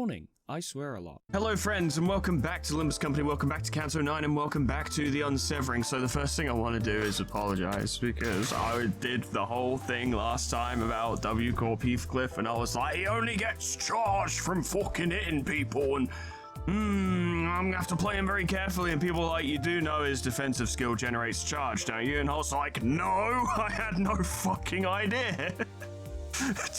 morning. I swear a lot. Hello friends, and welcome back to Limbus Company, welcome back to Canto 9, and welcome back to the Unsevering. So the first thing I want to do is apologize, because I did the whole thing last time about W. Corp Heathcliff, and I was like, he only gets charged from fucking hitting people, and I'm gonna have to play him very carefully. And people were like, you do know his defensive skill generates charge, don't you? And I was like, no, I had no fucking idea.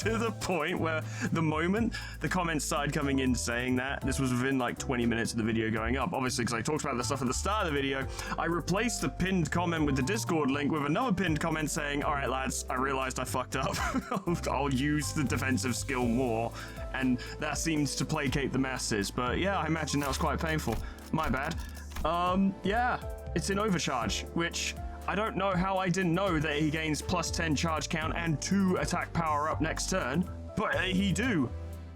To the point where the moment the comments started coming in saying that, this was within like 20 minutes of the video going up, obviously because I talked about the stuff at the start of the video, I replaced the pinned comment with the Discord link with another pinned comment saying, alright lads, I realized I fucked up. I'll use the defensive skill more, and that seems to placate the masses. But yeah, I imagine that was quite painful. My bad. Yeah, it's in overcharge, which I don't know how I didn't know that he gains plus 10 charge count and 2 attack power up next turn, but he do.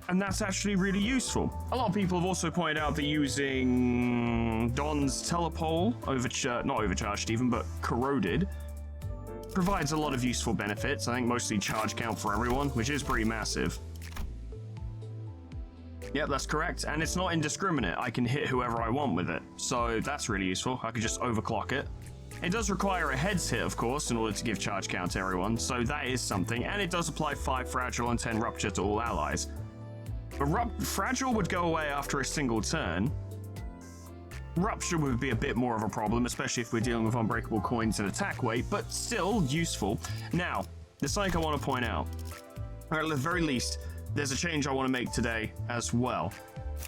And that's actually really useful. A lot of people have also pointed out that using Don's Telepole, not overcharged even, but corroded, provides a lot of useful benefits. I think mostly charge count for everyone, which is pretty massive. Yep, that's correct. And it's not indiscriminate. I can hit whoever I want with it. So that's really useful. I could just overclock it. It does require a heads hit, of course, in order to give charge count to everyone, so that is something, and it does apply 5 Fragile and 10 Rupture to all allies. But Fragile would go away after a single turn. Rupture would be a bit more of a problem, especially if we're dealing with unbreakable coins and attack weight, but still useful. Now, there's something I want to point out. Or at the very least, there's a change I want to make today as well.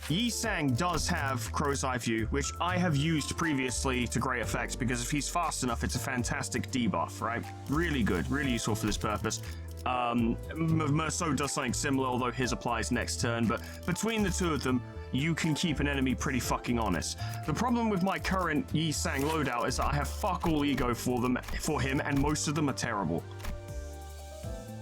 Yi Sang does have Crow's Eye View, which I have used previously to great effect, because if he's fast enough, it's a fantastic debuff, right? Really good, really useful for this purpose. Merceau does something similar, although his applies next turn, but between the two of them, you can keep an enemy pretty fucking honest. The problem with my current Yi Sang loadout is that I have fuck all ego for him, and most of them are terrible.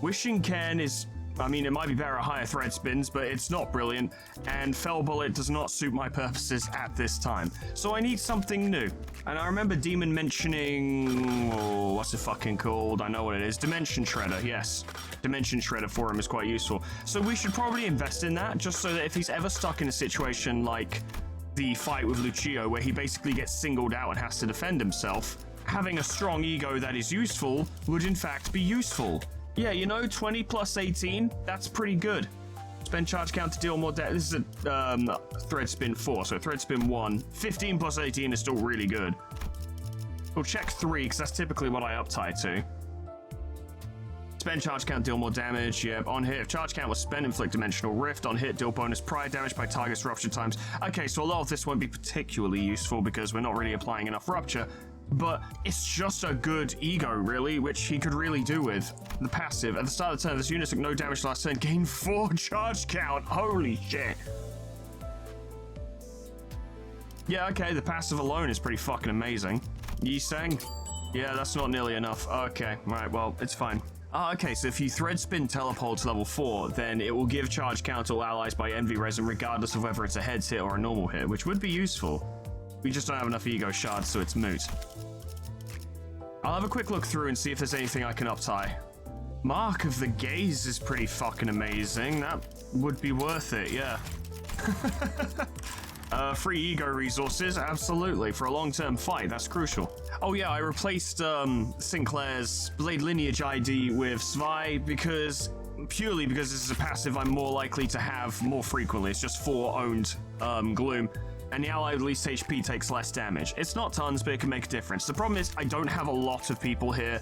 Wishing Cairn is, I mean, it might be better at higher thread spins, but it's not brilliant, and Fell Bullet does not suit my purposes at this time. So I need something new. And I remember Demon mentioning, oh, what's it fucking called? I know what it is. Dimension Shredder, yes. Dimension Shredder for him is quite useful. So we should probably invest in that, just so that if he's ever stuck in a situation like the fight with Lucio, where he basically gets singled out and has to defend himself, having a strong ego that is useful would in fact be useful. Yeah, you know, 20 plus 18, that's pretty good. Spend charge count to deal more damage. This is a thread spin 4, so thread spin 1. 15 plus 18 is still really good. We'll check 3, because that's typically what I uptie to. Spend charge count, deal more damage. Yep, on hit. If charge count was spent, inflict dimensional rift. On hit, deal bonus prior damage by target's rupture times. Okay, so a lot of this won't be particularly useful because we're not really applying enough rupture. But it's just a good ego, really, which he could really do with the passive. At the start of the turn, this unit took no damage last turn, gained 4 charge count. Holy shit. Yeah, okay, the passive alone is pretty fucking amazing. Yi Sang? Yeah, that's not nearly enough. Okay, right, well, it's fine. Okay, so if you thread spin telepole to level 4, then it will give charge count to all allies by envy resin, regardless of whether it's a heads hit or a normal hit, which would be useful. We just don't have enough ego shards, so it's moot. I'll have a quick look through and see if there's anything I can uptie. Mark of the Gaze is pretty fucking amazing. That would be worth it, yeah. Free ego resources, absolutely. For a long-term fight, that's crucial. Oh yeah, I replaced Sinclair's Blade Lineage ID with Zwei purely because this is a passive I'm more likely to have more frequently. It's just 4 owned Gloom. And the ally with least HP takes less damage. It's not tons, but it can make a difference. The problem is I don't have a lot of people here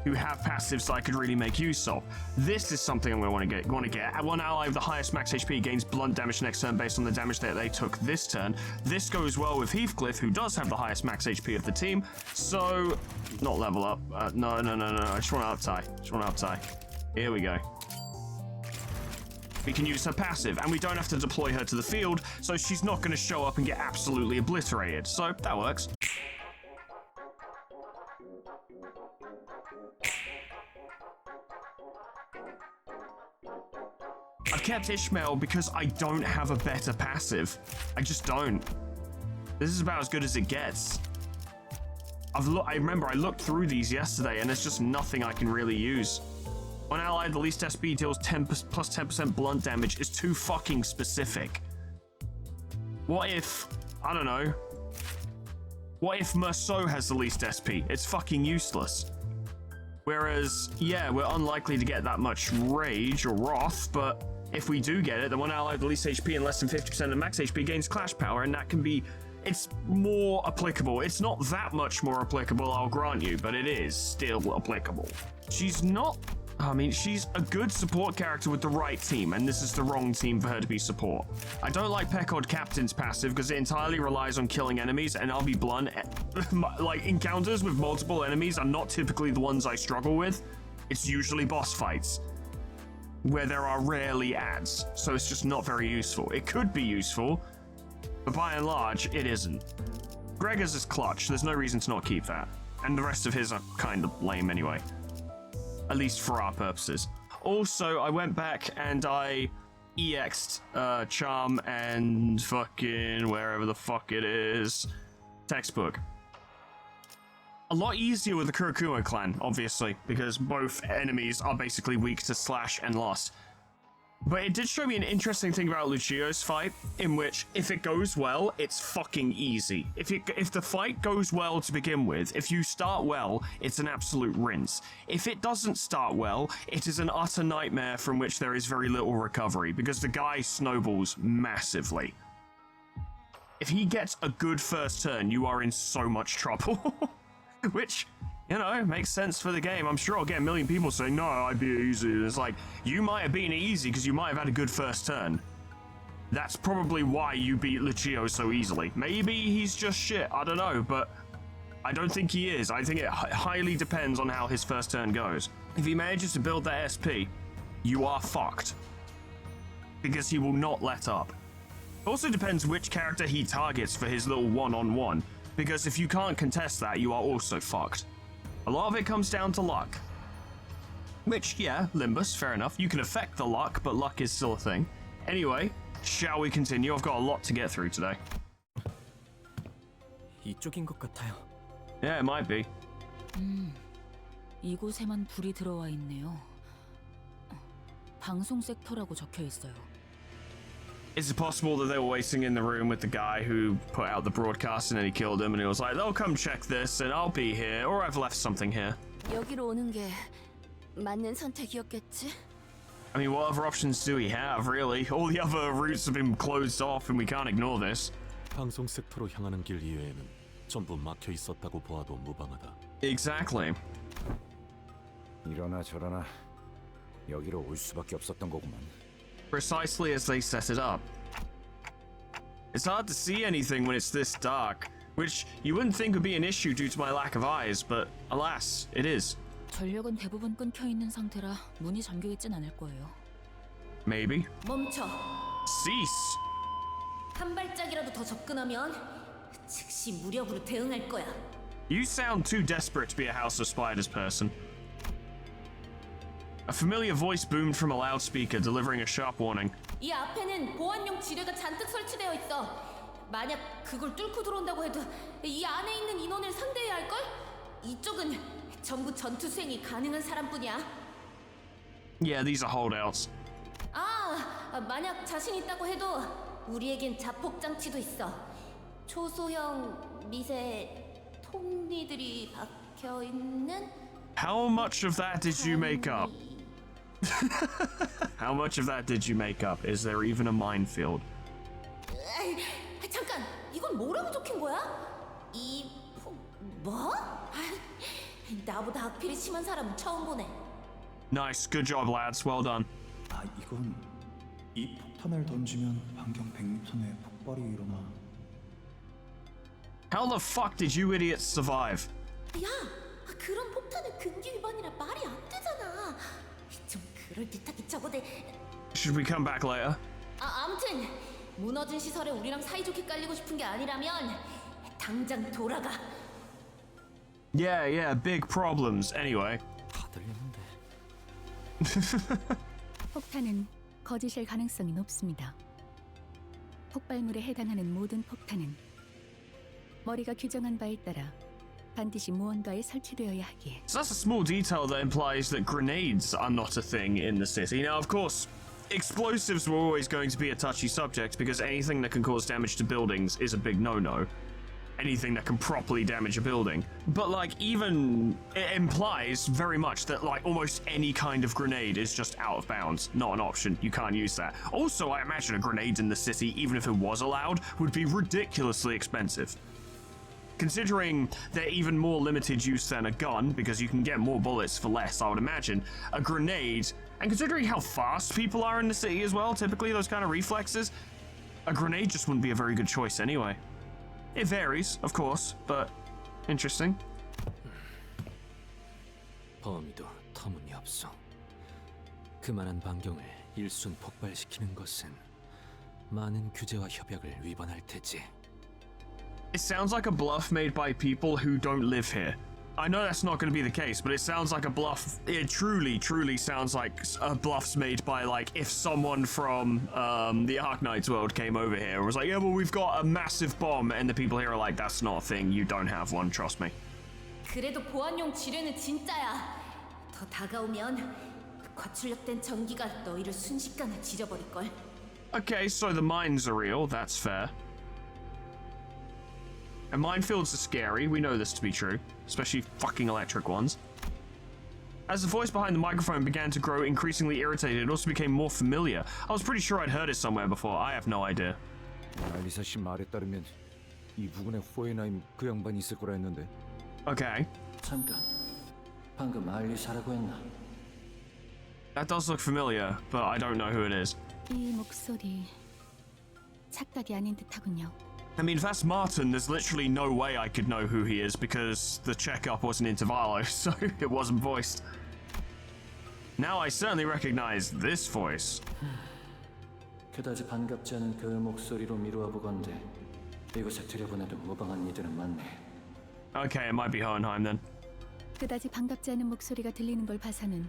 who have passives that I could really make use of. This is something I'm going to get. One ally with the highest max HP gains blunt damage next turn based on the damage that they took this turn. This goes well with Heathcliff, who does have the highest max HP of the team. So, not level up. No. I just want to uptie. Here we go. We can use her passive, and we don't have to deploy her to the field, so she's not going to show up and get absolutely obliterated. So, that works. I've kept Ishmael because I don't have a better passive. I just don't. This is about as good as it gets. I remember I looked through these yesterday, and there's just nothing I can really use. One ally, the least SP deals 10 plus 10% blunt damage is too fucking specific. What if, I don't know, what if Merceau has the least SP? It's fucking useless. Whereas, yeah, we're unlikely to get that much rage or wrath, but if we do get it, the one ally with the least HP and less than 50% of max HP gains clash power, and that can be, it's more applicable. It's not that much more applicable, I'll grant you, but it is still applicable. She's not, I mean, she's a good support character with the right team, and this is the wrong team for her to be support. I don't like Pecod Captain's passive because it entirely relies on killing enemies, and I'll be blunt, like encounters with multiple enemies are not typically the ones I struggle with. It's usually boss fights, where there are rarely ads, so it's just not very useful. It could be useful, but by and large, it isn't. Gregor's is clutch, there's no reason to not keep that, and the rest of his are kind of lame anyway. At least for our purposes. Also, I went back and I EX'd Charm and fucking wherever the fuck it is. Textbook. A lot easier with the Kurokuma clan, obviously, because both enemies are basically weak to slash and lost. But it did show me an interesting thing about Luchio's fight, in which, if it goes well, it's fucking easy. If the fight goes well to begin with, if you start well, it's an absolute rinse. If it doesn't start well, it is an utter nightmare from which there is very little recovery, because the guy snowballs massively. If he gets a good first turn, you are in so much trouble. Which, you know, makes sense for the game. I'm sure I'll get a million people saying, no, I'd be easy. It's like, you might have been easy because you might have had a good first turn. That's probably why you beat Lucio so easily. Maybe he's just shit, I don't know, but I don't think he is. I think it highly depends on how his first turn goes. If he manages to build that SP, you are fucked. Because he will not let up. It also depends which character he targets for his little one-on-one, because if you can't contest that, you are also fucked. A lot of it comes down to luck. Which, yeah, Limbus, fair enough. You can affect the luck, but luck is still a thing. Anyway, shall we continue? I've got a lot to get through today. 이쪽인 것 같아요. Yeah, it might be. 이곳에만 불이 들어와 있네요. 방송 섹터라고 적혀 있어요. Is it possible that they were waiting in the room with the guy who put out the broadcast and then he killed him and he was like, they'll come check this and I'll be here, or I've left something here? 여기로 오는 게 맞는 선택이었겠지? I mean, what other options do we have, really? All the other routes have been closed off and we can't ignore this. 방송 섹터로 향하는 길 이외에는 전부 막혀 있었다고 보아도 무방하다. Exactly. 이러나 저러나 여기로 올 수밖에 없었던 거구만. Precisely as they set it up. It's hard to see anything when it's this dark, which you wouldn't think would be an issue due to my lack of eyes, but alas, it is. 전력은 대부분 끊겨 있는 상태라 문이 잠겨 있진 않을 거예요. Maybe. 멈춰. Cease. 한 발짝이라도 더 접근하면 즉시 무력으로 대응할 거야. You sound too desperate to be a House of Spiders person. A familiar voice boomed from a loudspeaker, delivering a sharp warning. 이 앞에는 보안용 지뢰가 잔뜩 설치되어 있어. 만약 그걸 뚫고 들어온다고 해도 이 안에 있는 인원을 상대해야 할걸? 이쪽은 전부 전투 수행이 가능한 사람뿐이야. Yeah, these are holdouts. 만약 자신 있다고 해도 우리에겐 자폭 장치도 있어. 초소형 미세 톱니들이 박혀 있는. How much of that did you make up? How much of that did you make up? Is there even a minefield? 잠깐, 이건 뭐라고 적힌 거야? 뭐? 나보다 악필이 심한 사람은 처음 보네. Nice, good job, lads. Well done. 이건 이 폭탄을 던지면 반경 100m 내에 폭발이 일어나. How the fuck did you idiots survive? 야, 그런 폭탄은 금기 위반이라 말이 안 되잖아. 좀 그럴듯하게 적어대. Should we come back later? 아무튼 무너진 시설에 우리랑 사이좋게 깔리고 싶은 게 아니라면 당장 돌아가. Yeah, big problems. Anyway. 다 들리는데. 폭탄은 거짓일 가능성이 높습니다. 폭발물에 해당하는 모든 폭탄은 머리가 규정한 바에 따라 반드시 무언가에 설치되어야 하기에. So that's a small detail that implies that grenades are not a thing in the city. Now, of course, explosives were always going to be a touchy subject because anything that can cause damage to buildings is a big no-no. Anything that can properly damage a building. But like, even it implies very much that like almost any kind of grenade is just out of bounds, not an option. You can't use that. Also, I imagine a grenade in the city, even if it was allowed, would be ridiculously expensive. Considering they're even more limited use than a gun, because you can get more bullets for less, I would imagine, a grenade, and considering how fast people are in the city as well, typically those kind of reflexes, a grenade just wouldn't be a very good choice anyway. It varies, of course, but interesting. 범위도 터무니없어. 그만한 반경을 일순 폭발시키는 것은 많은 규제와 협약을 위반할 테지. It sounds like a bluff made by people who don't live here. I know that's not going to be the case, but it sounds like a bluff. It truly sounds like bluffs made by, like, if someone from the Arknights world came over here and was like, yeah, well, we've got a massive bomb, and the people here are like, that's not a thing, you don't have one, trust me. 그래도 보안용 지뢰는 진짜야. 더 다가오면 과출력된 전기가 너희를 순식간에 지져버릴걸. Okay, so the mines are real, that's fair. And minefields are scary, we know this to be true, especially fucking electric ones. As the voice behind the microphone began to grow increasingly irritated, it also became more familiar. I was pretty sure I'd heard it somewhere before, I have no idea. 알리사 씨 말에 따르면 이 부근에 호에나임 그 양반이 있을 거라 했는데. Okay. 잠깐, 방금 알리사라고 했나? That does look familiar, but I don't know who it is. 이 목소리 착각이 아닌 듯하군요. I mean, if that's Martin, there's literally no way I could know who he is because the checkup wasn't Intervallo, so it wasn't voiced. Now I certainly recognize this voice. 그다지 반갑지 않은 그 목소리로 미루어 보건대 이곳에 들여보내도 무방한 이들은 많네. Okay, it might be Hohenheim then. 그다지 반갑지 않은 목소리가 들리는 걸 봐서는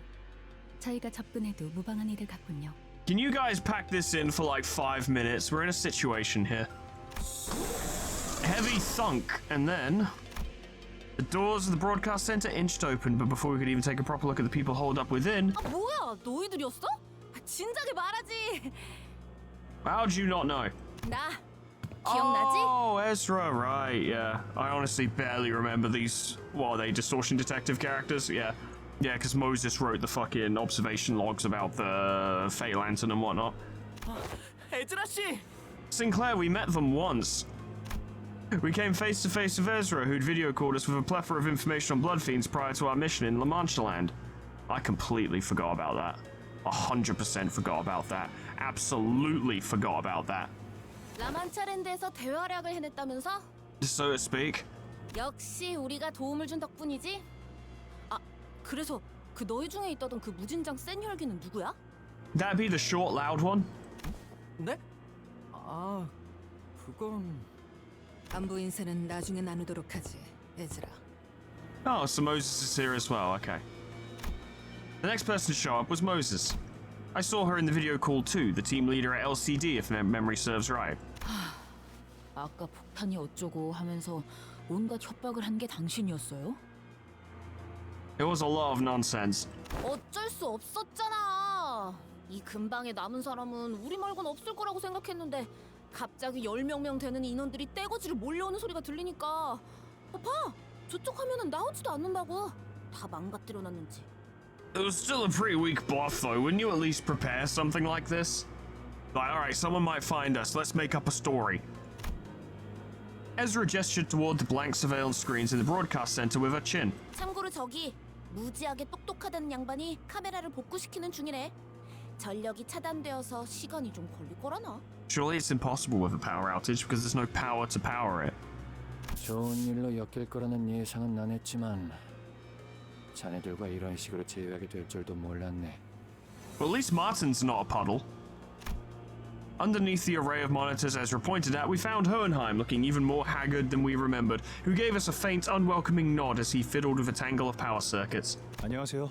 저희가 접근해도 무방한 이들 같군요. Can you guys pack this in for like 5 minutes? We're in a situation here. Heavy thunk, and then the doors of the broadcast center inched open, but before we could even take a proper look at the people holed up within. 아 뭐야? 너희들이었어? 진작에 말하지. How'd you not know? 나 기억나지? Oh, Ezra, right, yeah. I honestly barely remember these, what are they, distortion detective characters? Yeah. Yeah, because Moses wrote the fucking observation logs about the Fate Lantern and whatnot. 에즈라 씨! Sinclair, we met them once. We came face to face with Ezra, who'd video called us with a plethora of information on blood fiends prior to our mission in La Mancha Land. I completely forgot about that. 100% forgot about that. Absolutely forgot about that. 라만차랜드에서 대활약을 해냈다면서? So to speak. 역시 우리가 도움을 준 덕분이지? 아, 그래서 그 너희 중에 있다던 그 무진장 센 혈기는 누구야? That'd be the short, loud one? 네? 아, 그건... 안부 인사는 나중에 나누도록 하지, 에즈라. Oh, so Moses is here as well, okay. The next person to show up was Moses. I saw her in the video call too, the team leader at LCD if memory serves right. 아까 폭탄이 어쩌고 하면서 온갖 협박을 한 게 당신이었어요? It was a lot of nonsense. 어쩔 수 없었잖아. 이 근방에 남은 사람은 우리 말곤 없을 거라고 생각했는데 갑자기 10명 되는 인원들이 떼거지로 몰려오는 소리가 들리니까 봐! 저쪽 화면은 나오지도 않는다고. 다 망가뜨려놨는지. It was still a pretty weak bluff though, wouldn't you at least prepare something like this? Like, alright, someone might find us, let's make up a story. Ezra gestured toward the blank surveillance screens in the broadcast center with her chin. 참고로 저기 무지하게 똑똑하다는 양반이 카메라를 복구시키는 중이래. 전력이 차단되어서 시간이 좀 걸릴 거라나. Surely it's impossible with a power outage because there's no power to power it. 좋은 일로 엮일 거라는 예상은 안 했지만 자네들과 이런 식으로 제외하게 될 줄도 몰랐네. Well, at least Martin's not a puddle. Underneath the array of monitors Ezra pointed at, we found Hohenheim looking even more haggard than we remembered, who gave us a faint, unwelcoming nod as he fiddled with a tangle of power circuits. 안녕하세요.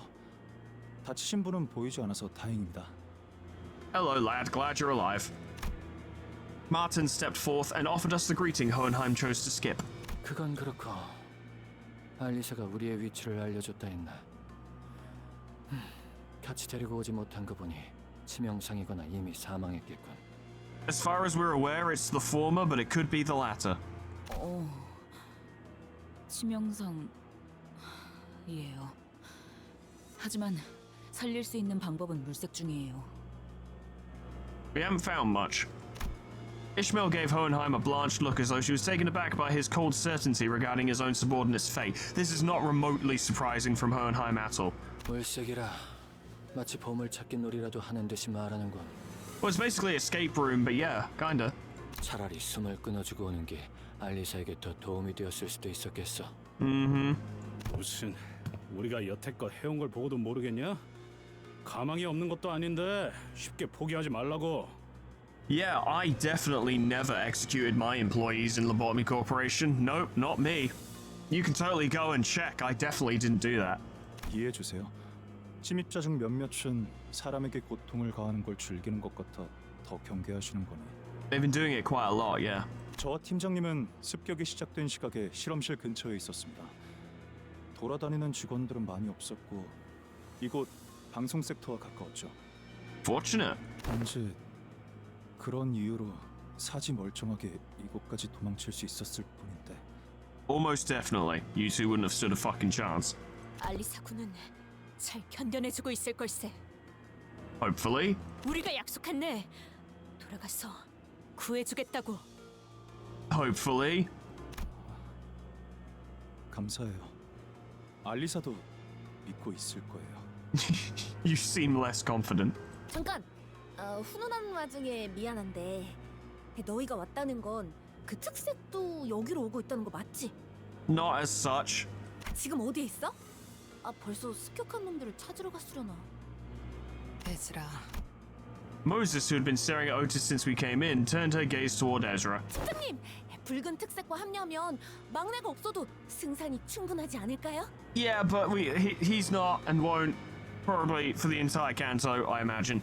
다치신 분은 보이지 않아서 다행입니다. Hello, lad. Glad you're alive. Martin stepped forth and offered us the greeting Hohenheim chose to skip. 그건 그렇고 알리사가 우리의 위치를 알려줬다 했나. 같이 데리고 오지 못한 거 보니 치명상이거나 이미 사망했겠군. As far as we're aware, it's the former, but it could be the latter. 치명상이에요. 하지만 살릴 수 있는 방법은 물색 중이에요. We haven't found much. Ishmael gave Hohenheim a blanched look as though she was taken aback by his cold certainty regarding his own subordinate's fate. This is not remotely surprising from Hohenheim at all. 물색이라 마치 보물찾기 놀이라도 하는 듯이 말하는군. Well, it's basically an escape room, but yeah, kinda. 차라리 숨을 끊어주고 오는 게 알리사에게 더 도움이 되었을 수도 있었겠어. 무슨 우리가 여태껏 해온 걸 보고도 모르겠냐? 가망이 없는 것도 아닌데 쉽게 포기하지 말라고. Yeah, I definitely never executed my employees in Lobotomy Corporation. Nope, not me. You can totally go and check. I definitely didn't do that. 이해해 주세요. 침입자 중 몇몇은 사람에게 고통을 가하는 걸 즐기는 것 같아 더 경계하시는 거니. They've been doing it quite a lot, yeah. 저와 팀장님은 습격이 시작된 시각에 실험실 근처에 있었습니다. 돌아다니는 직원들은 많이 없었고 이곳 방송 섹터와 가까웠죠. Fortunate. 단지 그런 이유로 사지 멀쩡하게 이곳까지 도망칠 수 있었을 뿐인데. Almost definitely. You two wouldn't have stood a fucking chance. 알리사 군은 잘 견뎌내주고 있을 걸세. Hopefully. 우리가 약속했네. 돌아가서 구해주겠다고. Hopefully. 감사해요. 알리사도 믿고 있을 거예요. You seem less confident. 잠깐. 훈훈한 와중에 미안한데 너희가 왔다는 건 그 특색도 여기로 오고 있다는 거 맞지? Not as such. 지금 어디에 있어? 벌써 습격한 놈들을 찾으러 갔으려나. 에즈라, Moses, who had been staring at Otis since we came in, turned her gaze toward Ezra. 팀장님, 붉은 특색과 합류하면 막내가 없어도 승산이 충분하지 않을까요? Yeah, but he's not and won't probably for the entire canto, I imagine.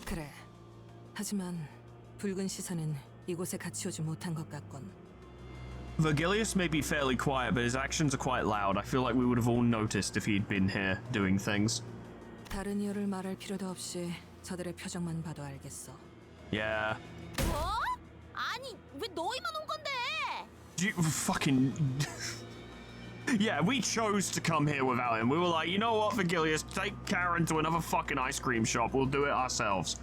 그래. 하지만 붉은 시선은 이곳에 같이 오지 못한 것 같군. Vergilius may be fairly quiet, but his actions are quite loud. I feel like we would have all noticed if he'd been here doing things. 다른 이유를 말할 필요도 없이 저들의 표정만 봐도 알겠어. Yeah. 뭐? 아니, 왜 너희만 온 건데? You fucking... Yeah, we chose to come here without him. We were like, you know what, Vergilius, take Karen to another fucking ice cream shop. We'll do it ourselves.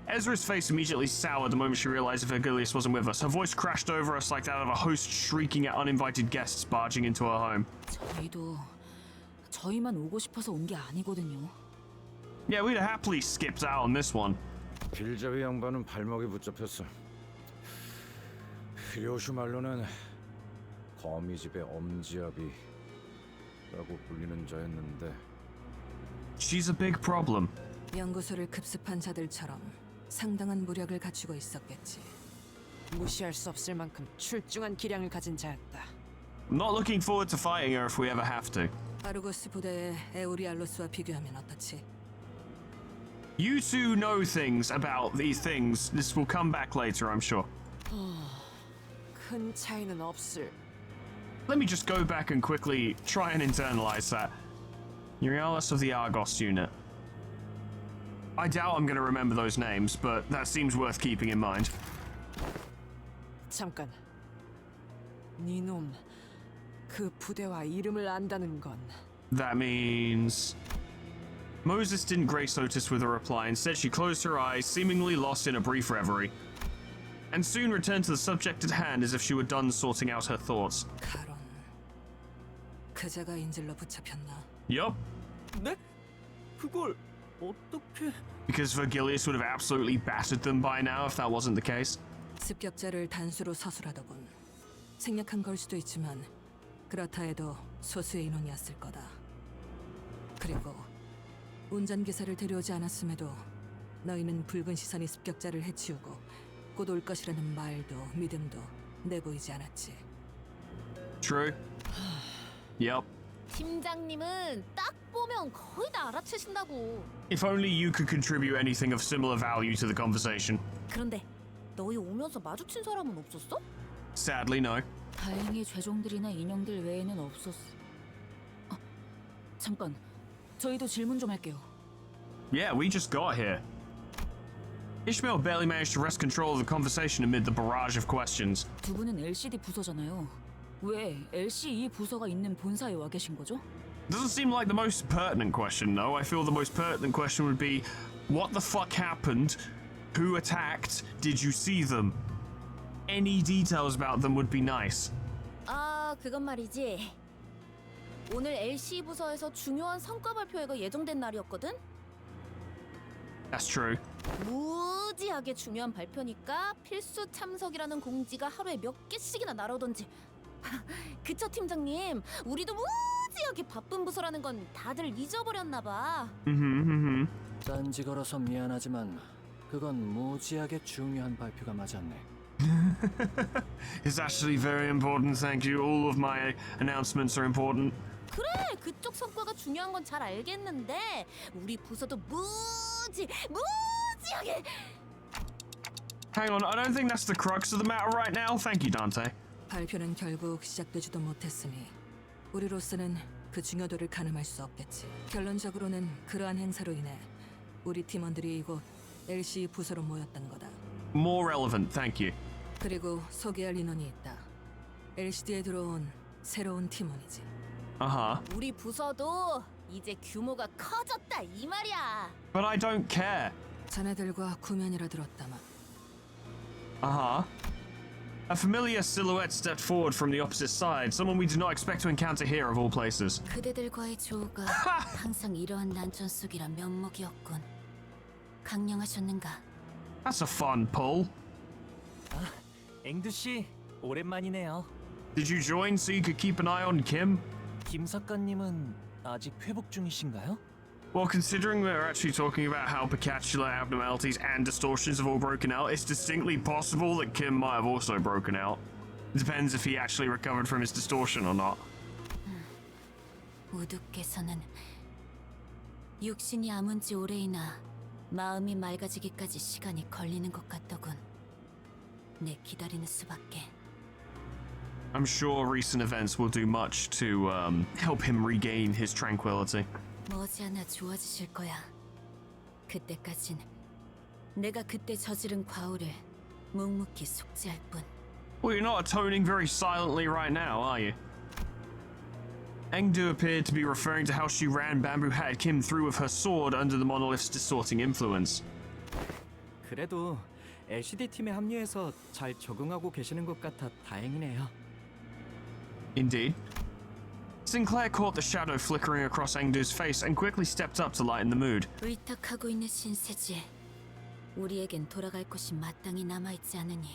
Ezra's face immediately soured the moment she realized Vergilius wasn't with us. Her voice crashed over us like that of a host shrieking at uninvited guests barging into her home. 저희만 오고 싶어서 온 게 아니거든요. Yeah, we'd have happily skipped out on this one. 빌잡이 양반은 발목에 붙잡혔어. 료슈 말로는 거미집의 엄지아비라고 불리는 자였는데. She's a big problem. 연구소를 급습한 자들처럼 상당한 무력을 갖추고 있었겠지. 무시할 수 없을 만큼 출중한 기량을 가진 자였다. Not looking forward to fighting her if we ever have to. 아르고스 부대의 에우리알로스와 비교하면 어떻지? You two know things about these things. This will come back later, I'm sure. 큰 차이는 없을. Let me just go back and quickly try and internalize that. Euryalus of the Argos unit. I doubt I'm going to remember those names, but that seems worth keeping in mind. 잠깐. 네놈 그 부대와 이름을 안다는 건. That means... Moses didn't grace Otis with a reply. Instead, she closed her eyes, seemingly lost in a brief reverie, and soon returned to the subject at hand as if she were done sorting out her thoughts. 카론. 그자가 인질로 붙잡혔나? Yup. 네? 그걸 어떻게... Because Vergilius would have absolutely battered them by now if that wasn't the case. 습격자를 단수로 서술하더군. 생략한 걸 수도 있지만 그렇다 해도 소수의 인원이었을 거다. 그리고 운전기사를 데려오지 않았음에도 너희는 붉은 시선이 습격자를 해치우고 곧 올 것이라는 말도 믿음도 내보이지 않았지. True. Yup. 팀장님은 딱 보면 거의 다 알아채신다고. If only you could contribute anything of similar value to the conversation. 그런데 너희 오면서 마주친 사람은 없었어? Sadly, no. 다행히 죄종들이나 인형들 외에는 없었어. 잠깐, 저희도 질문 좀 할게요. Yeah, we just got here. Ishmael barely managed to wrest control of the conversation amid the barrage of questions. 두 분은 LCD 부서잖아요. 왜 LCE 부서가 있는 본사에 와 계신 거죠? Doesn't seem like the most pertinent question, though. I feel the most pertinent question would be, what the fuck happened? Who attacked? Did you see them? Any details about them would be nice. 아, 그건 말이지. 오늘 LC 부서에서 중요한 성과 발표회가 예정된 날이었거든? That's true. 무지하게 중요한 발표니까 필수 참석이라는 공지가 하루에 몇 개씩이나 날아오던지. 그쵸, 팀장님? 우리도 무지하게 바쁜 부서라는 건 다들 잊어버렸나 봐. 딴지 걸어서 미안하지만 그건 무지하게 중요한 발표가 맞았네. It's actually very important, thank you. All of my announcements are important. 그래, 그쪽 성과가 중요한 건 잘 알겠는데 우리 부서도 무지하게. Hang on, I don't think that's the crux of the matter right now. Thank you, Dante. 발표는 결국 시작되지도 못했으니 우리로서는 그 중요도를 가늠할 수 없겠지. 결론적으로는 그러한 행사로 인해 우리 팀원들이 이곳 LC 부서로 모였던 거다. More relevant, thank you. 그리고 소개할 인원이 있다. LCD에 들어온 새로운 팀원이지. 우리 부서도 이제 규모가 커졌다 이 말이야. But I don't care. 자네들과 구면이라 들었다만. A familiar silhouette stepped forward from the opposite side, someone we do not expect to encounter here of all places. 그대들과의 조우가 항상 이러한 난전 속이라 면목이었군. 강령하셨는가? That's a fun pull. 앵두 씨, 오랜만이네요. Did you join so you could keep an eye on Kim? 김 작가님은 아직 회복 중이신가요? Well, considering we're actually talking about how peculiar abnormalities and distortions have all broken out, it's distinctly possible that Kim might have also broken out. It depends if he actually recovered from his distortion or not. 우두께서는 육신이 아문 지 오래이나 마음이 맑아지기까지 시간이 걸리는 것 같더군. 내 기다리는 수밖에. I'm sure recent events will do much to help him regain his tranquility. 머지않아 좋아지실 거야. 그때까진 내가 그때 저지른 과오를 묵묵히 속죄할 뿐. Well, you're not atoning very silently right now, are you? Engdu appeared to be referring to how she ran Bamboo Hat Kim through with her sword under the monolith's distorting influence. 그래도 LCD 팀에 합류해서 잘 적응하고 계시는 것 같아 다행이네요. Indeed. Sinclair caught the shadow flickering across Engdu's face and quickly stepped up to lighten the mood. 의탁하고 있는 신세지. 우리에겐 돌아갈 곳이 마땅히 남아있지 않으니.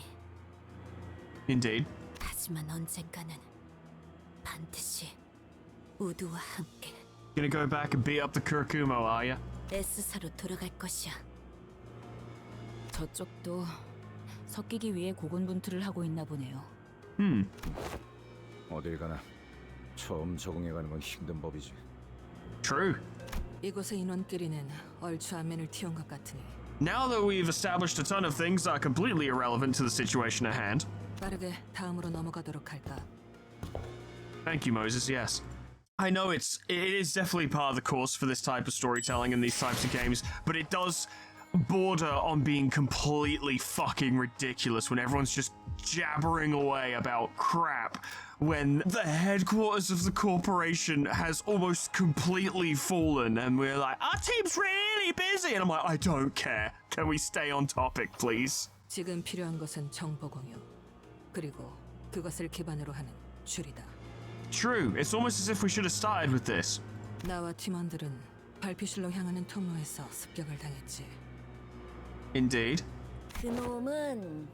Indeed. 하지만 언젠가는 반드시 우두와 함께 Gonna go back and beat up the Kurkumo, are ya? S사로 돌아갈 것이야. 저쪽도 섞이기 위해 고군분투를 하고 있나 보네요. 어딜 가나 처음 적응해가는 건 힘든 법이지. True. 이곳의 인원끼리는 얼추 안면을 틔운 것 같으니 Now that we've established a ton of things that are completely irrelevant to the situation at hand. 빠르게 다음으로 넘어가도록 할까? Thank you, Moses, yes. I know it is definitely part of the course for this type of storytelling and these types of games, but it does border on being completely fucking ridiculous when everyone's just jabbering away about crap when the headquarters of the corporation has almost completely fallen and we're like, our team's really busy, and I'm like, I don't care. Can we stay on topic, please? 지금 필요한 것은 정보 공유 그리고 그것을 기반으로 하는 줄이다. True. It's almost as if we should have started with this. 나와 팀원들은 발피실로 향하는 통로에서 습격을 당했지. Indeed. 그놈은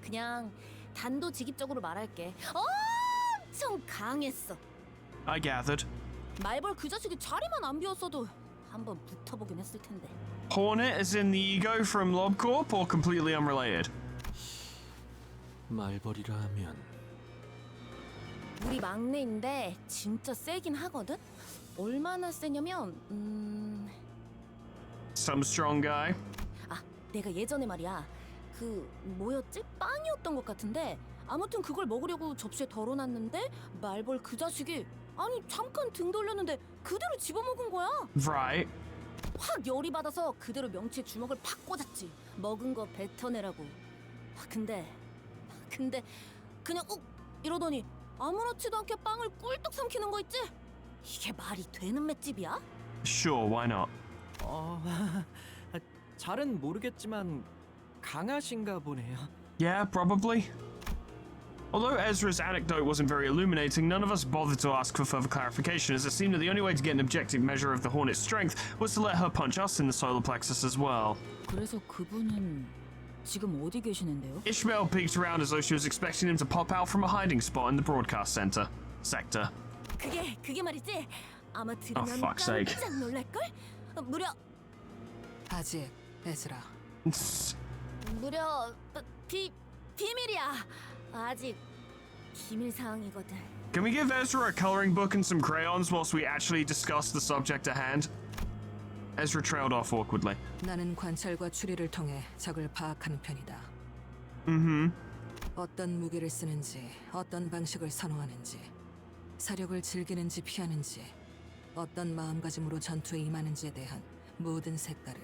그냥 단도직입적으로 말할게. 엄청 강했어. I gathered. 말벌 그 자식이 자리만 안 비웠어도 한번 붙어보긴 했을 텐데. Hornet as in the ego from LobCorp or completely unrelated? 말벌이라 하면 우리 막내인데 진짜 세긴 하거든? 얼마나 세냐면 Some strong guy. 내가 예전에 말이야 그 뭐였지? 빵이었던 것 같은데 아무튼 그걸 먹으려고 접시에 덜어놨는데 말벌 그 자식이 아니 잠깐 등 돌렸는데 그대로 집어먹은 거야. Right. 확 열이 받아서 그대로 명치에 주먹을 팍 꽂았지. 먹은 거 뱉어내라고. 근데 그냥 욱 이러더니 아무렇지도 않게 빵을 꿀떡 삼키는 거 있지? 이게 말이 되는 맷집이야? Sure, why not? 잘은 모르겠지만 강하신가 보네요. Yeah, probably. Although Ezra's anecdote wasn't very illuminating, none of us bothered to ask for further clarification, as it seemed that the only way to get an objective measure of the Hornet's strength was to let her punch us in the solar plexus as well. 그래서 그분은 지금 어디 계시는데요? Ishmael peeked around as though she was expecting him to pop out from a hiding spot in the broadcast sector. 그게 말이지. 아마 들으면 fuck's sake. 깜짝 놀랄걸? 무려 에즈라. 비밀이야. 아직 기밀 사항이거든. Can we give Ezra a coloring book and some crayons whilst we actually discuss the subject at hand? Ezra trailed off awkwardly. 나는 관찰과 추리를 통해 적을 파악하는 편이다. 어떤 무기를 쓰는지, 어떤 방식을 선호하는지, 사력을 즐기는지 피하는지, 어떤 마음가짐으로 전투에 임하는지에 대한 모든 색깔을.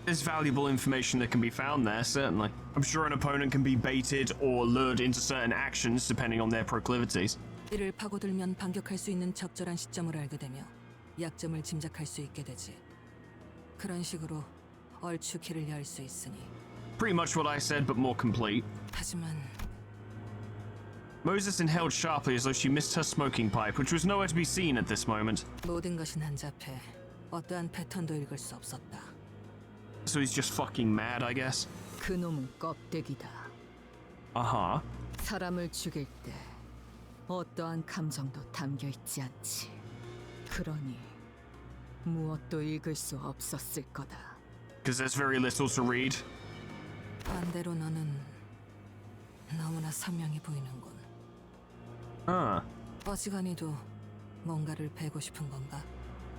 There's valuable information that can be found there, certainly. I'm sure an opponent can be baited or lured into certain actions depending on their proclivities. 이를 파고들면 반격할 수 있는 적절한 시점을 알게 되며 약점을 짐작할 수 있게 되지. 그런 식으로 얼추 길을 열 수 있으니. Pretty much what I said, but more complete. 하지만 Moses inhaled sharply as though she missed her smoking pipe, which was nowhere to be seen at this moment. 모든 것이 난잡해 어떠한 패턴도 읽을 수 없었다. So he's just fucking mad, I guess. 그놈은 껍데기다. Uh-huh. 사람을 죽일 때 어떠한 감정도 담겨 있지 않지. 그러니 무엇도 읽을 수 없었을 거다. Because there's very little to read. 반대로 너는 너무나 선명히 보이는군. 어지간히도 뭔가를 베고 싶은 건가?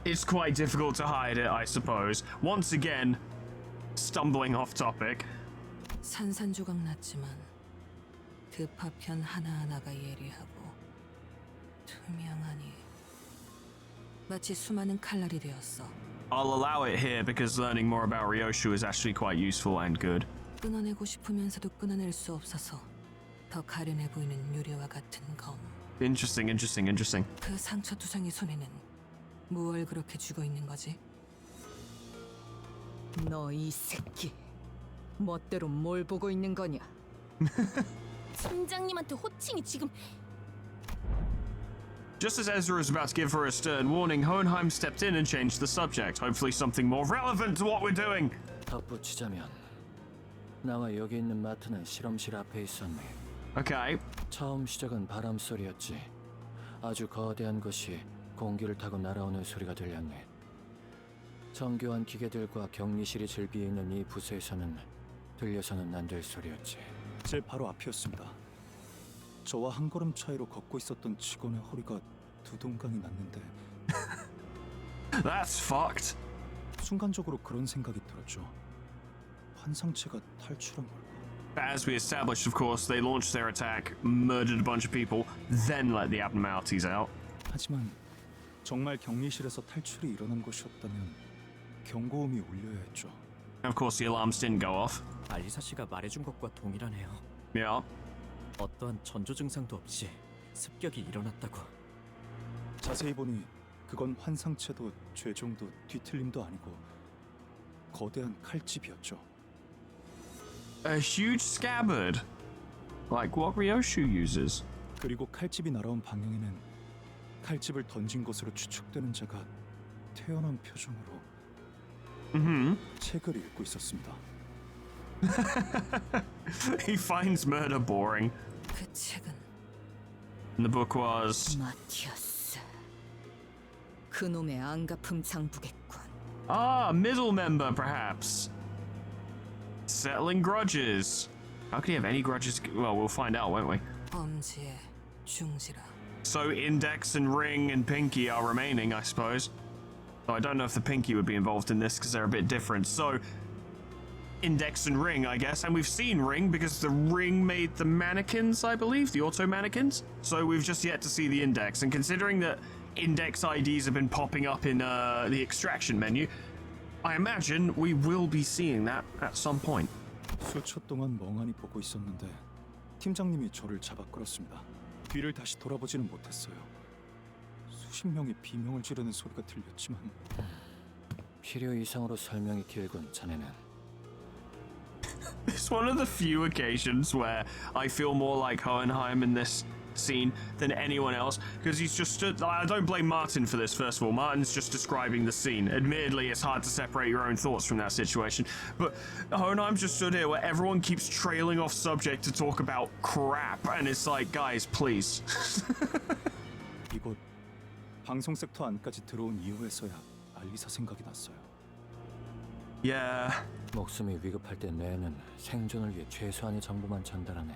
It's quite difficult to hide it, I suppose. Once again, stumbling off topic. 산산조각 났지만 그 파편 하나하나가 예리하고 투명하니 마치 수많은 칼날이 되었어. I'll allow it here because learning more about Ryoshu is actually quite useful and good. 끊어내고 싶으면서도 끊어낼 수 없어서 더 가련해 보이는 유리와 같은 검. Interesting. 그 상처투성이 손에는 무얼 그렇게 쥐고 있는 거지? 너 이 새끼, 멋대로 뭘 보고 있는 거냐? 팀장님한테 호칭이 지금. Just as Ezra was about to give her a stern warning, Hohenheim stepped in and changed the subject, hopefully something more relevant to what we're doing. 덧붙이자면 나와 여기 있는 마트는 실험실 앞에 있었네. Okay. 처음 시작은 바람 소리였지. 아주 거대한 것이 공기를 타고 날아오는 소리가 들렸네. 정교한 기계들과 격리실이 즐비해 있는 이 부서에서는 들려서는 안 될 소리였지. 제 바로 앞이었습니다. 저와 한 걸음 차이로 걷고 있었던 직원의 허리가 두동강이 났는데 That's fucked. 순간적으로 그런 생각이 들었죠. 환상체가 탈출한 걸까? As we established, of course, they launched their attack, murdered a bunch of people, then let the abnormalities out. 하지만 정말 격리실에서 탈출이 일어난 것이었다면 경고음이 울려야 했죠. Of course, the alarms didn't go off. 알리사 씨가 말해준 것과 동일하네요. Yeah. 어떠한 전조 증상도 없이 습격이 일어났다고. 자세히 보니 그건 환상체도 죄종도 뒤틀림도 아니고 거대한 칼집이었죠. A huge scabbard, like what Ryoshu uses. 그리고 칼집이 날아온 방향에는 칼집을 던진 것으로 추측되는 자가 태연한 표정으로 책을 읽고 있었습니다. He finds murder boring. 그 책은 And the book was... 마티아스. 그놈의 안가품 장부겠군. Ah, middle member, perhaps. Settling grudges. How could he have any grudges? Well, we'll find out, won't we? 엄지의 중지라. So Index and Ring and Pinky are remaining, I suppose. Though I don't know if the Pinky would be involved in this because they're a bit different. So Index and Ring, I guess. And we've seen Ring because the Ring made the mannequins, I believe, the auto mannequins. So we've just yet to see the Index. And considering that index IDs have been popping up in the extraction menu. I imagine we will be seeing that at some point. 수초 동안 멍하니 보고 있었는데 팀장님이 저를 잡아 끌었습니다. 뒤를 다시 돌아보지는 못했어요. 수십 명이 비명을 지르는 소리가 들렸지만 필요 이상으로 설명이 길군 자네는. It's one of the few occasions where I feel more like Hohenheim in this scene than anyone else, because he's just stood. I don't blame Martin for this. First of all, Martin's just describing the scene. Admittedly, it's hard to separate your own thoughts from that situation, but Hohenheim's just stood here where everyone keeps trailing off subject to talk about crap, and it's like, guys, please. 이곳 방송 섹터 안까지 들어온 이후에서야 알리사 생각이 났어요. Yeah. 목숨이 위급할 때 뇌는 생존을 위해 최소한의 정보만 전달하네.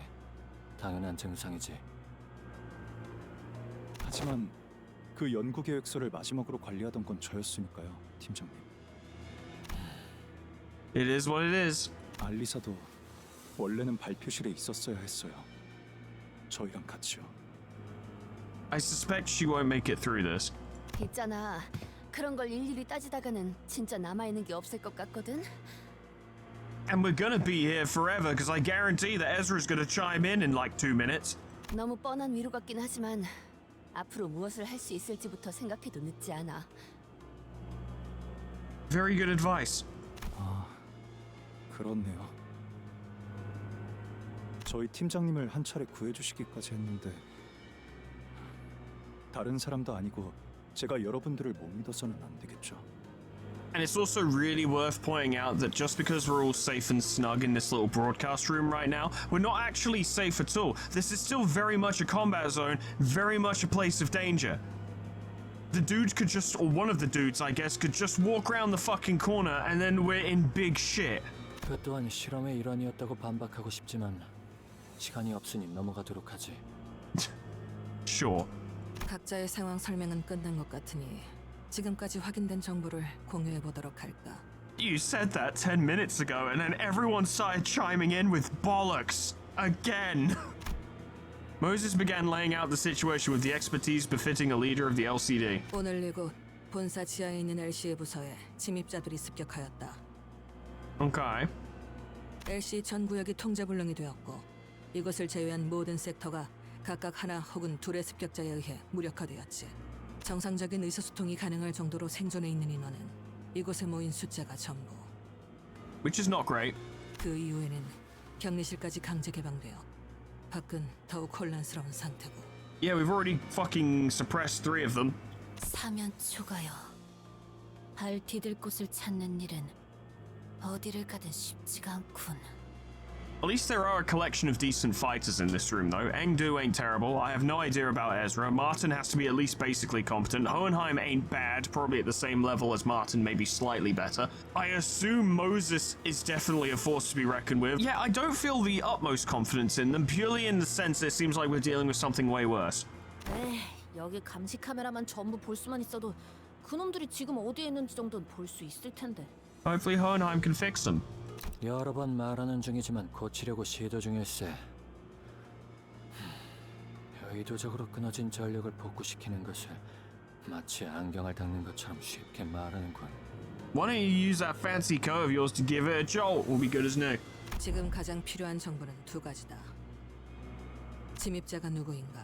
당연한 증상이지. 하지만 그 연구 계획서를 마지막으로 관리하던 건 저였으니까요, 팀장님. It is what it is. 알리사도 원래는 발표실에 있었어야 했어요. 저희랑 같이요. I suspect she won't make it through this. 있잖아. 그런 걸 일일이 따지다가는 진짜 남아있는 게 없을 것 같거든? And we're gonna be here forever, because I guarantee that Ezra's gonna chime in like 2 minutes. 너무 뻔한 위로 같긴 하지만 앞으로 무엇을 할 수 있을지부터 생각해도 늦지 않아. Very good advice. 아, 그렇네요. 저희 팀장님을 한 차례 구해주시기까지 했는데 다른 사람도 아니고 제가 여러분들을 못 믿어서는 안 되겠죠. And it's also really worth pointing out that just because we're all safe and snug in this little broadcast room right now, we're not actually safe at all. This is still very much a combat zone, very much a place of danger. The dude could just, or one of the dudes, I guess, could just walk around the fucking corner and then we're in big shit. 그 또한 실험의 일환이었다고 반박하고 싶지만 시간이 없으니 넘어가도록 하지. Sure. 각자의 상황 설명은 끝난 것 같으니 지금까지 확인된 정보를 공유해 보도록 할까. You said that 10 minutes ago and then everyone started chiming in with bollocks. Again. Moses began laying out the situation with the expertise befitting a leader of the LCD. 오늘 이곳 본사 지하에 있는 LC의 부서에 침입자들이 습격하였다. Okay. LC 전 구역이 통제불능이 되었고 이곳을 제외한 모든 섹터가 각각 하나 혹은 둘의 습격자에 의해 무력화되었지. 정상적인 의사소통이 가능할 정도로 생존해 있는 인원은 이곳에 모인 숫자가 전부. Which is not great. 그 이후에는 격리실까지 강제 개방되어 밖은 더욱 혼란스러운 상태고. Yeah, we've already fucking suppressed 3 of them. 사면 초가요. 발 디딜 곳을 찾는 일은 어디를 가든 쉽지가 않군. At least there are a collection of decent fighters in this room, though. Engdu ain't terrible. I have no idea about Ezra. Martin has to be at least basically competent. Hohenheim ain't bad, probably at the same level as Martin, maybe slightly better. I assume Moses is definitely a force to be reckoned with. Yeah, I don't feel the utmost confidence in them, purely in the sense it seems like we're dealing with something way worse. 에이, 여기 감시 카메라만 전부 볼 수만 있어도 그놈들이 지금 어디에 있는지 정도는 볼 수 있을 텐데. Hopefully Hohenheim can fix them. 여러 번 말하는 중이지만 고치려고 시도 중일세. 의도적으로 끊어진 전력을 복구시키는 것을 마치 안경을 닦는 것처럼 쉽게 말하는군. Why don't you use that fancy coat of yours to give it a jolt? We'll be good as new. 지금 가장 필요한 정보는 2가지다. 침입자가 누구인가,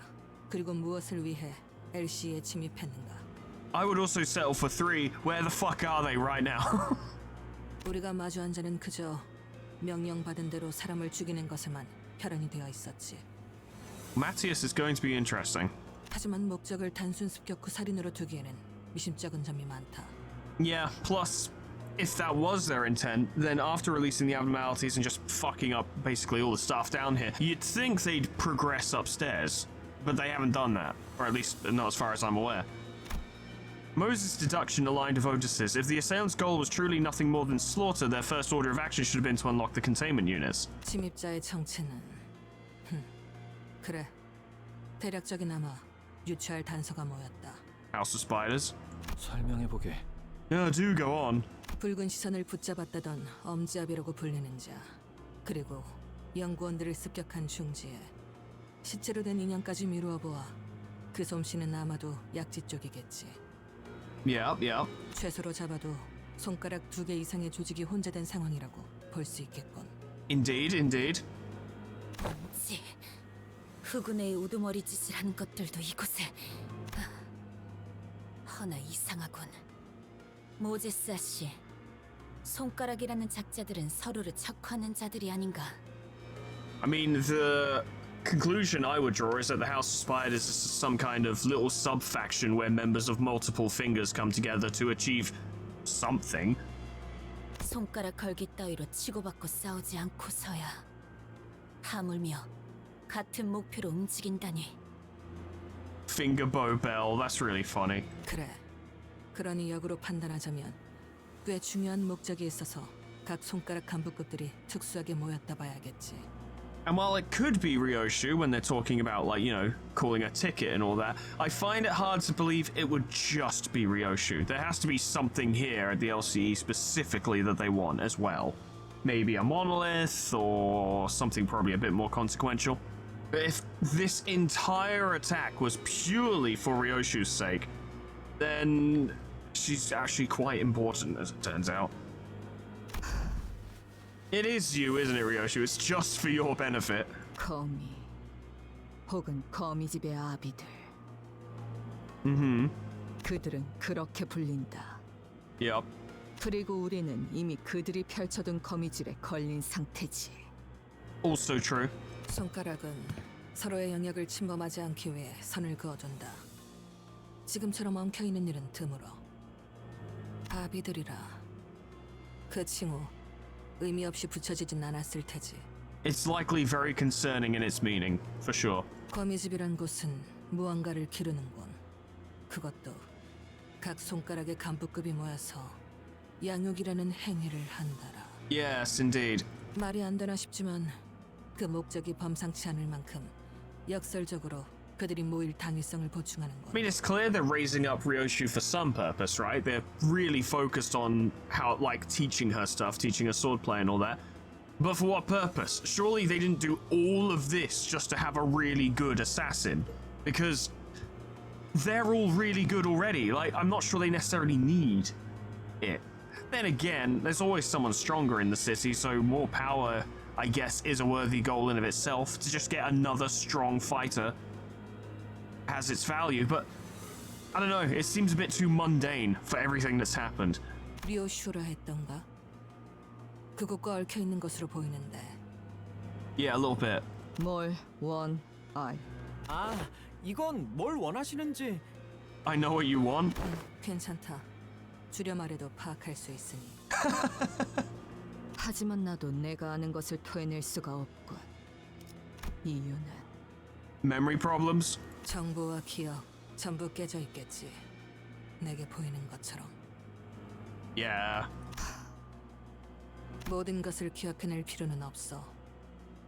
그리고 무엇을 위해 LC에 침입했는가. I would also settle for 3. Where the fuck are they right now? 우리가 마주한 자는 그저 명령받은 대로 사람을 죽이는 것에만 혈안이 되어 있었지. Matthias is going to be interesting. 하지만 목적을 단순 습격 후 살인으로 두기에는 미심쩍은 점이 많다. Yeah, plus, if that was their intent, then after releasing the abnormalities and just fucking up basically all the stuff down here, you'd think they'd progress upstairs. But they haven't done that. Or at least not as far as I'm aware. Moses' deduction aligned with Otis's. If the assailant's goal was truly nothing more than slaughter, their first order of action should have been to unlock the containment units. 침입자의 정체는 그래, 대략적이나마 유추할 단서가 모였다. House of Spiders. 설명해보게. Yeah, do go on. 붉은 시선을 붙잡았다던 엄지아비라고 불리는 자, 그리고 연구원들을 습격한 중지에 시체로 된 인형까지 미루어 보아 그 솜씨는 아마도 약지 쪽이겠지. Yep, yep. 최소로 잡아도 손가락 2개 이상의 조직이 혼재된 상황이라고 볼 수 있겠군. Indeed, indeed. 지 흑운의 우두머리 짓을 한 것들도 이곳에. 허나 이상하군. 모제스 아씨, 손가락이라는 작자들은 서로를 척하는 자들이 아닌가? I mean, the conclusion I would draw is that the House of Spiders is some kind of little sub-faction where members of multiple fingers come together to achieve something. 손가락 걸기 따위로 치고받고 싸우지 않고서야 하물며 같은 목표로 움직인다니. Finger bow bell, that's really funny. 그래. 그러니 역으로 판단하자면 꽤 중요한 목적이 있어서 각 손가락 간부급들이 특수하게 모였다 봐야겠지. And while it could be Ryoshu when they're talking about, like, you know, calling a ticket and all that, I find it hard to believe it would just be Ryoshu. There has to be something here at the LCE specifically that they want as well. Maybe a monolith or something probably a bit more consequential. But if this entire attack was purely for Ryoshu's sake, then she's actually quite important, as it turns out. It is you, isn't it, Ryoshu? It's just for your benefit. 거미 혹은 거미집의 아비들. 그들은 그렇게 불린다. Yep. 그리고 우리는 이미 그들이 펼쳐둔 거미줄에 걸린 상태지. Also true. 손가락은 서로의 영역을 침범하지 않기 위해 선을 그어준다. 지금처럼 엉켜있는 일은 드물어. 아비들이라. 그 칭호 의미 없이 붙여지진 않았을 테지. It's likely very concerning in its meaning, for sure. 거미집이란 곳은 무언가를 기르는군. 그것도 각 손가락의 간부급이 모여서 양육이라는 행위를 한다라. Yes, indeed. 말이 안 되나 싶지만 그 목적이 범상치 않을 만큼 역설적으로 그들이 모일 당위성을 보충하는 것. I mean, it's clear they're raising up Ryoshu for some purpose, right? They're really focused on how, like, teaching her stuff, teaching her swordplay and all that. But for what purpose? Surely they didn't do all of this just to have a really good assassin. Because they're all really good already. Like, I'm not sure they necessarily need it. Then again, there's always someone stronger in the city, so more power, I guess, is a worthy goal in of itself. To just get another strong fighter has its value, but I don't know, it seems a bit too mundane for everything that's happened. 리오슈라 했던가? 그곳과 얽혀 있는 것으로 보이는데. Yeah, a little bit. 뭘 원, 아이. 아, 이건 뭘 원하시는지. I know what you want. 괜찮다. 줄여 말해도 파악할 수 있으니. 하지만 나도 내가 아는 것을 토해낼 수가 없군. 이유는 Memory problems? 정보와 기억 전부 깨져 있겠지. 내게 보이는 것처럼. Yeah. 모든 것을 기억해낼 필요는 없어.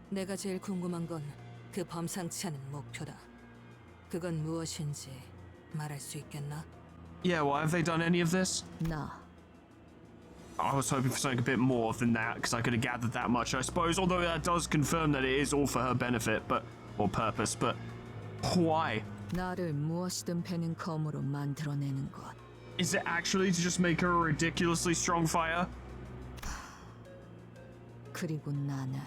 내가 제일 궁금한 건 그 범상치 않은 목표다. 그건 무엇인지 말할 수 있겠나? Yeah, well, have they done any of this? 나 I was hoping for something a bit more than that, because I could have gathered that much, I suppose, although that does confirm that it is all for her benefit, or purpose, but why? 나를 무엇이든 베는 검으로 만들어내는 것. Is it actually to just make her a ridiculously strong fighter? 그리고 나는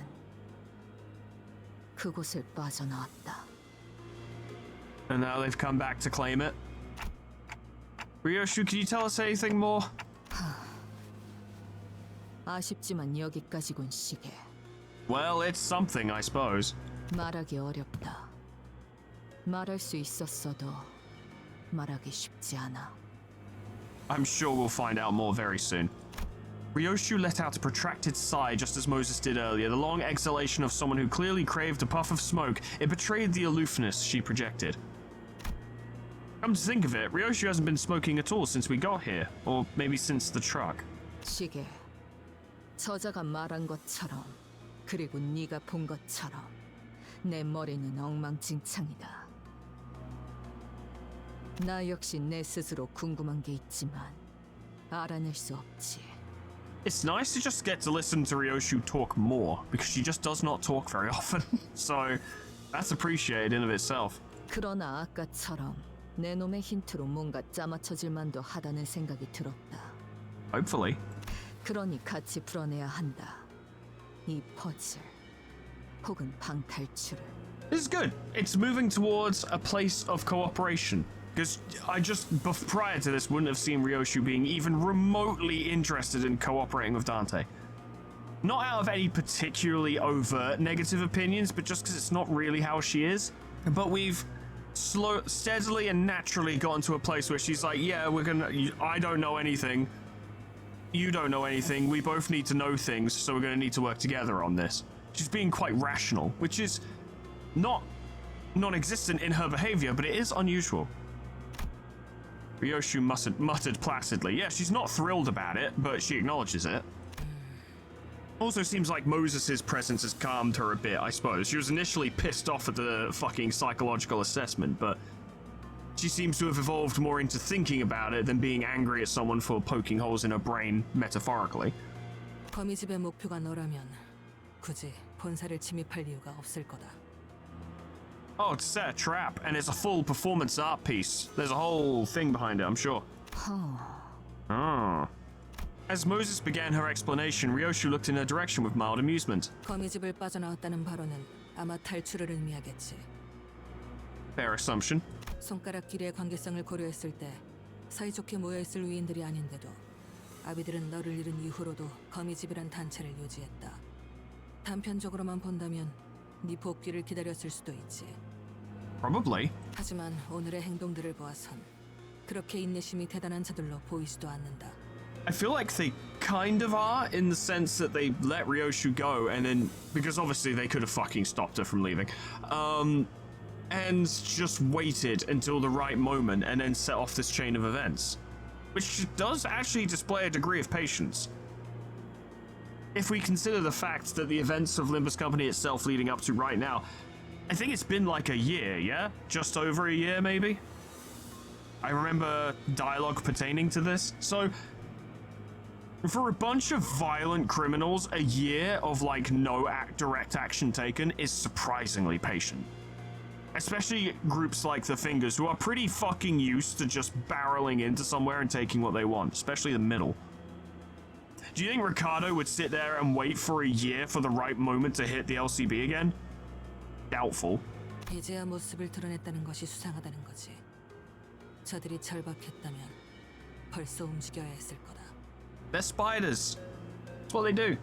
그곳을 빠져나왔다. And now they've come back to claim it. Ryoshu, can you tell us anything more? 아쉽지만 여기까지군 시계. Well, it's something, I suppose. 말하기 어렵다. 말할 수 있었어도 말하기 쉽지 않아. I'm sure we'll find out more very soon. Ryoshu let out a protracted sigh just as Moses did earlier, the long exhalation of someone who clearly craved a puff of smoke. It betrayed the aloofness she projected. Come to think of it, Ryoshu hasn't been smoking at all since we got here, or maybe since the truck. 시계. 저자가 말한 것처럼 그리고 네가 본 것처럼 내 머리는 엉망진창이다. 나 역시 내 스스로 궁금한 게 있지만 알아낼 수 없지. It's nice to just get to listen to Ryoshu talk more, because she just does not talk very often, so that's appreciated in of itself. 그러나 아까처럼 내 놈의 힌트로 뭔가 짜맞춰질 만도 하다는 생각이 들었다. Hopefully. 그러니 같이 풀어내야 한다. 이 퍼즐 혹은 방탈출을. This is good. It's moving towards a place of cooperation. Because I just, prior to this, wouldn't have seen Ryoshu being even remotely interested in cooperating with Dante. Not out of any particularly overt negative opinions, but just because it's not really how she is. But we've steadily and naturally gotten to a place where she's like, yeah, I don't know anything. You don't know anything. We both need to know things, so we're going to need to work together on this. She's being quite rational, which is not non-existent in her behavior, but it is unusual. Ryoshu muttered placidly. Yeah, she's not thrilled about it, but she acknowledges it. Also seems like Moses' presence has calmed her a bit, I suppose. She was initially pissed off at the fucking psychological assessment, but she seems to have evolved more into thinking about it than being angry at someone for poking holes in her brain, metaphorically. 거미집의 목표가 너라면 굳이 본사를 침입할 이유가 없을 거다. Oh, to set a trap, and it's a full performance art piece. There's a whole thing behind it, I'm sure. Oh. As Moses began her explanation, Ryoshu looked in her direction with mild amusement. 거미집을 빠져나왔다는 발언은 아마 탈출을 의미하겠지. Fair assumption. 손가락 길이의 관계성을 고려했을 때 사이좋게 모여있을 위인들이 아닌데도 아비들은 너를 잃은 이후로도 거미집이란 단체를 유지했다. 단편적으로만 본다면 네 복귀를 기다렸을 수도 있지. Probably. 하지만 오늘의 행동들을 보아선 그렇게 인내심이 대단한 자들로 보이지도 않는다. I feel like they kind of are, in the sense that they let Ryoshu go, and then, because obviously they could have fucking stopped her from leaving, and just waited until the right moment and then set off this chain of events. Which does actually display a degree of patience. If we consider the fact that the events of Limbus Company itself leading up to right now, I think it's been like a year, yeah? Just over a year, maybe? I remember dialogue pertaining to this. So, for a bunch of violent criminals, a year of like no direct action taken is surprisingly patient. Especially groups like the Fingers, who are pretty fucking used to just barreling into somewhere and taking what they want, especially the middle. Do you think Ricardo would sit there and wait for a year for the right moment to hit the LCB again? Doubtful. 이제야 모습을 드러냈다는 것이 수상하다는 거지. 저들이 절박했다면 벌써 움직여야 했을 거다. They're spiders. That's what they do.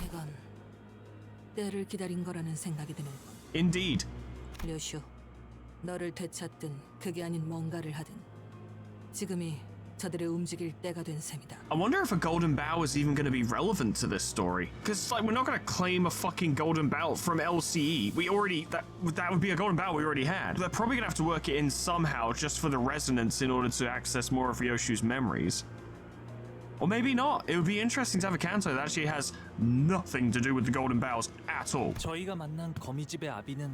이건 때를 기다린 거라는 생각이 드는군. Indeed. 류슈, 너를 되찾든 그게 아닌 뭔가를 하든 지금이 저들의 움직일 때가 된 셈이다. I wonder if a golden bow is even going to be relevant to this story. Because like we're not going to claim a fucking golden bow from LCE. We already that would be a golden bow we already had. They're probably going to have to work it in somehow just for the resonance in order to access more of Ryoshu's memories. Or maybe not. It would be interesting to have a canto that actually has nothing to do with the golden bows at all. 저희가 만난 거미집의 아비는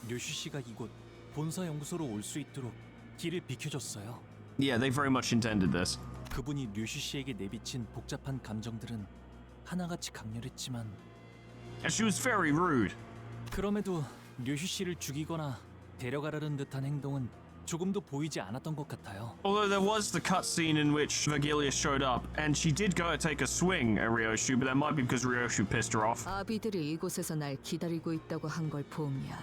류슈 씨가 이곳 본사 연구소로 올 수 있도록 길을 비켜줬어요. Yeah, they very much intended this. 그분이 류슈 씨에게 내비친 복잡한 감정들은 하나같이 강렬했지만 And she was very rude. 그럼에도 류슈 씨를 죽이거나 데려가려는 듯한 행동은 조금도 보이지 않았던 것 같아요. Although there was the cutscene in which Vergilius showed up, and she did go to take a swing at Ryoshu, but that might be because Ryoshu pissed her off. 아비들이 이곳에서 날 기다리고 있다고 한 걸 보면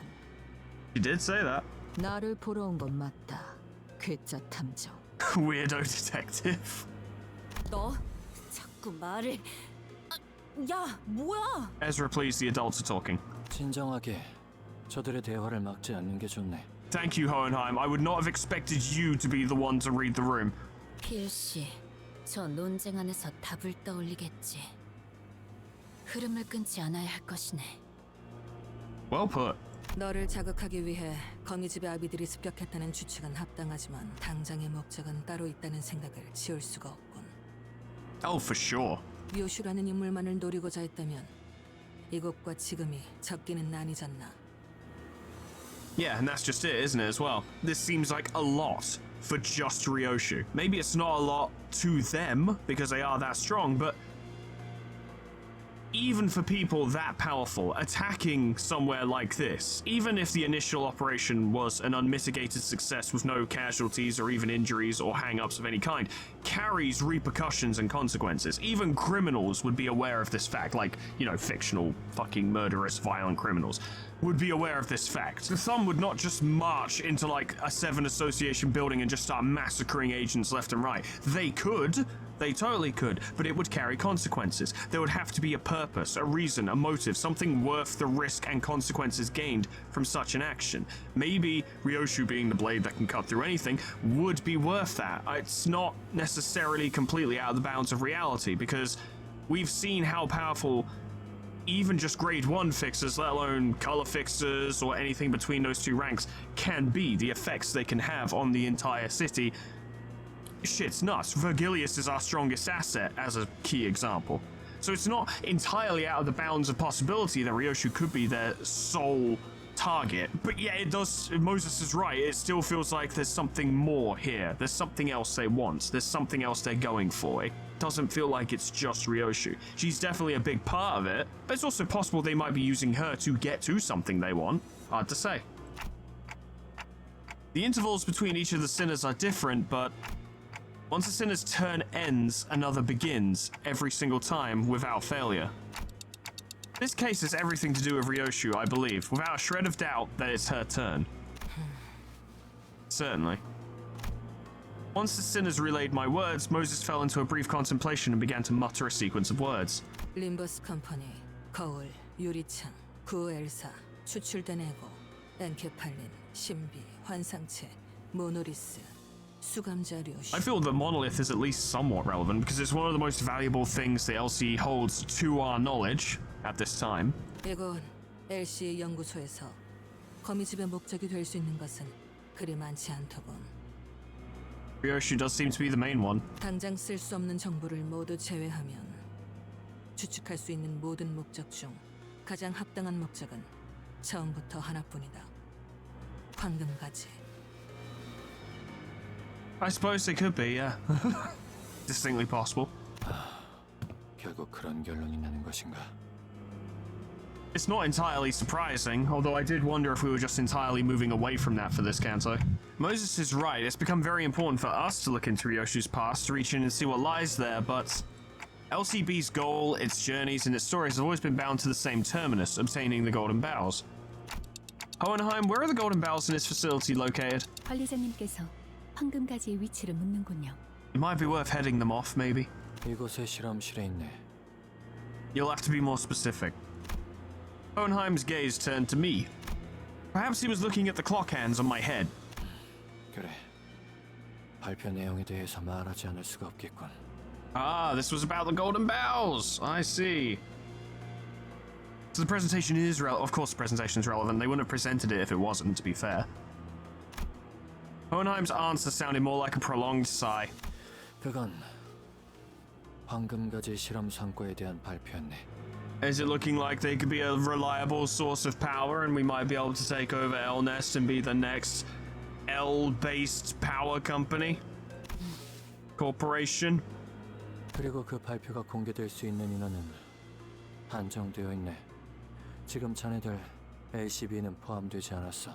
She did say that. 나를 보러 온 건 맞다. 괴짜 탐정. Weirdo detective. 너 자꾸 말을... 야, 뭐야? Ezra, please, the adults are talking. 진정하게 저들의 대화를 막지 않는 게 좋네. Thank you, Hohenheim. I would not have expected you to be the one to read the room. 필시, 저 논쟁 안에서 답을 떠올리겠지. 흐름을 끊지 않아야 할 것이네. Well put. 너를 자극하기 위해 거미집의 아비들이 습격했다는 추측은 합당하지만 당장의 목적은 따로 있다는 생각을 지울 수가 없군. Oh, for sure. 요슈라는 인물만을 노리고자 했다면 이곳과 지금이 적기는 아니잖나. Yeah, and that's just it, isn't it, as well? This seems like a lot for just Ryoshu. Maybe it's not a lot to them, because they are that strong, but even for people that powerful, attacking somewhere like this, even if the initial operation was an unmitigated success with no casualties or even injuries or hang-ups of any kind, carries repercussions and consequences. Even criminals would be aware of this fact, like, you know, fictional fucking murderous violent criminals would be aware of this fact. The Thumb would not just march into like a 7 Association building and just start massacring agents left and right. They could. They totally could, but it would carry consequences. There would have to be a purpose, a reason, a motive, something worth the risk and consequences gained from such an action. Maybe Ryoshu being the blade that can cut through anything would be worth that. It's not necessarily completely out of the bounds of reality, because we've seen how powerful even just grade 1 fixers, let alone color fixers or anything between those two ranks, can be. The effects they can have on the entire city. Shit's nuts. Vergilius is our strongest asset, as a key example. So it's not entirely out of the bounds of possibility that Ryoshu could be their sole target. But yeah, it does. Moses is right. It still feels like there's something more here. There's something else they want. There's something else they're going for. It doesn't feel like it's just Ryoshu. She's definitely a big part of it, but it's also possible they might be using her to get to something they want. Hard to say. The intervals between each of the sinners are different, but once a sinner's turn ends, another begins, every single time, without failure. This case has everything to do with Ryoshu, I believe, without a shred of doubt that it's her turn. Certainly. Once the sinners relayed my words, Moses fell into a brief contemplation and began to mutter a sequence of words. 림버스 컴퍼니, 거울, 유리창, 구엘사, 추출된 에고, 엔케팔린, 신비, 환상체, 모노리스, I feel that Monolith is at least somewhat relevant because it's one of the most valuable things the LCE holds to our knowledge at this time. 이건 LC의 연구소에서 거미집의 목적이 될 수 있는 것은 그리 많지 않더군. Ryoshu does seem to be the main one. 당장 쓸 수 없는 정보를 모두 제외하면 추측할 수 있는 모든 목적 중 가장 합당한 목적은 처음부터 하나뿐이다. 황금가지. I suppose they could be, yeah. Distinctly possible. 결국 그런 결론이 나는 것인가? It's not entirely surprising, although I did wonder if we were just entirely moving away from that for this canto. Moses is right, it's become very important for us to look into Ryoshu's past, to reach in and see what lies there, but LCB's goal, its journeys, and its stories have always been bound to the same terminus, obtaining the Golden Bowels. Hohenheim, where are the Golden Bowels in this facility located? 관리자님께서 황금가지의 위치를 묻는군요. It might be worth heading them off, maybe. 이곳에 실험실에 있네. You'll have to be more specific. Hohenheim's gaze turned to me. Perhaps he was looking at the clock hands on my head. 그래. 발표 내용에 대해서 말하지 않을 수가 없겠군. Ah, this was about the Golden Bowels. I see. So the presentation is relevant. Of course the presentation is relevant. They wouldn't have presented it if it wasn't, to be fair. Hohenheim's answer sounded more like a prolonged sigh. 그건 황금가지 실험 성과에 대한 발표였네. Is it looking like they could be a reliable source of power and we might be able to take over L-Nest and be the next L-based power company? Corporation? 그리고 그 발표가 공개될 수 있는 인원은 한정되어 있네. 지금 자네들 LCB는 포함되지 않았어.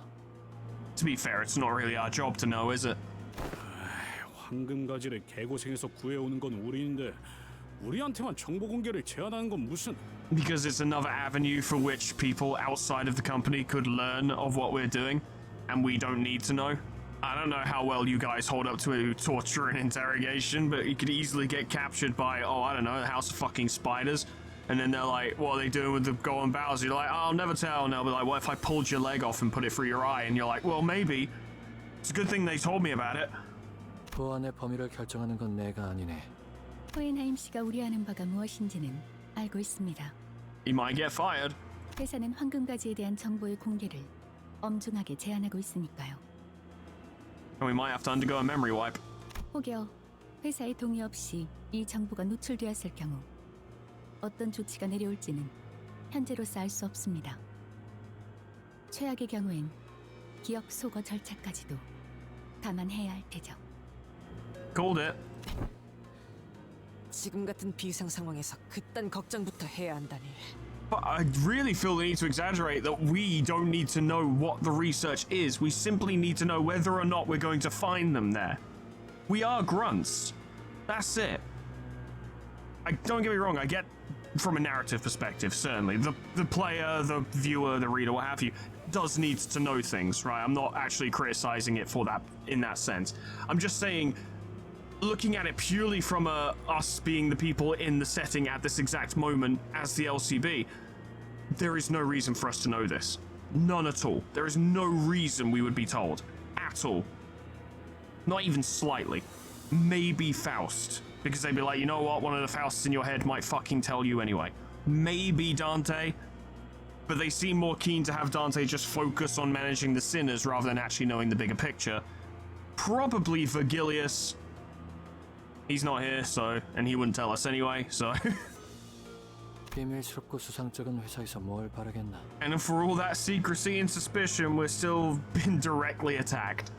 To be fair, it's not really our job to know, is it? 황금가지를 개고생해서 구해오는 건 우리인데 우리한테만 정보 공개를 제한하는 건 무슨... Because it's another avenue for which people outside of the company could learn of what we're doing, and we don't need to know. I don't know how well you guys hold up to torture and interrogation, but you could easily get captured by, oh, I don't know, the House of fucking Spiders, and then they're like, what are they doing with the Golden Bowels? You're like, oh, I'll never tell, and they'll be like, what if I pulled your leg off and put it through your eye? And you're like, well, maybe. It's a good thing they told me about it. 보안의 범위를 결정하는 건 내가 아니네. 호헨하임 씨가 우려하는 바가 무엇인지는 알고 있습니다. He might get fired. 회사는 황금가지에 대한 정보의 공개를 엄중하게 제한하고 있으니까요. And we might have to undergo a memory wipe. 혹여 회사의 동의 없이 이 정보가 노출되었을 경우 어떤 조치가 내려올지는 현재로서 알 수 없습니다. 최악의 경우엔 기억 소거 절차까지도 감안해야 할 테죠. Called it. 지금 같은 비상 상황에서 그딴 걱정부터 해야 한다니. But I really feel the need to exaggerate that we don't need to know what the research is. We simply need to know whether or not we're going to find them there. We are grunts. That's it. Don't get me wrong, I get from a narrative perspective, certainly. The player, the viewer, the reader, what have you, does need to know things, right? I'm not actually criticizing it for that in that sense. I'm just saying, looking at it purely from us being the people in the setting at this exact moment as the LCB, there is no reason for us to know this. None at all. There is no reason we would be told. At all. Not even slightly. Maybe Faust. Because they'd be like, you know what, one of the Fausts in your head might fucking tell you anyway. Maybe Dante. But they seem more keen to have Dante just focus on managing the sinners rather than actually knowing the bigger picture. Probably Virgilius. He's not here, so, and he wouldn't tell us anyway, so. 비밀스럽고 수상쩍은 회사에서 뭘 바라겠나? And for all that secrecy and suspicion, we're still being directly attacked.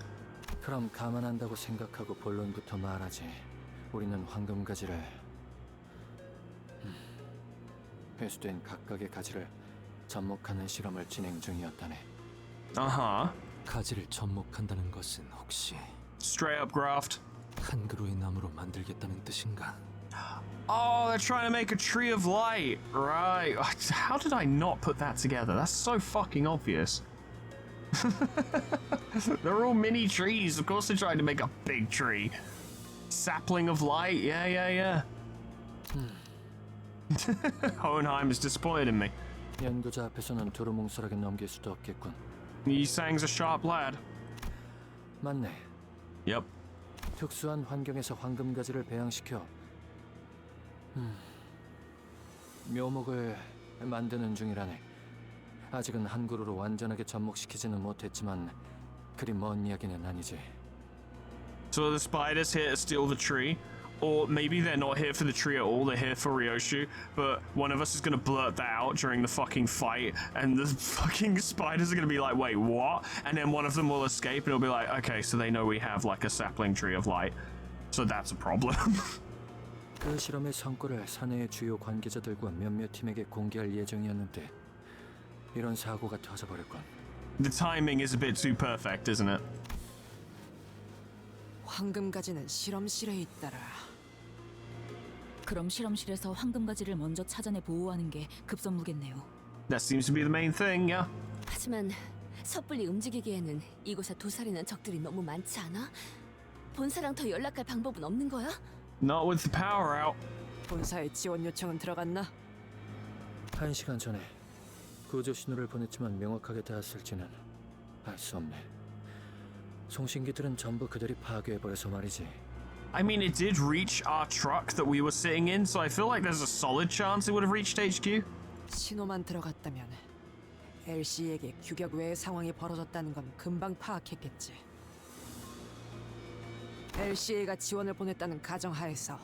그럼 감안한다고 생각하고 본론부터 말하지. 우리는 황금가지를 회수된 각각의 가지를 접목하는 실험을 진행 중이었다네. 가지를 접목한다는 것은 혹시 Straight up graft. 한 그루의 나무로 만들겠다는 뜻인가? Oh, they're trying to make a tree of light. Right. How did I not put that together? That's so fucking obvious. They're all mini trees. Of course they're trying to make a big tree. Sapling of light. Yeah. Hohenheim is disappointed in me. 연구자 앞에서는 두루뭉술하게 넘길 수도 없겠군. Yisang's a sharp lad. 맞네. Yep. 특수한 환경에서 황금가지를 배양시켜 묘목을 만드는 중이라네. 아직은 한 그루로 완전하게 접목시키지는 못했지만 그리 먼 이야기는 아니지. So are the spiders here to steal the tree? Or maybe they're not here for the tree at all, they're here for Ryoshu, but one of us is gonna blurt that out during the fucking fight, and the fucking spiders are gonna be like, wait, what? And then one of them will escape, and it'll be like, okay, so they know we have like a sapling tree of light. So that's a problem. 그 실험의 성과를 사내의 주요 관계자들과 몇몇 팀에게 공개할 예정이었는데 이런 사고가 터져버렸군. The timing is a bit too perfect, isn't it? 황금가지는 실험실에 있더라. 그럼 실험실에서 황금가지를 먼저 찾아내 보호하는 게 급선무겠네요. That seems to be the main thing, yeah. 하지만 섣불리 움직이기에는 이곳에 도사리는 적들이 너무 많지 않아? 본사랑 더 연락할 방법은 없는 거야? Not with the power out. 본사에 지원 요청은 들어갔나? 1시간 전에 구조 신호를 보냈지만 명확하게 닿았을지는 알 수 없네. 송신기들은 전부 그들이 파괴해버려서 말이지. I mean, it did reach our truck that we were sitting in, so I feel like there's a solid chance it would have reached HQ. 신호만 들어갔다면 LC에게 규격 외의 상황이 벌어졌다는 건 금방 파악했겠지. LCA가 지원을 보냈다는 가정하에서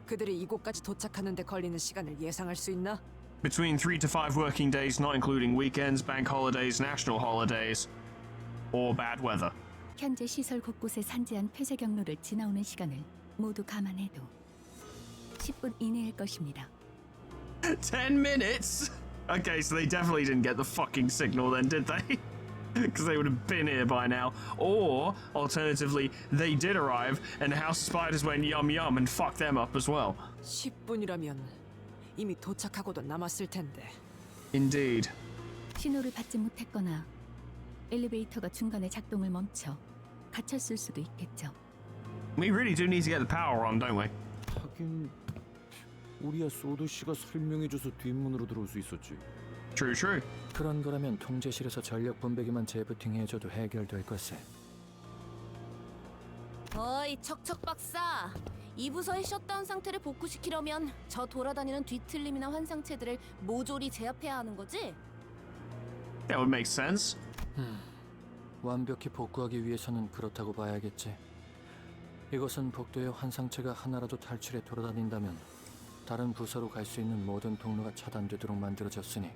그들이 이곳까지 도착하는 데 걸리는 시간을 예상할 수 있나? Between 3 to 5 working days, not including weekends, bank holidays, national holidays, or bad weather. 현재 시설 곳곳에 산재한 폐쇄 경로를 지나오는 시간을 모두 감안해도 10분 이내일 것입니다. 10 minutes? Okay, so they definitely didn't get the fucking signal then, did they? Because they would have been here by now. Or, alternatively, they did arrive and the House of Spiders went yum yum and fucked them up as well. 10분이라면 이미 도착하고도 남았을 텐데. Indeed. 신호를 받지 못했거나 엘리베이터가 중간에 작동을 멈춰 갇혔을 수도 있겠죠. We really do need to get the power on, don't we? 하긴 우리야 소도 씨가 설명해줘서 뒷문으로 들어올 수 있었지. True, true. 그런 거라면 통제실에서 전력 분배기만 재부팅해줘도 해결될 것을. 어이 척척 박사, 이 부서의 셧다운 상태를 복구시키려면 저 돌아다니는 뒤틀림이나 환상체들을 모조리 제압해야 하는 거지? That would make sense. 완벽히 복구하기 위해서는 그렇다고 봐야겠지. 이것은 복도의 환상체가 하나라도 탈출해 돌아다닌다면 다른 부서로 갈 수 있는 모든 통로가 차단되도록 만들어졌으니.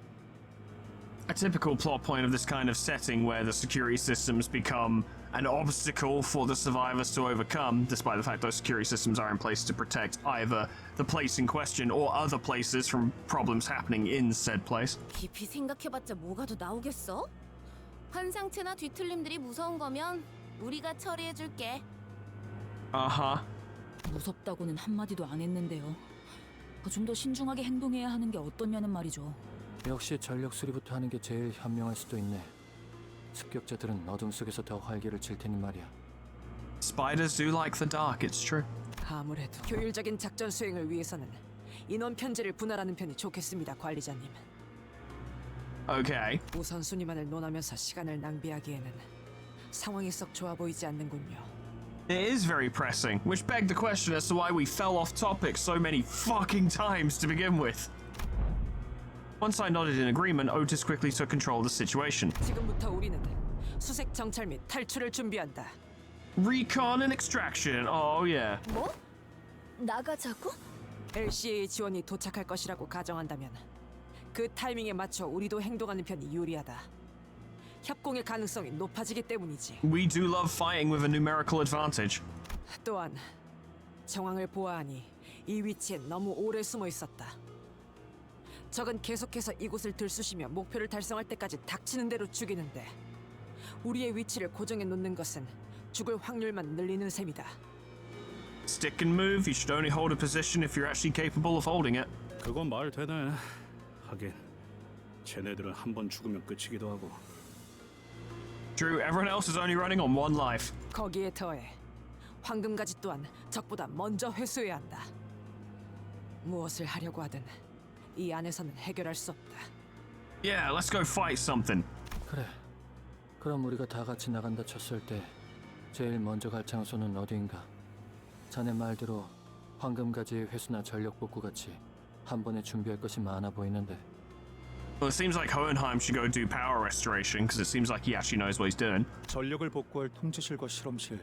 A typical plot point of this kind of setting where the security systems become an obstacle for the survivors to overcome, despite the fact those security systems are in place to protect either the place in question or other places from problems happening in said place. 깊이 생각해봤자 뭐가 더 나오겠어? 환상체나 뒤틀림들이 무서운 거면 우리가 처리해줄게. Uh-huh. 무섭다고는 한마디도 안 했는데요. 좀 더 신중하게 행동해야 하는 게 어떠냐는 말이죠. 역시 전력 수리부터 하는 게 제일 현명할 수도 있네. 습격자들은 어둠 속에서 더 활기를 칠 테니 말이야. Spiders do like the dark, it's true. 아무래도 효율적인 작전 수행을 위해서는 인원 편제를 분할하는 편이 좋겠습니다, 관리자님. Okay. 우선순위만을 논하면서 시간을 낭비하기에는 상황이 썩 좋아 보이지 않는군요. It is very pressing, which begged the question as to why we fell off topic so many fucking times to begin with. Once I nodded in agreement, Otis quickly took control of the situation. 지금부터 우리는 수색 정찰 및 탈출을 준비한다. Recon and extraction, oh yeah. 뭐? 나가자고? LCA 지원이 도착할 것이라고 가정한다면 그 타이밍에 맞춰 우리도 행동하는 편이 유리하다. 협공의 가능성이 높아지기 때문이지. We do love fighting with a numerical advantage. 또한 정황을 보아하니 이 위치에 너무 오래 숨어 있었다. 적은 계속해서 이곳을 들쑤시며 목표를 달성할 때까지 닥치는 대로 죽이는데 우리의 위치를 고정해 놓는 것은 죽을 확률만 늘리는 셈이다. Stick and move, you should only hold a position if you're actually capable of holding it. 그건 말 되네. 하긴 쟤네들은 한 번 죽으면 끝이기도 하고. Drew, everyone else is only running on one life. 거기에 더해 황금가지 또한 적보다 먼저 회수해야 한다. 무엇을 하려고 하든 이 안에서는 해결할 수 없다. Yeah, let's go fight something. 그래. 그럼 우리가 다 같이 나간다 쳤을 때 제일 먼저 갈 장소는 어디인가? 자네 말대로 황금가지의 회수나 전력 복구 같이 한 번에 준비할 것이 많아 보이는데. Well, it seems like Hohenheim should go do power restoration because it seems like he actually knows what he's doing. 전력을 복구할 통제실과 실험실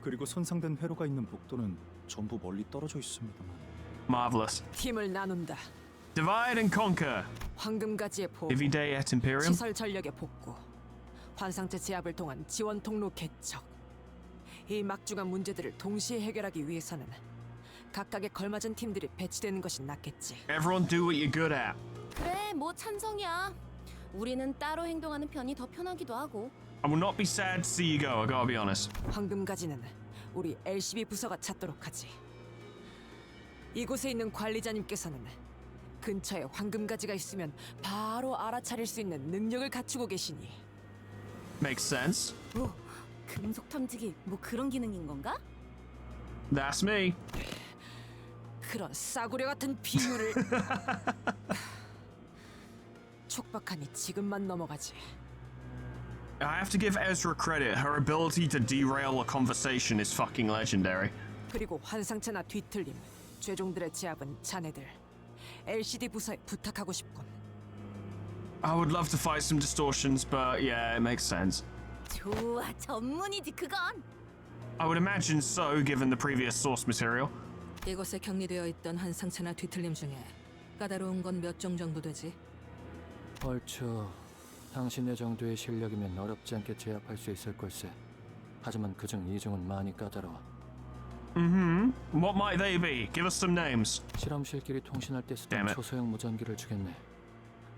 그리고 손상된 회로가 있는 복도는 전부 멀리 떨어져 있습니다만. Marvelous. 팀을 나눈다. Divide and conquer. 황금가지의 보호, Divide et Imperium. 시설 전력의 복구, 환상체 제압을 통한 지원 통로 개척. 이 막중한 문제들을 동시에 해결하기 위해서는 각각에 걸맞은 팀들이 배치되는 것이 낫겠지. Everyone do what you're good at. 그래, 뭐 찬성이야. 우리는 따로 행동하는 편이 더 편하기도 하고. I will not be sad to see you go, I gotta be honest. 황금가지는 우리 LCB 부서가 찾도록 하지. 이곳에 있는 관리자님께서는 근처에 황금가지가 있으면 바로 알아차릴 수 있는 능력을 갖추고 계시니. Makes sense. 오, 금속 탐지기 뭐 그런 기능인 건가? That's me. 그런 싸구려 같은 비유를. 촉박하니 지금만 넘어가지. I have to give Ezra credit. Her ability to derail a conversation is fucking legendary. 그리고 환상체나 뒤틀림, 죄종들의 제압은 자네들 LCD 부서에 부탁하고 싶군. I would love to fight some distortions, but yeah, it makes sense. 좋아, 전문이지 그건. I would imagine so, given the previous source material. 이곳에 격리되어 있던 환상체나 뒤틀림 중에 까다로운 건 몇 종 정도 되지? 얼추 당신의 정도의 실력이면 어렵지 않게 제압할 수 있을 걸세. 하지만 그중 2종은 많이 까다로워. What might they be? Give us some names. 실험실끼리 통신할 때 쓰던 Damn it. 초소형 무전기를 주겠네.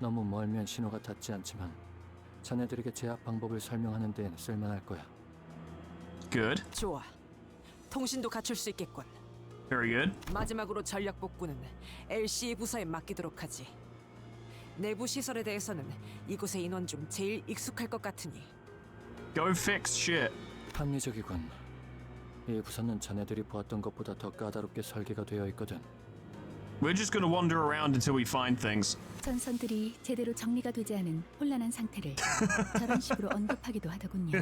너무 멀면 신호가 닿지 않지만 자네들에게 제압 방법을 설명하는 데엔 쓸만할 거야. Good. 좋아. 통신도 갖출 수 있겠군. Very good. 마지막으로 전력 복구는 LCE 부서에 맡기도록 하지. 내부 시설에 대해서는 이곳의 인원 중 제일 익숙할 것 같으니. Go fix shit. 합리적이군. 이 부서는 자네들이 보았던 것보다 더 까다롭게 설계가 되어 있거든. We're just gonna wander around until we find things. 전선들이 제대로 정리가 되지 않은 혼란한 상태를 저런 식으로 언급하기도 하더군요.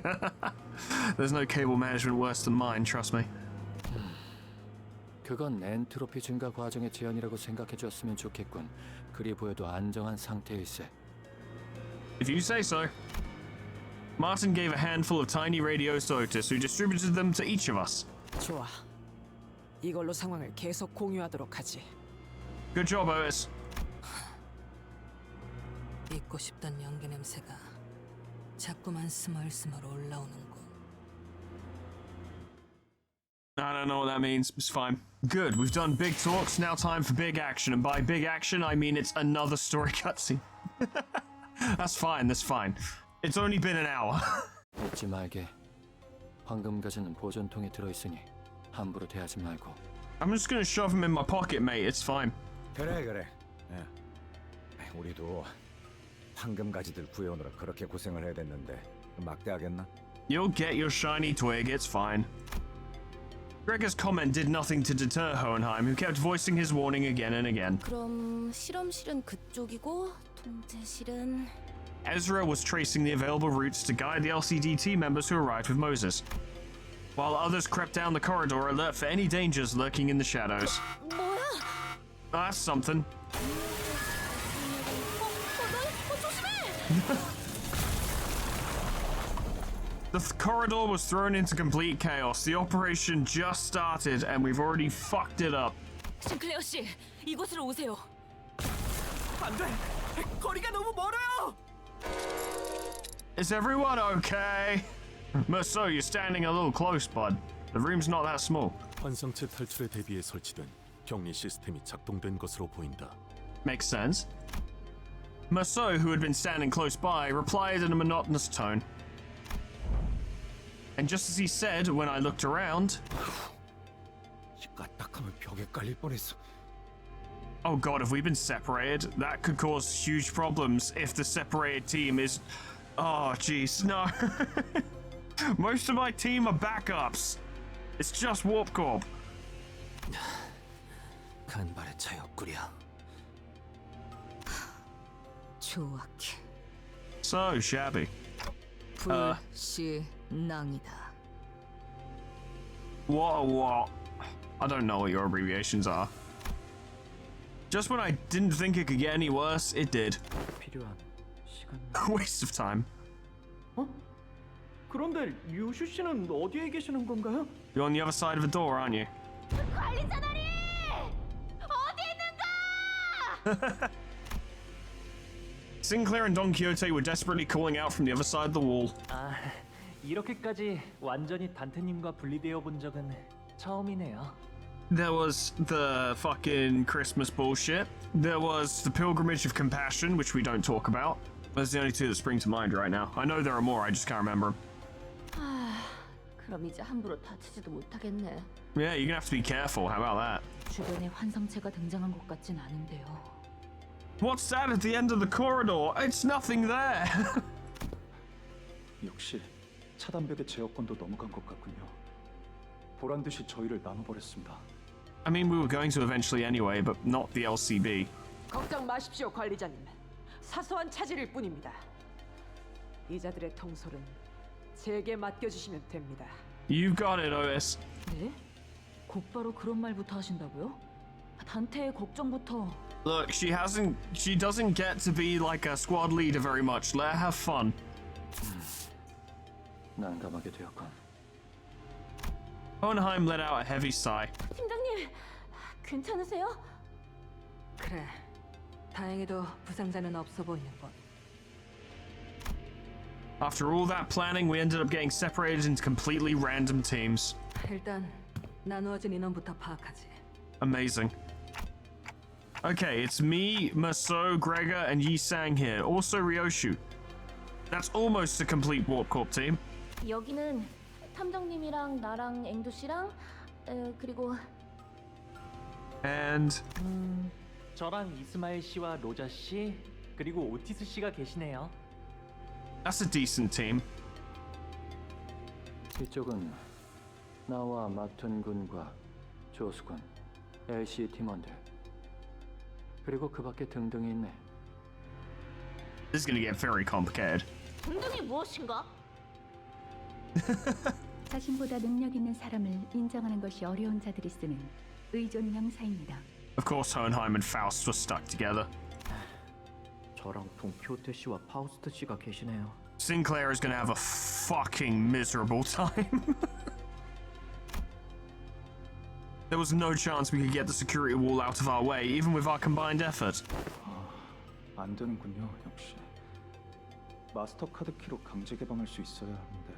There's no cable management worse than mine, trust me. 그건 엔트로피 증가 과정의 제한이라고 생각해 줬으면 좋겠군. 그리 보여도 안정한 상태일세. If you say so. Martin gave a handful of tiny radios to Otis, who distributed them to each of us. 좋아. 이걸로 상황을 계속 공유하도록 하지. Good job, Otis. 잊고 싶던 연기 냄새가 자꾸만 스멀스멀 올라오는군. I don't know what that means. It's fine. Good. We've done big talks. Now time for big action. And by big action, I mean it's another story cutscene. That's fine. That's fine. It's only been an hour. 잊지 말게. 황금 가지는 보존통에 들어있으니 함부로 대하지 말고. I'm just gonna shove him in my pocket, mate. It's fine. 그래. 우리도 황금 가지들 구해오느라 그렇게 고생을 해야 됐는데 막대하겠나? You'll get your shiny twig. It's fine. Gregor's comment did nothing to deter Hohenheim, who kept voicing his warning again and again. 그럼 실험실은 그쪽이고 통제실은 Ezra was tracing the available routes to guide the LCD team members who arrived with Moses, while others crept down the corridor alert for any dangers lurking in the shadows. 뭐야? That's something. 조심해! The corridor was thrown into complete chaos. The operation just started and we've already fucked it up. 싱클레어 씨, 이곳으로 오세요. 안 돼. 거리가 너무 멀어요. Is everyone okay? Merceau, you're standing a little close, bud. The room's not that small. 환상체 탈출에 대비해 설치된 격리 시스템이 작동된 것으로 보인다. Makes sense. Merceau, who had been standing close by, replied in a monotonous tone. And just as he said, when I looked around... 까딱하면 벽에 깔릴 뻔했어. Oh god, have we been separated? That could cause huge problems if the separated team is... Oh, jeez, no. Most of my team are backups. It's just Warp Corp. 간발의 차였구려. 조악해. So shabby. 불신앙이다. What? I don't know what your abbreviations are. Just when I didn't think it could get any worse, it did. 필요한 시간. Waste of time. 그런데 류슈 씨는 어디에 계시는 건가요? You're on the other side of the door, aren't you? 관리자다리! 어디 있는가? Sinclair and Don Quixote were desperately calling out from the other side of the wall. 아, 이렇게까지 완전히 단테님과 분리되어 본 적은 처음이네요. There was the fucking Christmas bullshit. There was the Pilgrimage of Compassion, which we don't talk about. Those are the only two that spring to mind right now. I know there are more, I just can't remember them. 그럼 이제 함부로 다치지도 못하겠네. Yeah, you're gonna have to be careful. How about that? 주변에 환상체가 등장한 것 같진 않은데요. What's that at the end of the corridor? It's nothing there. 역시 차단벽의 제어권도 넘어간 것 같군요. 보란 듯이 저희를 나눠버렸습니다. I mean, we were going to eventually anyway, but not the LCB. 걱정 마십시오, 관리자님. 사소한 차질일 뿐입니다. 이자들의 통솔은 제게 맡겨주시면 됩니다. You've got it, OS. 네? 곧바로 그런 말부터 하신다고요? 단테의 걱정부터. Look, she doesn't get to be like a squad leader very much. Let her have fun. 난감하게 되었군. Hohenheim let out a heavy sigh. 팀장님, 괜찮으세요? 그래. 다행히도 부상자는 없어 보이는 것. After all that planning, we ended up getting separated into completely random teams. 일단 나누어진 인원부터 파악하지. Amazing. Okay, it's me, Merceau, Gregor, and Yi Sang here. Also Ryoshu. That's almost a complete Warp Corp team. 여기는 탐정님이랑 나랑 앵두 씨랑 그리고 And 저랑 이스마일 씨와 로자 씨 그리고 오티스 씨가 계시네요. that's a decent team. 이쪽은 나와 마튼 군과 조수 군, LC 팀원들 그리고 그 밖에 등등이 있네. This is gonna get very complicated. 등등이 무엇인가? 자신보다 능력 있는 사람을 인정하는 것이 어려운 자들이 쓰는 의존 명사입니다. Of course, Hohenheim and Faust were stuck together. 저랑 동키호테 씨와 파우스트 씨가 계시네요. Sinclair is gonna have a fucking miserable time. There was no chance we could get the security wall out of our way, even with our combined effort. 안 되는군요, 역시. 마스터 카드 키로 강제 개방할 수 있어야 하는데.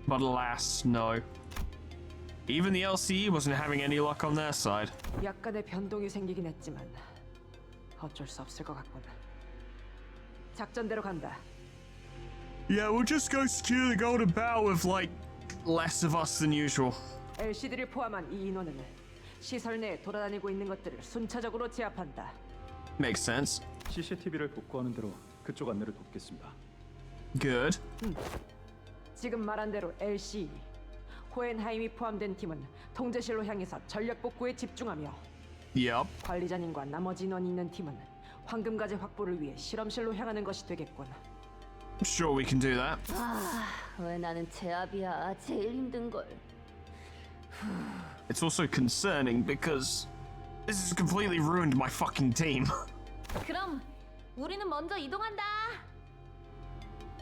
But alas, no. Even the LCE wasn't having any luck on their side. 약간의 변동이 생기긴 했지만 어쩔 수 없을 것 같군. 작전대로 간다. Yeah, we'll just go secure the golden bow with like less of us than usual. LCD를 포함한 이 인원은 시설 내에 돌아다니고 있는 것들을 순차적으로 제압한다. Makes sense. CCTV를 복구하는 대로 그쪽 안내를 돕겠습니다. Good. 지금 말한 대로 LCE, 호헨하임이 포함된 팀은 통제실로 향해서 전력 복구에 집중하며 Yep. 관리자님과 나머지 인원이 있는 팀은 황금가재 확보를 위해 실험실로 향하는 것이 되겠군. Sure, we can do that. 왜 나는 제압이야? 제일 힘든 걸. It's also concerning because this has completely ruined my fucking team. 그럼 우리는 먼저 이동한다.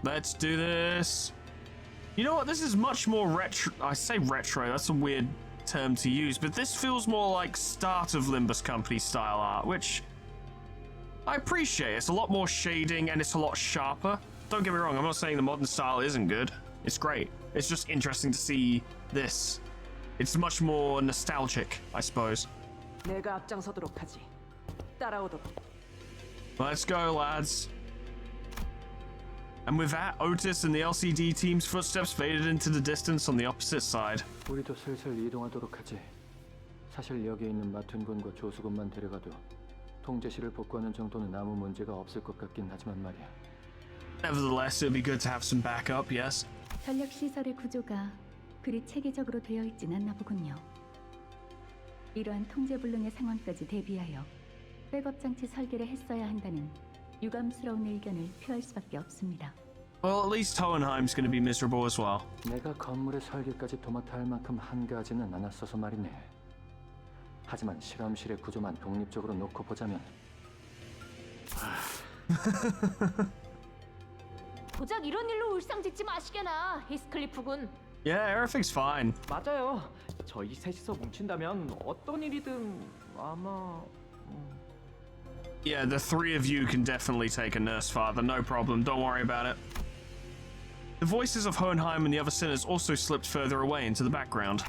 Let's do this. You know what? This is much more retro. I say retro, that's a weird term to use, but this feels more like start of Limbus Company style art, which I appreciate. It's a lot more shading and it's a lot sharper. Don't get me wrong, I'm not saying the modern style isn't good. It's great. It's just interesting to see this. It's much more nostalgic, I suppose. 내가 앞장서도록 하지. 따라오도록. Let's go, lads. And with that, Otis and the LCD team's footsteps faded into the distance on the opposite side. 우리도 슬슬 이동하도록 하지. 사실 여기에 있는 마튼군과 조수군만 데려가도 통제실을 복구하는 정도는 아무 문제가 없을 것 같긴 하지만 말이야. Nevertheless, it would be good to have some backup, yes? 전력 시설의 구조가 그리 체계적으로 되어 있진 않나 보군요. 이러한 통제불능의 상황까지 대비하여 백업 장치 설계를 했어야 한다는 유감스러운 의견을 표할 수밖에 없습니다. Well, at least Hohenheim's going to be miserable as well. 내가 건물의 설계까지 도맡아 할 만큼 한가하지는 않았어서 말이네. 하지만 실험실의 구조만 독립적으로 놓고 보자면 고작 이런 일로 울상짓지 마시게나, 히스클리프군. Yeah, everything's fine. 맞아요. 저희 셋이서 뭉친다면 어떤 일이든 아마 Yeah, the three of you can definitely take a nurse father, no problem, don't worry about it. The voices of Hohenheim and the other sinners also slipped further away into the background.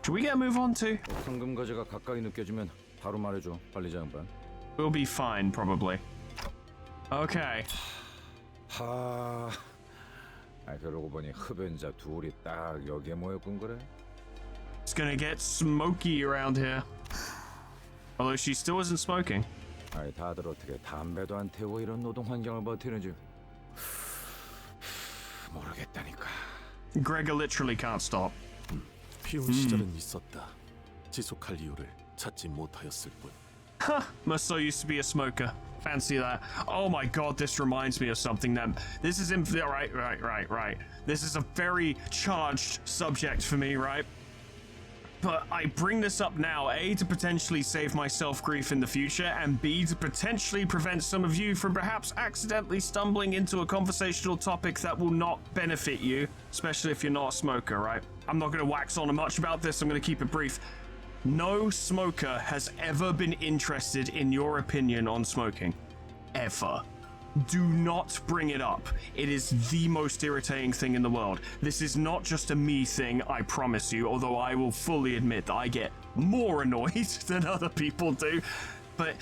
Should we get a move on to? 황금거제가 가까이 느껴지면 바로 말해줘, 관리자 양반. We'll be fine, probably. Okay. 그러고 보니 흡연자 둘이 딱 여기에 모였군 그래? It's gonna get smoky around here. Although she still isn't smoking. 다들 어떻게 담배도 안 태우고 이런 노동 환경을 버티는지 모르겠다니까. Gregor literally can't stop. 피운 시절은 있었다. 지속할 이유를 찾지 못하였을 뿐. Must so used to be a smoker. Fancy that. Oh my god, this reminds me of something that this is right. This is a very charged subject for me, right? But I bring this up now, A, to potentially save myself grief in the future, and B, to potentially prevent some of you from perhaps accidentally stumbling into a conversational topic that will not benefit you, especially if you're not a smoker, right? I'm not going to wax on much about this, I'm going to keep it brief. No smoker has ever been interested in your opinion on smoking. Ever. Do not bring it up. It is the most irritating thing in the world. This is not just a me thing, I promise you, although I will fully admit that I get more annoyed than other people do. But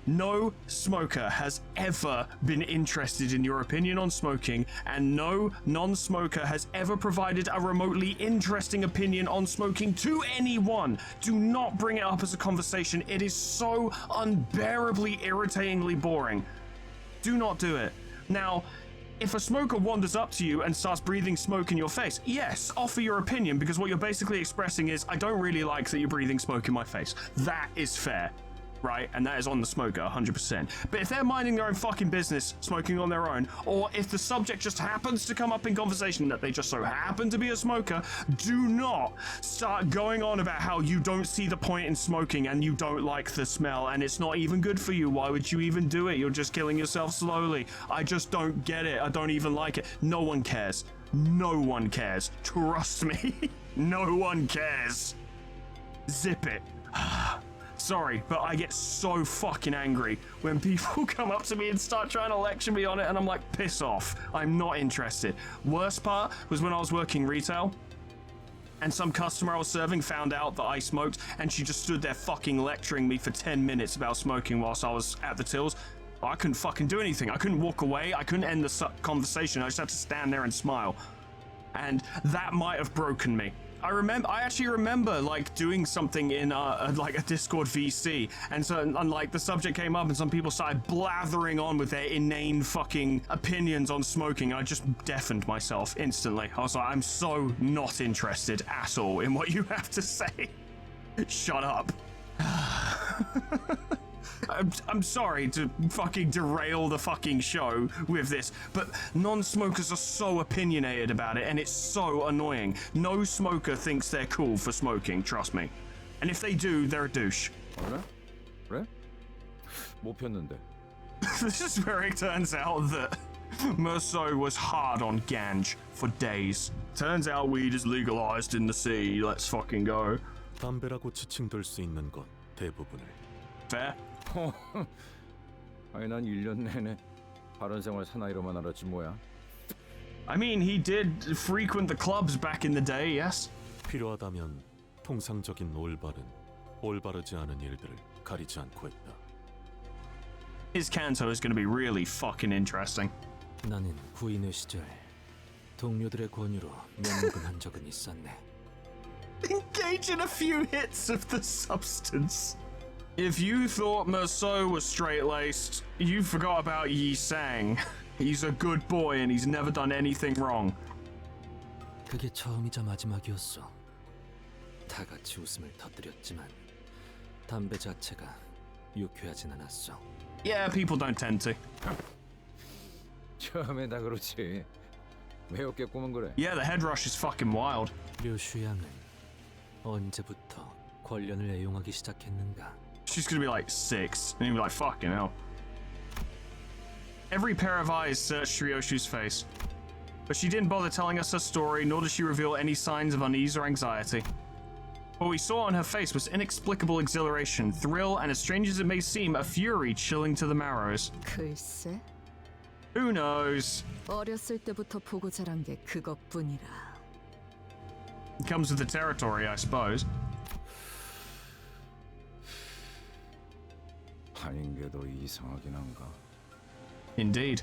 no smoker has ever been interested in your opinion on smoking, and no non-smoker has ever provided a remotely interesting opinion on smoking to anyone. Do not bring it up as a conversation. It is so unbearably irritatingly boring. Do not do it. Now, if a smoker wanders up to you and starts breathing smoke in your face, yes, offer your opinion, because what you're basically expressing is, I don't really like that you're breathing smoke in my face. That is fair, right? And that is on the smoker, 100%. But if they're minding their own fucking business, smoking on their own, or if the subject just happens to come up in conversation that they just so happen to be a smoker, do not start going on about how you don't see the point in smoking and you don't like the smell and it's not even good for you. Why would you even do it? You're just killing yourself slowly. I just don't get it. I don't even like it. No one cares. No one cares. Trust me. No one cares. Zip it. Sorry, but I get so fucking angry when people come up to me and start trying to lecture me on it, and I'm like, piss off. I'm not interested. Worst part was when I was working retail, and some customer I was serving found out that I smoked, and she just stood there fucking lecturing me for 10 minutes about smoking whilst I was at the tills. I couldn't fucking do anything. I couldn't walk away. I couldn't end the conversation. I just had to stand there and smile. And that might have broken me. I actually remember like doing something in like a Discord VC, and like the subject came up and some people started blathering on with their inane fucking opinions on smoking. I just deafened myself instantly. I was like, I'm so not interested at all in what you have to say. Shut up. I'm sorry to fucking derail the fucking show with this, but non-smokers are so opinionated about it, and it's so annoying. No smoker thinks they're cool for smoking, trust me. And if they do, they're a douche. 그래? 못 폈는데. This is where it turns out that Merceau was hard on Ganj for days. Turns out weed is legalized in the sea. Let's fucking go. 담배라고 지칭될 수 있는 것 대부분을. Fair? 아니 난 1년 내내 바른 생활 사나이로만 알았지 뭐야. I mean, he did frequent the clubs back in the day, yes? 필요하다면 통상적인 올바르지 않은 일들을 가리지 않고 했다. His canto is going to be really fucking interesting. 나는 구인의 시절 동료들의 권유로 면목을 한 적은 있었네. Engage in a few hits of the substance. If you thought Merceau was straight-laced, you forgot about Yi Sang. He's a good boy and he's never done anything wrong. 그게 처음이자 마지막이었어. 다 같이 웃음을 터뜨렸지만 담배 자체가 유쾌하진 않았어. Yeah, people don't tend to. 처음에 다 그렇지. 왜 어깨 꼬면 그래? Yeah, the head rush is fucking wild. 류슈양은 언제부터 권련을 애용하기 시작했는가? She's gonna be like 6, and he'll be like, fucking hell. Every pair of eyes searched Ryoshu's face, but she didn't bother telling us her story, nor did she reveal any signs of unease or anxiety. What we saw on her face was inexplicable exhilaration, thrill, and as strange as it may seem, a fury chilling to the marrows. 글쎄. Who knows? 어렸을 때부터 보고 자란 게 그것뿐이라. It comes with the territory, I suppose. 아닌 게 더 이상하긴 한가. Indeed.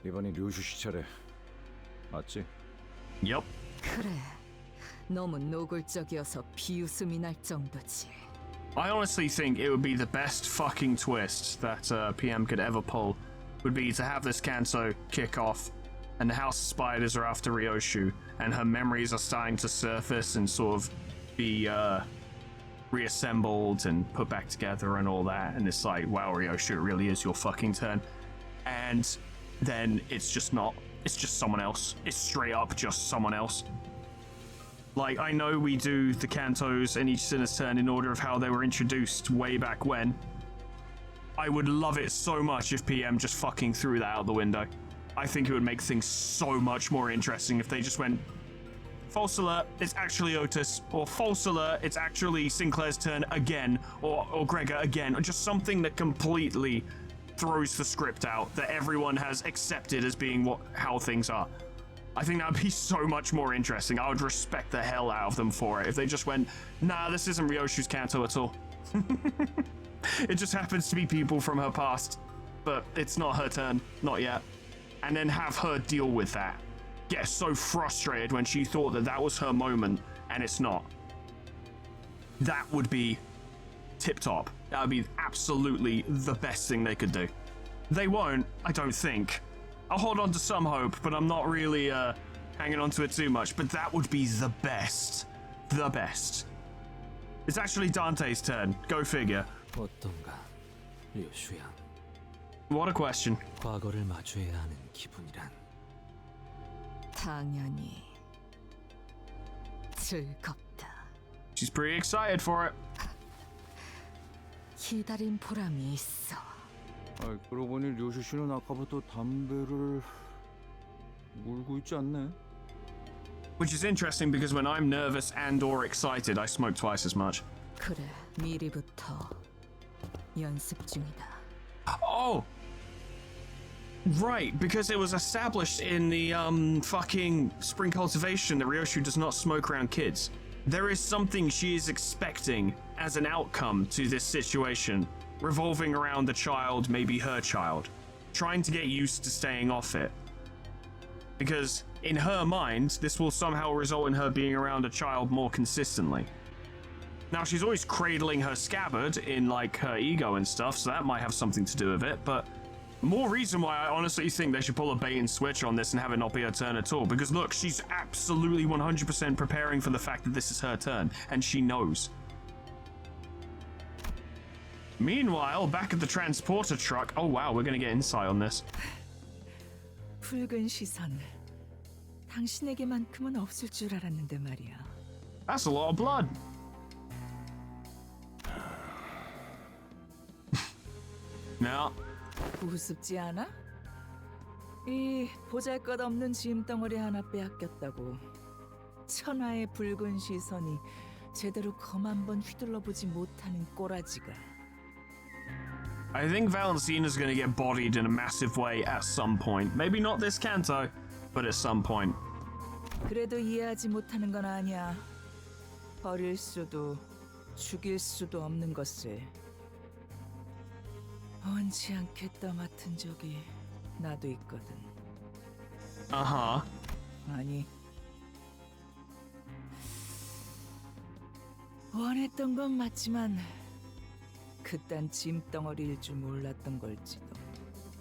이번이 류슈 씨 차례 맞지? Yup. 그래. 너무 노골적이어서 비웃음이 날 정도지. I honestly think it would be the best fucking twist that PM could ever pull, would be to have this Kanso kick off, and the House of Spiders are after Ryoshu, and her memories are starting to surface and sort of be reassembled and put back together and all that, and it's like, wow, Ryoshu, it really is your fucking turn. And then it's just not. It's just someone else. It's straight up just someone else. Like, I know we do the Kantos and each Sinner's Turn in order of how they were introduced way back when. I would love it so much if PM just fucking threw that out the window. I think it would make things so much more interesting if they just went, false alert, it's actually Otis, or false alert, it's actually Sinclair's turn again, or Gregor again, or just something that completely throws the script out that everyone has accepted as being how things are. I think that would be so much more interesting. I would respect the hell out of them for it if they just went, nah, this isn't Ryoshu's Kanto at all. It just happens to be people from her past, but it's not her turn, not yet. And then have her deal with that. Get so frustrated when she thought that that was her moment, and it's not. That would be tip-top. That would be absolutely the best thing they could do. They won't, I don't think. I'll hold on to some hope, but I'm not really hanging on to it too much. But that would be the best. The best. It's actually Dante's turn. Go figure. 어떤가, 류슈양. What a question. 과거를 마주해야 하는 기분이란. 당연히 즐겁다. She's pretty excited for it. 기다린 보람이 있어. 아, 그러고 보니 류슈 씨는 아까부터 담배를 물고 있지 않네. Which is interesting because when I'm nervous and or excited, I smoke twice as much. 그래, 미리부터 연습 중이다. Oh! Right, because it was established in the fucking spring cultivation that Ryoshu does not smoke around kids. There is something she is expecting as an outcome to this situation, revolving around the child, maybe her child, trying to get used to staying off it. Because in her mind, this will somehow result in her being around a child more consistently. Now, she's always cradling her scabbard in like her ego and stuff, so that might have something to do with it, but more reason why I honestly think they should pull a bait and switch on this and have it not be her turn at all. Because look, she's absolutely 100% preparing for the fact that this is her turn, and she knows. Meanwhile, back at the transporter truck, oh wow, we're gonna get insight on this. 붉은 시선. 당신에게만큼은 없을 줄 알았는데 말이야. That's a lot of blood. Now. 우습지 않아? 이 보잘것없는 짐덩어리 하나 빼앗겼다고 천하의 붉은 시선이 제대로 검 한번 휘둘러보지 못하는 꼬라지가. I think Valentina is going to get bodied in a massive way at some point. Maybe not this canto, but at some point. 그래도 이해하지 못하는 건 아니야. 버릴 수도 죽일 수도 없는 것을. 원치 않게 떠맡은 적이 나도 있거든. Uh-huh. 아니. 원했던 건 맞지만 그딴 짐덩어리일 줄 몰랐던 걸지도.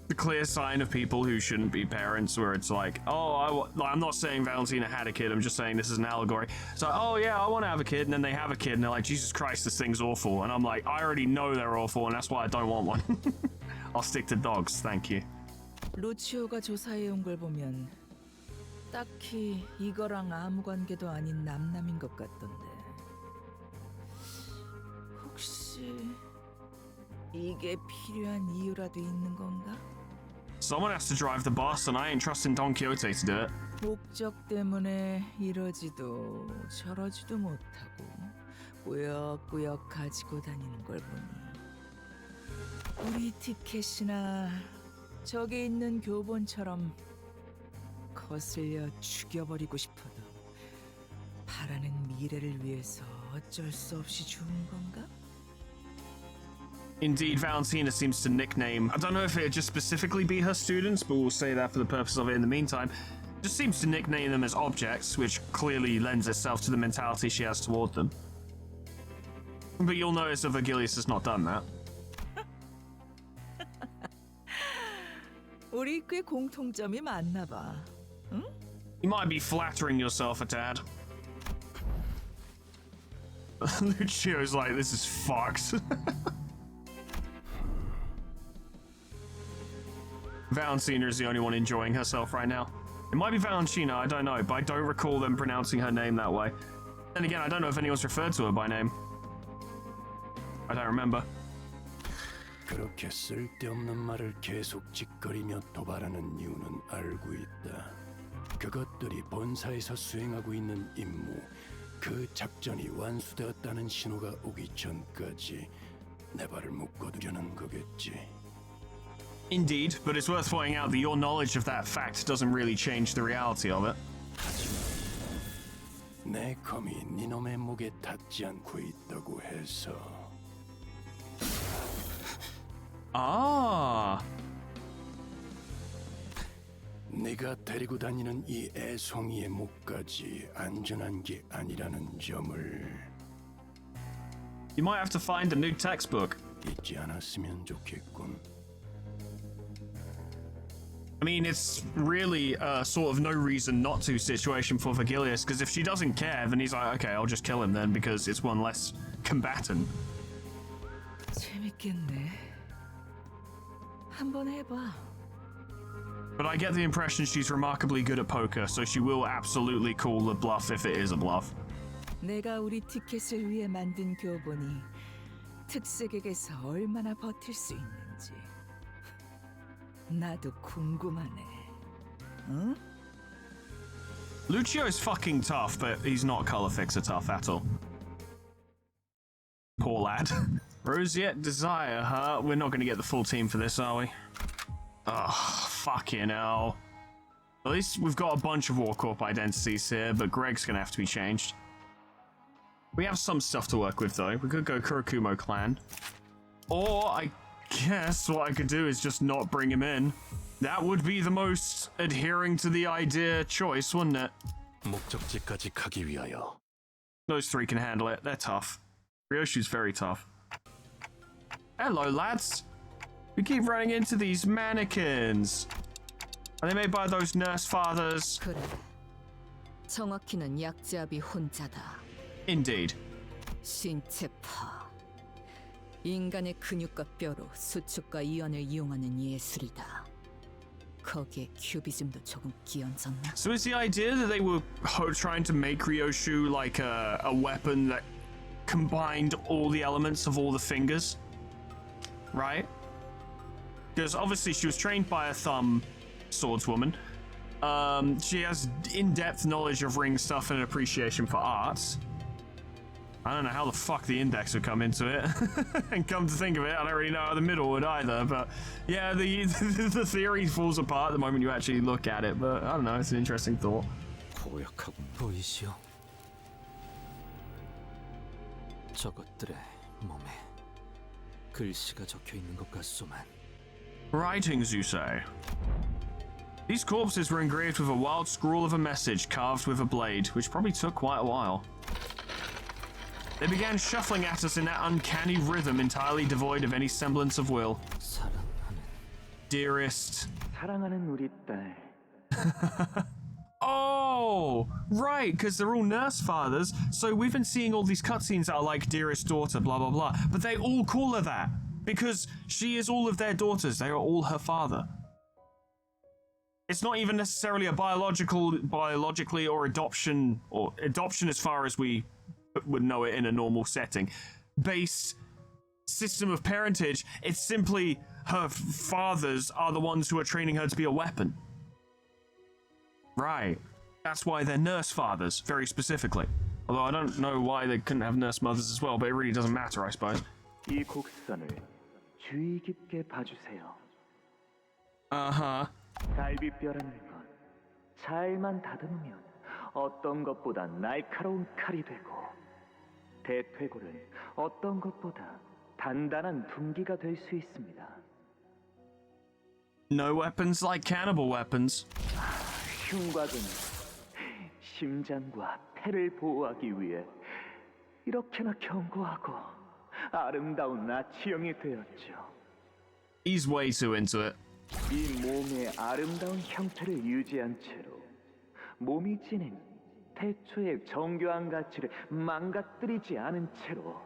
The clear sign of people who shouldn't be parents, where it's like, oh, I'm not saying Valentina had a kid, I'm just saying this is an allegory. So, oh yeah, I want to have a kid, and then they have a kid, and they're like, Jesus Christ, this thing's awful. And I'm like, I already know they're awful, and that's why I don't want one. I'll stick to dogs, thank you. 루치오가 조사해 온 걸 보면 딱히 이거랑 아무 관계도 아닌 남남인 것 같던데. 혹시 이게 필요한 이유라도 있는 건가? Someone has to drive the bus, and I ain't trusting Don Quixote to do it. 목적 때문에 이러지도 저러지도 못하고 꾸역꾸역 가지고 다니는 걸 보니 우리 티켓이나 저기 있는 교본처럼 거슬려 죽여버리고 싶어도 바라는 미래를 위해서 어쩔 수 없이 죽은 건가? Indeed, Valentina seems to nickname, I don't know if it'd just specifically be her students, but we'll say that for the purpose of it in the meantime, just seems to nickname them as objects, which clearly lends itself to the mentality she has toward them. But you'll notice that Vergilius has not done that. 우리 꽤 공통점이 많나 봐. 응? You might be flattering yourself a tad. Lucio's like, this is fucked. Valentina is the only one enjoying herself right now. It might be Valentina, I don't know, but I don't recall them pronouncing her name that way. And again, I don't know if anyone's referred to her by name. I don't remember. 그렇게 쓸데없는 말을 계속 짓거리며 도발하는 이유는 알고 있다. 그것들이 본사에서 수행하고 있는 임무, 그 작전이 완수되었다는 신호가 오기 전까지 내 발을 묶어두려는 거겠지. Indeed, but it's worth pointing out that your knowledge of that fact doesn't really change the reality of it. 내 검이 니놈의 목에 닿지 않고 있다고 해서. Ah. 네가 데리고 다니는 이 애송이의 목까지 안전한 게 아니라는 점을. You might have to find a new textbook. 잊지 않았으면 좋겠군. I mean, it's really sort of no reason not to situation for Vergilius, because if she doesn't care, then he's like, okay, I'll just kill him then, because it's one less combatant. 재밌겠네. 한번 해봐. But I get the impression she's remarkably good at poker, so she will absolutely call the bluff if it is a bluff. 내가 우리 티켓을 위해 만든 교본이 특색에게서 얼마나 버틸 수 있는지 나도 궁금하네. 응? Lucio's fucking tough, but he's not color fixer tough at all. Poor lad. Roseate Desire, huh? We're not going to get the full team for this, are we? Ugh. fucking hell. At least we've got a bunch of War Corp identities here, but Greg's gonna have to be changed. We have some stuff to work with, though. We could go Kurakumo clan. Or, I guess what I could do is just not bring him in. That would be the most adhering to the idea choice, wouldn't it? 목적지까지 가기 위하여. Those three can handle it. They're tough. Ryoshu's very tough. Hello, lads. We keep running into these mannequins. Are they made by those nurse fathers? 그래. 정확히는 약지압이 혼자다. Indeed. 신체파. 인간의 근육과 뼈로 수축과 이완을 이용하는 예술이다. 거기에 큐비즘도 조금 끼얹었나? So is the idea that they were trying to make Ryoshu like a weapon that combined all the elements of all the fingers? Right? Because obviously she was trained by a thumb swordswoman. She has in-depth knowledge of ring stuff and an appreciation for arts. I don't know how the fuck the index would come into it. And come to think of it, I don't really know how the middle would either. But yeah, the theory falls apart the moment you actually look at it. But I don't know, it's an interesting thought. 고약하고 보이시오. 저것들의 몸에 글씨가 적혀 있는 것 같소만. Writings, you say? These corpses were engraved with a wild scrawl of a message carved with a blade, which probably took quite a while. They began shuffling at us in that uncanny rhythm entirely devoid of any semblance of will. Dearest. 사랑하는 우리 딸. Oh, right, because they're all nurse fathers, so we've been seeing all these cutscenes that are like dearest daughter, blah, blah, blah, but they all call her that, because she is all of their daughters, they are all her father. It's not even necessarily a biologically or adoption as far as we would know it in a normal setting, based system of parentage. It's simply her fathers are the ones who are training her to be a weapon. Right. That's why they're nurse fathers, very specifically. Although I don't know why they couldn't have nurse mothers as well, but it really doesn't matter, I suppose. 이 곡선을 주의 깊게 봐주세요. Uh-huh. 갈비뼈라는 건 잘만 다듬으면 어떤 것보다 날카로운 칼이 되고 대퇴골은 어떤 것보다 단단한 둔기가 될 수 있습니다. No weapons like cannibal weapons. 흉곽은 심장과 폐를 보호하기 위해 이렇게나 견고하고 아름다운 나치형이 되었죠. He's way too into it. 이 몸의 아름다운 형태를 유지한 채로 몸이 지닌 태초의 정교한 가치를 망가뜨리지 않은 채로.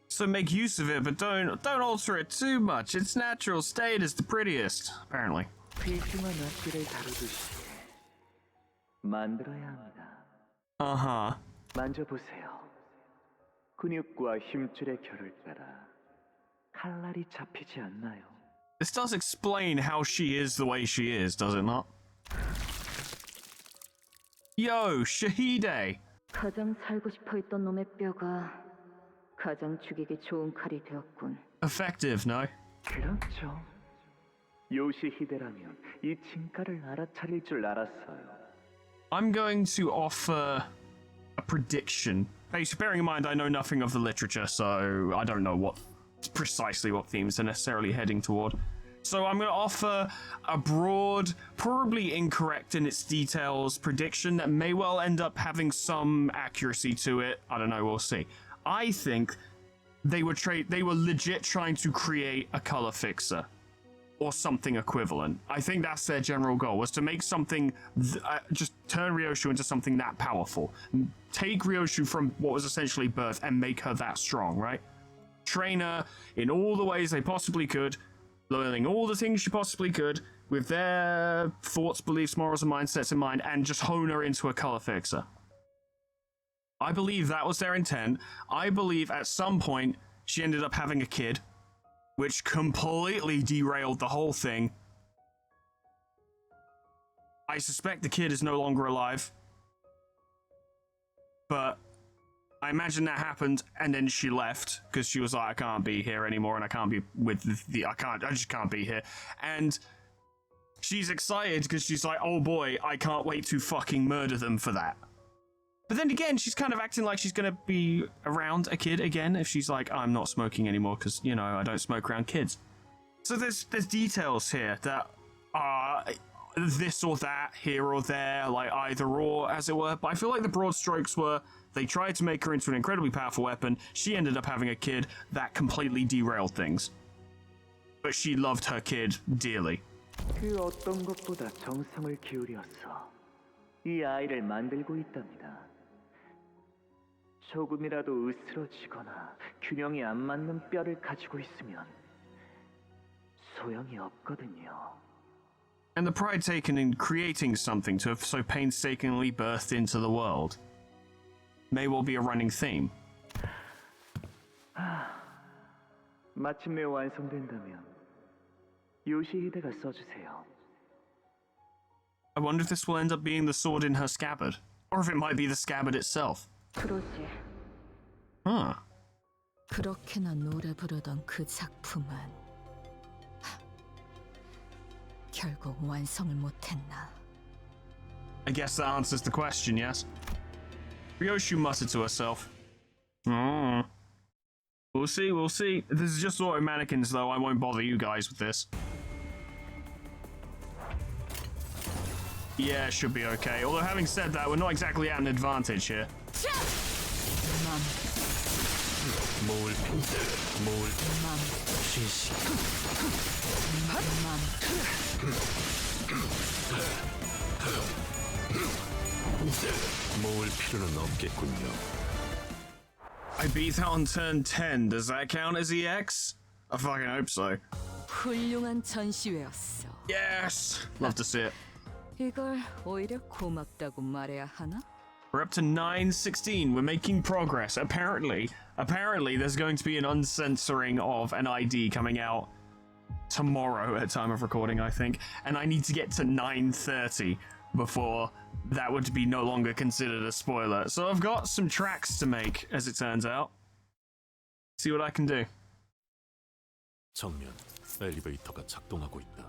So make use of it, but don't alter it too much. Its natural state is the prettiest, apparently. 귀중한 악기를 다루듯이 만들어야 합니다. Uh-huh. 만져보세요. 근육과 힘줄의 결을 따라 칼날이 잡히지 않나요? This does explain how she is the way she is, does it not? Yo, Shahide! 가장 살고 싶어 했던 놈의 뼈가 가장 죽이기 좋은 칼이 되었군. Effective, no? 그렇죠. 요시히데라면 이 진가를 알아차릴 줄 알았어요. I'm going to offer a prediction. Bearing in mind I know nothing of the literature, so I don't know precisely what themes they're necessarily heading toward. So I'm going to offer a broad, probably incorrect in its details, prediction that may well end up having some accuracy to it. I don't know, we'll see. I think they were legit trying to create a color fixer or something equivalent. I think that's their general goal, was to make something, just turn Ryoshu into something that powerful. Take Ryoshu from what was essentially birth and make her that strong, right? Train her in all the ways they possibly could, learning all the things she possibly could, with their thoughts, beliefs, morals, and mindsets in mind, and just hone her into a color fixer. I believe that was their intent. I believe at some point she ended up having a kid, which completely derailed the whole thing. I suspect the kid is no longer alive. But I imagine that happened, and then she left because she was like, I can't be here anymore, and I can't be with I just can't be here. And she's excited because she's like, oh boy, I can't wait to fucking murder them for that. But then again, she's kind of acting like she's gonna be around a kid again if she's like, I'm not smoking anymore because, you know, I don't smoke around kids. So there's details here that are this or that, here or there, like either or, as it were. But I feel like the broad strokes were they tried to make her into an incredibly powerful weapon. She ended up having a kid that completely derailed things. But she loved her kid dearly. 그 어떤 것보다 정성을 기울여서 이 아이를 만들고 있답니다. 조금이라도 으스러지거나 균형이 안 맞는 뼈를 가지고 있으면 소용이 없거든요. And the pride taken in creating something to have so painstakingly birthed into the world may well be a running theme. 마침내 완성된다면 요시히데가 써주세요. I wonder if this will end up being the sword in her scabbard, or if it might be the scabbard itself. 그러지. Huh. 그렇게나 노래 부르던 그 작품은 결국 완성을 못했나? I guess that answers the question, yes? Ryoshu muttered to herself. We'll see, we'll see. This is just auto mannequins, though. I won't bother you guys with this. Yeah, should be okay. Although, having said that, we're not exactly at an advantage here. 모을 필요는 없겠군요. I beat that on turn 10. Does that count as EX? I fucking hope so. 훌륭한 전시회였어. Yes! Love to see it. 이걸 오히려 고맙다고 말해야 하나? We're up to 916. We're making progress. Apparently, there's going to be an uncensoring of an ID coming out tomorrow at time of recording, I think. And I need to get to 930 before that would be no longer considered a spoiler. So I've got some tracks to make, as it turns out. See what I can do. 정면 엘리베이터가 작동하고 있다.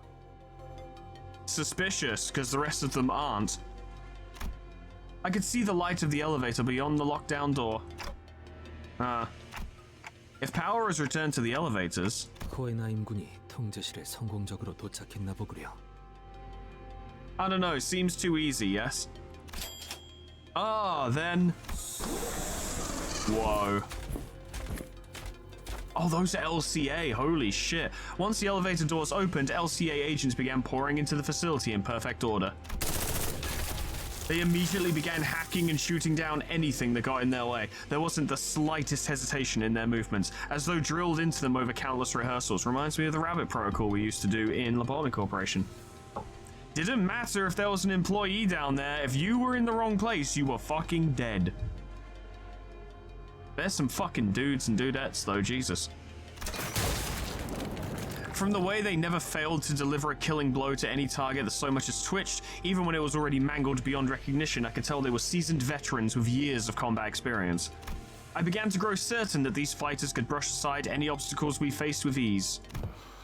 Suspicious, because the rest of them aren't. I could see the light of the elevator beyond the lockdown door. If power is returned to the elevators... 코에나 임군이 통제실에 성공적으로 도착했나 보구려. I don't know, seems too easy, yes? Then... Whoa. Oh, those are LCA, holy shit. Once the elevator doors opened, LCA agents began pouring into the facility in perfect order. They immediately began hacking and shooting down anything that got in their way. There wasn't the slightest hesitation in their movements, as though drilled into them over countless rehearsals. Reminds me of the Rabbit Protocol we used to do in Lobotomy Corporation. Didn't matter if there was an employee down there, if you were in the wrong place, you were fucking dead. There's some fucking dudes and dudettes though, Jesus. From the way they never failed to deliver a killing blow to any target that so much as twitched, even when it was already mangled beyond recognition, I could tell they were seasoned veterans with years of combat experience. I began to grow certain that these fighters could brush aside any obstacles we faced with ease.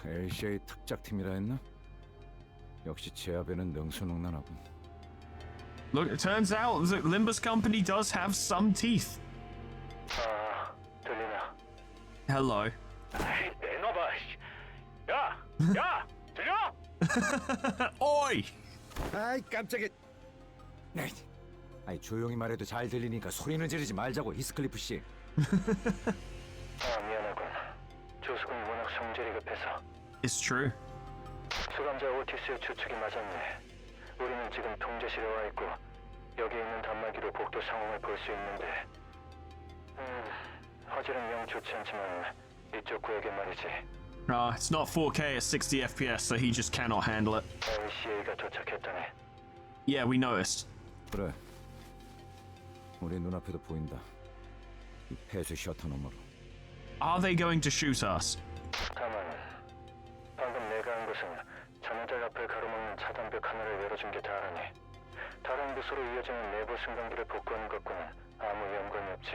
LCA 특작팀이라 했나? 역시 제압에는 능수능란하군. Look, it turns out the Limbus company does have some teeth. 들리나? Hello. 내놔봐. 야, 들려? Oi! 아이 깜짝이야. 아이 조용히 말해도 잘 들리니까 소리는 지르지 말자고 히스클리프 씨. 미안하군. 조수군이 워낙 성질이 급해서. It's true. 수감자 오티스의 추측이 맞았네. 우리는 지금 통제실에 와 있고 여기 있는 단말기로 복도 상황을 볼 수 있는데 화질은 영 좋지 않지만 이쪽 구역에 말이지. It's not 4K at 60 FPS, so he just cannot handle it. LCA가 도착했다네. Yeah, we noticed. 그래. 우리 눈앞에도 보인다. 이 폐쇄 셔터 너머로. Are they going to shoot us? 다만 방금 내가 한 것은 전원들 앞을 가로막는 차단벽 하나를 열어준 게 다라니. 다른 부서로 이어지는 내부 승강기를 복구하는 것과는 아무 연관이 없지.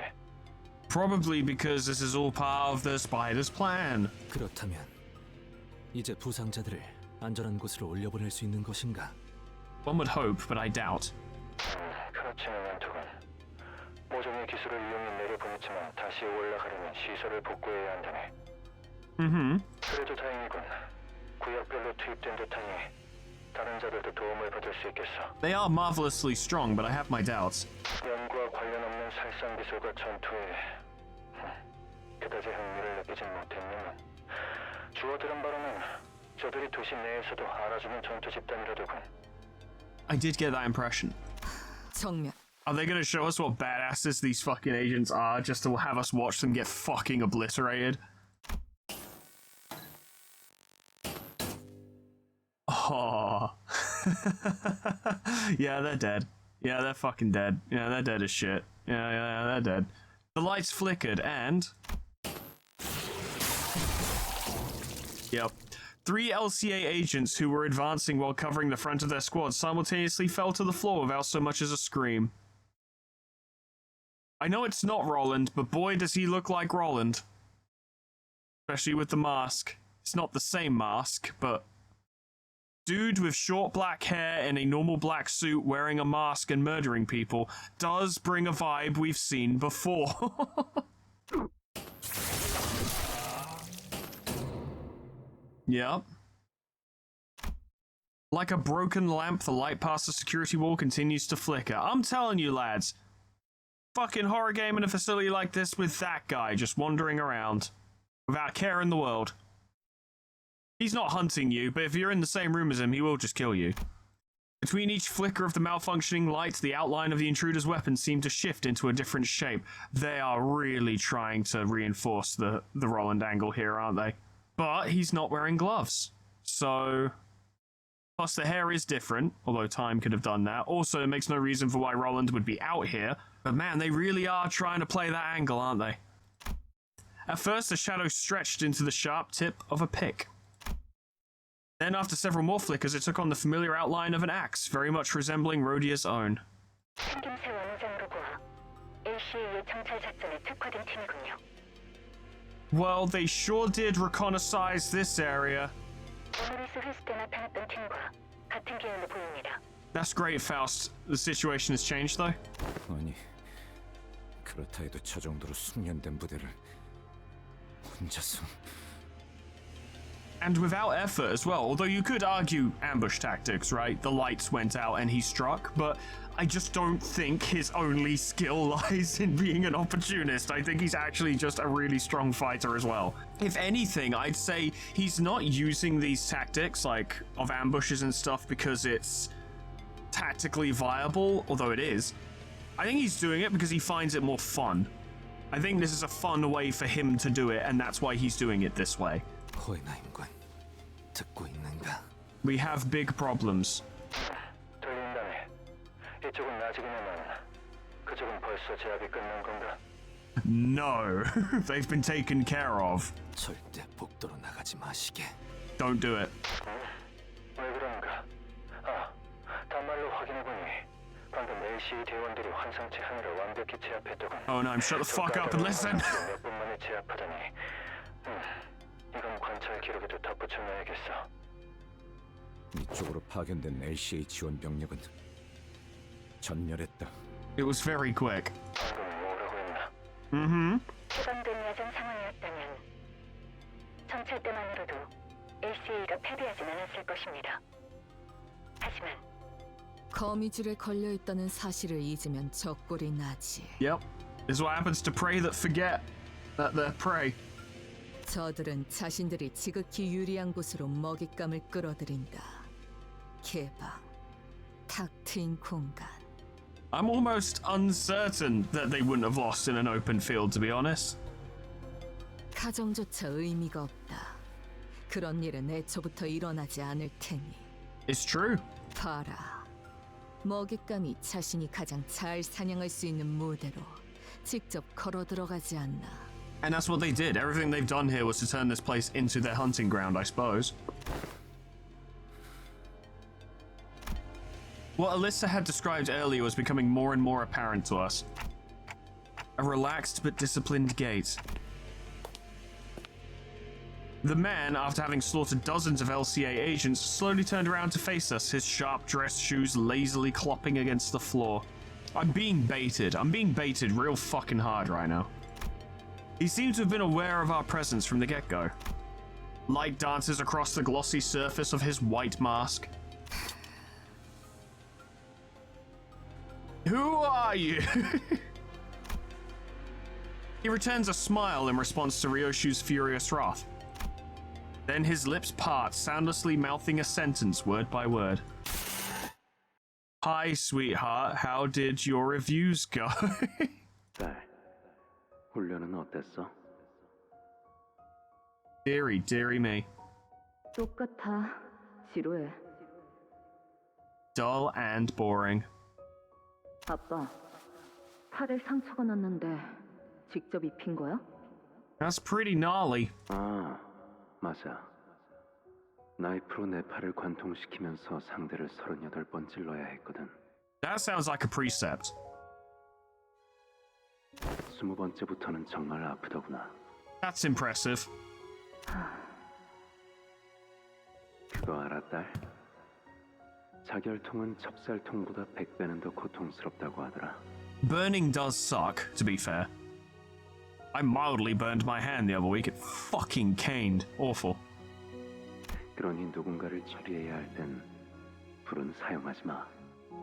Probably because this is all part of the spider's plan. 그렇다면 이제 부상자들을 안전한 곳으로 올려보낼 수 있는 것인가? One would hope, but I doubt. 그렇지는 않더군. 모종의 기술을 이용해 내려보냈지만 다시 올라가려면 시설을 복구해야 한다네. 그래도 다행이군. 구역별로 투입된 듯하니 다른 자들도 도움을 받을 수 있겠어. They are marvelously strong, but I have my doubts. 연구와 관련 없는 살상 기술과 전투에 그다지 흥미를 느끼진 못했냐면 주워 들은 바로는 저들이 도시 내에서도 알아주는 전투 집단이라더군. I did get that impression. 정면. Are they gonna show us what badasses these fucking agents are just to have us watch them get fucking obliterated? Oh. Yeah, they're dead. Yeah, they're fucking dead. Yeah, they're dead as shit. Yeah, they're dead. The lights flickered and... Yep. 3 LCA agents who were advancing while covering the front of their squad simultaneously fell to the floor without so much as a scream. I know it's not Roland, but boy does he look like Roland. Especially with the mask. It's not the same mask, but... Dude with short black hair in a normal black suit wearing a mask and murdering people does bring a vibe we've seen before. Yep. Like a broken lamp, the light past the security wall continues to flicker. I'm telling you, lads. Fucking horror game in a facility like this with that guy just wandering around. Without a care in the world. He's not hunting you, but if you're in the same room as him, he will just kill you. Between each flicker of the malfunctioning light, the outline of the intruder's weapon seemed to shift into a different shape. They are really trying to reinforce the Roland angle here, aren't they? But he's not wearing gloves. So... Plus the hair is different, although time could have done that. Also, it makes no reason for why Roland would be out here. But man, they really are trying to play that angle, aren't they? At first, the shadow stretched into the sharp tip of a pick. Then, after several more flickers, it took on the familiar outline of an axe, very much resembling Rhodia's own. Well, they sure did reconnaissance this area. That's great, Faust. The situation has changed, though. 아니, 그렇다 해도 저 정도로 숙련된 부대를 혼자서... And without effort as well, although you could argue ambush tactics, right? The lights went out and he struck, but I just don't think his only skill lies in being an opportunist. I think he's actually just a really strong fighter as well. If anything, I'd say he's not using these tactics, like, of ambushes and stuff because it's tactically viable, although it is. I think he's doing it because he finds it more fun. I think this is a fun way for him to do it, and that's why he's doing it this way. 듣고 있는가? We have big problems. 들린다네. 이쪽은 아직이냐만 그쪽은 벌써 제압이 끝난 건가? No, they've been taken care of. 절대 복도로 나가지 마시게. Don't do it. 왜 그런가? 아, 단말로 확인해보니 방금 LCA 대원들이 환상체 하나를 완벽히 제압했더군. Oh no, shut the fuck up and listen. 몇 분 만에 제압하다니. 이건 관찰 기록에도 덧붙여놔야겠어. 이쪽으로 파견된 LCA 지원 병력은 전멸했다. It was very quick. 방금 뭐라고 했나? 추방된 야전 상황이었다면 정찰 때만으로도 LCA가 패배하진 않았을 것입니다. 하지만 거미줄에 걸려 있다는 사실을 잊으면 적골이 나지. Yep, this is what happens to prey that forget that they're prey. 저들은 자신들이 지극히 유리한 곳으로 먹잇감을 끌어들인다. 개방, 탁 트인 공간. I'm almost uncertain that they wouldn't have lost in an open field, to be honest. 가정조차 의미가 없다. 그런 일은 애초부터 일어나지 않을 테니. It's true. 봐라. 먹잇감이 자신이 가장 잘 사냥할 수 있는 무대로 직접 걸어 들어가지 않나. And that's what they did. Everything they've done here was to turn this place into their hunting ground, I suppose. What Alyssa had described earlier was becoming more and more apparent to us. A relaxed but disciplined gait. The man, after having slaughtered dozens of LCA agents, slowly turned around to face us, his sharp dress shoes lazily clopping against the floor. I'm being baited. I'm being baited real fucking hard right now. He seemed to have been aware of our presence from the get-go. Light dances across the glossy surface of his white mask. Who are you? He returns a smile in response to Ryoshu's furious wrath. Then his lips part, soundlessly mouthing a sentence word by word. Hi, sweetheart. How did your reviews go? 딸, 훈련은 어땠어? Deary, deary me. 똑같아. 지루해. Dull and boring. 아빠, 팔에 상처가 났는데 직접 입힌 거야? That's pretty gnarly. 아, 맞아. 나이프로 내 팔을 관통시키면서 상대를 38번 찔러야 했거든. That sounds like a precept. 20번째부터는 정말 아프더구나. That's impressive. 그거 알아, 딸? 자결통은 찹쌀통보다 100배는 더 고통스럽다고 하더라. Burning does suck, to be fair. I mildly burned my hand the other week. It fucking caned. Awful. 그러니 누군가를 처리해야 할 땐 불은 사용하지 마.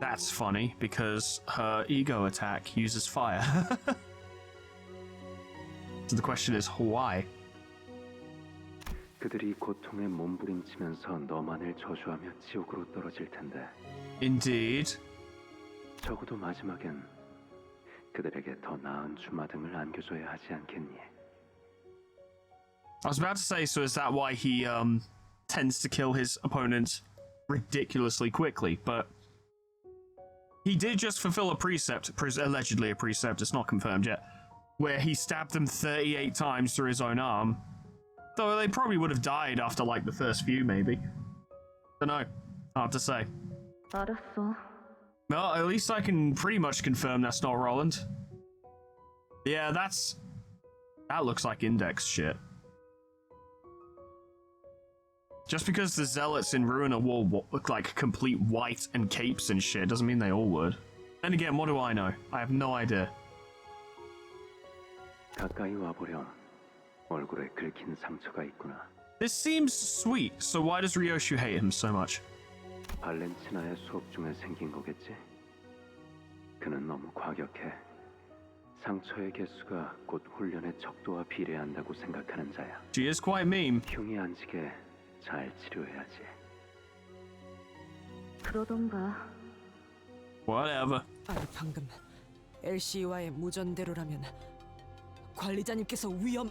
That's funny, because her ego attack uses fire. So the question is, why? 그들이 고통에 몸부림치면서 너만을 저주하며 지옥으로 떨어질 텐데. Indeed. 적어도 마지막엔 그들에게 더 나은 주마등을 안겨줘야 하지 않겠니? I was about to say, so is that why he tends to kill his opponents ridiculously quickly? But he did just fulfill a precept, allegedly a precept, it's not confirmed yet, where he stabbed them 38 times through his own arm. Though they probably would have died after like the first few, maybe. Dunno. Hard to say. 알았어. Well, at least I can pretty much confirm that's not Roland. Yeah, that looks like Index shit. Just because the zealots in Ruin of War look like complete white and capes and shit doesn't mean they all would. And again, what do I know? I have no idea. 가까이 와보렴. 얼굴에 긁힌 상처가 있구나. This seems sweet, so why does Ryoshu hate him so much? 발렌치나의 수업 중에 생긴 거겠지? 그는 너무 과격해. 상처의 개수가 곧 훈련의 척도와 비례한다고 생각하는 자야. She is quite mean. 흉이 안 지게 잘 치료해야지. 그러던가. Whatever. 아니 방금 LC와의 무전대로라면 관리자님께서 위험...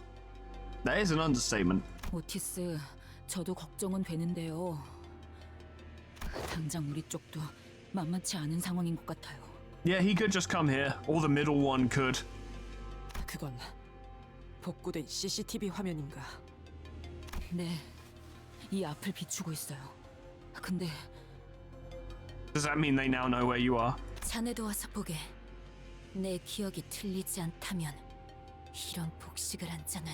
That is an understatement. 오티스, 저도 걱정은 되는데요. 당장 우리 쪽도 만만치 않은 상황인 것 같아요. Yeah, he could just come here, or the middle one could. 그건 복구된 CCTV 화면인가? 네, 이 앞을 비추고 있어요. 근데 Does that mean they now know where you are? 자네도 와서 보게. 내 기억이 틀리지 않다면 이런 복식을 한 자는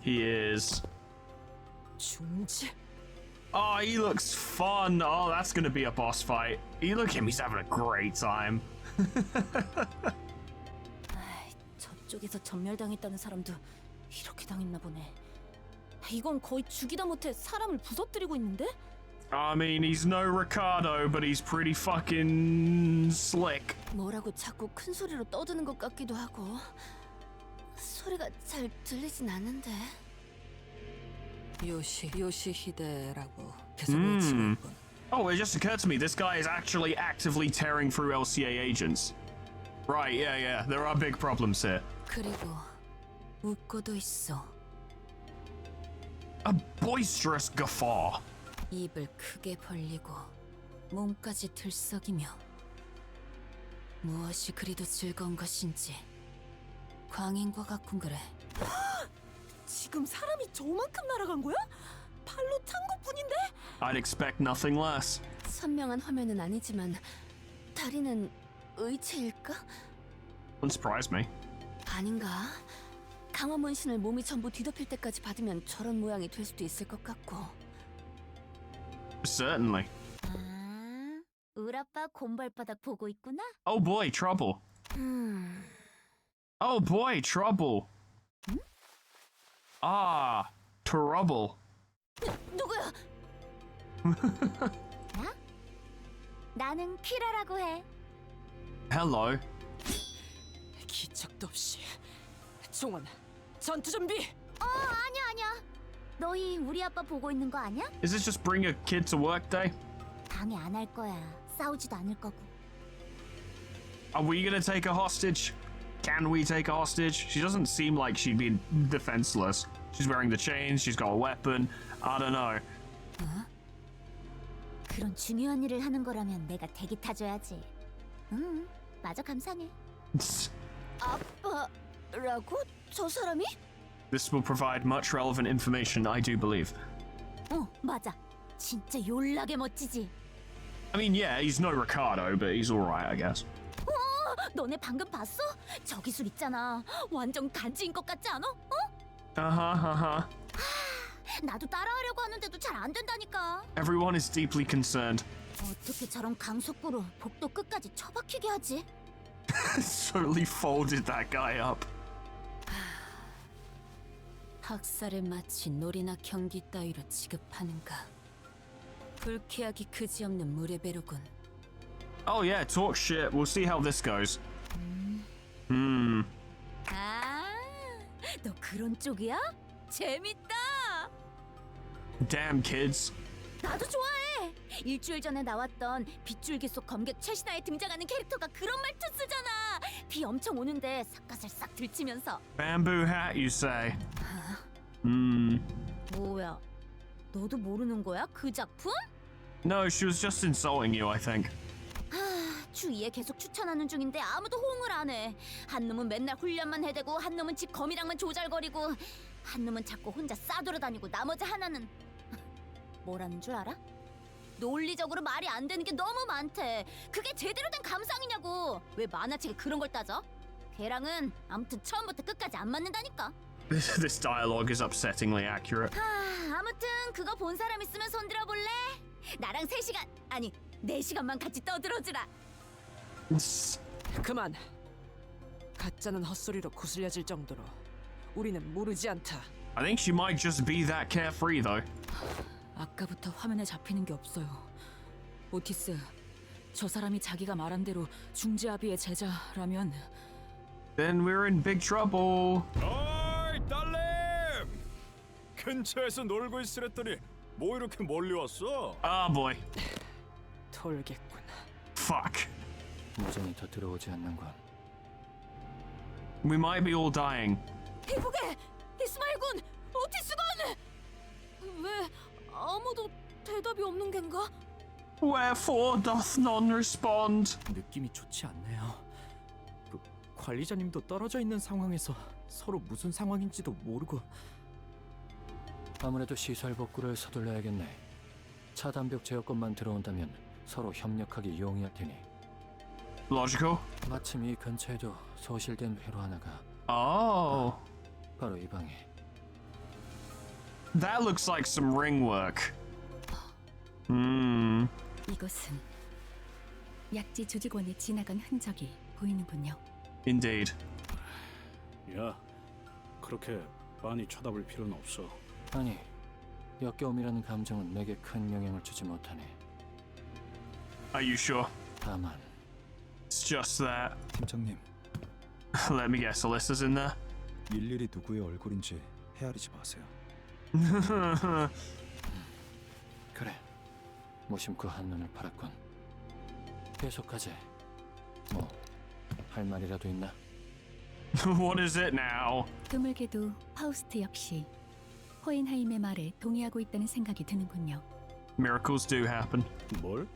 He is. 중지? Oh, he looks fun. Oh, that's gonna be a boss fight. You look at him, he's having a great time. 저쪽에서 전멸당했다는 사람도 이렇게 당했나 보네. 이건 거의 죽이다 못해 사람을 부서뜨리고 있는데? I mean, he's no Ricardo, but he's pretty fucking slick. 뭐라고 자꾸 큰 소리로 떠드는 것 같기도 하고 소리가 잘 들리진 않는데. 요시히데라고 계속 외치고 있군. Oh, it just occurred to me, this guy is actually actively tearing through LCA agents. Right, yeah, there are big problems here. 그리고 웃고도 있어. A boisterous guffaw. 입을 크게 벌리고 몸까지 들썩이며 무엇이 그리도 즐거운 것인지 광인과 같군 그래. 지금 사람이 저만큼 날아간 거야? 발로 찬 것뿐인데? I'd expect nothing less. 선명한 화면은 아니지만 다리는 의체일까? Wouldn't surprise me. 아닌가? 강화 문신을 몸이 전부 뒤덮일 때까지 받으면 저런 모양이 될 수도 있을 것 같고. Certainly. 울 아빠 곰발바닥 보고 있구나. Oh boy, trouble. Oh boy, trouble. Ah, trouble. 누구야? 나는 키라라고 해. Hello. 기척도 없이. 종원, 전투 준비. 아니야. 너희 우리 아빠 보고 있는 거 아니야? Is this just bring a kid to work day? 방해 안 할 거야. 싸우지도 않을 거고. Are we gonna take a hostage? Can we take a hostage? She doesn't seem like she'd be defenseless. She's wearing the chains, she's got a weapon. I don't know. 그런 중요한 일을 하는 거라면 내가 대기 타줘야지. 마저 감상해. 아빠라고? 저 사람이? This will provide much relevant information, I do believe. 맞아. 진짜 졸라게 멋지지. I mean, yeah, he's no Ricardo, but he's alright, I guess. 너네 방금 봤어? 저 기술 있잖아. 완전 간지인 것 같지 않아? 나도 따라하려고 하는데도 잘 안 된다니까. Everyone is deeply concerned. 어떻게 저런 강속구로 복도 끝까지 처박히게 하지? Totally folded that guy up. 학살에 마치 놀이나 경기 따위로 취급하는가? 불쾌하기 그지없는 물의 배로군. Oh yeah, talk shit. We'll see how this goes. 너 그런 쪽이야? 재밌다. Damn kids. 나도 좋아해. 일주일 전에 나왔던 빗줄기 속 검객 최신화에 등장하는 캐릭터가 그런 말투 쓰잖아. 비 엄청 오는데 삿갓을 싹 들치면서. Bamboo hat, you say? 뭐야? 너도 모르는 거야? 그 작품? No, she was just insulting you, I think. 주위에 계속 추천하는 중인데 아무도 호응을 안 해. 한 놈은 맨날 훈련만 해대고, 한 놈은 집 거미랑만 조잘거리고, 한 놈은 자꾸 혼자 싸돌아다니고, 나머지 하나는 뭐라는 줄 알아? 논리적으로 말이 안 되는 게 너무 많대. 그게 제대로 된 감상이냐고. 왜 만화책에 그런 걸 따져? 걔랑은 아무튼 처음부터 끝까지 안 맞는다니까. This dialogue is upsettingly accurate. 아무튼 그거 본 사람 있으면 손들어 볼래? 나랑 3시간, 아니 4시간만 같이 떠들어주라. 그만. 가짜는 헛소리로 구슬려질 정도로 우리는 모르지 않다. I think she might just be that carefree, though. 아까부터 화면에 잡히는 게 없어요. 오티스, 저 사람이 자기가 말한 대로 중지아비의 제자라면 Then we're in big trouble. 어이 딸님! 근처에서 놀고 있으랬더니 뭐 이렇게 멀리 왔어? Ah, boy. 돌겠군. Fuck. 무전이 더 들어오지 않는군. We might be all dying. 이보게! 이스마일군! 오티스군! 왜 아무도 대답이 없는 겐가? Wherefore doth none respond? 느낌이 좋지 않네요. 그 관리자님도 떨어져 있는 상황에서 서로 무슨 상황인지도 모르고. 아무래도 시설 복구를 서둘러야겠네. 차단벽 제어권만 들어온다면 서로 협력하기 용이할 테니. Logical. 마침 이 근처에도 소실된 회로 하나가. Oh. 바로 이 방에. That looks like some ring work. 이것은 약지 조직원이 지나간 흔적이 보이는군요. Indeed. 야, 그렇게 많이 쳐다볼 필요는 없어. 아니, 역겨움이라는 감정은 내게 큰 영향을 주지 못하네. Are you sure? 다만 It's just that. 팀장님, Let me guess, Alyssa's in there? 일일이 누구의 얼굴인지 헤아리지 마세요. 그래, 무심코 한눈을 팔았군. 계속하지. 뭐, 할 말이라도 있나? What is it now? 드물게도 파우스트 역시 호엔하임의 말에 동의하고 있다는 생각이 드는군요. Miracles do happen. 뭘?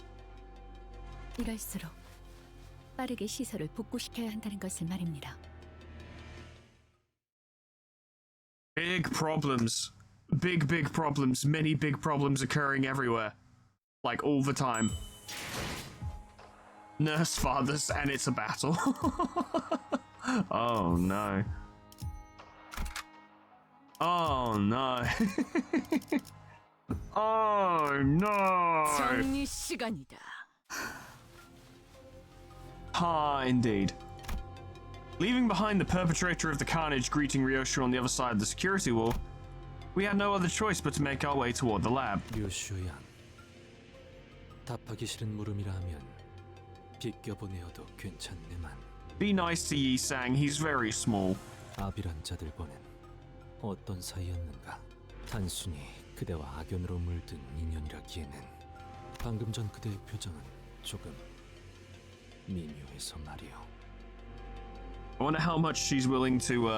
이럴수록 빠르게 시설을 복구시켜야 한다는 것을 말입니다. Big problems. Big problems. Many big problems occurring everywhere. Like all the time. Nurse fathers, and it's a battle. Oh no. Oh no. Oh no. 정리 시간이다. Ah, indeed. Leaving behind the perpetrator of the carnage greeting Ryoshu on the other side of the security wall, we had no other choice but to make our way toward the lab. 요슈야, 답하기 싫은 물음이라 하면 비껴보내어도 괜찮네만. Be nice to Yi-sang, he's very small. 아비란 자들과는 어떤 사이였는가? 단순히 그대와 악연으로 물든 인연이라기에는 방금 전 그대의 표정은 조금 미묘해서 말이오. I wonder how much she's willing to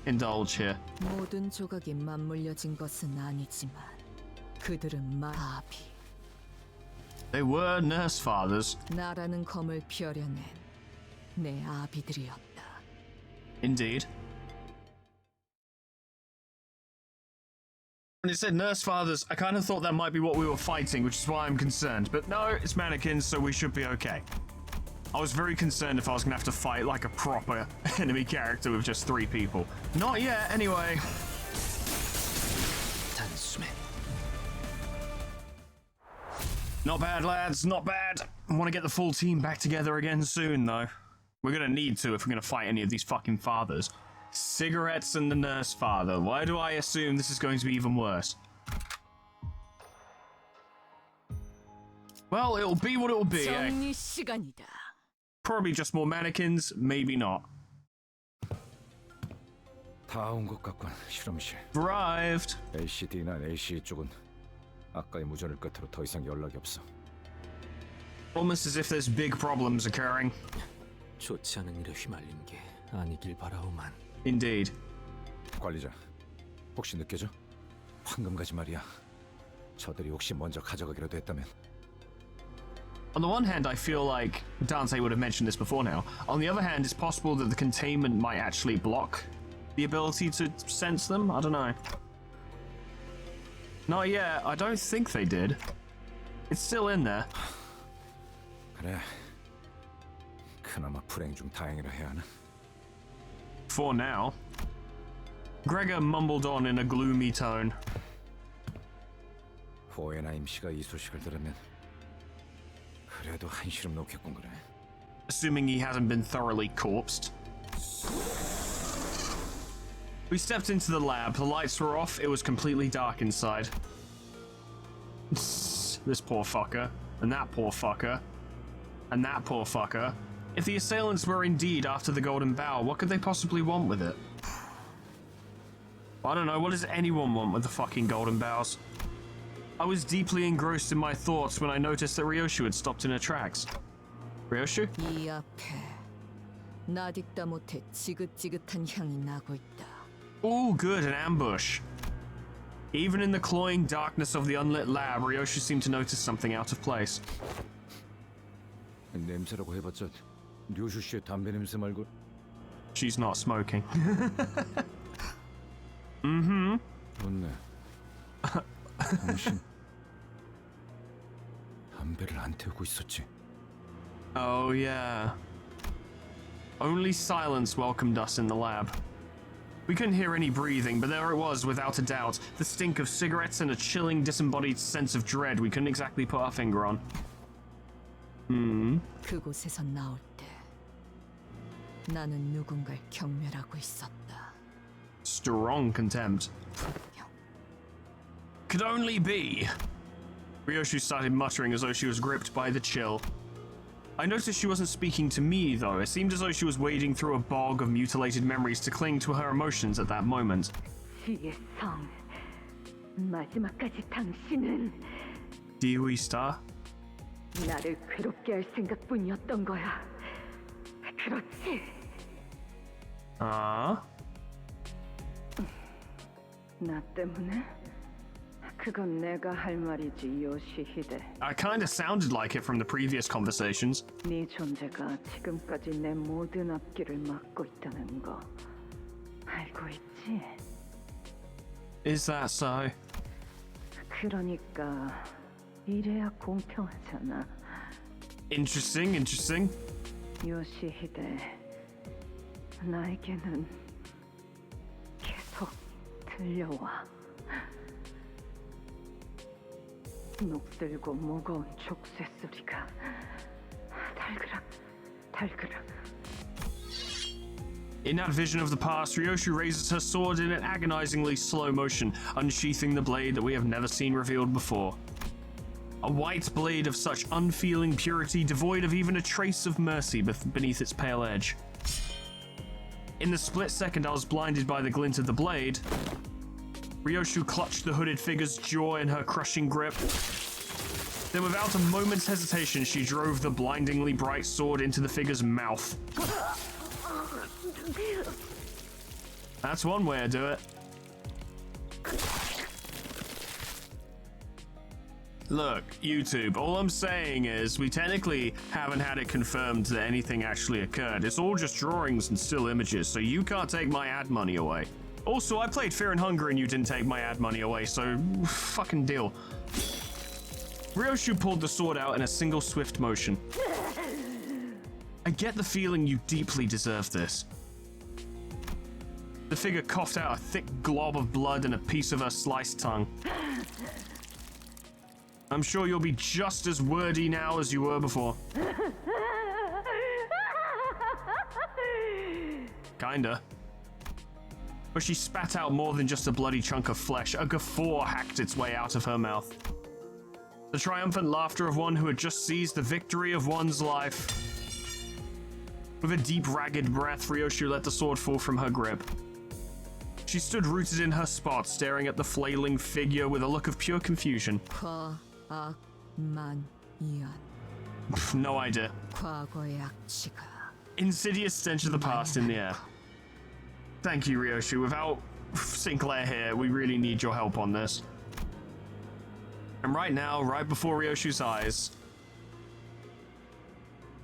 indulge here. 모든 조각이 맞물려진 것은 아니지만 그들은 마비. They were nurse fathers. 나라는 검을 펴려낸 내 아비들이었다. Indeed. When it said nurse fathers, I kind of thought that might be what we were fighting, which is why I'm concerned. But no, it's mannequins, so we should be okay. I was very concerned if I was going to have to fight like a proper enemy character with just 3 people. Not yet, anyway. Not bad, lads, not bad. I want to get the full team back together again soon, though. We're going to need to if we're going to fight any of these fucking fathers. Cigarettes and the nurse father. Why do I assume this is going to be even worse? Well, it'll be what it'll be, eh? 정리 시간이다. Probably just more mannequins, maybe not. 다 온 것 같군, 실험실. Arrived. LCD나 AC 쪽은 아까의 무전을 끝으로 더 이상 연락이 없어. Almost as if there's big problems occurring. 좋지 않은 일에 휘말린 게 아니길 바라오만. Indeed. 관리자, 혹시 느껴져? 황금가지 말이야. 저들이 혹시 먼저 가져가기라도 했다면. On the one hand, I feel like Dante would have mentioned this before now. On the other hand, it's possible that the containment might actually block the ability to sense them. I don't know. Not yet. I don't think they did. It's still in there. 그래. 그나마 불행 중 다행이라 해야 하나? For now. Gregor mumbled on in a gloomy tone. 호에나 임씨가 이 소식을 들으면 그래도 한시름 놓겠군 그래. Assuming he hasn't been thoroughly corpsed. We stepped into the lab. The lights were off. It was completely dark inside. This poor fucker. And that poor fucker. And that poor fucker. If the assailants were indeed after the Golden Bough, what could they possibly want with it? I don't know. What does anyone want with the fucking Golden Boughs? I was deeply engrossed in my thoughts when I noticed that Ryoshu had stopped in her tracks. Ryoshu? 이 앞에 나딕다 못해 지긋지긋한 향이 나고 있다. Oh, good, an ambush. Even in the cloying darkness of the unlit lab, Ryoshu seemed to notice something out of place. 냄새라고 해봤자 류슈 씨의 담배 냄새 말고. She's not smoking. Mm-hmm. 좋네. 당신 담배를 안 태우고 있었지. Oh, yeah. Only silence welcomed us in the lab. We couldn't hear any breathing, but there it was, without a doubt. The stink of cigarettes and a chilling, disembodied sense of dread we couldn't exactly put our finger on. 그곳에서 나올 때 나는 누군가를 경멸하고 있었다. Strong contempt. Could only be. Ryoshu started muttering as though she was gripped by the chill. I noticed she wasn't speaking to me, though. It seemed as though she was wading through a bog of mutilated memories to cling to her emotions at that moment. 지혜성, 마지막까지 당신은 Dewey Star? 나를 괴롭게 할 생각뿐이었던 거야. 그렇지? Ah? 나 때문에? 그건 내가 할 말이지, 요시히데. I kinda sounded like it from the previous conversations. 네 존재가 지금까지 내 모든 앞길을 막고 있다는 거 알고 있지? Is that so? 그러니까 이래야 공평하잖아. Interesting, interesting. 요시히데, 나에게는 계속 들려와. 녹슬고 무거운 족쇄 소리가 달그락. In that vision of the past, Ryoshu raises her sword in an agonizingly slow motion, unsheathing the blade that we have never seen revealed before. A white blade of such unfeeling purity, devoid of even a trace of mercy beneath its pale edge. In the split second I was blinded by the glint of the blade, Ryoshu clutched the hooded figure's jaw in her crushing grip. Then without a moment's hesitation, she drove the blindingly bright sword into the figure's mouth. That's one way to do it. Look, YouTube, all I'm saying is we technically haven't had it confirmed that anything actually occurred. It's all just drawings and still images, so you can't take my ad money away. Also, I played Fear and Hunger and you didn't take my ad money away, so fucking deal. Ryoshu pulled the sword out in a single swift motion. I get the feeling you deeply deserve this. The figure coughed out a thick glob of blood and a piece of her sliced tongue. I'm sure you'll be just as wordy now as you were before. Kinda. But she spat out more than just a bloody chunk of flesh. A guffaw hacked its way out of her mouth. The triumphant laughter of one who had just seized the victory of one's life. With a deep, ragged breath, Ryoshu let the sword fall from her grip. She stood rooted in her spot, staring at the flailing figure with a look of pure confusion. No idea. Insidious stench of the past in the air. Thank you, Ryoshu. Without Sinclair here, we really need your help on this. And right now, right before Ryoshu's eyes,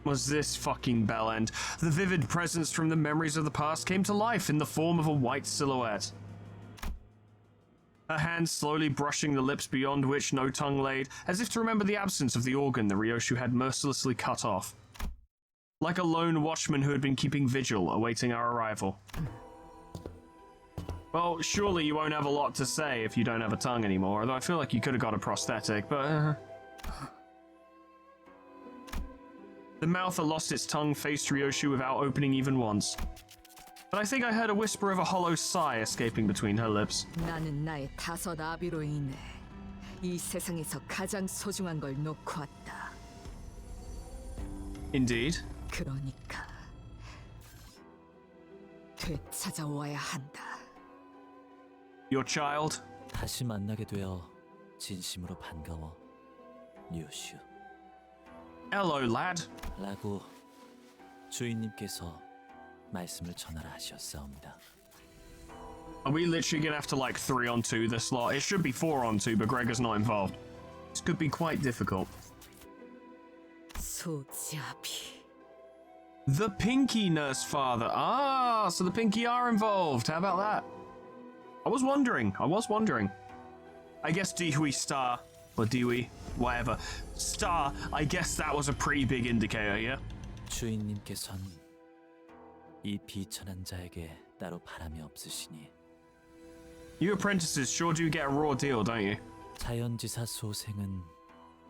was this fucking bell end. The vivid presence from the memories of the past came to life in the form of a white silhouette. Her hand slowly brushing the lips beyond which no tongue laid, as if to remember the absence of the organ that Ryoshu had mercilessly cut off. Like a lone watchman who had been keeping vigil, awaiting our arrival. Well, surely you won't have a lot to say if you don't have a tongue anymore, although I feel like you could have got a prosthetic, but... The mouther lost its tongue, faced Ryoshu without opening even once. But I think I heard a whisper of a hollow sigh escaping between her lips. 나는 나의 5 아비로 인해 이 세상에서 가장 소중한 걸 놓고 왔다. Indeed. 그러니까 되찾아와야 한다. Your child? 다시 만나게 되어 진심으로 반가워, 류슈. Hello, lad. 라고 주인님께서 말씀을 전하라 하셨사옵니다. Are we literally gonna have to like 3-on-2 this lot? It should be 4-on-2, but Gregor's not involved. This could be quite difficult. 소지아비. The Pinky Nurse Father. Ah, so the Pinky are involved. How about that? I was wondering. I guess Dihui Star, or Dihui, whatever. Star, I guess that was a pretty big indicator, yeah? 주인님께선 이 비천한 자에게 따로 바람이 없으시니. You apprentices sure do get a raw deal, don't you? 자연지사 소생은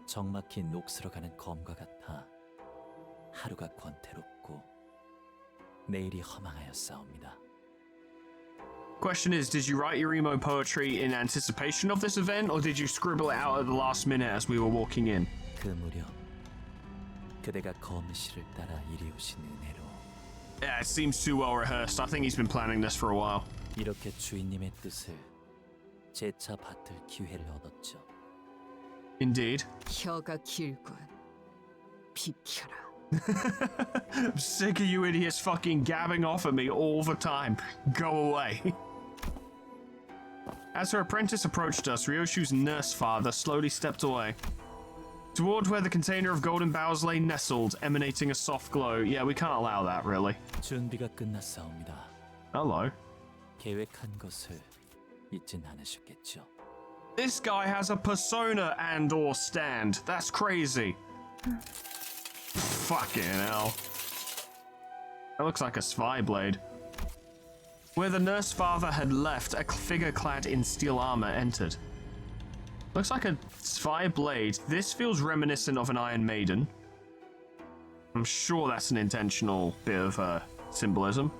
적막히 녹슬어가는 검과 같아 하루가 권태롭고 내일이 허망하였사옵니다. Question is, did you write your emo poetry in anticipation of this event, or did you scribble it out at the last minute as we were walking in? 그 무렵 그대가 검실을 따라 이리 오신 은혜로. Yeah, it seems too well rehearsed. I think he's been planning this for a while. 이렇게 주인님의 뜻을 재차 받들 기회를 얻었죠. Indeed. 혀가 길군. 비켜라. I'm sick of you idiots fucking gabbing off at me all the time. Go away. As her apprentice approached us, Ryoshu's nurse father slowly stepped away. Toward where the container of golden boughs lay nestled, emanating a soft glow. Yeah, we can't allow that, really. 준비가 끝났사옵니다. Hello. 계획한 것을 잊진 않으셨겠죠? This guy has a persona and or stand. That's crazy. Fucking hell. That looks like a spy blade. Where the nurse father had left, a figure clad in steel armor entered. Looks like a fire blade. This feels reminiscent of an Iron Maiden. I'm sure that's an intentional bit of symbolism.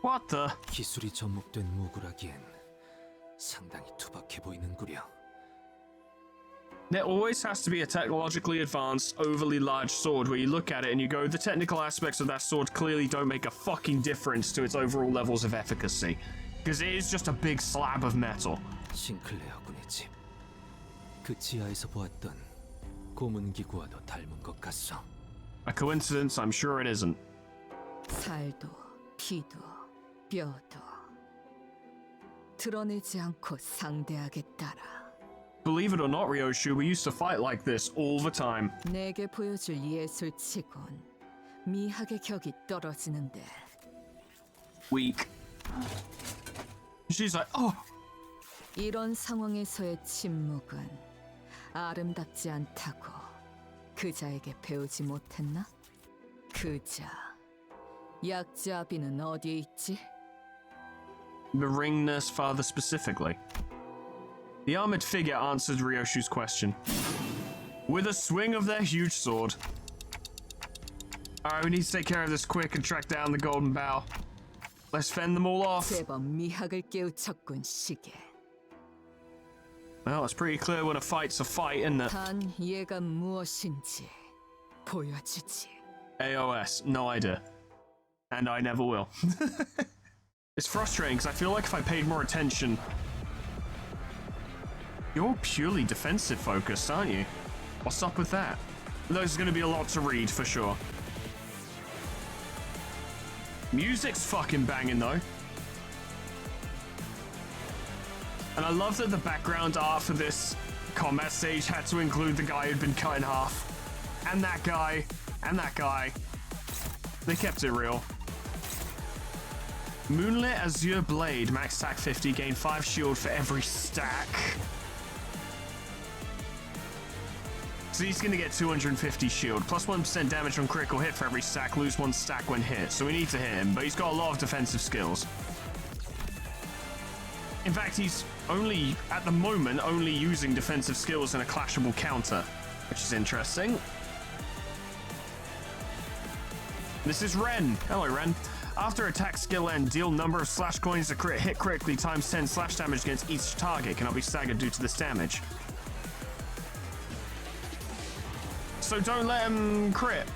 What the? 기술이 접목된 무구라기엔 상당히 투박해 보이는구려. There always has to be a technologically advanced, overly large sword where you look at it and you go, the technical aspects of that sword clearly don't make a fucking difference to its overall levels of efficacy. Because it is just a big slab of metal. 싱클레어 군의 집. 그 지하에서 보았던 고문기구와도 닮은 것 같소. A coincidence? I'm sure it isn't. 살도, 피도, 뼈도 드러내지 않고 상대하겠다라. Believe it or not, Ryoshu, we used to fight like this all the time. 내게 보여줄 예술치곤 미학의 격이 떨어지는데. Weak. She's like, oh. 이런 상황에서의 침묵은 아름답지 않다고 그자에게 배우지 못했나? 그자, 약자비는 어디에 있지? The ring nurse father specifically. The armored figure answered Ryoshu's question with a swing of their huge sword. Alright, we need to take care of this quick and track down the golden bow. Let's fend them all off. 제법 미학을 깨우쳤군, 시계. Well, it's pretty clear when a fight's a fight, isn't it? 단 얘가 무엇인지 보여주지. AOS, no idea. And I never will. It's frustrating because I feel like if I paid more attention... You're purely defensive focused, aren't you? What's up with that? There's going to be a lot to read, for sure. Music's fucking banging, though. And I love that the background art for this combat stage had to include the guy who'd been cut in half. And that guy. And that guy. They kept it real. Moonlit Azure Blade, max attack 50, gain 5 shield for every stack. So he's gonna get 250 shield, plus 1% damage on critical hit for every stack, lose 1 stack when hit. So we need to hit him, but he's got a lot of defensive skills. In fact, he's only, at the moment, only using defensive skills in a clashable counter, which is interesting. This is Ren. Hello, Ren. After attack skill end, deal number of slash coins to crit hit critically times 10 slash damage against each target. Cannot be staggered due to this damage. So don't let him crit.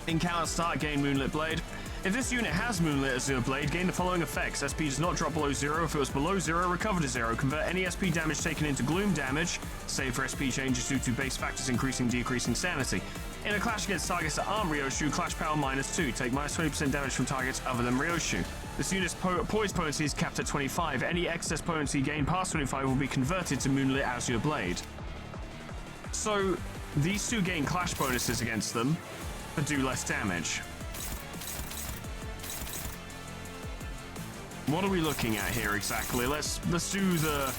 Encounter start, gain Moonlit Blade. If this unit has Moonlit Azure Blade, gain the following effects. SP does not drop below 0. If it was below 0, recover to 0. Convert any SP damage taken into Gloom damage. Save for SP changes due to base factors increasing, decreasing sanity. In a clash against targets that aren't Ryoshu, clash power -2. Take -20% damage from targets other than Ryoshu. This unit's poise potency is capped at 25. Any excess potency gained past 25 will be converted to Moonlit Azure Blade. So, these two gain clash bonuses against them, but do less damage. What are we looking at here exactly? Let's do the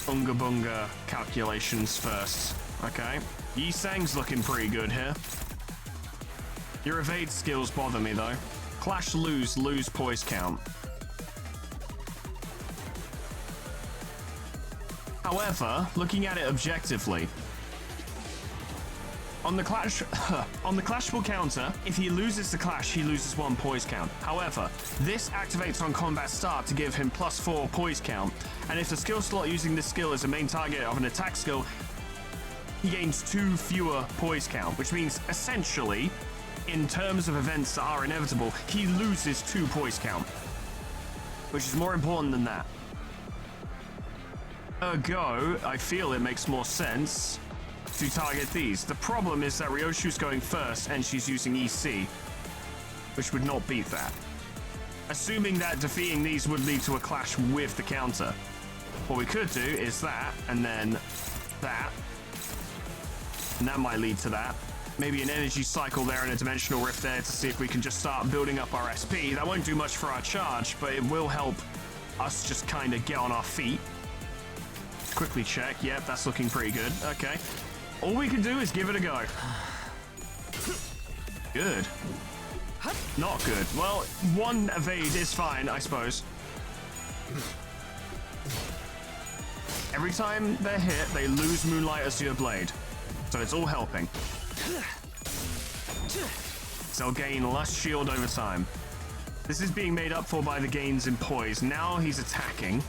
Unga Bunga calculations first. Okay. Yisang's looking pretty good here. Your evade skills bother me though. Clash lose poise count. However, looking at it objectively, on the clashable counter, if he loses the clash, he loses 1 poise count. However, this activates on combat start to give him +4 poise count, and if the skill slot using this skill is a main target of an attack skill, he gains 2 fewer poise count, which means essentially, in terms of events that are inevitable, he loses 2 poise count, which is more important than that. Ergo, I feel it makes more sense to target these. The problem is that Ryoshu's going first and she's using EC, which would not beat that. Assuming that defeating these would lead to a clash with the counter. What we could do is that, and then that. And that might lead to that. Maybe an energy cycle there and a dimensional rift there to see if we can just start building up our SP. That won't do much for our charge, but it will help us just kind of get on our feet. Quickly check. Yep, that's looking pretty good. Okay. All we can do is give it a go. Good. Not good. Well, one evade is fine, I suppose. Every time they're hit, they lose Moonlight Azure Blade. So it's all helping. So they'll gain less shield over time. This is being made up for by the gains in poise. Now he's attacking.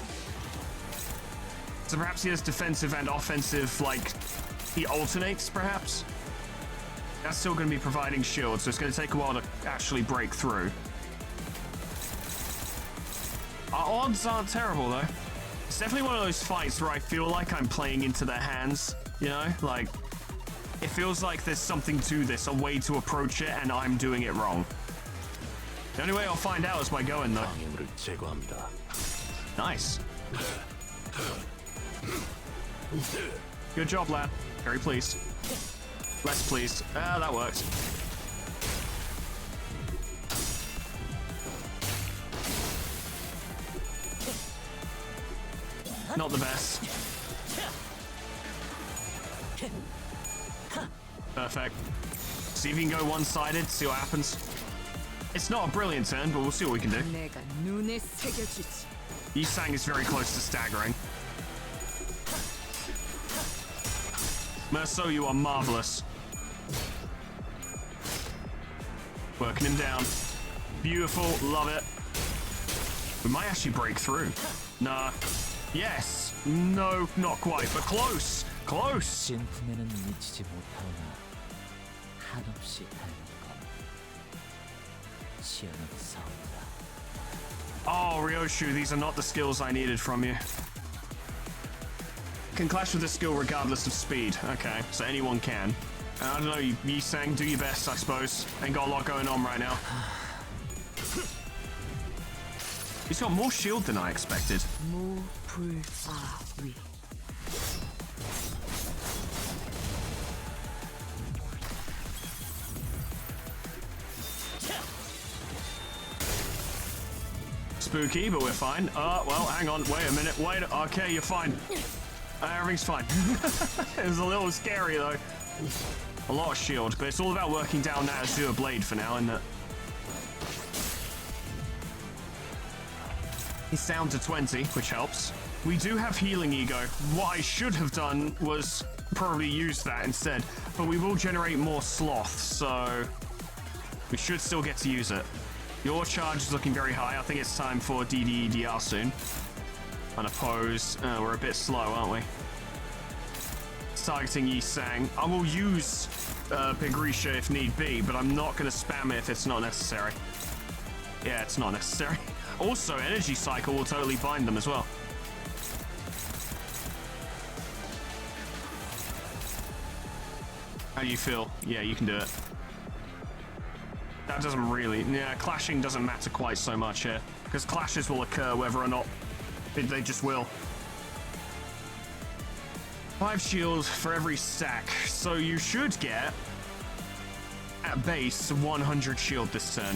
So perhaps he has defensive and offensive, like, he alternates, perhaps? That's still going to be providing shield, so it's going to take a while to actually break through. Our odds aren't terrible, though. It's definitely one of those fights where I feel like I'm playing into their hands, you know? Like, it feels like there's something to this, a way to approach it, and I'm doing it wrong. The only way I'll find out is by going, though. Nice. Good job, lad. Very pleased. Less pleased. Ah, that worked. Not the best. Perfect. See if you can go one-sided, see what happens. It's not a brilliant turn, but we'll see what we can do. Yisang is very close to staggering. Merso, you are marvelous. Working him down. Beautiful, love it. We might actually break through. Nah. Yes. No, not quite, but close. Close. Oh, Ryoshu, these are not the skills I needed from you. Can clash with this skill regardless of speed. Okay, so anyone can. I don't know, Yisang, do your best, I suppose. Ain't got a lot going on right now. He's got more shield than I expected. Spooky, but we're fine. Well, hang on, wait a minute, wait, okay, you're fine. Everything's fine. It was a little scary, though. A lot of shield, but it's all about working down that Azure Blade for now, isn't it? He's down to 20, which helps. We do have Healing Ego. What I should have done was probably use that instead, but we will generate more Sloth, so we should still get to use it. Your charge is looking very high. I think it's time for DDEDR soon. Unopposed. We're a bit slow, aren't we? It's targeting Yisang. I will use Pigrisha if need be, but I'm not going to spam it if it's not necessary. Yeah, it's not necessary. Also, Energy Cycle will totally bind them as well. How do you feel? Yeah, you can do it. That doesn't really... Yeah, clashing doesn't matter quite so much here, because clashes will occur whether or not they just will. 5 shields for every stack, so you should get, at base, 100 shield this turn.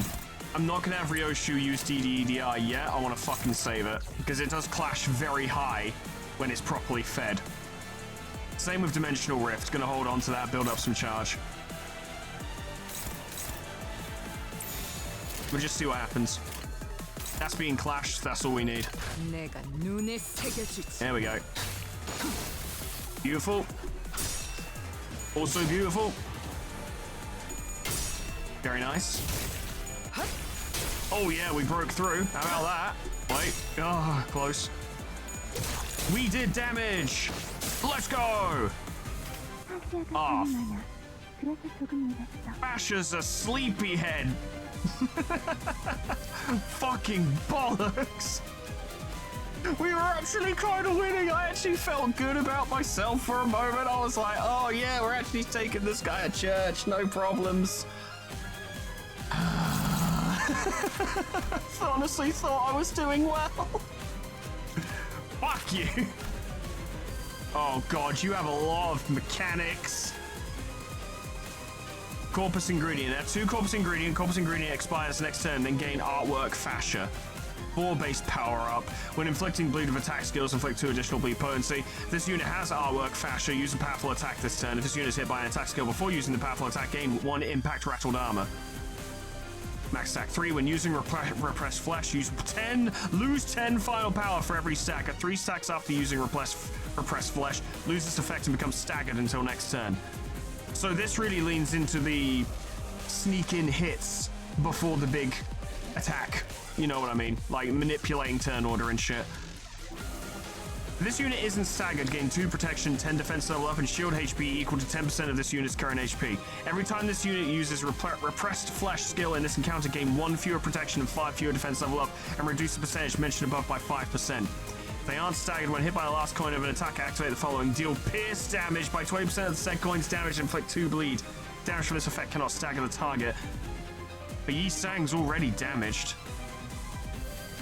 I'm not going to have Ryoshu use DDEDR yet. I want to fucking save it, because it does clash very high when it's properly fed. Same with Dimensional Rift. Going to hold on to that, build up some charge. We'll just see what happens. That's being clashed, that's all we need. There we go. Beautiful. Also beautiful. Very nice. Oh yeah, we broke through. How about that? Wait. Oh, close. We did damage! Let's go! Off. Basher's a sleepyhead. Fucking bollocks. We were actually kind of winning. I actually felt good about myself for a moment. I was like, oh yeah, we're actually taking this guy to church. No problems. Honestly thought I was doing well. Fuck you. Oh god, you have a lot of mechanics. Corpus Ingredient. Now 2 Corpus Ingredient. Corpus Ingredient expires next turn, then gain Artwork Fascia. 4-based power up. When inflicting bleed with attack skills, inflict 2 additional bleed potency. If this unit has Artwork Fascia, use a powerful attack this turn. If this unit is hit by an attack skill before using the powerful attack, gain 1 impact rattled armor. Max stack 3. When using repressed flesh, lose 10 final power for every stack. At 3 stacks after using repressed flesh, lose this effect and becomes staggered until next turn. So this really leans into the sneak in hits before the big attack. You know what I mean? Like manipulating turn order and shit. This unit isn't staggered, gain 2 protection, 10 defense level up, and shield HP equal to 10% of this unit's current HP. Every time this unit uses repressed flesh skill in this encounter, gain 1 fewer protection and 5 fewer defense level up, and reduce the percentage mentioned above by 5%. If they aren't staggered, when hit by the last coin of an attack, activate the following. Deal pierce damage by 20% of the said coin's damage and inflict 2 bleed. Damage from this effect cannot stagger the target. But Yi Sang's already damaged.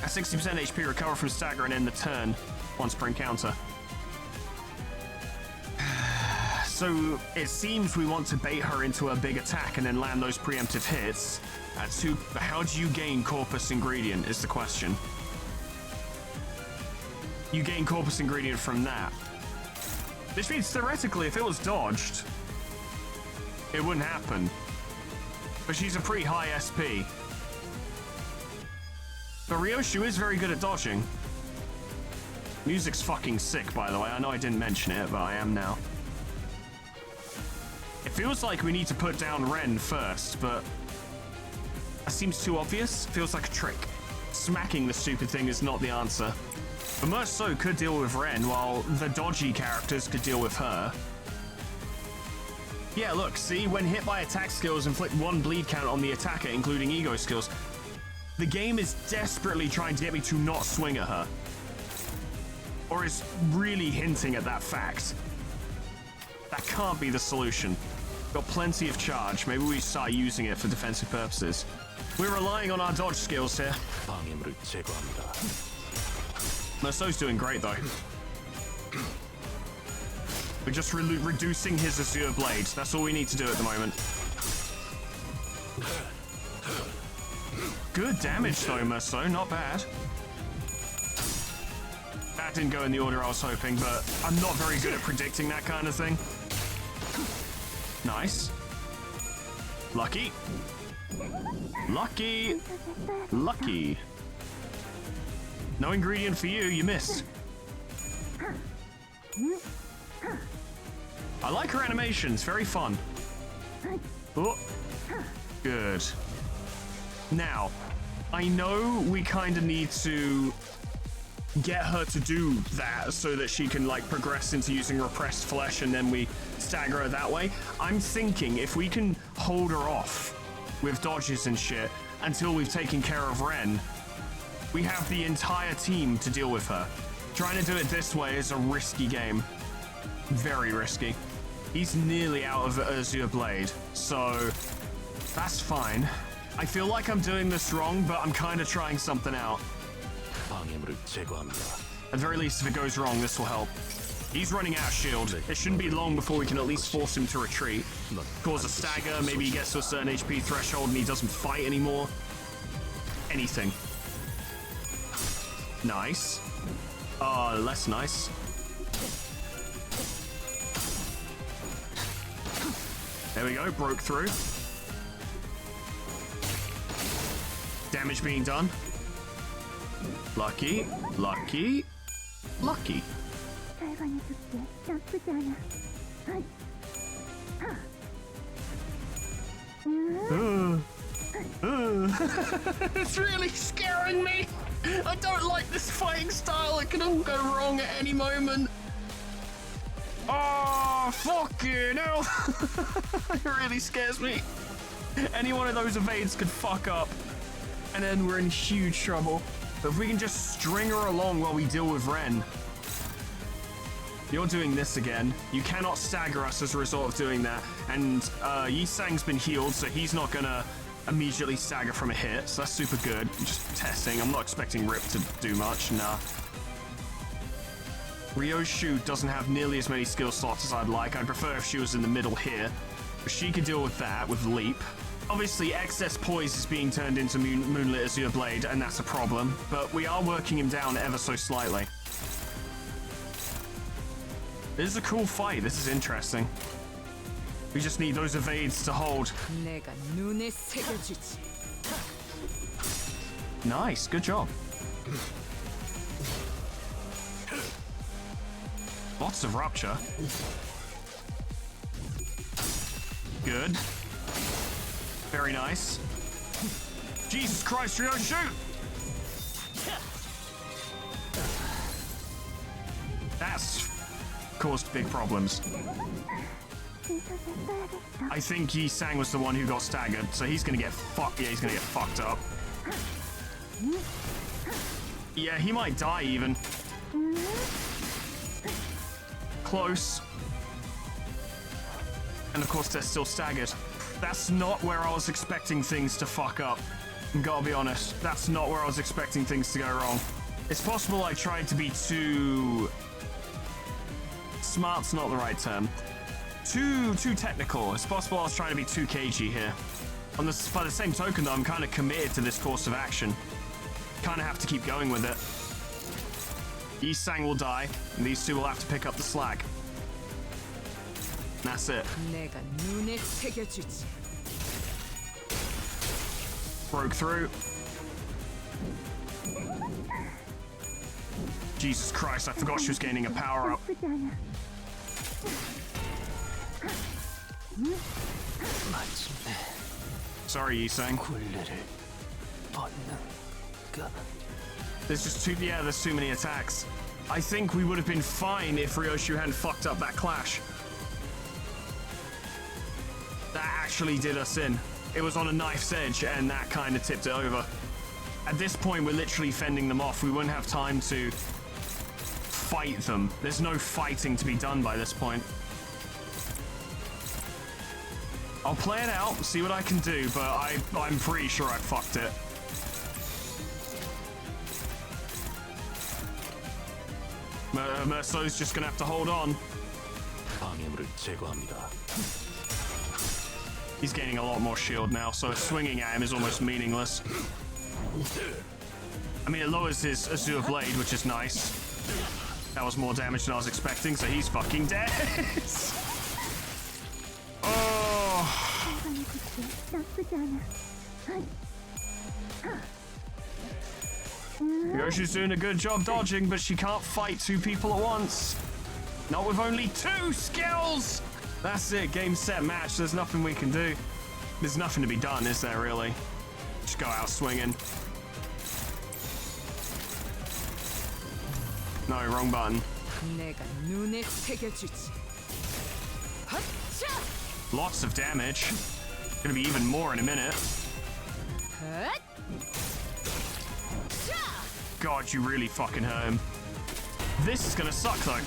At 60% HP, recover from stagger and end the turn once per encounter. So it seems we want to bait her into a big attack and then land those preemptive hits. How do you gain Corpus Ingredient is the question. You gain Corpus Ingredient from that. Which means theoretically if it was dodged, it wouldn't happen. But she's a pretty high SP. But Ryoshu is very good at dodging. Music's fucking sick, by the way. I know I didn't mention it, but I am now. It feels like we need to put down Ren first, but that seems too obvious. Feels like a trick. Smacking the stupid thing is not the answer. But Merceau could deal with Ren, while the dodgy characters could deal with her. Yeah, look, see? When hit by attack skills, inflict 1 bleed count on the attacker, including ego skills. The game is desperately trying to get me to not swing at her. Or is really hinting at that fact. That can't be the solution. Got plenty of charge. Maybe we start using it for defensive purposes. We're relying on our dodge skills here. Merceau's doing great, though. We're just reducing his Azure Blade. That's all we need to do at the moment. Good damage, though, Merceau. Not bad. That didn't go in the order I was hoping, but I'm not very good at predicting that kind of thing. Nice. Lucky. Lucky. Lucky. No ingredient for you, you missed. I like her animations, very fun. Oh, good. Now, I know we kind of need to get her to do that so that she can like progress into using repressed flesh and then we stagger her that way. I'm thinking if we can hold her off with dodges and shit until we've taken care of Ren, we have the entire team to deal with her. Trying to do it this way is a risky game. Very risky. He's nearly out of Azure Blade, so that's fine. I feel like I'm doing this wrong, but I'm kind of trying something out. At the very least, if it goes wrong, this will help. He's running out of shield. It shouldn't be long before we can at least force him to retreat. Cause a stagger, maybe he gets to a certain HP threshold and he doesn't fight anymore. Anything. Nice. Less nice. There we go, broke through. Damage being done. Lucky, lucky, lucky. It's really scaring me. I don't like this fighting style. It can all go wrong at any moment. Oh, fucking hell. It really scares me. Any one of those evades could fuck up. And then we're in huge trouble. But if we can just string her along while we deal with Ren. You're doing this again. You cannot stagger us as a result of doing that. And Yi Sang's been healed, so he's not gonna immediately stagger from a hit. So that's super good. Just testing. I'm not expecting Rip to do much. Nah. Ryoshu doesn't have nearly as many skill slots as I'd like. I'd prefer if she was in the middle here. But she could deal with that with Leap. Obviously, excess poise is being turned into Moonlit Azure Blade, and that's a problem. But we are working him down ever so slightly. This is a cool fight. This is interesting. We just need those evades to hold. Nice, good job. Lots of rupture. Good. Very nice. Jesus Christ, Rio, shoot! That's caused big problems. I think Yi Sang was the one who got staggered, so he's gonna get fucked. Yeah, he's gonna get fucked up. Yeah, he might die even. Close. And of course they're still staggered. That's not where I was expecting things to fuck up. Gotta be honest, that's not where I was expecting things to go wrong. It's possible I tried to be too... Smart's not the right term. Too technical. It's possible I was trying to be too cagey here. By the same token though, I'm kind of committed to this course of action. Kind of have to keep going with it. Yi Sang will die, and these two will have to pick up the slack. And that's it. Broke through. Jesus Christ, I forgot she was gaining a power up. Sorry, Yi Sang. There's just there's too many attacks. I think we would have been fine if Ryoshu hadn't fucked up that clash. That actually did us in. It was on a knife's edge and that kind of tipped it over. At this point, we're literally fending them off. We wouldn't have time to fight them. There's no fighting to be done by this point. I'll play it out, see what I can do, but I'm pretty sure I fucked it. Merso's just gonna have to hold on. He's gaining a lot more shield now, so swinging at him is almost meaningless. I mean, it lowers his Azure Blade, which is nice. That was more damage than I was expecting, so he's fucking dead. Oh. Yoshi's doing a good job dodging, but she can't fight two people at once. Not with only two skills! That's it, game, set, match. There's nothing we can do. There's nothing to be done, is there, really? Just go out swinging. No, wrong button. Lots of damage. Gonna be even more in a minute. God, you really fucking hurt him. This is gonna suck, though.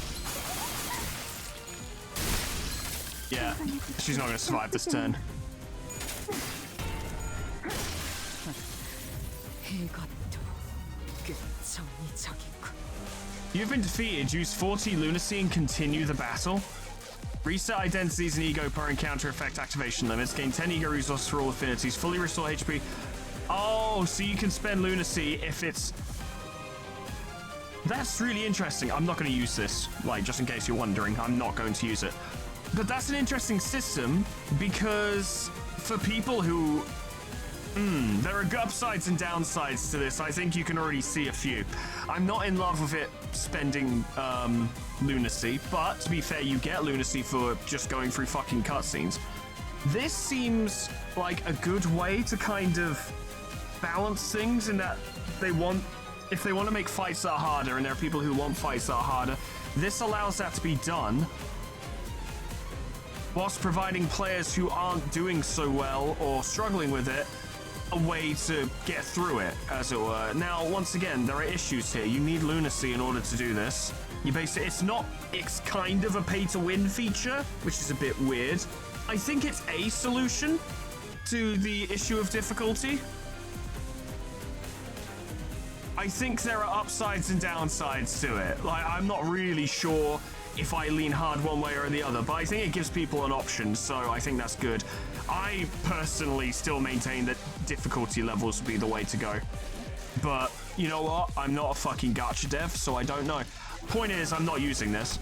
Yeah, she's not gonna survive this turn. You've been defeated. Use 40 lunacy and continue the battle. Reset identities and ego per encounter effect activation limits. Gain 10 ego resources for all affinities. Fully restore HP. Oh, so you can spend lunacy if it's... That's really interesting. I'm not going to use this. Like, just in case you're wondering, I'm not going to use it. But that's an interesting system because for people who... there are upsides and downsides to this. I think you can already see a few. I'm not in love with it spending lunacy, but to be fair, you get lunacy for just going through fucking cutscenes. This seems like a good way to kind of balance things in that if they want to make fights that are harder, and there are people who want fights that are harder, this allows that to be done whilst providing players who aren't doing so well or struggling with it a way to get through it, as it were. Now, once again, there are issues here. You need lunacy in order to do this. It's kind of a pay-to-win feature, which is a bit weird. I think it's a solution to the issue of difficulty. I think there are upsides and downsides to it. Like, I'm not really sure if I lean hard one way or the other, but I think it gives people an option, so I think that's good. I personally still maintain that difficulty levels would be the way to go. But, you know what? I'm not a fucking gacha dev, so I don't know. Point is, I'm not using this.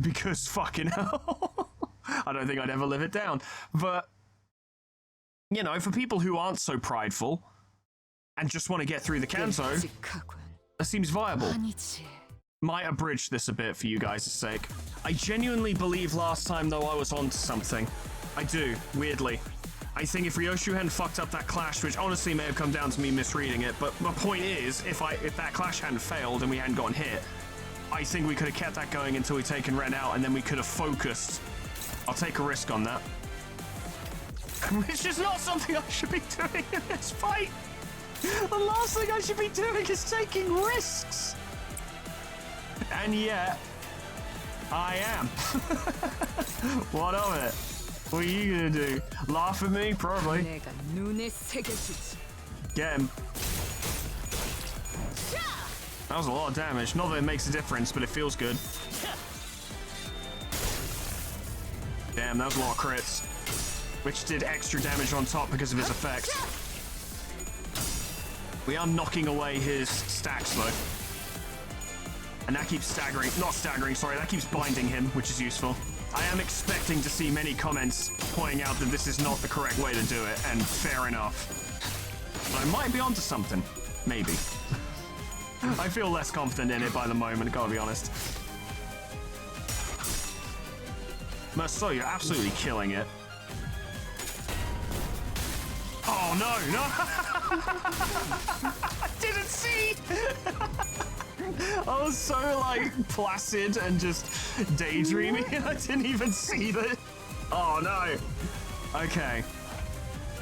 Because fucking hell. I don't think I'd ever live it down. But, you know, for people who aren't so prideful, and just want to get through the Kanto, that seems viable. Might abridge this a bit for you guys' sake. I genuinely believe last time, though, I was onto something. I do, weirdly. I think if Ryoshu hadn't fucked up that clash, which honestly may have come down to me misreading it, but my point is, if that clash hadn't failed and we hadn't gotten hit, I think we could have kept that going until we'd taken Ren out, and then we could have focused. I'll take a risk on that. Which is not something I should be doing in this fight. The last thing I should be doing is taking risks. And yet, I am. What of it? What are you gonna do? Laugh at me? Probably. Get him. That was a lot of damage. Not that it makes a difference, but it feels good. Damn, that was a lot of crits. Which did extra damage on top because of his effect. We are knocking away his stacks, though. And that keeps staggering. Not staggering, sorry. That keeps binding him, which is useful. I am expecting to see many comments pointing out that this is not the correct way to do it, and fair enough. But I might be onto something. Maybe. I feel less confident in it by the moment, gotta be honest. Merceau, you're absolutely killing it. Oh, no, no! I didn't see! I was so, like, placid and just daydreaming, and I didn't even see that. Oh, no. Okay.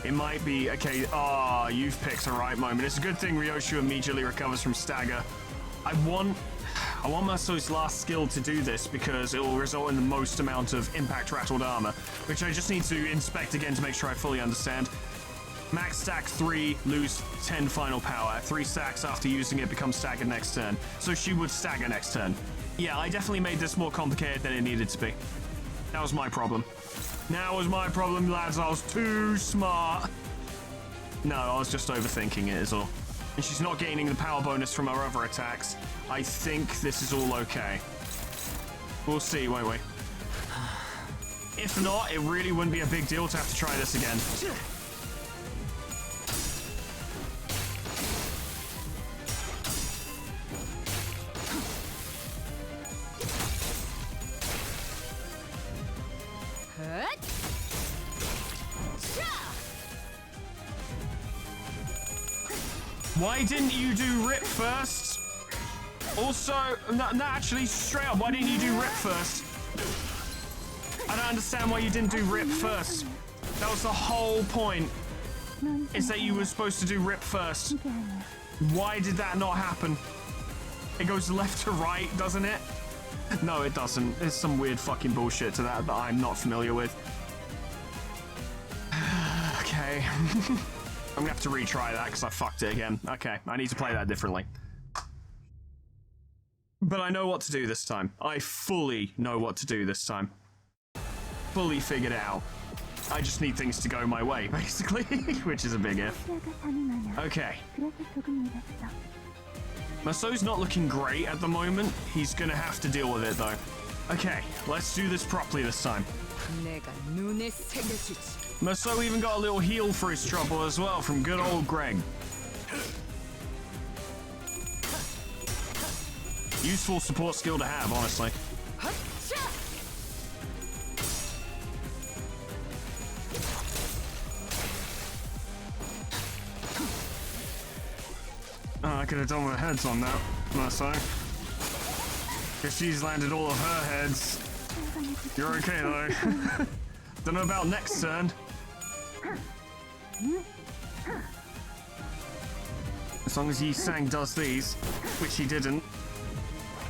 It might be, okay, ah, you've picked the right moment. It's a good thing Ryoshu immediately recovers from stagger. I want Merceau's last skill to do this because it will result in the most amount of impact rattled armor, which I just need to inspect again to make sure I fully understand. Max stack 3, lose 10 final power. 3 stacks after using it becomes staggered next turn. So she would stagger next turn. Yeah, I definitely made this more complicated than it needed to be. That was my problem. That was my problem, lads. I was too smart. No, I was just overthinking it is all. And she's not gaining the power bonus from her other attacks. I think this is all okay. We'll see, won't we? If not, it really wouldn't be a big deal to have to try this again. Why didn't you do Rip first? Also, no, actually, straight up, why didn't you do Rip first? I don't understand why you didn't do Rip first. That was the whole point, is that you were supposed to do Rip first. Why did that not happen? It goes left to right, doesn't it? No, it doesn't. There's some weird fucking bullshit to that I'm not familiar with. Okay. I'm gonna have to retry that because I fucked it again. Okay, I need to play that differently. But I know what to do this time. I fully know what to do this time. Fully figured it out. I just need things to go my way, basically, which is a big if. Okay. Merceau's not looking great at the moment. He's gonna have to deal with it, though. Okay, let's do this properly this time. Merceau even got a little heal for his trouble as well from good old Greg. Useful support skill to have, honestly. Oh, I could have done with heads on that, Merceau. If she's landed all of her heads. You're okay, though. Don't know about next turn. As long as Yi-Sang does these, which he didn't.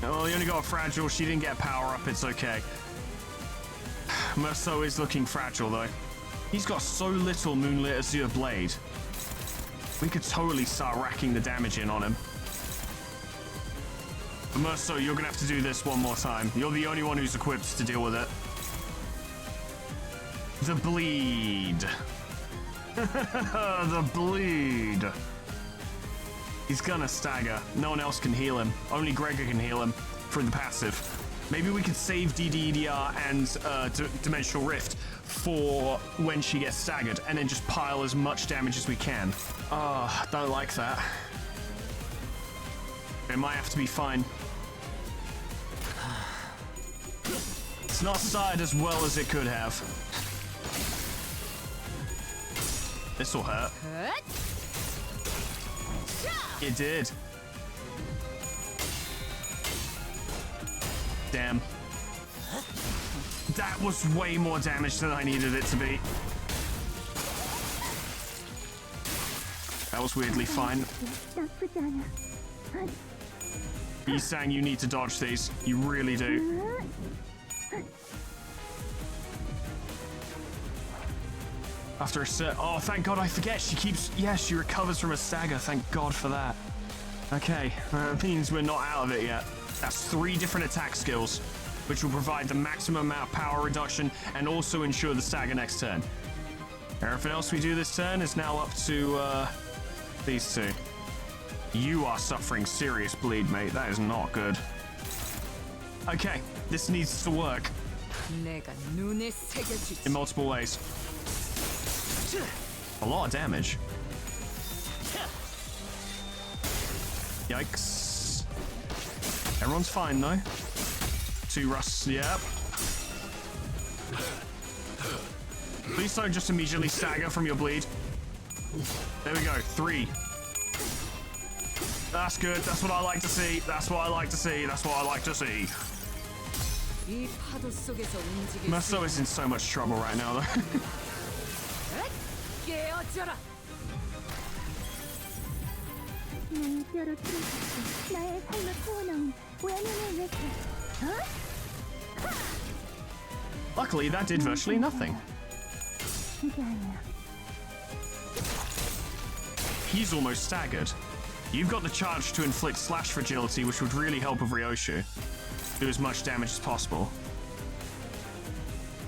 Oh, he only got a fragile. She didn't get a power up. It's okay. Merceau is looking fragile, though. He's got so little Moonlit Azure Blade. We could totally start racking the damage in on him. But Merceau, you're going to have to do this one more time. You're the only one who's equipped to deal with it. The bleed. The bleed. He's gonna stagger. No one else can heal him. Only Gregor can heal him for the passive. Maybe we could save DDDR and Dimensional Rift for when she gets staggered, and then just pile as much damage as we can. Ah, don't like that. It might have to be fine. It's not started as well as it could have. This'll hurt. It did. Damn. That was way more damage than I needed it to be. That was weirdly fine. He's saying you need to dodge these. You really do. After a set. Oh, thank God, I forget. She keeps. Yeah, she recovers from a stagger. Thank God for that. Okay, that means we're not out of it yet. That's 3 different attack skills, which will provide the maximum amount of power reduction and also ensure the stagger next turn. Everything else we do this turn is now up to these 2. You are suffering serious bleed, mate. That is not good. Okay, this needs to work in multiple ways. A lot of damage. Yikes. Everyone's fine though. 2 rusts, yep. Please don't just immediately stagger from your bleed. There we go, 3. That's good, that's what I like to see. That's what I like to see, that's what I like to see. Maso is in so much trouble right now though. Luckily, that did virtually nothing. He's almost staggered. You've got the charge to inflict slash fragility, which would really help with Ryoshu. Do as much damage as possible.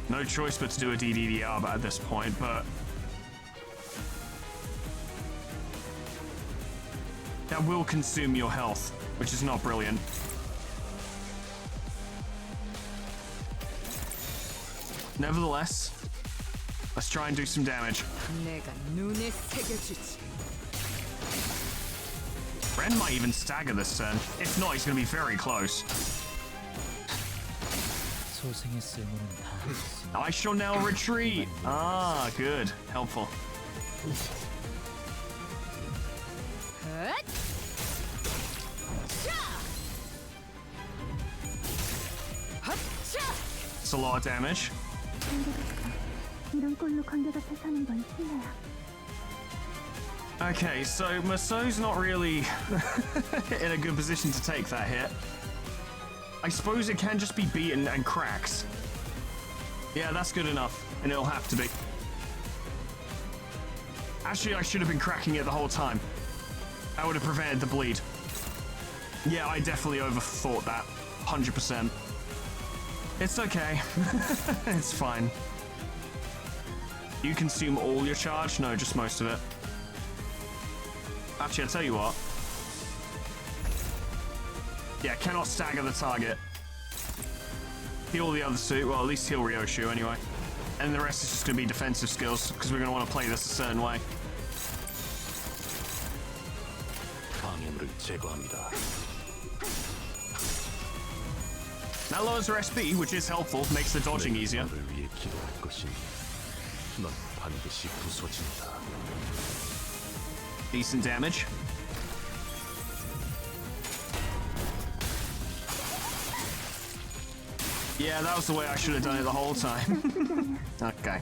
No choice but to do a DDDR at this point, but that will consume your health, which is not brilliant. Nevertheless, let's try and do some damage. Ren might even stagger this turn. If not, he's going to be very close. I shall now retreat. Ah, good. Helpful. It's a lot of damage. Okay, so Maso's not really in a good position to take that hit. I suppose it can just be beaten and cracks. Yeah, that's good enough, and it'll have to be. Actually, I should have been cracking it the whole time. That would have prevented the bleed. Yeah, I definitely overthought that. 100%. It's okay. It's fine. You consume all your charge? No, just most of it. Actually, I'll tell you what. Yeah, cannot stagger the target. Heal the other 2. Well, at least heal Ryoshu anyway. And the rest is just going to be defensive skills, because we're going to want to play this a certain way. That lowers her SP, which is helpful, makes the dodging easier. Decent damage. Yeah, that was the way I should have done it the whole time. Okay.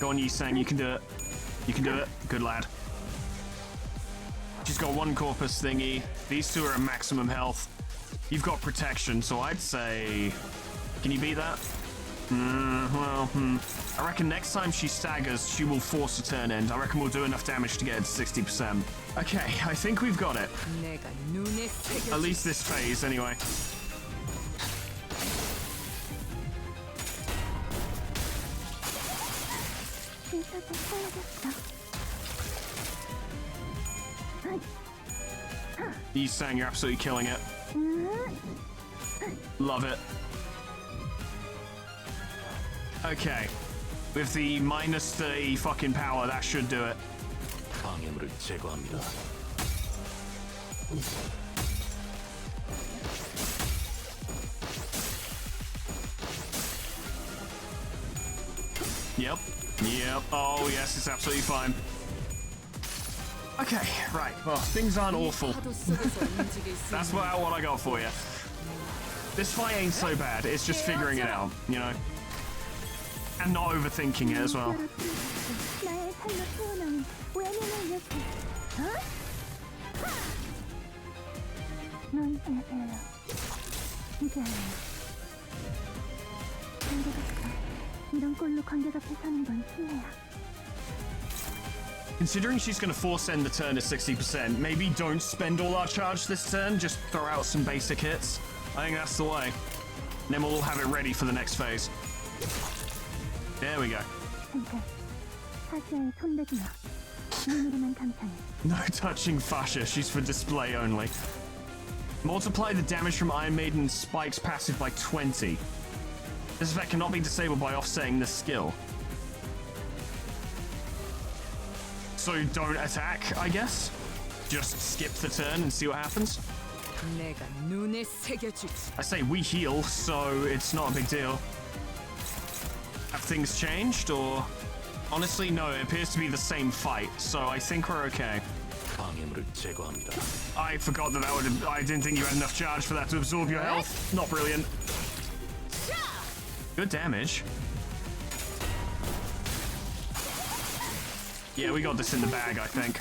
Go on, Yi-Sang, you can do it. You can do it. Good lad. She's got 1 corpus thingy. These 2 are at maximum health. You've got protection, so I'd say... Can you beat that? I reckon next time she staggers, she will force a turn end. I reckon we'll do enough damage to get it to 60%. Okay, I think we've got it. At least this phase, anyway. Yi-Sang, you're absolutely killing it. Love it. Okay. With the minus 30 fucking power, that should do it. 방해물을 제거합니다. Yep. Yep. Oh, yes, it's absolutely fine. Okay, right. Well, things aren't awful. That's what I got for you. This fight ain't so bad. It's just figuring it out, you know? And not overthinking it as well. Considering she's going to force end the turn to 60%, maybe don't spend all our charge this turn, just throw out some basic hits. I think that's the way. And then we'll all have it ready for the next phase. There we go. No touching Fascia, she's for display only. Multiply the damage from Iron Maiden's Spike's passive by 20. This effect cannot be disabled by offsetting this skill. So don't attack, I guess? Just skip the turn and see what happens? I say we heal, so it's not a big deal. Have things changed, or...? Honestly, no, it appears to be the same fight, so I think we're okay. 방해물을 제거합니다. I forgot that would have... I didn't think you had enough charge for that to absorb your health. Not brilliant. Good damage. Yeah, we got this in the bag, I think.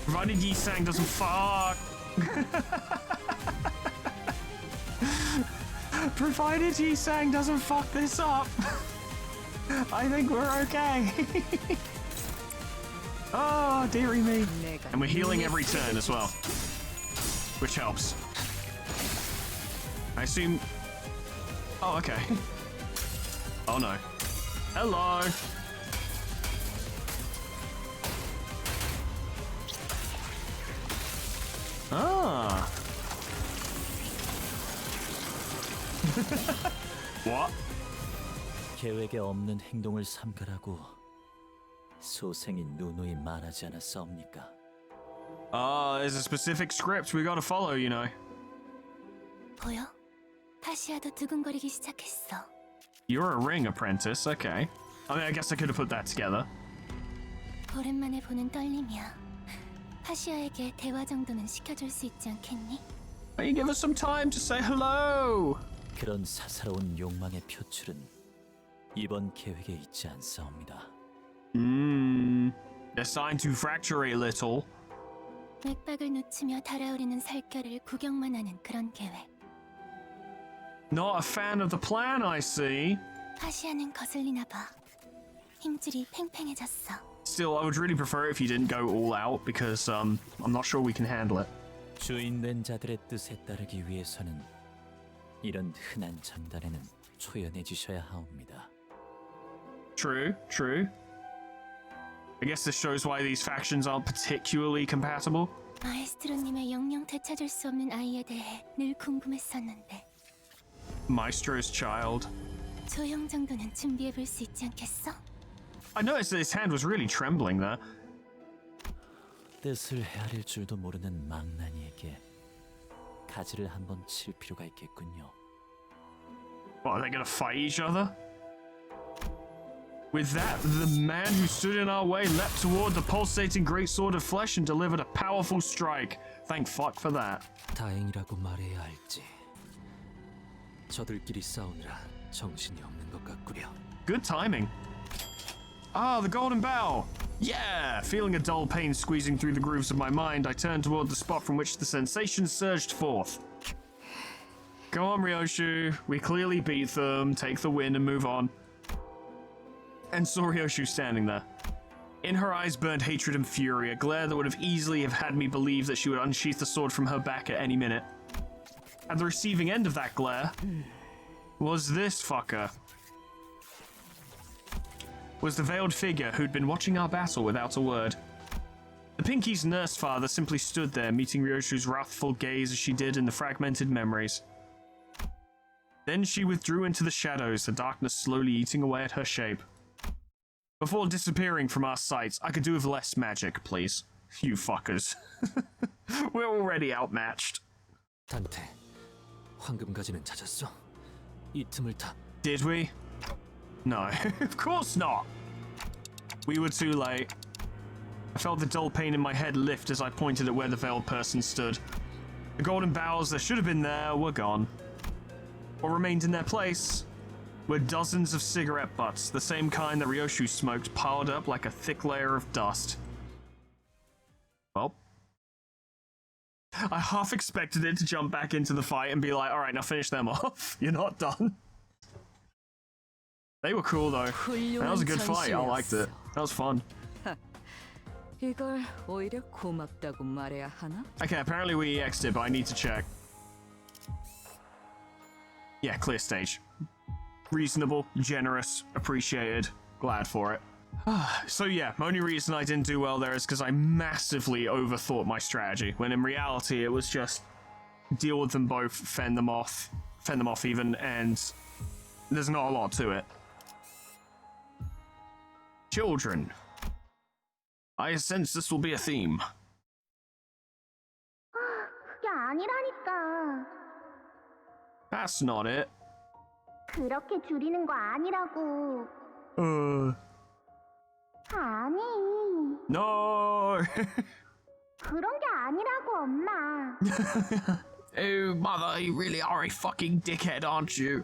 Provided Yi-Sang doesn't fuck. Provided Yi-Sang doesn't fuck this up. I think we're okay. Oh, dearie me. And we're healing every turn as well, which helps. I assume... Oh, okay. Oh, no. Hello. Ah. What? 계획에 없는 행동을 삼가라고 소생인 누누이 말하지 않았사옵니까? There's a specific script we gotta follow, you know. 보여? 파시아도 두근거리기 시작했어. You're a ring apprentice, okay. I mean, I guess I could have put that together. 오랜만에 보는 떨림이야. 파시아에게 대화 정도는 시켜줄 수 있지 않겠니? Will you give us some time to say hello? 그런 사사로운 욕망의 표출은 이번 계획에 있지 않사옵니다. They're signed to fracture a little. 맥박을 놓치며 달아오르는 살결을 구경만 하는 그런 계획. Not a fan of the plan, I see. 파시아는 거슬리나 봐. 힘줄이 팽팽해졌어. Still, I would really prefer it if you didn't go all out because I'm not sure we can handle it. 주인된 자들의 뜻에 따르기 위해서는 이런 흔한 장단에는 초연해지셔야 하옵니다. True, true. I guess this shows why these factions aren't particularly compatible. 마에스트로님의 영영 되찾을 수 없는 아이에 대해 늘 궁금했었는데. Maestro's child. 조형 정도는 준비해 볼 수 있지 않겠어? I noticed that his hand was really trembling there. 뜻을 헤아릴 줄도 모르는 망나니에게 가지를 한번 칠 필요가 있겠군요. What, are they gonna fight each other? With that, the man who stood in our way leapt toward the pulsating great sword of flesh and delivered a powerful strike. Thank fuck for that. 다행이라고 말해야 할지. 저들끼리 싸우느라 정신이 없는 것 같구려. Good timing. Ah, the golden bow. Yeah! Feeling a dull pain squeezing through the grooves of my mind, I turned toward the spot from which the sensation surged forth. Go on, Ryoshu. We clearly beat them. Take the win and move on. And saw Ryoshu standing there. In her eyes burned hatred and fury, a glare that would have easily have had me believe that she would unsheath the sword from her back at any minute. At the receiving end of that glare was this fucker. was the veiled figure who'd been watching our battle without a word. The Pinky's nurse father simply stood there, meeting Ryoshu's wrathful gaze as she did in the fragmented memories. Then she withdrew into the shadows, the darkness slowly eating away at her shape. Before disappearing from our sight, I could do with less magic, please. You fuckers. We're already outmatched. 단테, 황금가지는 찾았어? 이 틈을 타. Did we? No, of course not. We were too late. I felt the dull pain in my head lift as I pointed at where the veiled person stood. The golden boughs that should have been there were gone. What remained in their place were dozens of cigarette butts, the same kind that Ryoshu smoked, piled up like a thick layer of dust. Well, I half expected it to jump back into the fight and be like, alright, now finish them off. You're not done. They were cool though. That was a good fight. I liked it. That was fun. 이걸 오히려 고맙다고 말해야 하나? Okay, apparently we EX'd it, but I need to check. Yeah, clear stage. Reasonable, generous, appreciated, glad for it. So yeah, my only reason I didn't do well there is because I massively overthought my strategy, when in reality it was just deal with them both, fend them off even, and there's not a lot to it. Children. I sense this will be a theme. 그게 아니라니까. That's not it. 그렇게 줄이는 거 아니라고. 아니. No. 그런 게 아니라고, 엄마. Oh, mother, you really are a fucking dickhead, aren't you?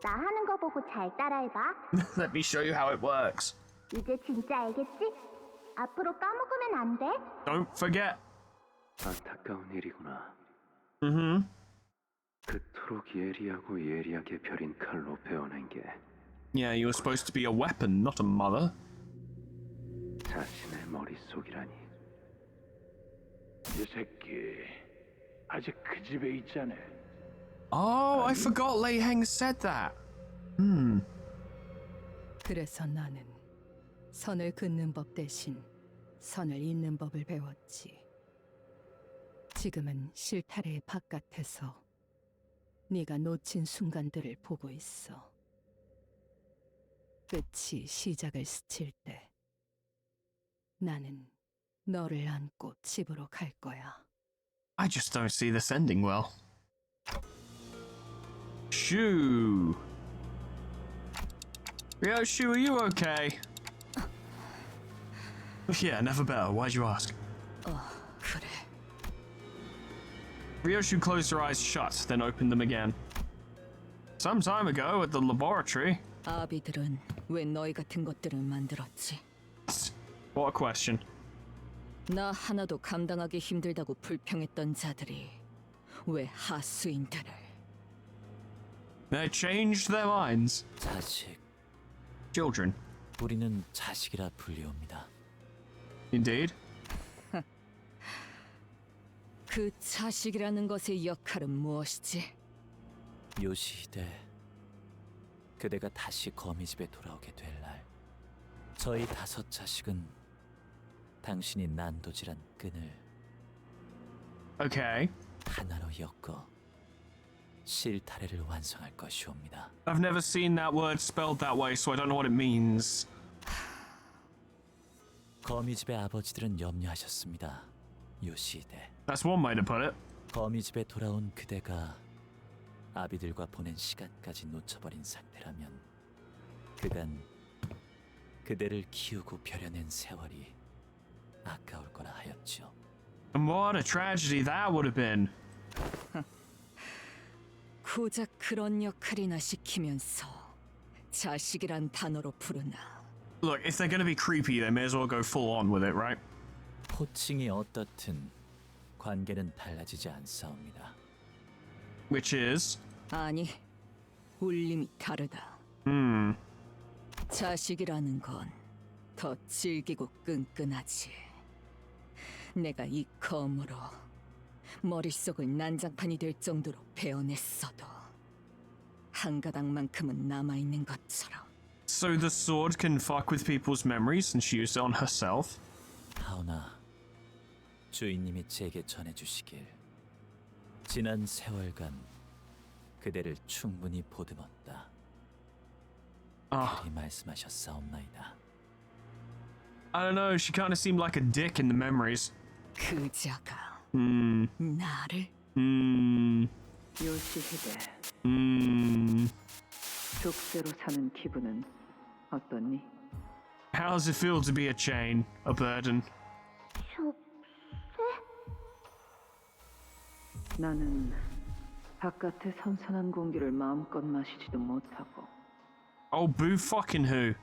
나 하는 거 보고 잘 따라해봐. Let me show you how it works. 이제 진짜 알겠지? 앞으로 까먹으면 안 돼. Don't forget. 안타까운 일이구나. 그토록 예리하고 예리하게 벼린 칼로 베어낸 게 Yeah, you were supposed to be a weapon, not a mother. 자신의 머릿속이라니. 이 새끼 아직 그 집에 있잖아. Oh, I forgot Lei Heng said that. 그래서 나는 선을 긋는 법 대신 선을 잇는 법을 배웠지. 지금은 실타래의 바깥에서 네가 놓친 순간들을 보고 있어. 끝이 시작을 스칠 때 나는 너를 안고 집으로 갈 거야. I just don't see this ending well. Shoo. Ryoshu, are you okay? Yeah, never better. Why'd you ask? 그래. Ryoshu closed her eyes shut, then opened them again. Some time ago at the laboratory. 아비들은 왜 너희 같은 것들을 만들었지? What a question. 나 하나도 감당하기 힘들다고 불평했던 자들이 왜 하수인들을? They changed their minds. 자식. Children. 우리는 자식이라 불리웁니다. Indeed. 그 자식이라는 것의 역할은 무엇이지? 요시히데, 그대가 다시 거미집에 돌아오게 될 날, 저희 5 자식은 당신이 난도질한 끈을 Okay. 하나로 엮어 실타래를 완성할 것이옵니다. I've never seen that word spelled that way, so I don't know what it means. 거미집의 아버지들은 염려하셨습니다. 요시히데. That's one way to put it. 거미집에 돌아온 그대가 아비들과 보낸 시간까지 놓쳐버린 상태라면 그간 그대를 키우고 벼려낸 세월이 아까울 거라 하였죠. And what a tragedy that would have been. 고작 그런 역할이나 시키면서 자식이란 단어로 부르나. Look, if they're gonna be creepy, they may as well go full on with it, right? 호칭이 어떻든 관계는 달라지지 않사옵니다. Which is? 아니, 울림이 다르다. 자식이라는 건 더 질기고 끈끈하지. 내가 이 검으로 머릿속을 난장판이 될 정도로 베어냈어도 한 가닥만큼은 남아있는 것처럼. So the sword can fuck with people's memories and she used it on herself? 하오나, 주인님이 제게 전해주시길. 지난 세월간 그대를 충분히 보듬었다. 그리 말씀하셨사옵나이다. I don't know, she kind of seemed like a dick in the memories. 그자가 나를 요시히데 족쇄로 사는 기분은 어떠니? How does it feel to be a chain, a burden? 나는 바깥의 선선한 공기를 마음껏 마시지도 못하고 Oh, boo fucking who?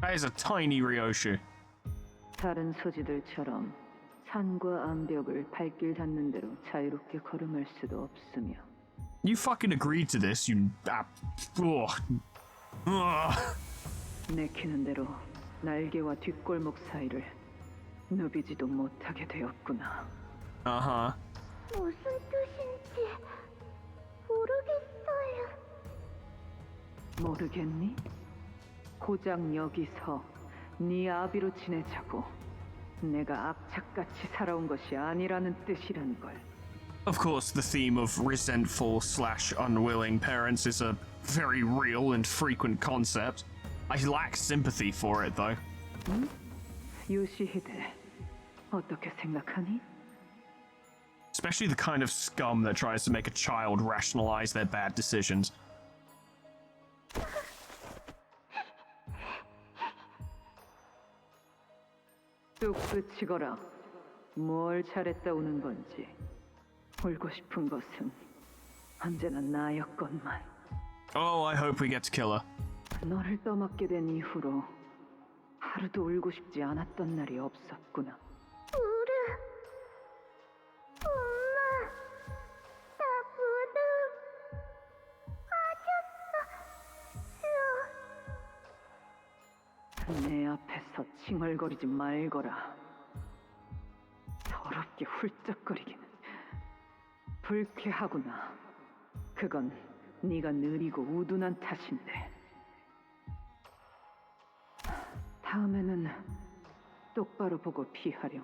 That is a tiny Ryoshu. 다른 소지들처럼 산과 암벽을 발길 닿는 대로 자유롭게 걸음할 수도 없으며 You fucking agreed to this, you... 내키는 대로 날개와 뒷골목 사이를 누비지도 못하게 되었구나. Uh-huh. 무슨 뜻인지 모르겠어요. 모르겠니? 고작 여기서 네 아비로 지내자고 내가 악착같이 살아온 것이 아니라는 뜻이란 걸. Of course, the theme of resentful/unwilling parents is a very real and frequent concept. I lack sympathy for it, though. 응? 요시히데, 어떻게 생각하니? Especially the kind of scum that tries to make a child rationalize their bad decisions. 뚝 그치거라. 뭘 잘했다 우는 건지. 울고 싶은 것은 언제나 나였건만. Oh, I hope we get to kill her. 너를 떠맡게 된 이후로 하루도 울고 싶지 않았던 날이 없었구나. 엄마, 나 부름 빠졌어. 내 앞에서 칭얼거리지 말거라. 더럽게 훌쩍거리기는 불쾌하구나. 그건 네가 느리고 우둔한 탓인데. 다음에는 똑바로 보고 피하렴.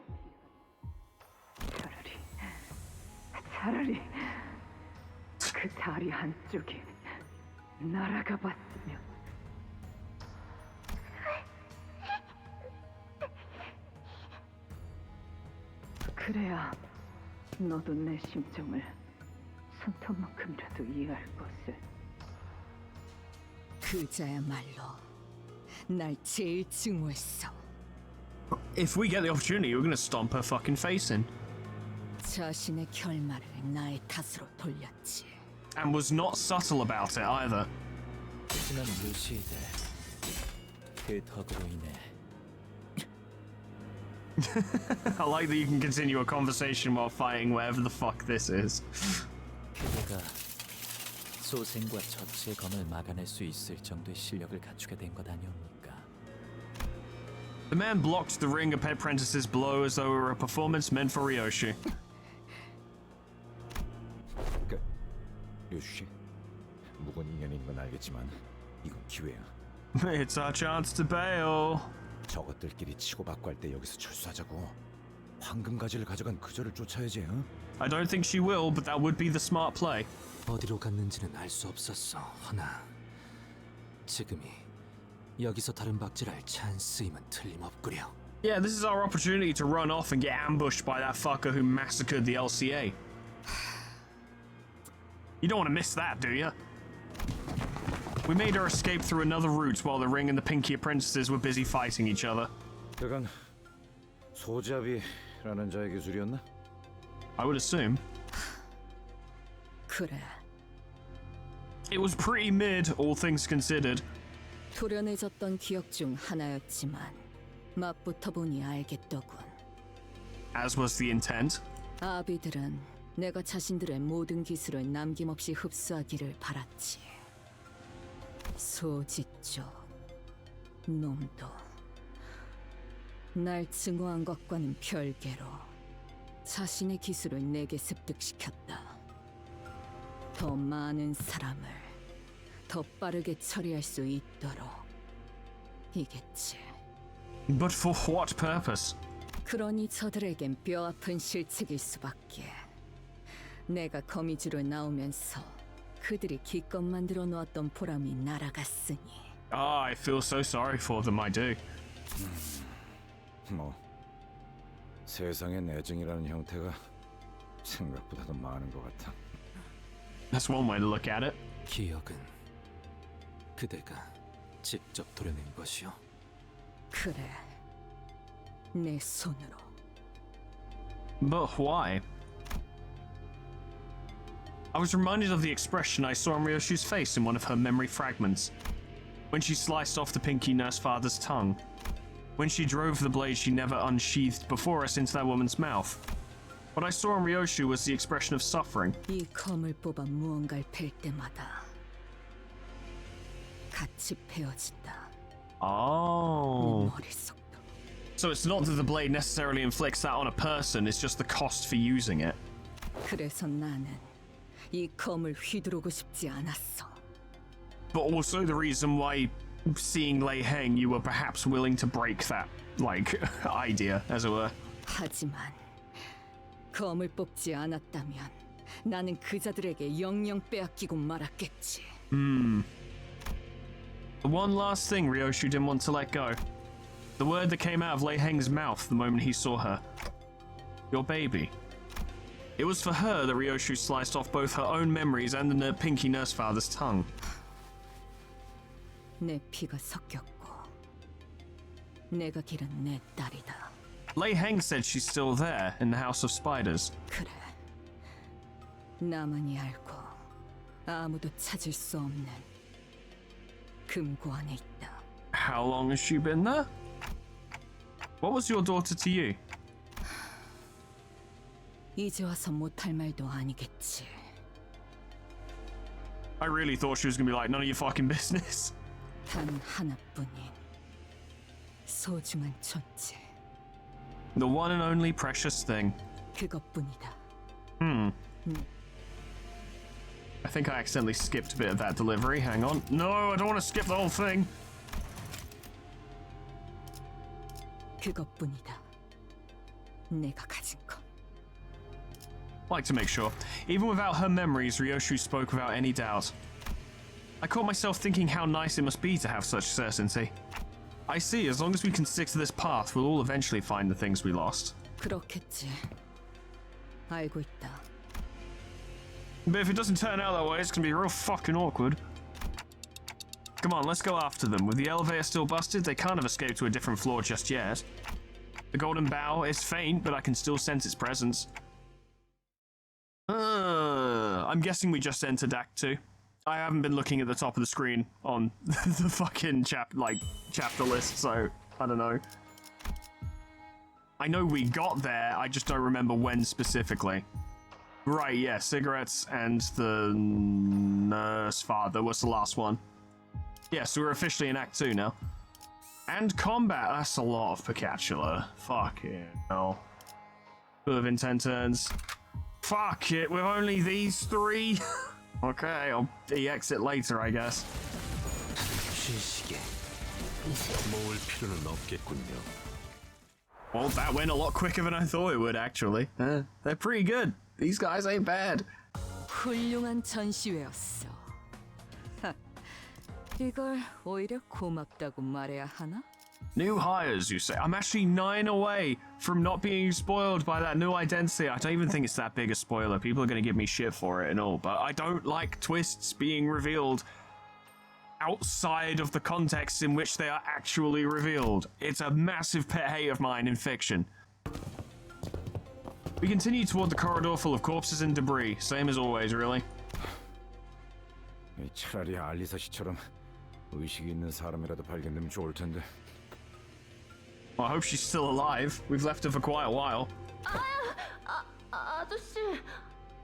차라리 그 다리 한쪽에 날아가 봤으면. 그래야 너도 내 심정을 손톱만큼이라도 이해할 것을. 그자야말로 날 제일 증오했어. If we get the opportunity, we're gonna stomp her fucking face in. 자신의 결말을 나의 탓으로 돌렸지. And was not subtle about it either. 지난 루시드 그 덕으로 인해 I like that you can continue a conversation while fighting whatever the fuck this is. 그대가 소생과 저치의 검을 막아낼 수 있을 정도의 실력을 갖추게 된 것 아니옵니까? The man blocked the ring apprentice's blow as though it were a performance meant for Ryoshi. 류씨, 묵은 인연인 건 알겠지만 이건 기회야. It's our chance to bail. 저것들끼리 치고받고 할 때 여기서 철수하자고. 황금가지를 가져간 그저를 쫓아야지. 응? I don't think she will, but that would be the smart play. 어디로 갔는지는 알 수 없었어. 허나 지금이 여기서 다른 박질할 찬스임은 틀림없구려. Yeah, this is our opportunity to run off and get ambushed by that fucker who massacred the LCA. You don't want to miss that, do you? We made her escape through another route while the Ring and the Pinky Apprentices were busy fighting each other. 그건 소잡이라는 자의 기술이었나? I would assume. 그래. It was pretty mid, all things considered. 도련해졌던 기억 중 하나였지만 맛부터 보니 알겠더군. As was the intent. 아비들은 내가 자신들의 모든 기술을 남김없이 흡수하기를 바랐지. 소지 쪽 놈도 날 증오한 것과는 별개로 자신의 기술을 내게 습득시켰다. 더 많은 사람을 더 빠르게 처리할 수 있도록. 이겠지. But for what purpose? 그러니 저들에겐 뼈아픈 실책일 수밖에. 내가 거미줄을 나오면서 그들이 기껏 만들어 놓았던 보람이 날아갔으니. Ah, I feel so sorry for them, I do. 뭐 세상의 내증이라는 형태가 생각보다 더 많은 것 같아. That's one way to look at it. 기억은 그대가 직접 도려낸 것이요. 그래, 내 손으로. But why? I was reminded of the expression I saw on Ryoshu's face in one of her memory fragments. When she sliced off the Pinky Nurse Father's tongue. When she drove the blade she never unsheathed before us into that woman's mouth. What I saw on Ryoshu was the expression of suffering. 이 검을 뽑아 무언가를 팰 때마다 같이 베어진다. Oh. 내 머릿속도. So it's not that the blade necessarily inflicts that on a person, it's just the cost for using it. 그래서 나는 이 검을 휘두르고 싶지 않았어. But also the reason why, seeing Lei Heng, you were perhaps willing to break that, like, idea, as it were. 하지만 검을 뽑지 않았다면 나는 그자들에게 영영 빼앗기고 말았겠지. The one last thing Ryoshu didn't want to let go. The word that came out of Lei Heng's mouth the moment he saw her. Your baby. It was for her that Ryoshu sliced off both her own memories and the Pinky Nurse Father's tongue. 내 피가 섞였고 내가 기른 내 딸이다. Lei Heng said she's still there in the House of Spiders. 그래. 나만이 알고 아무도 찾을 수 없는 금고 안에 있다. How long has she been there? What was your daughter to you? 이제 와서 못할 말도 아니겠지. I really thought she was gonna be like, none of your fucking business. 단 하나뿐인 소중한 존재. The one and only precious thing. 그것뿐이다. I think I accidentally skipped a bit of that delivery. Hang on. No, I don't want to skip the whole thing. 그것뿐이다. 내가 가진 것. Like to make sure. Even without her memories, Ryoshu spoke without any doubt. I caught myself thinking how nice it must be to have such certainty. I see, as long as we can stick to this path, we'll all eventually find the things we lost. 그렇겠지. 알고 있다. But if it doesn't turn out that way, it's gonna be real fucking awkward. Come on, let's go after them. With the elevator still busted, they can't have escaped to a different floor just yet. The golden bow is faint, but I can still sense its presence. I'm guessing we just entered Act 2. I haven't been looking at the top of the screen on the fucking chapter list, so I don't know. I know we got there, I just don't remember when specifically. Right, yeah, cigarettes and the nurse father was the last one. Yeah, so we're officially in Act 2 now. And combat, that's a lot of Picatula. Fucking hell. Could have been 10 turns. Fuck it, with only these 3? Okay, I'll EX it later, I guess. 모을 필요는 없겠군요. Well, that went a lot quicker than I thought it would, actually. They're pretty good. These guys ain't bad. 훌륭한 전시회였어. 하, 이걸 오히려 고맙다고 말해야 하나? New hires, you say? I'm actually 9 away from not being spoiled by that new identity. I don't even think it's that big a spoiler. People are going to give me shit for it and all, but I don't like twists being revealed outside of the context in which they are actually revealed. It's a massive pet hate of mine in fiction. We continue toward the corridor full of corpses and debris. Same as always, really. 차라리 알리사 씨처럼 의식이 있는 사람이라도 발견되면 좋을 텐데. Well, I hope she's still alive. We've left her for quite a while. 아저씨,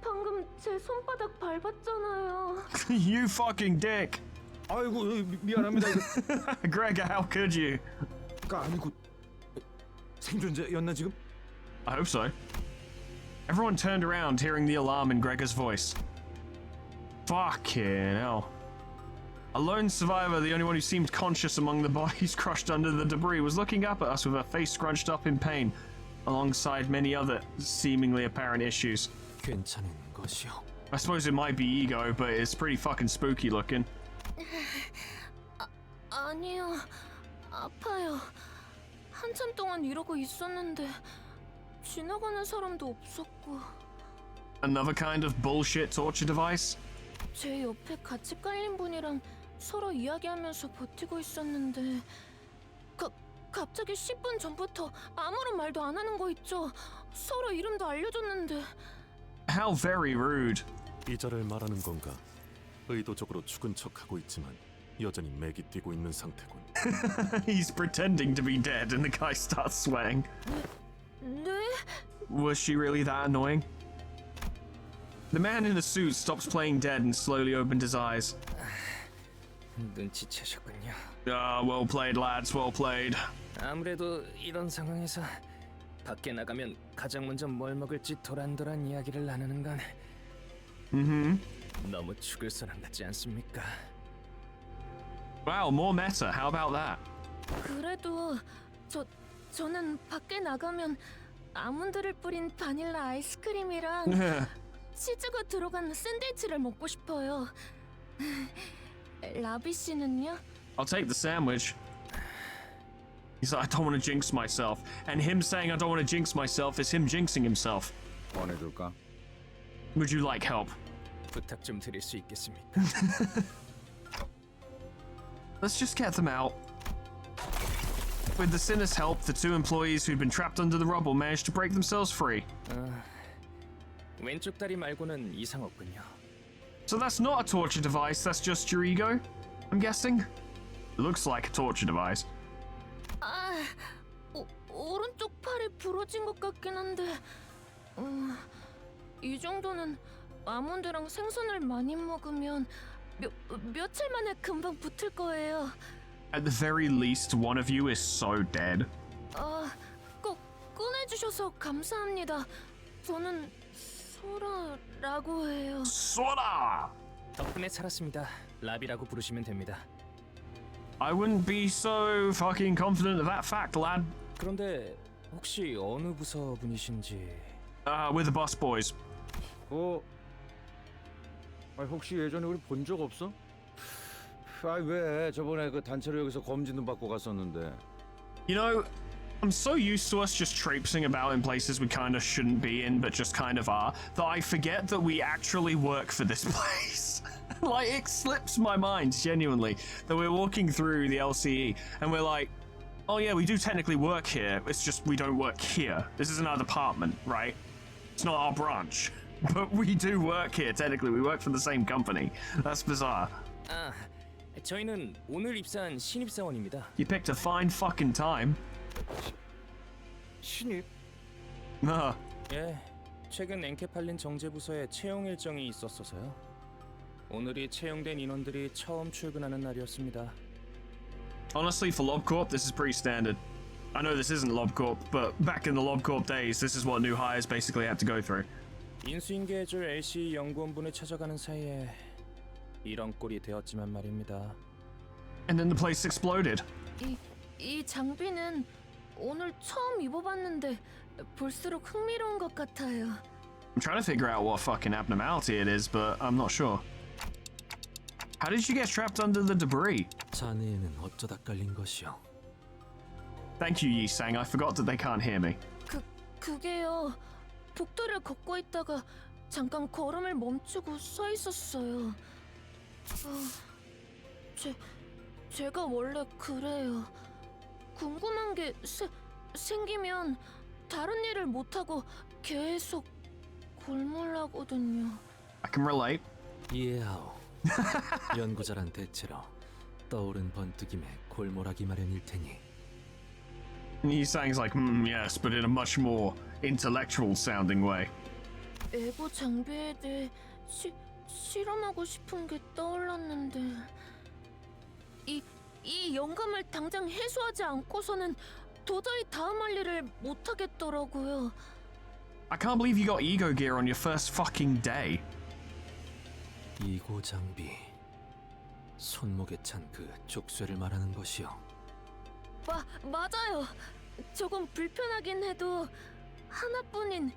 방금 제 손바닥 밟았잖아요. You fucking dick. 아이고 미안합니다. Gregor, how could you? 아니고 생존자였나 지금? I hope so. Everyone turned around, hearing the alarm in Gregor's voice. Fucking hell. A lone survivor, the only one who seemed conscious among the bodies crushed under the debris, was looking up at us with her face scrunched up in pain, alongside many other seemingly apparent issues. 괜찮은 것이요. I suppose it might be ego, but it's pretty fucking spooky looking. 아니요. 아파요. 한참 동안 이러고 있었는데 지나가는 사람도 없었고. Another kind of bullshit torture device? 제 옆에 같이 깔린 분이랑 서로 이야기하면서 버티고 있었는데 갑자기 10분 전부터 아무런 말도 안 하는 거 있죠? 서로 이름도 알려줬는데. How very rude. 이자를 말하는 건가? 의도적으로 죽은 척하고 있지만 여전히 맥이 뛰고 있는 상태군. He's pretending to be dead and the guy starts sweating. 네? Was she really that annoying? The man in the suit stops playing dead and slowly opened his eyes. 눈치채셨군요. Ah, well played, lads, well played. 아무래도 이런 상황에서 밖에 나가면 가장 먼저 뭘 먹을지 도란도란 이야기를 나누는 건 너무 죽을 사람 같지 않습니까? Wow, more meta. How about that? 그래도 저는 밖에 나가면 아몬드를 뿌린 바닐라 아이스크림이랑 치즈가 들어간 샌드위치를 먹고 싶어요. 라비 씨는요? I'll take the sandwich. He's like, I don't want to jinx myself. And him saying I don't want to jinx myself is him jinxing himself. 꺼내줄까? Would you like help? 부탁 좀 드릴 수 있겠습니까? Let's just get them out. With the sinner's help, the two employees who'd been trapped under the rubble managed to break themselves free. 왼쪽 다리 말고는 이상 없군요. So that's not a torture device, that's just your ego? I'm guessing? It looks like a torture device. 오른쪽 팔이 부러진 것 같긴 한데 이 정도는 아몬드랑 생선을 많이 먹으면 며칠 만에 금방 붙을 거예요. At the very least, one of you is so dead. 꼭 꺼내주셔서 감사합니다. 저는 소라라고 해요. 소라! 덕분에 살았습니다. 라비라고 부르시면 됩니다. I wouldn't be so fucking confident of that fact, lad. 그런데 혹시 어느 부서 분이신지? We're the bus boys. 혹시 예전에 우리 본 적 없어? 왜 저번에 그 단체로 여기서 검진도 받고 갔었는데. You know, I'm so used to us just traipsing about in places we kind of shouldn't be in, but just kind of are, that I forget that we actually work for this place. Like, it slips my mind, genuinely, that we're walking through the LCE, and we're like, oh yeah, we do technically work here, it's just we don't work here. This isn't our department, right? It's not our branch. But we do work here, technically, we work for the same company. That's bizarre. 저희는 오늘 입사한 신입사원입니다. You picked a fine fucking time. 신입? 예, 최근 엔케팔린 정제부서에 채용 일정이 있었어서요. 오늘이 채용된 인원들이 처음 출근하는 날이었습니다. Honestly, for LobCorp, this is pretty standard. I know this isn't LobCorp, but back in the LobCorp days, this is what new hires basically had to go through. 인수인계해줄 LC 연구원분을 찾아가는 사이에 이런 꼴이 되었지만 말입니다. And then the place exploded. 이 장비는 오늘 처음 입어봤는데 볼수록 흥미로운 것 같아요. I'm trying to figure out what fucking abnormality it is, but I'm not sure. How did you get trapped under the debris? 자네에는 어쩌다 깔린 것이오? Thank you, Yi-sang. I forgot that they can't hear me. 그게요. 복도를 걷고 있다가 잠깐 걸음을 멈추고 서 있었어요. 제가 원래 그래요. 궁금한 게 생기면 다른 일을 못하고 계속 골몰하거든요. I can relate. 이해하오. 연구자란 대체로 떠오른 번뜩임에 골몰하기 마련일 테니. Yi-sang's like, yes, but in a much more intellectual sounding way. 에보 장비에 대해 실험하고 싶은 게 떠올랐는데 이 영감을 당장 해소하지 않고서는 도저히 다음 할 일을 못 하겠더라고요. I can't believe you got ego gear on your first fucking day. 이고 장비. 손목에 찬 그 족쇄를 말하는 것이요. 맞아요. 조금 불편하긴 해도 하나뿐인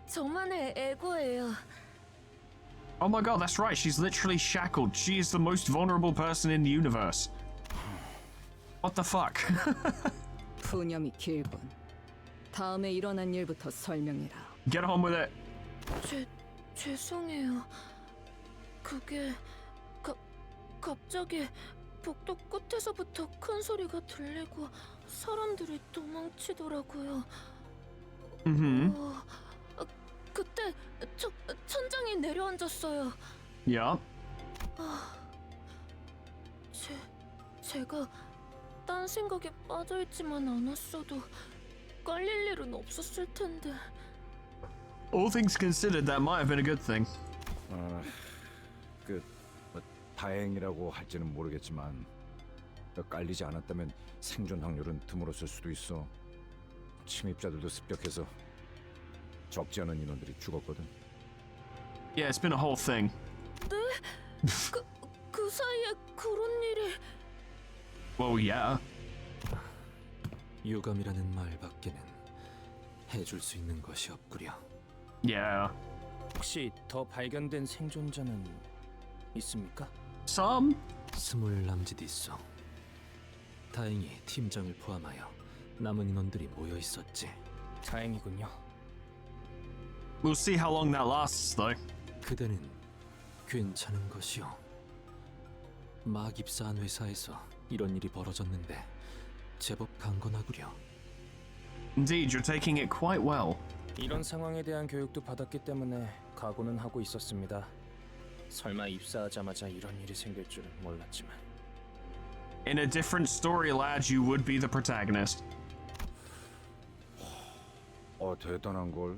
저만의 애고예요. Oh my god, that's right. She's literally shackled. She is the most vulnerable person in the universe. What the fuck? 푸념이 길군. 다음에 일어난 일부터 설명해라. Get on with it. 죄송해요. 그게 갑자기 복도 끝에서부터 큰 소리가 들리고 사람들이 도망치더라고요. 그때 천장이 내려앉았어요. Yup. 제가 딴 생각에 빠져있지만 않았어도 깔릴 일은 없었을 텐데. All things considered, that might have been a good thing. 뭐 다행이라고 할지는 모르겠지만 깔리지 않았다면 생존 확률은 드물었을 수도 있어. 침입자들도 습격해서 적지 않은 인원들이 죽었거든. Yeah, it's been a whole thing. 네? 그 사이에 그런 일이... Well, yeah. 유감이라는 말밖에는 해줄 수 있는 것이 없구려. Yeah. 혹시 더 발견된 생존자는 있습니까? Some? 20 남짓 있어. 다행히 팀장을 포함하여 남은 인원들이 모여 있었지. 다행이군요. We'll see how long that lasts, though. 그대는 괜찮은 것이오. 막 입사한 회사에서 이런 일이 벌어졌는데 제법 강건하구려. Indeed, you're taking it quite well. 이런 상황에 대한 교육도 받았기 때문에 각오는 하고 있었습니다. 설마 입사하자마자 이런 일이 생길 줄은 몰랐지만. In a different story, lad, you would be the protagonist. 대단한 걸.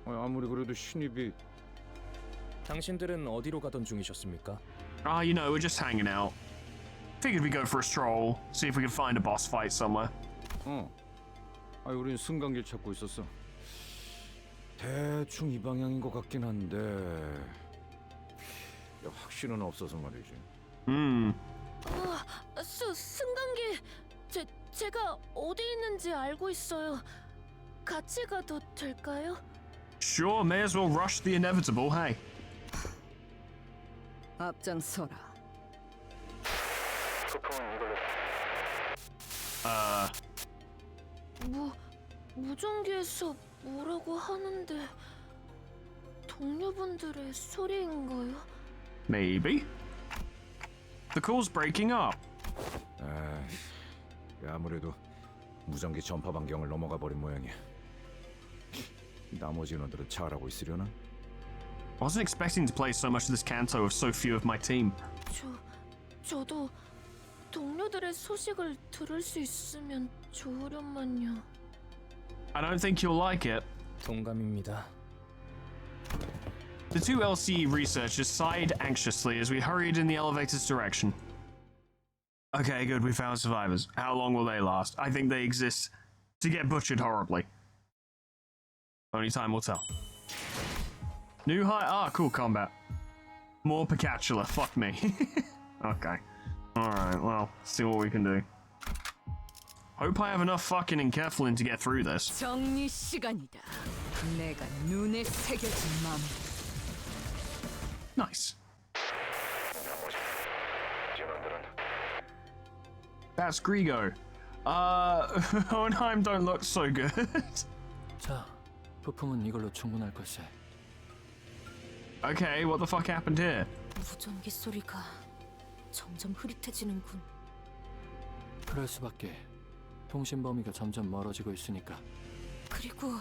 아무리 그래도 신입이. 당신들은 어디로 가던 중이셨습니까? You know, we're just hanging out. Figured we'd go for a stroll, see if we could find a boss fight somewhere. 우린 승강길 찾고 있었어. 대충 이 방향인 것 같긴 한데 확신은 없어서 말이지. 승강기 제가 어디 있는지 알고 있어요. 같이 가도 될까요? Sure, may as well rush the inevitable, hey. 앞장서라. 무전기에서 뭐라고 하는데 동료분들의 소리인가요? Maybe. The call's breaking up. 아무래도 무전기 전파 반경을 넘어가 버린 모양이야. 나머지 인원들은 잘하고 있으려나? Wasn't expecting to play so much of this canto with so few of my team. 저도 동료들의 소식을 들을 수 있으면 좋으련만요. I don't think you'll like it. 동감입니다. The two LCE researchers sighed anxiously as we hurried in the elevator's direction. Okay, good, we found survivors. How long will they last? I think they exist to get butchered horribly. Only time will tell. New high. Cool combat. More Picatula. Fuck me. Okay. Alright, well, see what we can do. Hope I have enough fucking enkephalin to get through this. 정리 시간이다. 내가 눈에 새겨진 맘. Nice. That's Grigo. Hohenheim don't look so good. 자, 부품은 이걸로 충분할 것이. Okay, what the fuck happened here? 무전기 소리가 점점 흐릿해지는군. 그럴 수밖에. 통신 범위가 점점 멀어지고 있으니까. 그리고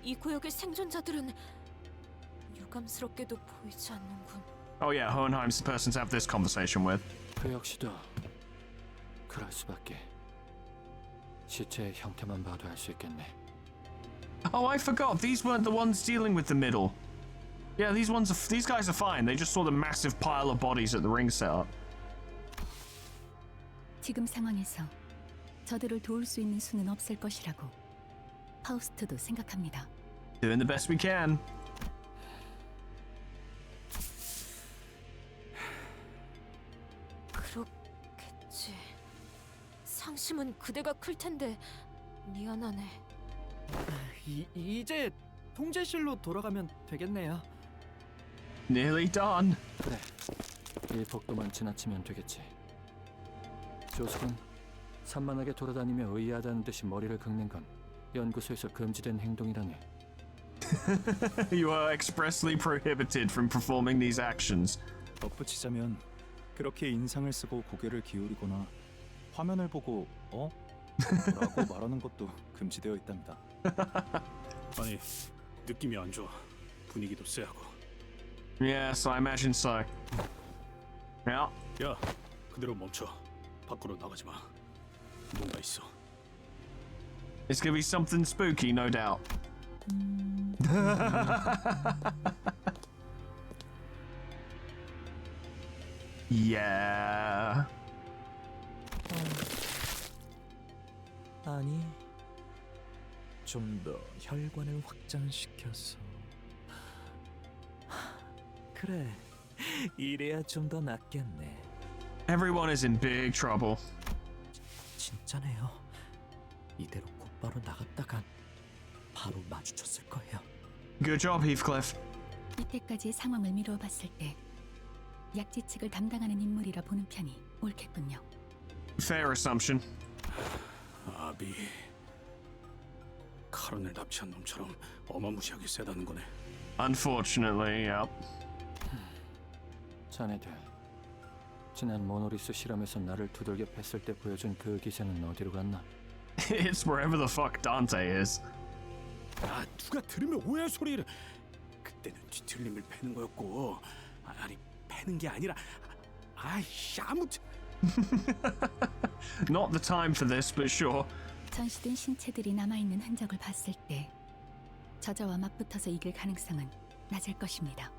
이 구역의 생존자들은 유감스럽게도 보이지 않는군. Oh yeah, Hohenheim's the person to have this conversation with. 그 역시도 그럴 수밖에. 시체의 형태만 봐도 알 수 있겠네. Oh, I forgot. These weren't the ones dealing with the middle. Yeah, these guys are fine. They just saw the massive pile of bodies at the ring setup. 지금 상황에서 저들을 도울 수 있는 수는 없을 것이라고 파우스트도 생각합니다. Doing the best we can. 양심은 그대가 클 텐데 미안하네. 이제 통제실로 돌아가면 되겠네요. Nearly done. 그래, 이 복도만 지나치면 되겠지. 조숙은 산만하게 돌아다니며 의아하다는 듯이 머리를 긁는 건 연구소에서 금지된 행동이라니. You are expressly prohibited from performing these actions. 덧붙이자면 그렇게 인상을 쓰고 고개를 기울이거나 화면을 보고 어? 라고 말하는 것도 금지되어 있답니다. 아니, 느낌이 안 좋아. 분위기도 쎄하고. Yes, I imagine so. Yeah. 야, 그대로 멈춰. 밖으로 나가지 마. 뭔가 있어. It's gonna be something spooky, no doubt. Yeah. 아니, 좀 더 혈관을 확장시켜서. 그래, 이래야 좀 더 낫겠네. Everyone is in big trouble. 진짜네요. 이대로 곧바로 나갔다간 바로 마주쳤을 거예요. Good job, Heathcliff. 이때까지의 상황을 미루어 봤을 때 약지 측을 담당하는 인물이라 보는 편이 옳겠군요. Fair assumption. 아비, 카론을 납치한 놈처럼 어마무시하게 세다는 거네. Unfortunately, yep. 자네들, 지난 모노리스 실험에서 나를 두들겨 팼을 때 보여준 그 기세는 어디로 갔나? It's wherever the fuck Dante is. 아, 누가 들으면 오해할 소리를. 그때는 뒤틀림을 패는 거였고, 아니 패는 게 아니라, 아이씨 아무튼. Not the time for this, but sure. 전시된 신체들이 남아있는 흔적을 봤을 때 저자와 맞붙어서 이길 가능성은 낮을 것입니다.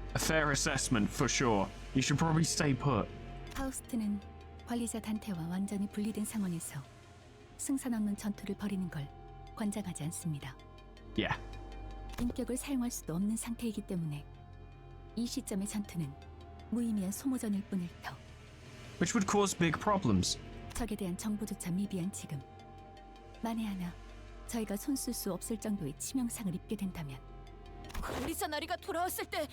A fair assessment, for sure. You should probably stay put. 파우스트는 관리자 단테와 완전히 분리된 상황에서 승산 없는 전투를 벌이는 걸 권장하지 않습니다. Yeah. 인격을 사용할 수도 없는 상태이기 때문에 이 시점의 전투는 무의미한 소모전일 뿐일 터. Which would cause big problems. 적에 대한 정보조차 미비한 지금 만에 하나 저희가 손쓸 수 없을 정도의 치명상을 입게 된다면 관리자 나리가 돌아왔을 때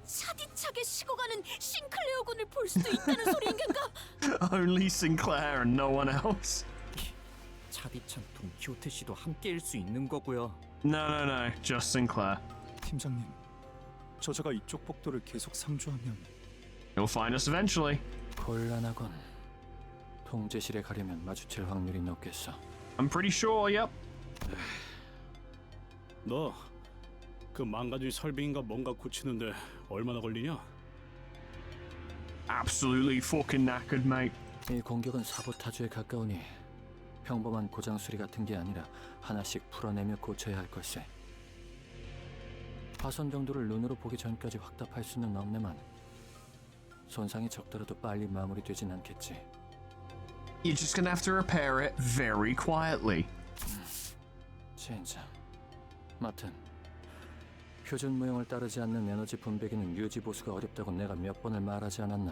차디차게 식어가는 싱클레어 군을 볼 수도 있다는 소리인 건가? Only Sinclair and no one else. 차디찬 돈키호테 씨도 함께일 수 있는 거고요. No, just Sinclair. 팀장님, 저자가 이쪽 복도를 계속 상주하면 You'll find us eventually. 곤란하군. 통제실에 가려면 마주칠 확률이 높겠어. I'm pretty sure, yep. 너 그 망가진 설빙인가 뭔가 고치는데 얼마나 걸리냐? Absolutely fucking knackered, mate. 이 공격은 사보타주에 가까우니 평범한 고장 수리 같은 게 아니라 하나씩 풀어내며 고쳐야 할 걸세. 파손 정도를 눈으로 보기 전까지 확답할 수는 없네만 손상이 적더라도 빨리 마무리되진 않겠지. You're just gonna have to repair it very quietly. 진짜. 마튼, 표준 모형을 따르지 않는 에너지 분배기는 유지 보수가 어렵다고 내가 몇 번을 말하지 않았나?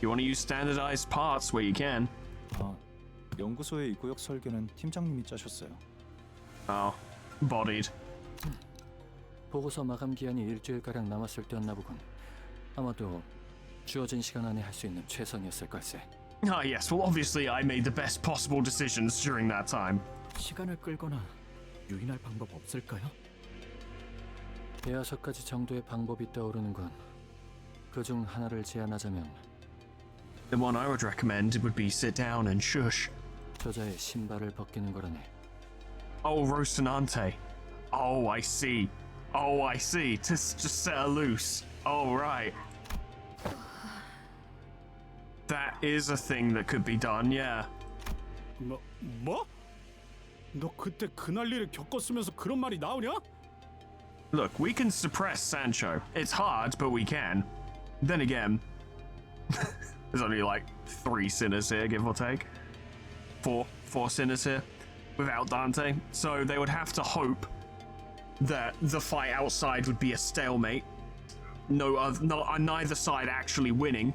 You want to use standardized parts where you can. 연구소의 이 구역 설계는 팀장님이 짜셨어요. Oh, bodied. 보고서 마감 기한이 일주일가량 남았을 때였나 보군. 아마도 주어진 시간 안에 할 수 있는 최선이었을 걸세. Ah, yes. Well, obviously I made the best possible decisions during that time. 시간을 끌거나 유인할 방법 없을까요? 대여섯 가지 정도의 방법이 떠오르는군. 그중 하나를 제안하자면 The one I would recommend would be sit down and shush. 저자의 신발을 벗기는 거라네. Oh, Rocinante. Oh, I see. Oh, I see. Just set her loose. Oh, right. That is a thing that could be done, yeah. 뭐? 너 그때 그 난리를 겪었으면서 그런 말이 나오냐? Look, we can suppress Sancho. It's hard, but we can. Then again, there's only like 3 sinners here, give or take. 4 sinners here without Dante. So they would have to hope that the fight outside would be a stalemate. Neither side actually winning,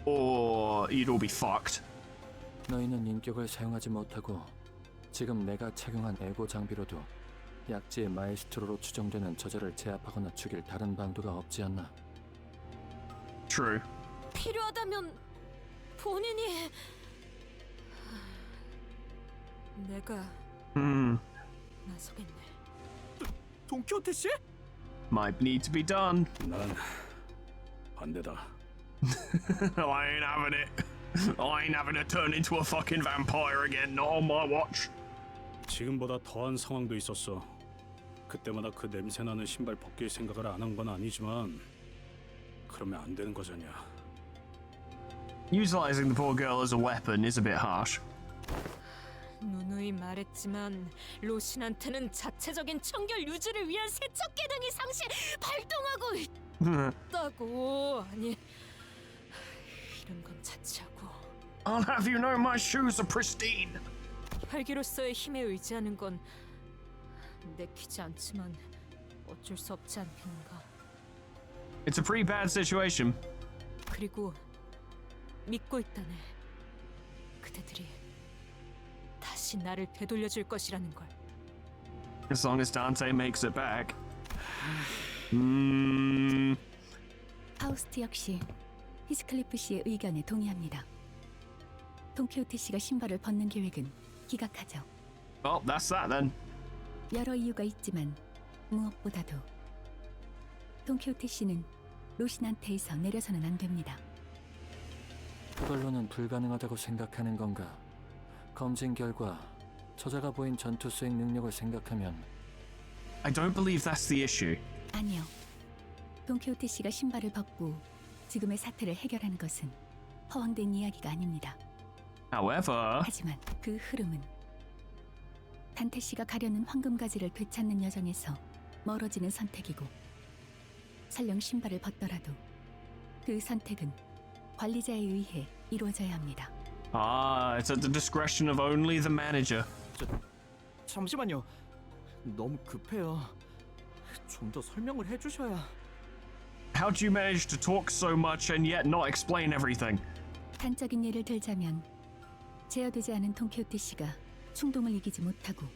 or you'd all be fucked. 너희는 인격을 사용하지 못하고 지금 내가 착용한 에고 장비로도 약지의 마에스트로로 추정되는 저자를 제압하거나 죽일 다른 방도가 없지 않나. True. 필요하다면 본인이 내가 나서겠네. 돈키호테 씨? Might need to be done. 난 반대다. I ain't having it. I ain't having to turn into a fucking vampire again. Not on my watch. 지금보다 더한 상황도 있었어. 그때마다 그 냄새나는 신발 벗길 생각을 안 한 건 아니지만 그러면 안 되는 거잖냐. Utilizing the poor girl as a weapon is a bit harsh. 누누이 말했지만 로신한테는 자체적인 청결 유지를 위한 세척 기능이 상시 발동하고 있다고. 아니 이런 건 자체하고 I'll have you know my shoes are pristine. 혈기로서의 힘에 의지하는 건 내키지 않지만 어쩔 수 없지 않겠는가. It's a pretty bad situation. 그리고 믿고 있다네. 그대들이 다시 나를 되돌려줄 것이라는 걸. As long as Dante makes it back. 파우스트 역시 히스클리프 씨의 의견에 동의합니다. 돈키호테 씨가 신발을 벗는 계획은 기각하죠. Well, that's that then. 여러 이유가 있지만 무엇보다도 돈키호테 씨는 로신한테에서 내려서는 안 됩니다. 그걸로는 불가능하다고 생각하는 건가? 검진 결과 저자가 보인 전투 수행 능력을 생각하면 I don't believe that's the issue. 아니요. 돈키호테 씨가 신발을 벗고 지금의 사태를 해결하는 것은 허황된 이야기가 아닙니다. However, 하지만 그 흐름은 단테 씨가 가려는 황금가지를 되찾는 여정에서 멀어지는 선택이고, 설령 신발을 벗더라도 그 선택은 관리자에 의해 이루어져야 합니다. it's at the discretion of only the manager. 잠시만요. 너무 급해요. 좀 더 설명을 해주셔야. How'd you manage to talk so much and yet not explain everything? 단적인 예를 들자면 제어되지 않은 돈키호테 씨가 충동을 이기지 못하고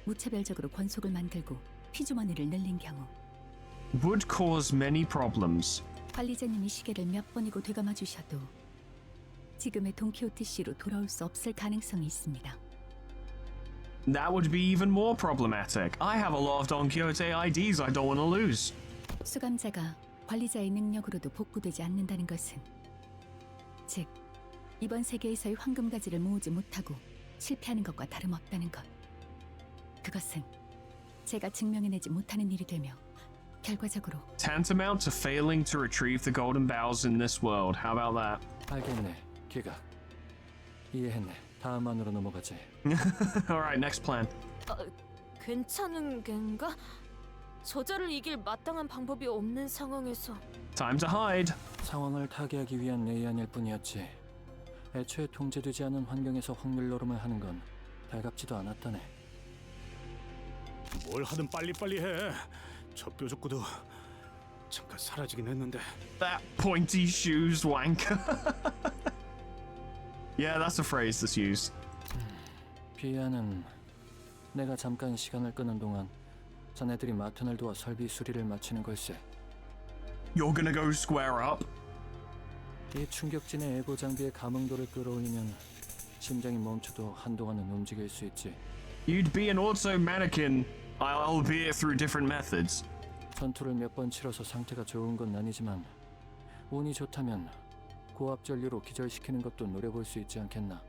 무차별적으로 권속을 만들고 피주머니를 늘린 경우 Would cause many problems. 관리자님이 시계를 몇 번이고 되감아 주셔도 지금의 돈키호테 씨로 돌아올 수 없을 가능성이 있습니다. That would be even more problematic. I have a lot of Don Quixote IDs I don't want to lose. 수감자가 관리자의 능력으로도 복구되지 않는다는 것은, 즉 이번 세계에서의 황금가지를 모으지 못하고 실패하는 것과 다름없다는 것. 그것은 제가 증명해내지 못하는 일이 되며 결과적으로 Tantamount to failing to retrieve the golden bowels in this world. How about that? 알겠네. 기각. 이해했네. 다음 안으로 넘어가지. Alright, next plan. 괜찮은 겐가? 저자를 이길 마땅한 방법이 없는 상황에서 Time to hide. 상황을 타개하기 위한 내연일 뿐이었지. 애초에 통제되지 않은 환경에서 확률 노름을 하는 건 달갑지도 않았다네. 뭘 하든 빨리빨리 해. 저 뾰족구도 잠깐 사라지긴 했는데. That pointy shoes wanker. Yeah, that's a phrase that's used. 비아는 내가 잠깐 시간을 끄는 동안 자네들이 마튼을 도와 설비 수리를 마치는 걸세. You're gonna go square up? 이 충격진의 에고 장비의 감응도를 끌어올리면 심장이 멈춰도 한동안은 움직일 수 있지. You'd be an auto mannequin, albeit through different methods. 전투를 몇 번 치러서 상태가 좋은 건 아니지만 운이 좋다면 고압 전류로 기절시키는 것도 노려볼 수 있지 않겠나.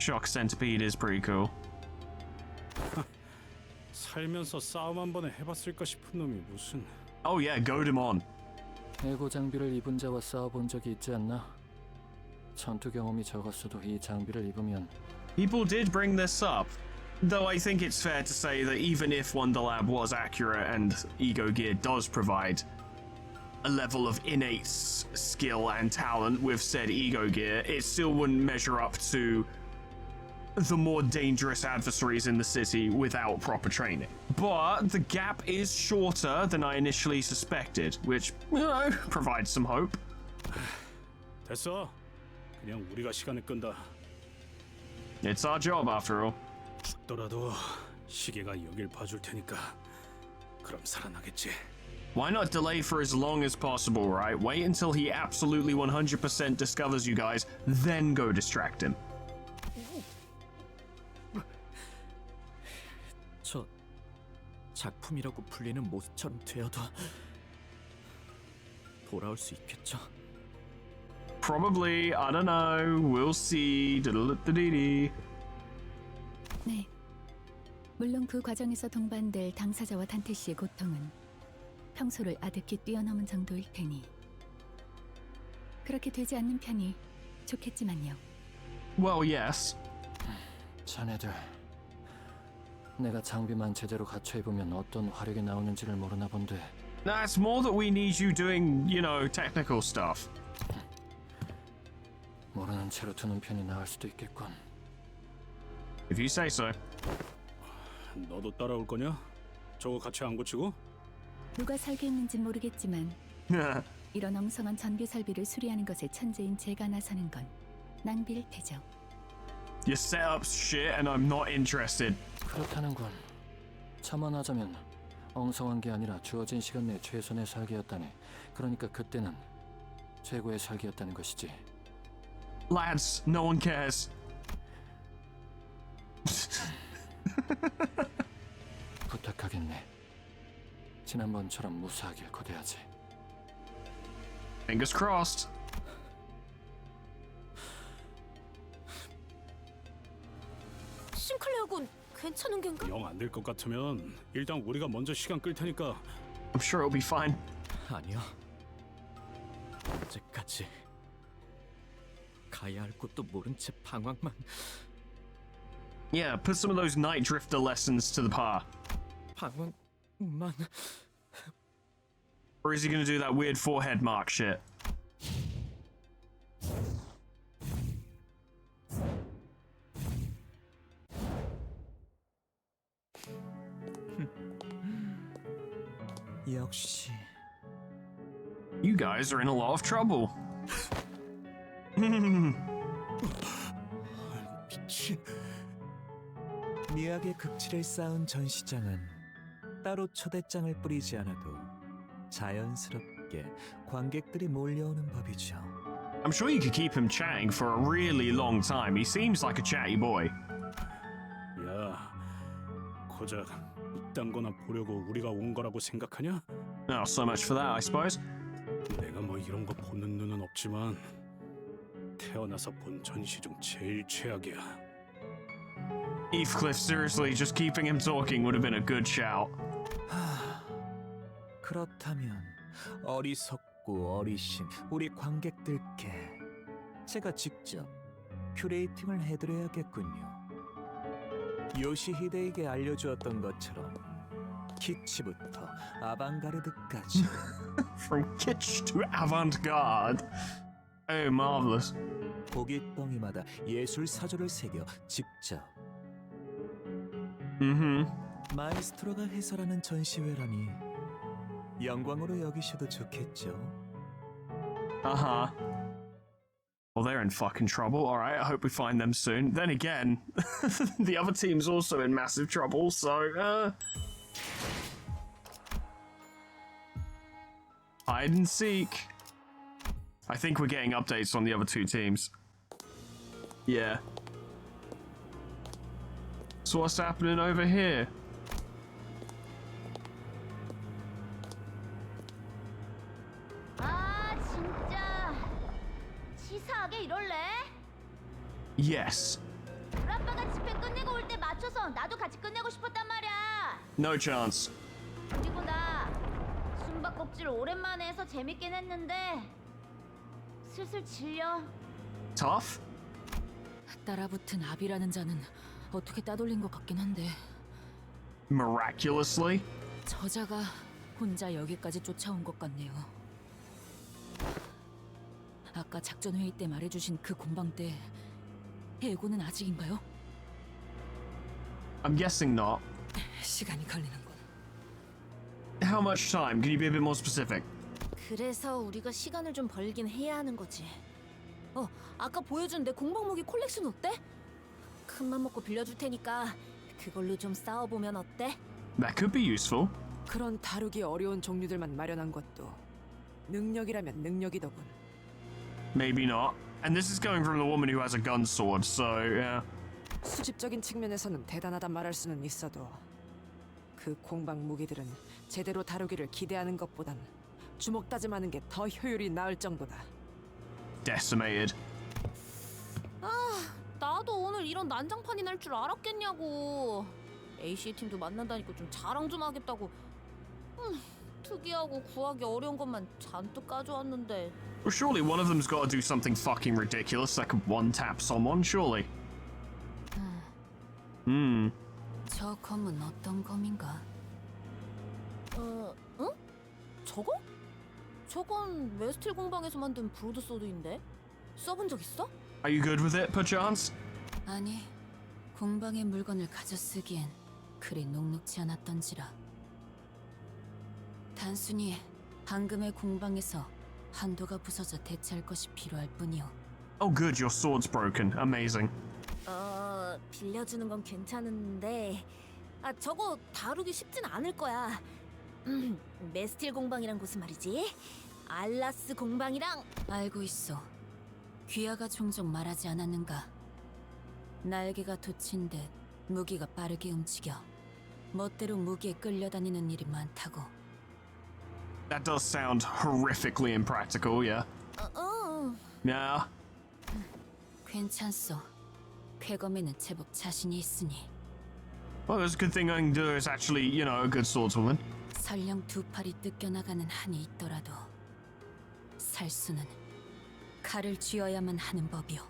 Shock centipede is pretty cool. 살면서 싸움 한 번에 해봤을까 싶은 놈이 무슨. Oh yeah, goad him on. 에고 장비를 입은 자와 싸워본 적이 있지 않나? 전투 경험이 적었어도 이 장비를 입으면 People did bring this up, though I think it's fair to say that even if Wonderlab was accurate and Ego Gear does provide a level of innate skill and talent with said Ego Gear, it still wouldn't measure up to the more dangerous adversaries in the city without proper training. But the gap is shorter than I initially suspected, which, you know, provides some hope. 됐어. 그냥 우리가 시간을 끈다. It's our job after all. 죽더라도 시계가 여길 봐줄 테니까 그럼 살아나겠지. Why not delay for as long as possible, right? Wait until he absolutely 100% discovers you guys, then go distract him. 저 작품이라고 불리는 모습처럼 되어도 돌아올 수 있겠죠? Probably, I don't know. We'll see. Diddle-diddle-dee. 네. 물론 그 과정에서 동반될 당사자와 단테 씨의 고통은 평소를 아득히 뛰어넘은 정도일 테니 그렇게 되지 않는 편이 좋겠지만요. Well, yes. 자네들 내가 장비만 제대로 갖춰 입으면 어떤 화력이 나오는지를 모르나 본데. That's more that we need you doing, you know, technical stuff. 모르는 채로 두는 편이 나을 수도 있겠군. If you say so. 너도 따라올 거냐? 저거 같이 안 고치고? 누가 설계했는진 모르겠지만 이런 엉성한 전기 설비를 수리하는 것에 천재인 제가 나서는 건 낭비일 테죠. Your setup's shit and I'm not interested. 그렇다는군. 첨언하자면 엉성한 게 아니라 주어진 시간 내 최선의 설계였다네. 그러니까 그때는 최고의 설계였다는 것이지. Lads, no one cares. 부탁하겠네. 지난번처럼 무사하길 거둬야지. Fingers crossed. 싱클레어군 괜찮은 겐가? 영 안 될 것 같으면 일단 우리가 먼저 시간 끌 테니까. I'm sure it'll be fine. 아니요. 언제까지 가야 할 곳도 모른 채 방황만. Yeah, put some of those night drifter lessons to the par. 방황만. Or is he gonna do that weird forehead mark shit? 역시. You guys are in a lot of trouble. 미친. 미학의 극치를 쌓은 전시장은 따로 초대장을 뿌리지 않아도 자연스럽게 관객들이 몰려오는 법이죠. I'm sure you could keep him chatting for a really long time. He seems like a chatty boy. 야, 고작 이딴 거나 보려고 우리가 온 거라고 생각하냐? Oh, so much for that, I suppose. 내가 뭐 이런 거 보는 눈은 없지만 태어나서 본 전시 중 제일 최악이야. Heathcliff, seriously, just keeping him talking would have been a good shout. 그렇다면 어리석고 어리신 우리 관객들께 제가 직접 큐레이팅을 해드려야겠군요. 요시히데에게 알려주었던 것처럼 키치부터 아방가르드까지. From kitsch to avant-garde. Oh, marvelous. 고깃덩이마다 예술 사조를 새겨 직접. 마에스트로가 해설하는 전시회라니 영광으로 여기셔도 좋겠죠. Uh-huh. Well, they're in fucking trouble. All right, I hope we find them soon. Then again, the other team's also in massive trouble, so, hide and seek. I think we're getting updates on the other two teams. Yeah. So what's happening over here? 아 진짜 치사하게 이럴래? Yes. 우리 아빠가 집회 끝내고 올 때 맞춰서 나도 같이 끝내고 싶었단 말이야. No chance. 그리고 나 숨바꼭질 오랜만에 해서 재밌긴 했는데 슬슬 질려. Tough? 따라붙은 압이라는 자는 어떻게 따돌린 것 같긴 한데 Miraculously? 저자가 혼자 여기까지 쫓아온 것 같네요. 아까 작전 회의 때 말해주신 그 공방 때 해고는 아직인가요? I'm guessing not. 시간이 걸리는군. How much time? Can you be a bit more specific? 그래서 우리가 시간을 좀 벌긴 해야 하는 거지. 아까 보여준 내 공방 무기 콜렉션 어때? 큰맘 먹고 빌려줄 테니까 그걸로 좀 싸워보면 어때? That could be useful. 그런 다루기 어려운 종류들만 마련한 것도 능력이라면 능력이더군. Maybe not. And this is coming from the woman who has a gun sword, so yeah. 수집적인 측면에서는 대단하다 말할 수는 있어도 그 공방 무기들은 제대로 다루기를 기대하는 것보단 주먹 다짐하는 게 더 효율이 나을 정도다. Decimated. 나도 오늘 이런 난장판이 날 줄 알았겠냐고. AC 팀도 만난다니까 좀 자랑 좀 하겠다고. 특이하고 구하기 어려운 것만 잔뜩 가져왔는데. Well, surely one of them's got to do something fucking ridiculous that could one-tap someone, surely. 저 검은 어떤 검인가? 응? 저거? 저건 웨스틸 공방에서 만든 브로드소드인데? 써본 적 있어? Are you good with it, perchance? 아니, 공방의 물건을 가져 쓰기엔 그리 녹록지 않았던지라. 단순히 방금의 공방에서 한도가 부서져 대체할 것이 필요할 뿐이오. Oh good, your sword's broken. Amazing. 빌려주는 건 괜찮은데 저거 다루기 쉽진 않을 거야. 메스틸 공방이란 곳은 말이지. 알라스 공방이랑 알고 있어. 귀하가 종종 말하지 않았는가? 날개가 돋친 듯 무기가 빠르게 움직여 멋대로 무기에 끌려다니는 일이 많다고. That does sound horrifically impractical, yeah. Yeah. 괜찮소. 쾌검에는 제법 자신이 있으니. Well, there's a good thing I can do is actually, you know, a good swordswoman. 설령 두 팔이 뜯겨나가는 한이 있더라도 살 수는 칼을 쥐어야만 하는 법이오.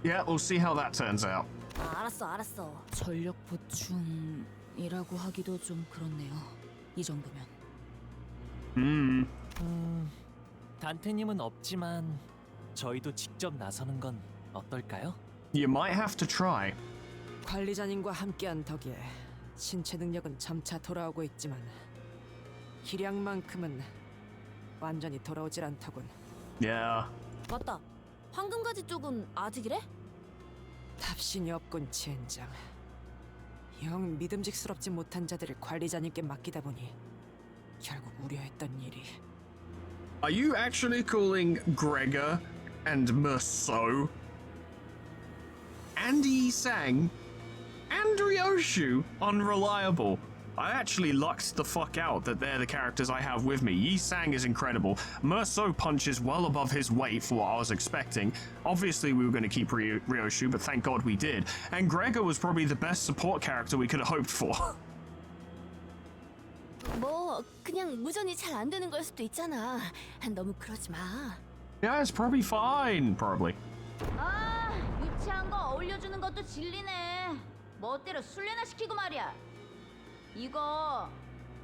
Yeah, we'll see how that turns out. 알았어. 전력 보충이라고 하기도 좀 그렇네요. 이 정도면. 단테님은 없지만 저희도 직접 나서는 건 어떨까요? You might have to try. 관리자님과 함께한 덕에 신체 능력은 점차 돌아오고 있지만 기량만큼은 완전히 돌아오질 않더군. Yeah. 맞다. 황금가지 쪽은 아직이래? 답신이 없군, 젠장. 영 믿음직스럽지 못한 자들을 관리자님께 맡기다 보니 결국 우려했던 일이. Are you actually calling Gregor and Merceau and Yi-Sang and Ryoshu unreliable? I actually lucked the fuck out that they're the characters I have with me. Yi-Sang is incredible. Merceau punches well above his weight for what I was expecting. Obviously we were going to keep Ryoshu, but thank God we did. And Gregor was probably the best support character we could have hoped for. 뭐 그냥 무전이 잘 안 되는 걸 수도 있잖아. 너무 그러지 마. Yeah, it's probably fine. Probably. 유치한 거 어울려주는 것도 진리네. 멋대로 술래나 시키고 말이야. 이거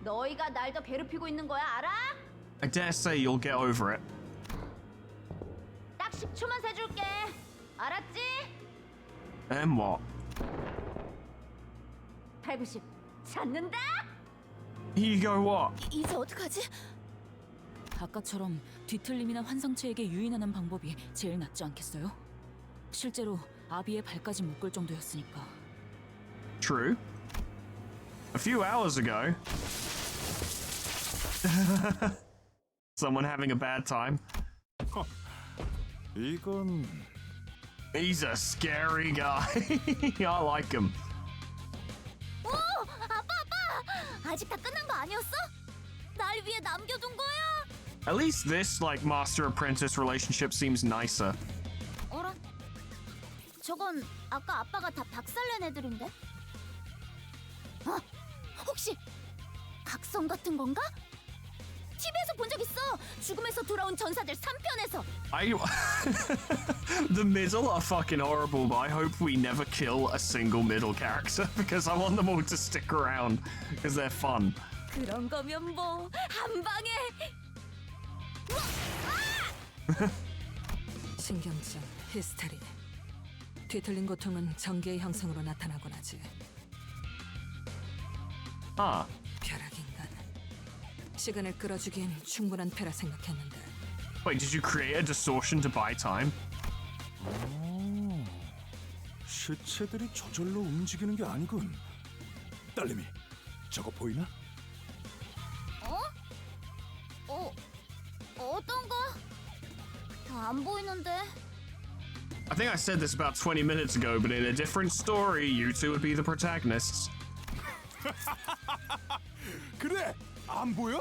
너희가 날 더 괴롭히고 있는 거야, 알아? I dare say you'll get over it. 딱 10초만 세줄게. 알았지? And what? 190 찾는다? Here you go, what? 이제 어떡하지? 아까처럼 뒤틀림이나 환상체에게 유인하는 방법이 제일 낫지 않겠어요? 실제로 아비의 발까지 묶을 정도였으니까. True. A few hours ago. Someone having a bad time. 이건 He's a scary guy. I like him. 오! 아빠! 아직 다 끝난 거 아니었어? 날 위해 남겨둔 거야? At least this, like, master-apprentice relationship seems nicer. 어라? 저건 아까 아빠가 다 박살낸 애들인데? 혹시 각성 같은 건가? TV에서 본 적 있어. 죽음에서 돌아온 전사들 3편에서. The middle are fucking horrible, but I hope we never kill a single middle character because I want them all to stick around because they're fun. 그런 거면 뭐 한 방에. 신경증, 히스테리. 뒤틀린 고통은 전개의 형상으로 나타나곤 하지. 벼락인간. 시간을 끌어주기엔 충분한 패라 생각했는데. Wait, did you create a distortion to buy time? 시체들이 저절로 움직이는 게 아니군. 딸내미, 저거 보이나? 어떤 거? 다 안 보이는데. I think I said this about 20 minutes ago, but in a different story, you two would be the protagonists. 그래, 안 보여?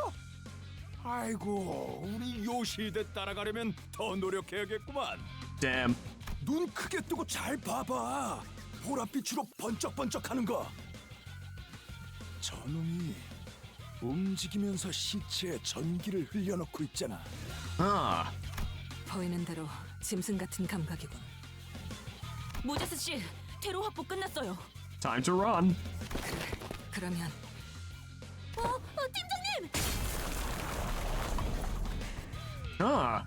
아이고, 우리 요 시대 따라가려면 더 노력해야겠구만. Damn. 눈 크게 뜨고 잘 봐봐. 보랏빛으로 번쩍번쩍하는 거. 저놈이 움직이면서 시체에 전기를 흘려넣고 있잖아. 아. 보이는 대로 짐승 같은 감각이군. 모제스 씨, 테러 확보 끝났어요. Time to run. 그러면 팀장님! 아.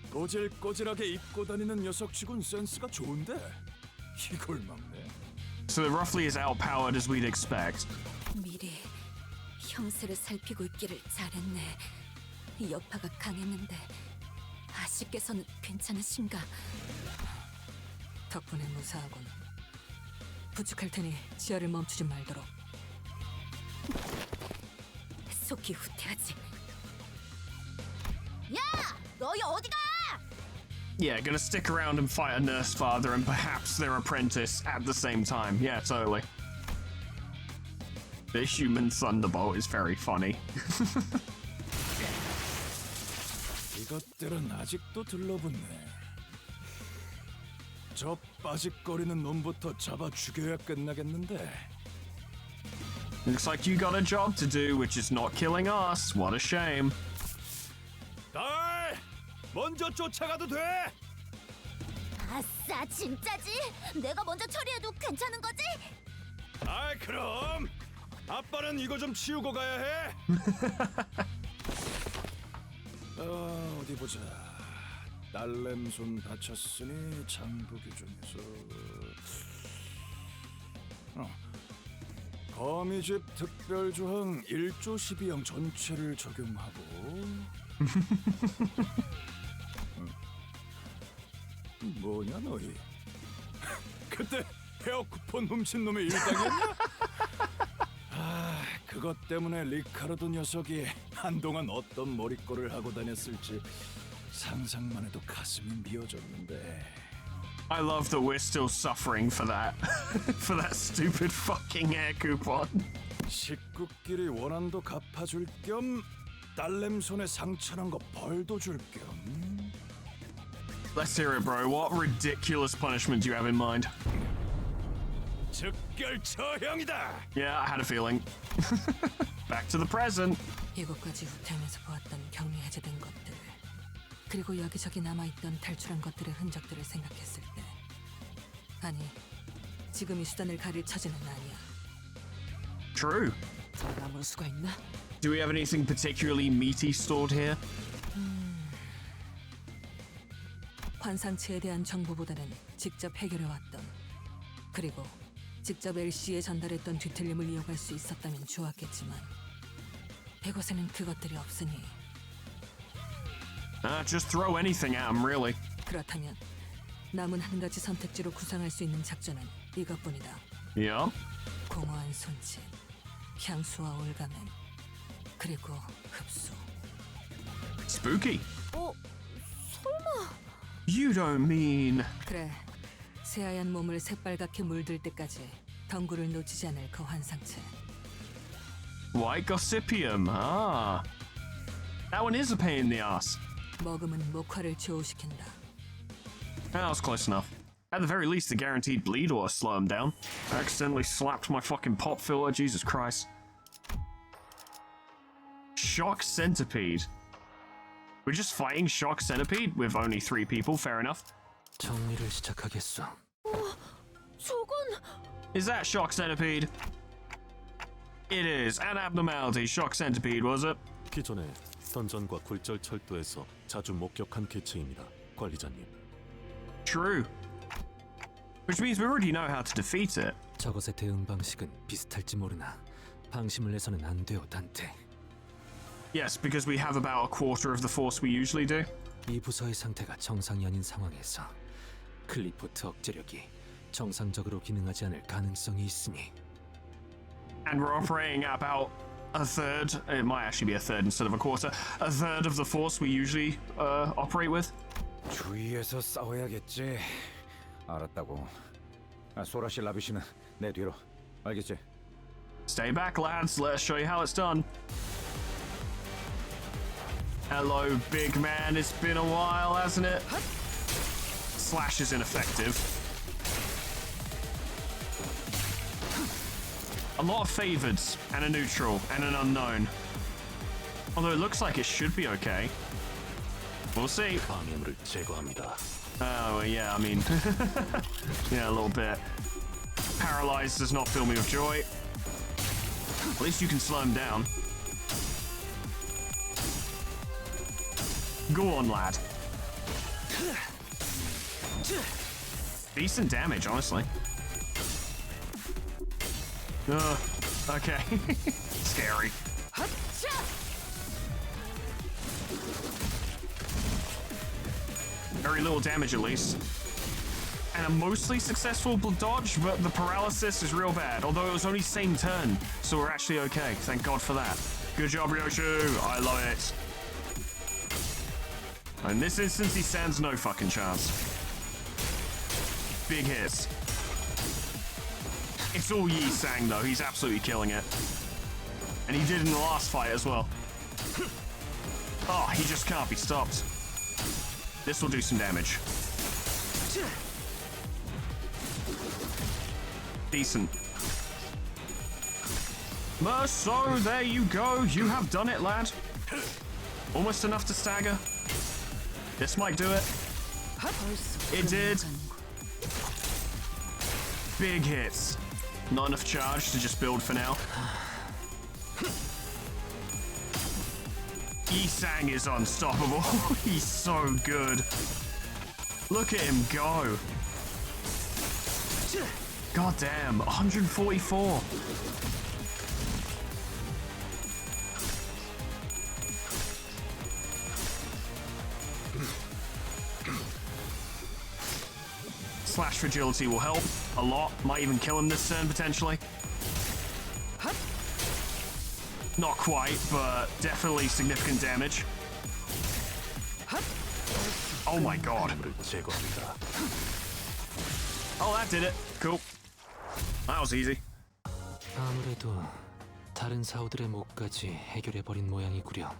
꼬질꼬질하게 입고 다니는 녀석치곤 센스가 좋은데 이걸 막네. So roughly as outpowered as we'd expect. 미리 형세를 살피고 있기를 잘했네. 여파가 강했는데 아씨께서는 괜찮으신가? 덕분에 무사하군. 부축할 테니 지혈을 멈추지 말도록. 속이 후퇴하지. 야! 너희 어디가? Yeah, gonna stick around and fight a nurse father and perhaps their apprentice at the same time. Yeah, totally. The human thunderbolt is very funny. 이것들은 아직도 들러붙네. 저 빠직거리는 놈부터 잡아 죽여야 끝나겠는데. Looks like you got a job to do, which is not killing us. What a shame. 딸! 먼저 쫓아가도 돼! 아싸, 진짜지? 내가 먼저 처리해도 괜찮은 거지? 아이, 그럼! 아빠는 이거 좀 치우고 가야 해! 어디 보자. 딸내미 손 다쳤으니 장부 규정에서 거미집 특별조항 1조 12형 전체를 적용하고 뭐냐 너희? 그때 헤어 쿠폰 훔친 놈의 일당이었냐? 아, 그것 때문에 리카르도 녀석이 한동안 어떤 머리꼴을 하고 다녔을지 상상만 해도 가슴이 미어졌는데. I love that we're still suffering for that. For that stupid fucking hair coupon. 식구끼리 원한도 갚아줄 겸 딸내미 손에 상처난 거 벌도 줄 겸. Let's hear it, bro. What ridiculous punishment do you have in mind? 즉결 처형이다. Yeah, I had a feeling. Back to the present. 이곳까지 후퇴하면서 보았던 격리 해제된 것들, 그리고 여기저기 남아있던 탈출한 것들의 흔적들을 생각했을 때, 아니, 지금 이 수단을 가릴 처지는 아니야. True. 남을 수가 있나? Do we have anything particularly meaty stored here? 환상체에 대한 정보보다는 직접 해결해왔던, 그리고 직접 LC에 전달했던 뒤틀림을 이어갈 수 있었다면 좋았겠지만 이곳에는 그것들이 없으니. Just throw anything at him, really. 그렇다면 남은 한 가지 선택지로 구상할 수 있는 작전은 이것뿐이다. Yeah. 공허한 손짓, 향수와 올가맨, 그리고 흡수. Spooky. 설마. You don't mean... 그래, 새하얀 몸을 새빨갛게 물들 때까지 덩굴을 놓치지 않을 그 환상체. White Gossypium. Ah. That one is a pain in the ass. 먹음은 목화를 조우시킨다. That was close enough. At the very least, the guaranteed bleed or slow him down. I accidentally slapped my fucking pop filler, Jesus Christ. Shock Centipede. We're just fighting Shock Centipede with only 3 people, fair enough. 정리를 시작하겠어. 저건... Is that Shock Centipede? It is. An abnormality. Shock Centipede, was it? 기존에 던전과 굴절 철도에서 자주 목격한 개체입니다, 관리자님. True. Which means we already know how to defeat it. 저것의 대응 방식은 비슷할지 모르나 방심을 해서는 안 돼요, 단테. Yes, because we have about a quarter of the force we usually do. 이 부서의 상태가 정상이 아닌 상황에서 클리포트 억제력이 정상적으로 기능하지 않을 가능성이 있으니. And we're operating at about a third. It might actually be a third instead of a quarter. A third of the force we usually operate with. 주위에서 싸워야겠지. 알았다고. 소라 씨, 라비 씨는 내 뒤로. 알겠지? Stay back, lads. Let's show you how it's done. Hello, big man. It's been a while, hasn't it? Slash is ineffective. A lot of favorites and a neutral and an unknown. Although it looks like it should be okay. We'll see. 방해물을 제거합니다. Oh, yeah, I mean, yeah, a little bit. Paralyzed does not fill me with joy. At least you can slow him down. Go on, lad. Decent damage, honestly. Okay. Scary. Very little damage, at least. And a mostly successful dodge, but the paralysis is real bad. Although it was only same turn, so we're actually okay. Thank God for that. Good job, Ryoshu. I love it. In this instance, he stands no fucking chance. Big hits. It's all Yi Sang, though. He's absolutely killing it. And he did in the last fight as well. Oh, he just can't be stopped. This will do some damage. Decent. So there you go. You have done it, lad. Almost enough to stagger. This might do it. It did. Big hits. Not enough charge to just build for now. Yi Sang is unstoppable. He's so good. Look at him go. God damn, 144. Slash fragility will help a lot. Might even kill him this turn, potentially. Not quite, but definitely significant damage. Oh my god. Oh, that did it. Cool. That was easy. 아무래도 다른 사우들의 목까지 해결해버린 모양이구려.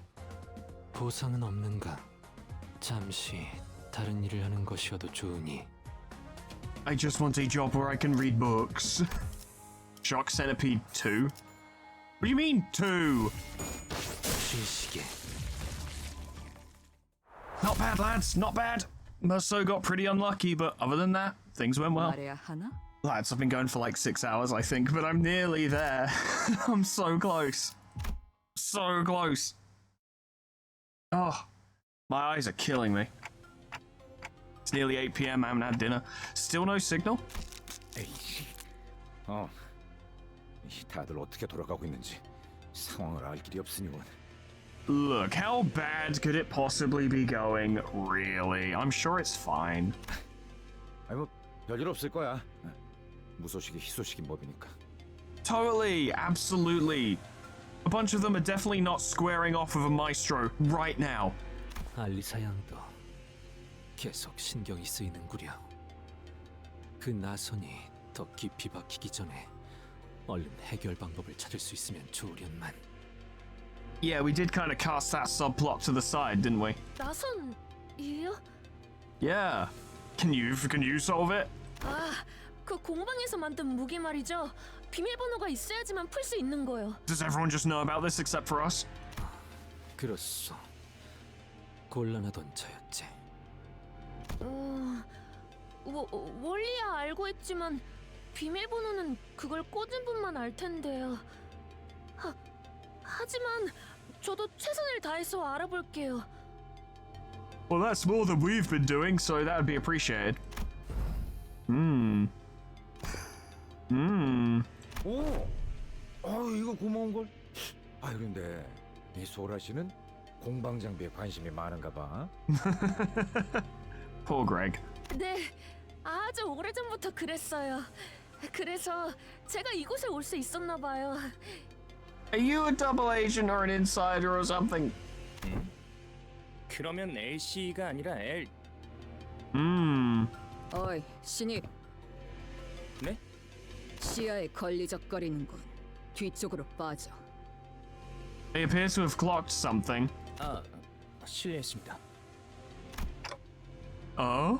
보상은 없는가? 잠시 다른 일을 하는 것이어도 좋으니. I just want a job where I can read books. Shock Centipede 2? What do you mean 2? Not bad, lads. Not bad. Merso got pretty unlucky, but other than that, things went well. Lads, I've been going for like 6 hours, I think, but I'm nearly there. I'm so close. So close. Oh, my eyes are killing me. It's nearly 8 p.m. I haven't had dinner. Still no signal? 다들 어떻게 돌아가고 있는지 상황을 알 길이 없으니 원. Look, how bad could it possibly be going, really? I'm sure it's fine. 아니 뭐 별일 없을 거야. 무소식이 희소식인 법이니까. Totally, absolutely. A bunch of them are definitely not squaring off with a maestro right now. 알리사 양도 계속 신경이 쓰이는구려. 그 나선이 더 깊이 박히기 전에 얼른 해결 방법을 찾을 수 있으면 좋으련만. Yeah, we did kind of cast that subplot to the side, didn't we? 나선이요? Yeah. Can you solve it? 그 공방에서 만든 무기 말이죠. 비밀번호가 있어야지만 풀 수 있는 거요. Does everyone just know about this except for us? 그렇소. 곤란하던 차였지. 원리야 알고 있지만 비밀번호는 그걸 꽂은 분만 알 텐데요. 하지만 저도 최선을 다해서 알아볼게요. Well, that's more than we've been doing, so that would be appreciated. 오, 이거 고마운 걸. 근데 이 소라 씨는 공방 장비에 관심이 많은가 봐. Poor Greg. 네, 아주 오래전부터 그랬어요. 그래서 제가 이곳에 올 수 있었나 봐요. Are you a double agent or an insider or something? 그러면 LC가 아니라 L. 어이, 신입. 네? 시야에 걸리적거리는군. 뒤쪽으로 빠져. They appear to have clocked something. 실례했습니다. Oh?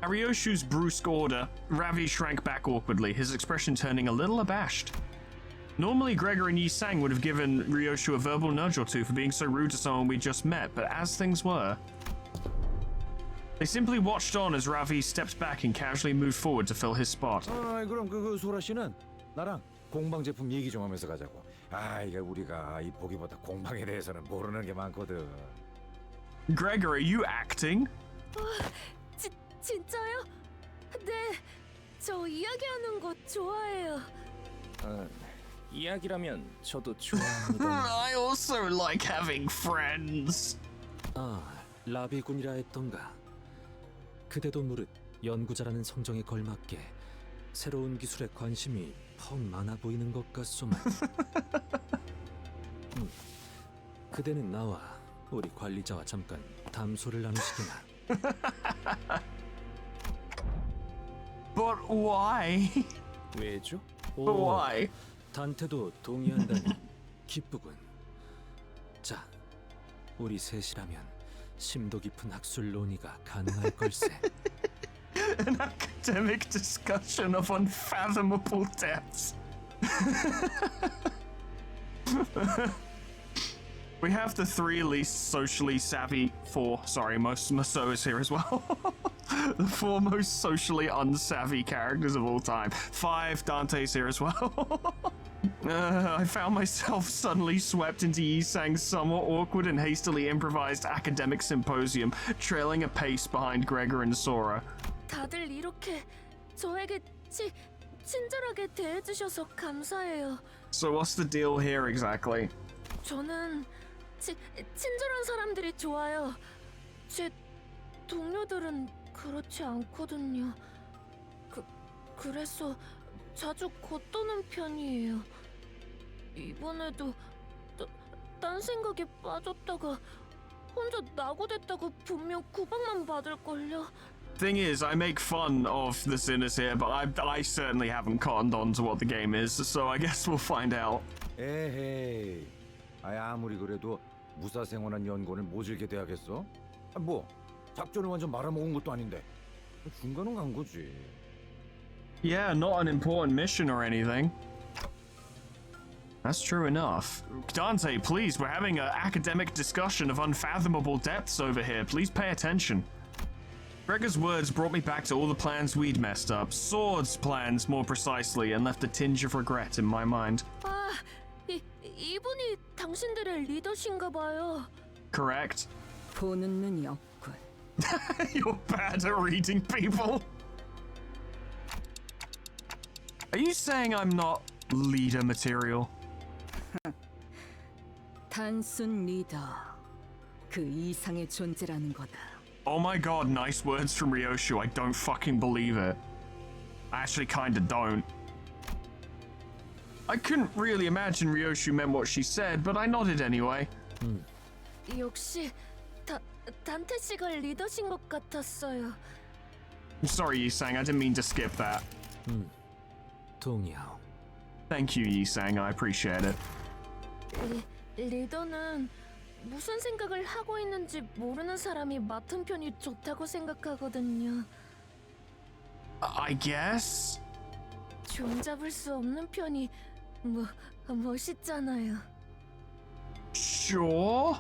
At Ryoshu's brusque order, Ravi shrank back awkwardly, his expression turning a little abashed. Normally, Gregor and Yi Sang would have given Ryoshu a verbal nudge or two for being so rude to someone we just met, but as things were, they simply watched on as Ravi stepped back and casually moved forward to fill his spot. 그럼 그 소라 씨는 나랑 공방 제품 얘기 좀 하면서 가자고. 이게 우리가 이 보기보다 공방에 대해서는 모르는 게 많거든. Gregor, are you acting? 진짜요? 네, 저 이야기하는 거 좋아해요. 이야기라면 저도 좋아합니다. I also like having friends. 라비군이라 했던가. 그대도 무릇 연구자라는 성정에 걸맞게 새로운 기술에 관심이 퍽 많아 보이는 것 같소만. 그대는 나와 우리 관리자와 잠깐 담소를 나누시기나. But why? 왜죠? But why? 단테도 동의한다니 기쁘군. 자, 우리 셋이라면 심도 깊은 학술 논의가 가능할 걸세. An academic discussion of unfathomable depths. We have the three least socially savvy, most Maso is here as well. The four most socially unsavvy characters of all time. 5, Dante's here as well. I found myself suddenly swept into Yi Sang's somewhat awkward and hastily improvised academic symposium, trailing a pace behind Gregor and Sora. 다들 이렇게 저에게 친절하게 대해주셔서 감사해요. So what's the deal here exactly? 저는 친절한 사람들이 좋아요. 제 동료들은 그렇지 않거든요. 그래서 자주 겉도는 편이에요. 이번에도 딴 생각에 빠졌다가 혼자 낙오됐다고 분명 구박만 받을걸요. Thing is, I make fun of the sinners here, but I certainly haven't cottoned on to what the game is, so I guess we'll find out. 에헤이, 아무리 그래도 무사생활한 연구원을 모질게 돼야겠어? 뭐 작전을 완전 말아먹은 것도 아닌데 중간은 간 거지. Yeah, not an important mission or anything. That's true enough. Dante, please, we're having an academic discussion of unfathomable depths over here. Please pay attention. Gregor's words brought me back to all the plans we'd messed up. Sword's plans, more precisely, and left a tinge of regret in my mind. 이분이 당신들의 리더신가 봐요. Correct. 보는 눈이 없군. You're bad at reading people. Are you saying I'm not leader material? 단순 리더. 그 이상의 존재라는 거다. Oh my god, nice words from Ryoshu. I don't fucking believe it. I actually kinda don't. I couldn't really imagine Ryoshu meant what she said, but I nodded anyway. 역시 단테 씨가 리더신 것 같았어요. I'm sorry, Yi-sang, I didn't mean to skip that. 동의하오. Thank you, Yi-sang, I appreciate it. 리더는 무슨 생각을 하고 있는지 모르는 사람이 맡은 편이 좋다고 생각하거든요. I guess? 종잡을 수 없는 편이 멋있잖아요. Sure?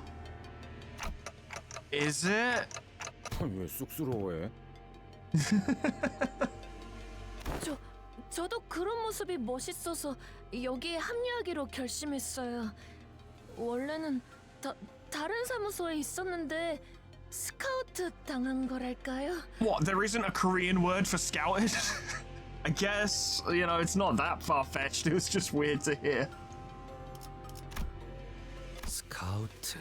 Is it? 왜 쑥스러워해? 저도 그런 모습이 멋있어서 여기에 합류하기로 결심했어요. 원래는 다른 사무소에 있었는데 스카우트 당한 거랄까요? What, there isn't a Korean word for scouted? I guess, you know, it's not that far-fetched, it was just weird to hear. 스카우트.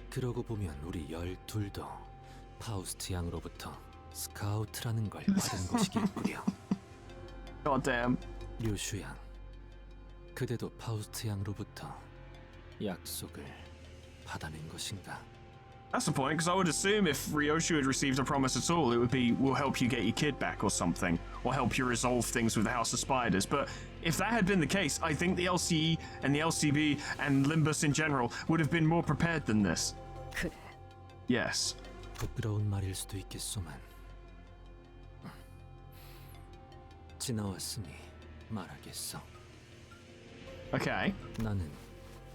그러고 보면 우리 12도 파우스트 양으로부터 스카우트라는 걸 받은 것이겠구려. God damn. 류슈 양, 그대도 파우스트 양으로부터 약속을 받아낸 것인가? That's the point, because I would assume if Ryoshu had received a promise at all, it would be, we'll help you get your kid back or something, or help you resolve things with the House of Spiders. But if that had been the case, I think the LCE and the LCB and Limbus in general would have been more prepared than this. 그래. Yes. 부끄러운 말일 수도 있겠소만 지나왔으니 말하겠어. Okay. 나는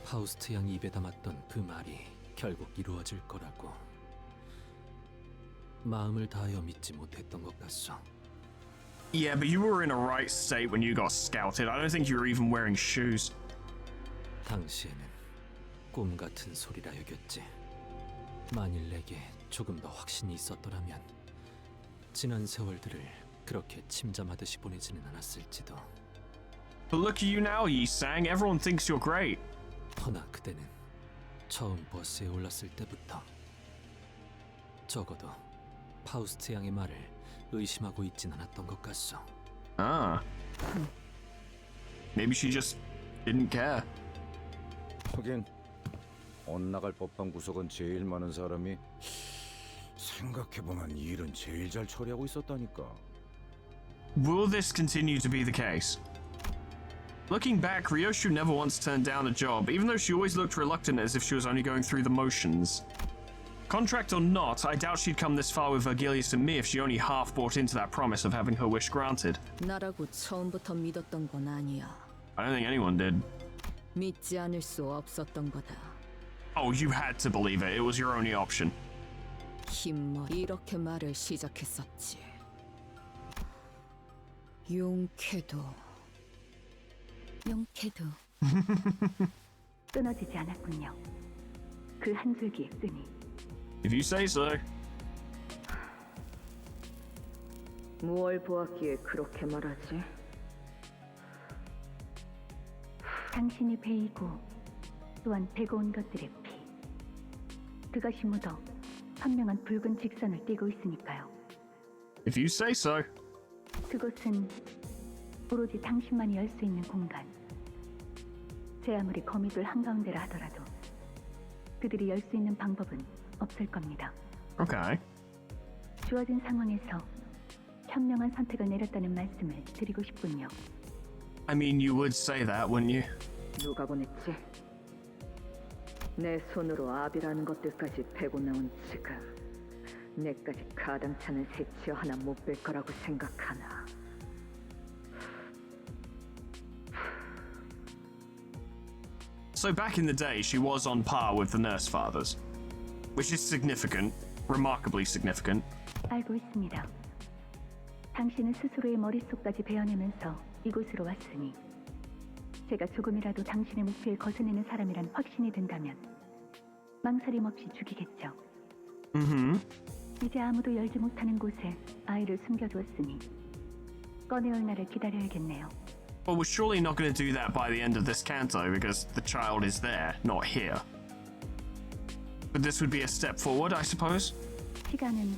파우스트 양 입에 담았던 그 말이 결국 이루어질 거라고 마음을 다하여 믿지 못했던 것 같소. Yeah, but you were in a right state when you got scouted. I don't think you were even wearing shoes. 당시에는 꿈 같은 소리라 여겼지. 만일 내게 조금 더 확신이 있었더라면 지난 세월들을 그렇게 침잠하듯이 보내지는 않았을지도. But look at you now, Yi-sang. Everyone thinks you're great. 허나 그대는 처음 버스에 올랐을 때부터 적어도 파우스트 양의 말을 의심하고 있진 않았던 것 같소. Ah. Maybe she just didn't care. 하긴 엇나갈 법한 구석은 제일 많은 사람이 생각해보면 일은 제일 잘 처리하고 있었다니까. Will this continue to be the case? Looking back, Ryoshu never once turned down a job, even though she always looked reluctant as if she was only going through the motions. Contract or not, I doubt she'd come this far with Vergilius and me if she only half bought into that promise of having her wish granted. 나라고 처음부터 믿었던 건 아니야. I don't think anyone did. 믿지 않을 수 없었던 거다. Oh, you had to believe it. It was your only option. 힘머 이렇게 말을 시작했었지. 용케도 끊어지지 않았군요. 그 한 줄기의 끈이. If you say so. 무얼 보았기에 그렇게 말하지? 당신이 베이고 또한 베고 온 것들의 피. 그것이 묻어 선명한 붉은 직선을 띠고 있으니까요. If you say so. 그곳은 오로지 당신만이 열 수 있는 공간. 제 아무리 거미들 한가운데라 하더라도 그들이 열 수 있는 방법은 없을 겁니다. Okay. 주어진 상황에서 현명한 선택을 내렸다는 말씀을 드리고 싶군요. I mean, you would say that, wouldn't you? 누가 보냈지? 내 손으로 압이라는 것들까지 베고 나온 지가 내까지 가당찮은 새치어 하나 못 뺄 거라고 생각하나? So back in the day, she was on par with the Nurse Fathers, which is significant, remarkably significant. 알고 있습니다. 당신은 스스로의 머릿속까지 베어내면서 이곳으로 왔으니 제가 조금이라도 당신의 목표에 거스내는 사람이란 확신이 든다면 망설임 없이 죽이겠죠. 이제 아무도 열지 못하는 곳에 아이를 숨겨두었으니 꺼내올 날을 기다려야겠네요. Well, we're surely not going to do that by the end of this canto because the child is there, not here. But this would be a step forward, I suppose? 시간은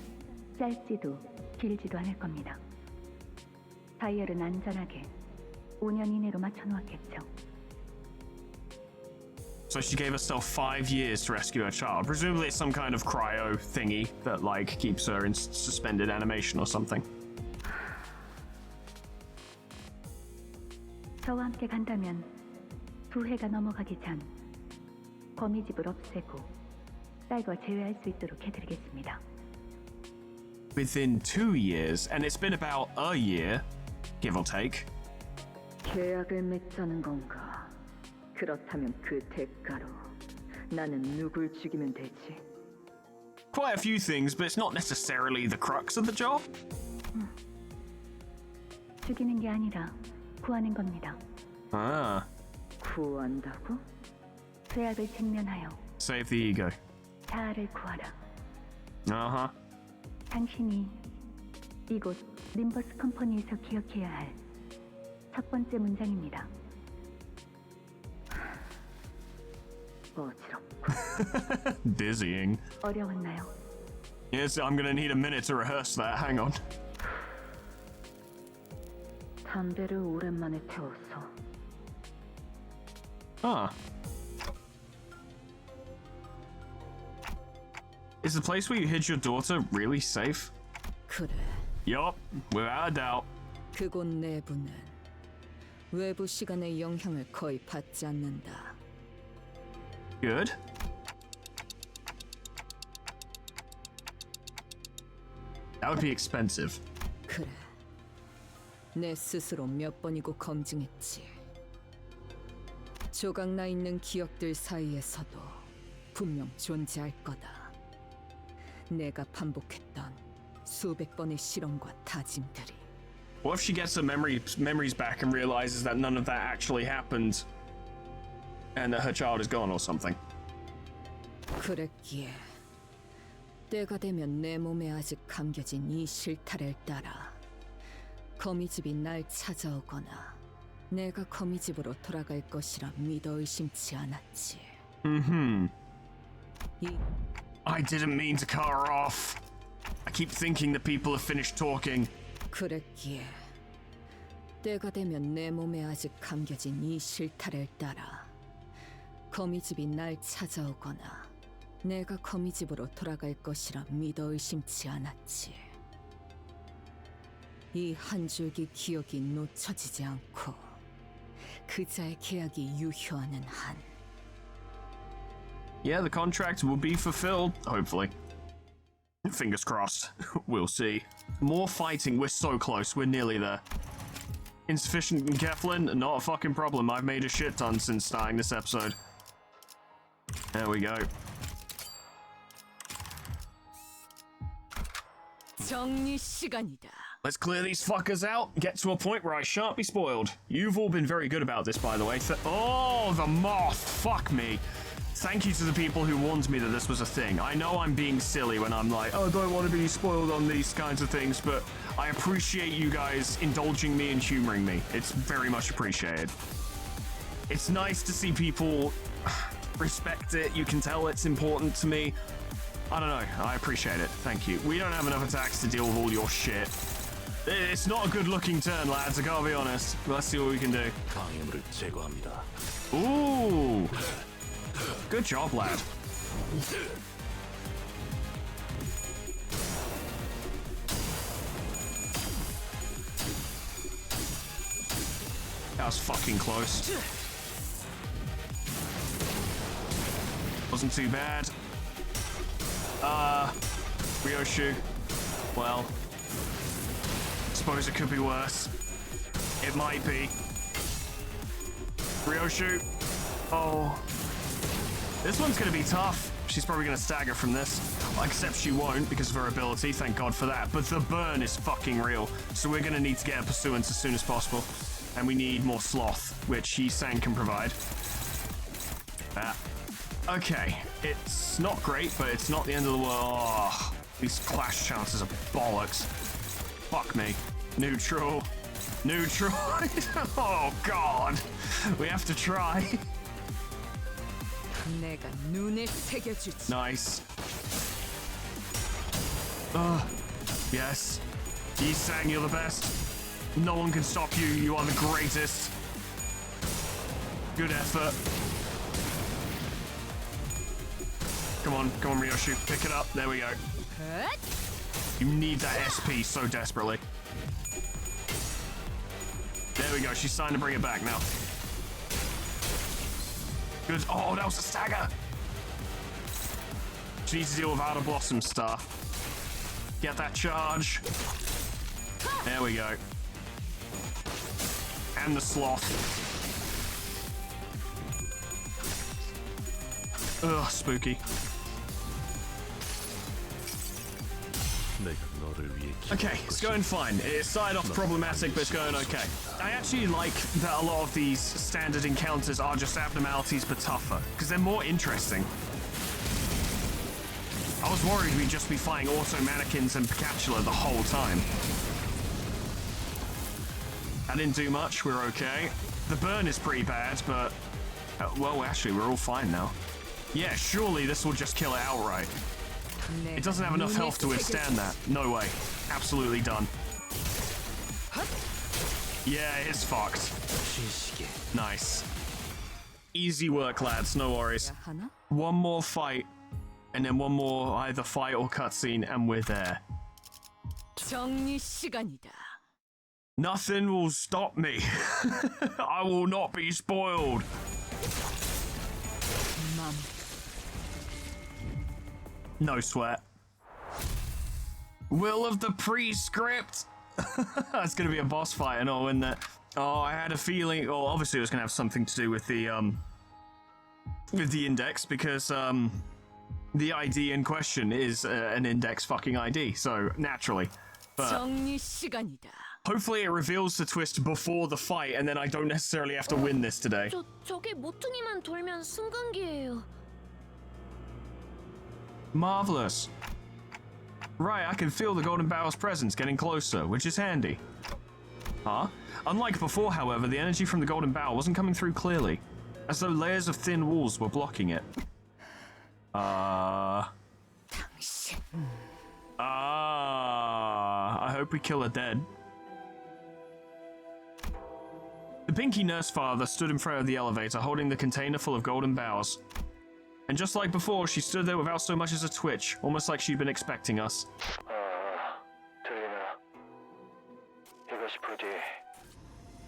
짧지도 길지도 않을 겁니다. 다이얼은 안전하게 5년 이내로 맞춰놓았겠죠. So she gave herself 5 years to rescue her child. Presumably it's some kind of cryo thingy that, like, keeps her in suspended animation or something. 저와 함께 간다면 2해가 넘어가기 전 거미집을 없애고 딸과 재회할 수 있도록 해드리겠습니다. Within 2 years, and it's been about a year, give or take. 계약을 맺자는 건가? 그렇다면 그 대가로 나는 누굴 죽이면 되지? Quite a few things, but it's not necessarily the crux of the job. 죽이는 게 아니라 구하는 겁니다. Ah. 구한다고? 죄악을 직면하여 Save the ego. 자아를 구하라. Uh-huh. 당신이 이곳 림버스 컴퍼니에서 기억해야 할 첫 번째 문장입니다. 어지럽고. Dizzying. 어려웠나요? Yes, I'm gonna need a minute to rehearse that. Hang on. 담배를 오랜만에 태웠어. Huh. Is the place where you hid your daughter really safe? 그래. Yup, without a doubt. 그곳 내부는 외부 시간의 영향을 거의 받지 않는다. Good. That would be expensive. 그래. 내 스스로 몇 번이고 검증했지. 조각나 있는 기억들 사이에서도 분명 존재할 거다. 내가 반복했던 수백 번의 실험과 다짐들이. What if she gets her memories back and realizes that none of that actually happened and that her child is gone or something? 그랬기에 때가 되면 내 몸에 아직 감겨진 이 실타래를 따라 거미집이 날 찾아오거나 내가 거미집으로 돌아갈 것이라 믿어 의심치 않았지. I didn't mean to cut her off. I keep thinking that people have finished talking. 그랬기에 때가 되면 내 몸에 아직 감겨진 이 실타래를 따라 거미집이 날 찾아오거나 내가 거미집으로 돌아갈 것이라 믿어 의심치 않았지. 이 한 줄기 기억이 놓쳐지지 않고 그자의 계약이 유효하는 한. Yeah, the contract will be fulfilled, hopefully. Fingers crossed. We'll see. More fighting. We're so close. We're nearly there. Insufficient Keflin? Not a fucking problem. I've made a shit ton since starting this episode. There we go. 정리 시간이다. Let's clear these fuckers out and get to a point where I shan't be spoiled. You've all been very good about this, by the way. Oh, the moth! Fuck me. Thank you to the people who warned me that this was a thing. I know I'm being silly when I'm like, oh, I don't want to be spoiled on these kinds of things, but I appreciate you guys indulging me and humoring me. It's very much appreciated. It's nice to see people respect it. You can tell it's important to me. I don't know. I appreciate it. Thank you. We don't have enough attacks to deal with all your shit. It's not a good-looking turn, lads. I gotta be honest. Let's see what we can do. Ooh! Good job, lad. That was fucking close. Wasn't too bad. Ryoshu. Well, suppose it could be worse. It might be. Ryoshu. Oh. This one's gonna be tough. She's probably gonna stagger from this. Except she won't because of her ability, thank God for that. But the burn is fucking real. So we're gonna need to get a pursuance as soon as possible. And we need more sloth, which Yi-san can provide. Okay, it's not great, but it's not the end of the world. Oh, these clash chances are bollocks. Fuck me. Neutral. Neutral. Oh, God. We have to try. 내가 눈에 새겨주지. Nice. Yes. Yi-san, you're the best. No one can stop you. You are the greatest. Good effort. Come on, Ryoshu. Pick it up. There we go. You need that SP so desperately. There we go. She's starting to bring it back now. Good. Oh, that was a stagger. She needs to deal with Outer Blossom Star. Get that charge. There we go. And the sloth. Ugh, spooky. Okay, it's going fine. It started off problematic, but it's going okay. I actually like that a lot of these standard encounters are just abnormalities but tougher, because they're more interesting. I was worried we'd just be fighting auto mannequins and Picatula the whole time. I didn't do much, we're okay. The burn is pretty bad, but... well, actually, we're all fine now. Yeah, surely this will just kill it outright. It doesn't have enough health to withstand that. No way. Absolutely done. Yeah, it's fucked. Nice. Easy work, lads. No worries. One more fight, and then one more either fight or cutscene, and we're there. 정리 시간이다. Nothing will stop me. I will not be spoiled. No sweat. Will of the pre-script. It's gonna be a boss fight and all, isn't it? Oh, I had a feeling. Oh, obviously it was gonna have something to do with the index, because the ID in question is an index fucking ID. So naturally, but 정리 시간이다. hopefully it reveals the twist before the fight, and then I don't necessarily have to win this today. 저게 모퉁이만 돌면 승강기예요. Marvelous. Right, I can feel the Golden Bow's presence getting closer, which is handy. Huh? Unlike before, however, the energy from the Golden Bow wasn't coming through clearly, as though layers of thin walls were blocking it. I hope we kill her dead. The Pinky Nurse Father stood in front of the elevator, holding the container full of golden bows. And just like before, she stood there without so much as a twitch, almost like she'd been expecting us. 들리나? 이것이 부디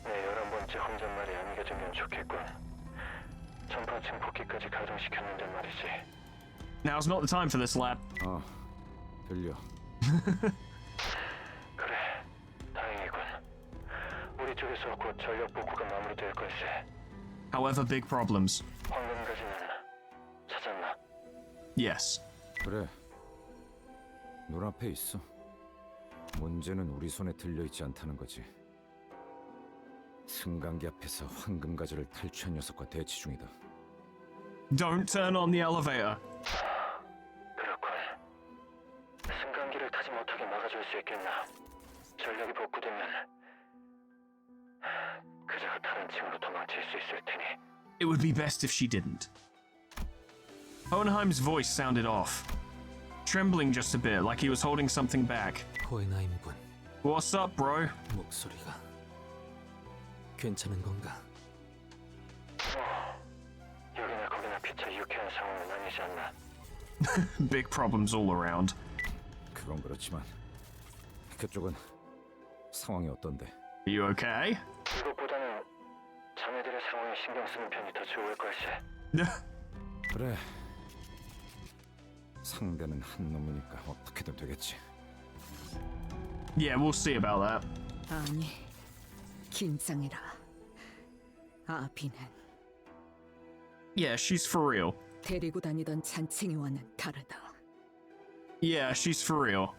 내 11번째 혼잣말이 아니게 되면 좋겠군. 전파층 복귀까지 가동시켰는데 말이지. Now's not the time for this, lad. 들려. 그래, 다행이군. 우리 쪽에서 곧 전력 복구가 마무리될 걸세. However, big problems. 황금가지는 찾았나? Yes. 그래. 눈앞에 있어. 문제는 우리 손에 들려있지 않다는 거지. 승강기 앞에서 황금가지를 탈취한 녀석과 대치 중이다. Don't turn on the elevator. 그렇군. 승강기를 타지 못하게 막아줄 수 있겠나? 전력이 복구되면 그자가 다른 층으로 도망칠 수 있을 테니. It would be best if she didn't. Hohenheim's voice sounded off, trembling just a bit, like he was holding something back. 호hen하임군. What's up, bro? 목소리가 괜찮은 건가? 여기나 거기나 피차 유쾌한 상황은 아니지 않나? Big problems all around. 그건 그렇지만 그쪽은 상황이 어떤데? Are you okay? 이것보다는 자네들의 상황에 신경 쓰는 편이 더 좋을 걸세. 그래. 상대는 한 놈이니까 어떻게든 되겠지. Yeah, we'll see about that. 아니, 긴장해라. 아비는 Yeah, she's for real. 데리고 다니던 잔챙이와는 다르다. Yeah, she's for real.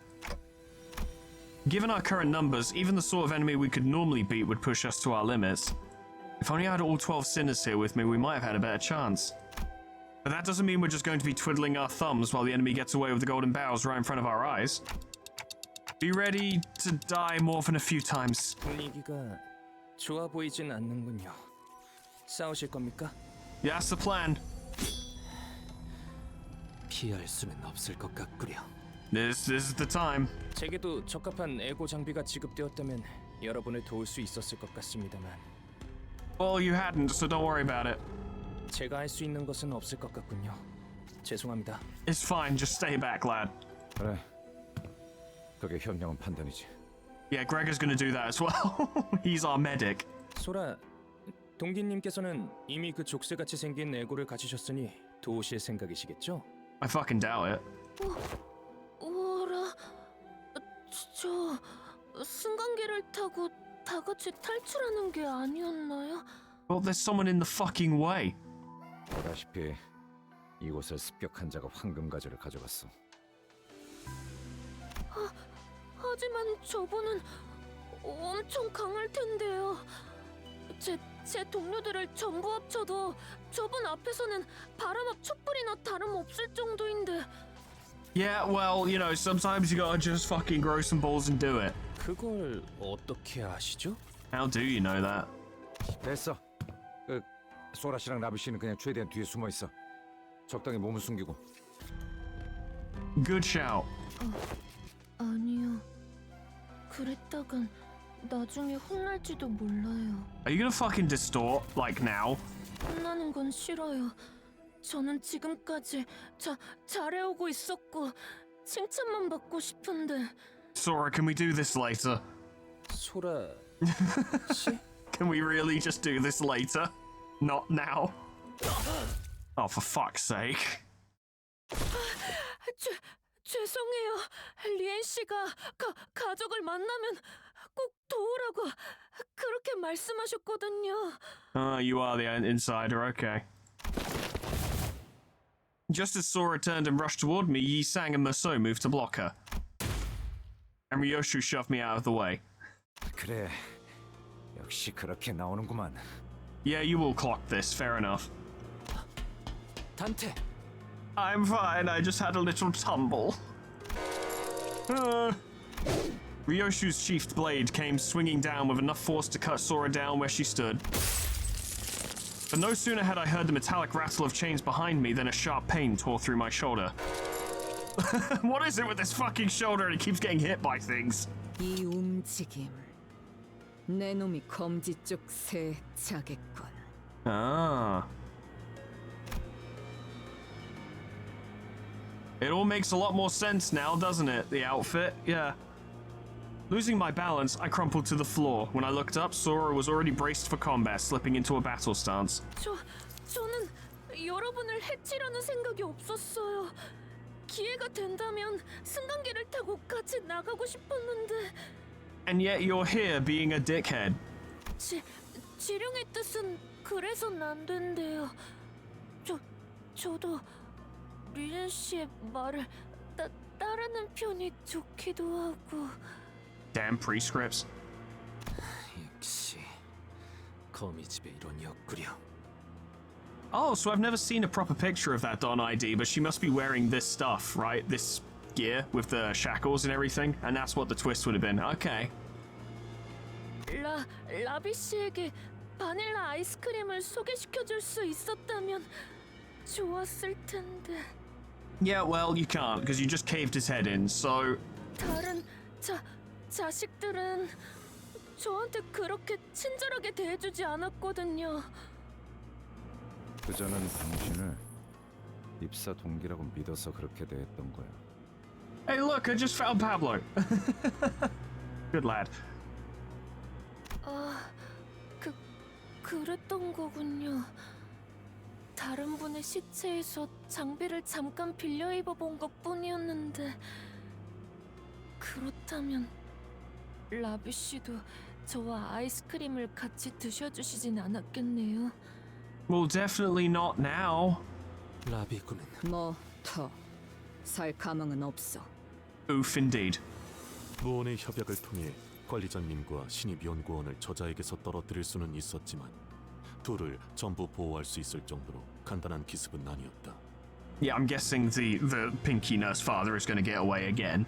Given our current numbers, even the sort of enemy we could normally beat would push us to our limits. If only I had all 12 sinners here with me, we might have had a better chance. But that doesn't mean we're just going to be twiddling our thumbs while the enemy gets away with the golden bows right in front of our eyes. Be ready to die more than a few times. 분위기가 좋아 보이진 않는군요. 싸우실 겁니까? Yeah, that's the plan. 피할 수는 없을 것 같구려. This is the time. 제게도 적합한 에고 장비가 지급되었다면 여러분을 도울 수 있었을 것 같습니다만. Well, you hadn't, so don't worry about it. 제가 할 수 있는 것은 없을 것 같군요. 죄송합니다. It's fine, just stay back, lad. 그래. 그게 현명한 판단이지. Yeah, Gregor's gonna do that as well. He's our medic. 소라, 동기님께서는 이미 그 족쇄같이 생긴 에고를 가지셨으니 도우실 생각이시겠죠? I fucking doubt it. 오라, 저 승강기를 타고 다 같이 탈출하는 게 아니었나요? Well, there's someone in the fucking way. 보다시피 이곳을 습격한 자가 황금가지를 가져갔어. 하지만 저분은 엄청 강할 텐데요. 제 동료들을 전부 합쳐도 저분 앞에서는 바람 앞 촛불이나 다름없을 정도인데. Yeah, well, you know, sometimes you gotta just fucking grow some balls and do it. 그걸 어떻게 아시죠? How do you know that? 됐어. 소라 씨랑 라비 씨는 그냥 최대한 뒤에 숨어 있어. 적당히 몸을 숨기고. Good shout. 아니요. 그랬다간 나중에 혼날지도 몰라요. Are you gonna fucking distort like now? 혼나는 건 싫어요. 저는 지금까지 잘해오고 있었고 칭찬만 받고 싶은데. Sora, can we do this later? 소라 씨? Can we really just do this later? Not now. Oh, for fuck's sake. 죄송해요. 리엔 씨가 가족을 만나면 꼭 도우라고 그렇게 말씀하셨거든요. You are the insider, okay. Just as Sora turned and rushed toward me, Yi-Sang and Musou moved to block her. And Ryoshu shoved me out of the way. 그래, 역시 그렇게 나오는구만. Yeah, you will clock this, fair enough. 단테. I'm fine, I just had a little tumble. Ryoshu's sheathed blade came swinging down with enough force to cut Sora down where she stood. But no sooner had I heard the metallic rattle of chains behind me than a sharp pain tore through my shoulder. What is it with this fucking shoulder and it keeps getting hit by things? 이 움직임, 내 놈이 검지 쪽 새 자겠군. Ah. It all makes a lot more sense now, doesn't it? The outfit, yeah. Losing my balance, I crumpled to the floor. When I looked up, Sora was already braced for combat, slipping into a battle stance. 저는 여러분을 해치려는 생각이 없었어요. 기회가 된다면 승강기를 타고 같이 나가고 싶었는데. And yet you're here being a dickhead. 지령의 뜻은 그래선 안 된대요. 저도 리엔 씨의 말을 따르는 편이 좋기도 하고. Damn prescripts. 역시 거미집에 이런 옆구려. Oh, so I've never seen a proper picture of that Don ID, but she must be wearing this stuff, right? This gear with the shackles and everything, and that's what the twist would have been. Okay. 라비 씨에게 바닐라 아이스크림을 소개시켜줄 수 있었다면 좋았을 텐데. Yeah, well, you can't, because you just caved his head in, so... 다른 자식들은 저한테 그렇게 친절하게 대해주지 않았거든요. 그자는 당신을 입사 동기라고 믿어서 그렇게 대했던 거야. Hey, look, I just found Pablo. Good lad. 그랬던 거군요. 다른 분의 시체에서 장비를 잠깐 빌려 입어본 것뿐이었는데. 그렇다면 라비 씨도 저와 아이스크림을 같이 드셔주시진 않았겠네요. Well, definitely not now. 라비군은 뭐 더 살 가망은 없어. Oof, indeed. 무언의 협약을 통해 관리자님과 신입연구원을 저자에게서 떨어뜨릴 수는 있었지만 둘을 전부 보호할 수 있을 정도로 간단한 기습은 아니었다. Yeah, I'm guessing the Pinky Nurse father is going to get away again.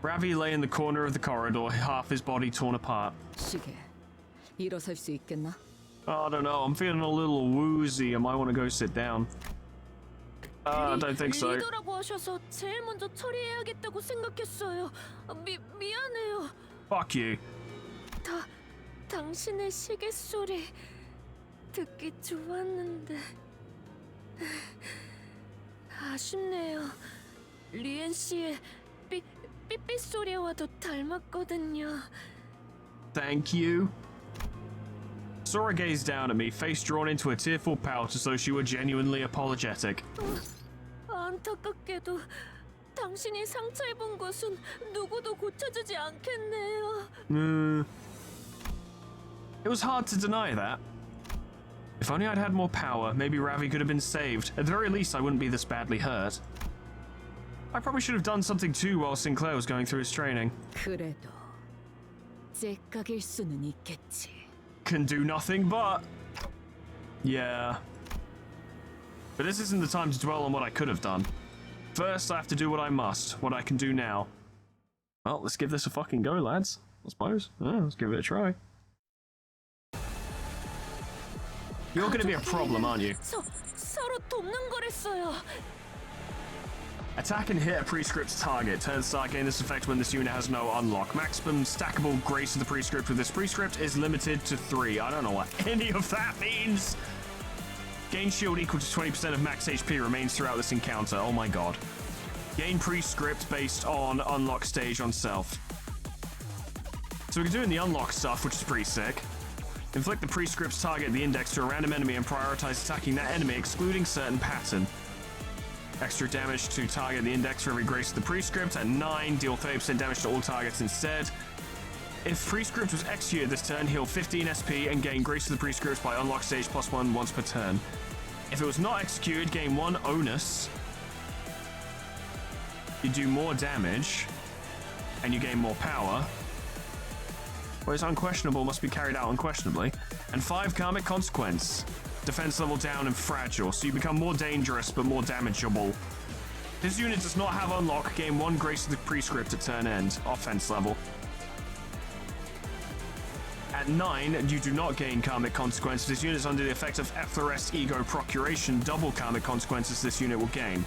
Ravi lay in the corner of the corridor, half his body torn apart. 시계, 일어설 수 있겠나? I don't know, I'm feeling a little woozy. I might want to go sit down. I don't think so. 리더라고 하셔서 제일 먼저 처리해야겠다고 생각했어요. 미안해요. Fuck you. 당신의 시계 소리 듣기 좋았는데 아쉽네요. 리엔 씨의 삐삐 소리와도 닮았거든요. Thank you. Sora gazed down at me, face drawn into a tearful pout as though she were genuinely apologetic. 안타깝게도 당신이 상처 입은 것은 누구도 고쳐주지 않겠네요. It was hard to deny that. If only I'd had more power, maybe Ravi could have been saved. At the very least, I wouldn't be this badly hurt. I probably should have done something too while Sinclair was going through his training. 그래도 째깍일 수는 있겠지. Can do nothing but... Yeah. But this isn't the time to dwell on what I could have done. First, I have to do what I must, what I can do now. Well, let's give this a fucking go, lads. I suppose. Yeah, let's give it a try. You're going to be a problem, aren't you? 서로 돕는 거랬어요. Attack and hit a prescript target. Turn start gain this effect when this unit has no unlock. Maximum stackable grace of the prescript with this prescript is limited to 3. I don't know what any of that means. Gain shield equal to 20% of max HP remains throughout this encounter. Oh my god. Gain prescript based on unlock stage on self. So we're doing the unlock stuff, which is pretty sick. Inflict the prescript's target the index to a random enemy and prioritize attacking that enemy, excluding certain pattern. Extra damage to target the index for every grace of the prescript. At 9, deal 30% damage to all targets instead. If prescript was executed this turn, heal 15 SP and gain grace of the prescript by unlock stage +1 once per turn. If it was not executed, gain 1 onus. You do more damage, and you gain more power. Whereas unquestionable must be carried out unquestionably. And 5 karmic consequence. Defense level down and fragile, so you become more dangerous but more damageable. This unit does not have unlock, gain 1 grace of the prescript at turn end, offense level. At 9, you do not gain karmic consequence. This unit is under the effect of Efflorest Ego Procuration, double karmic consequences this unit will gain.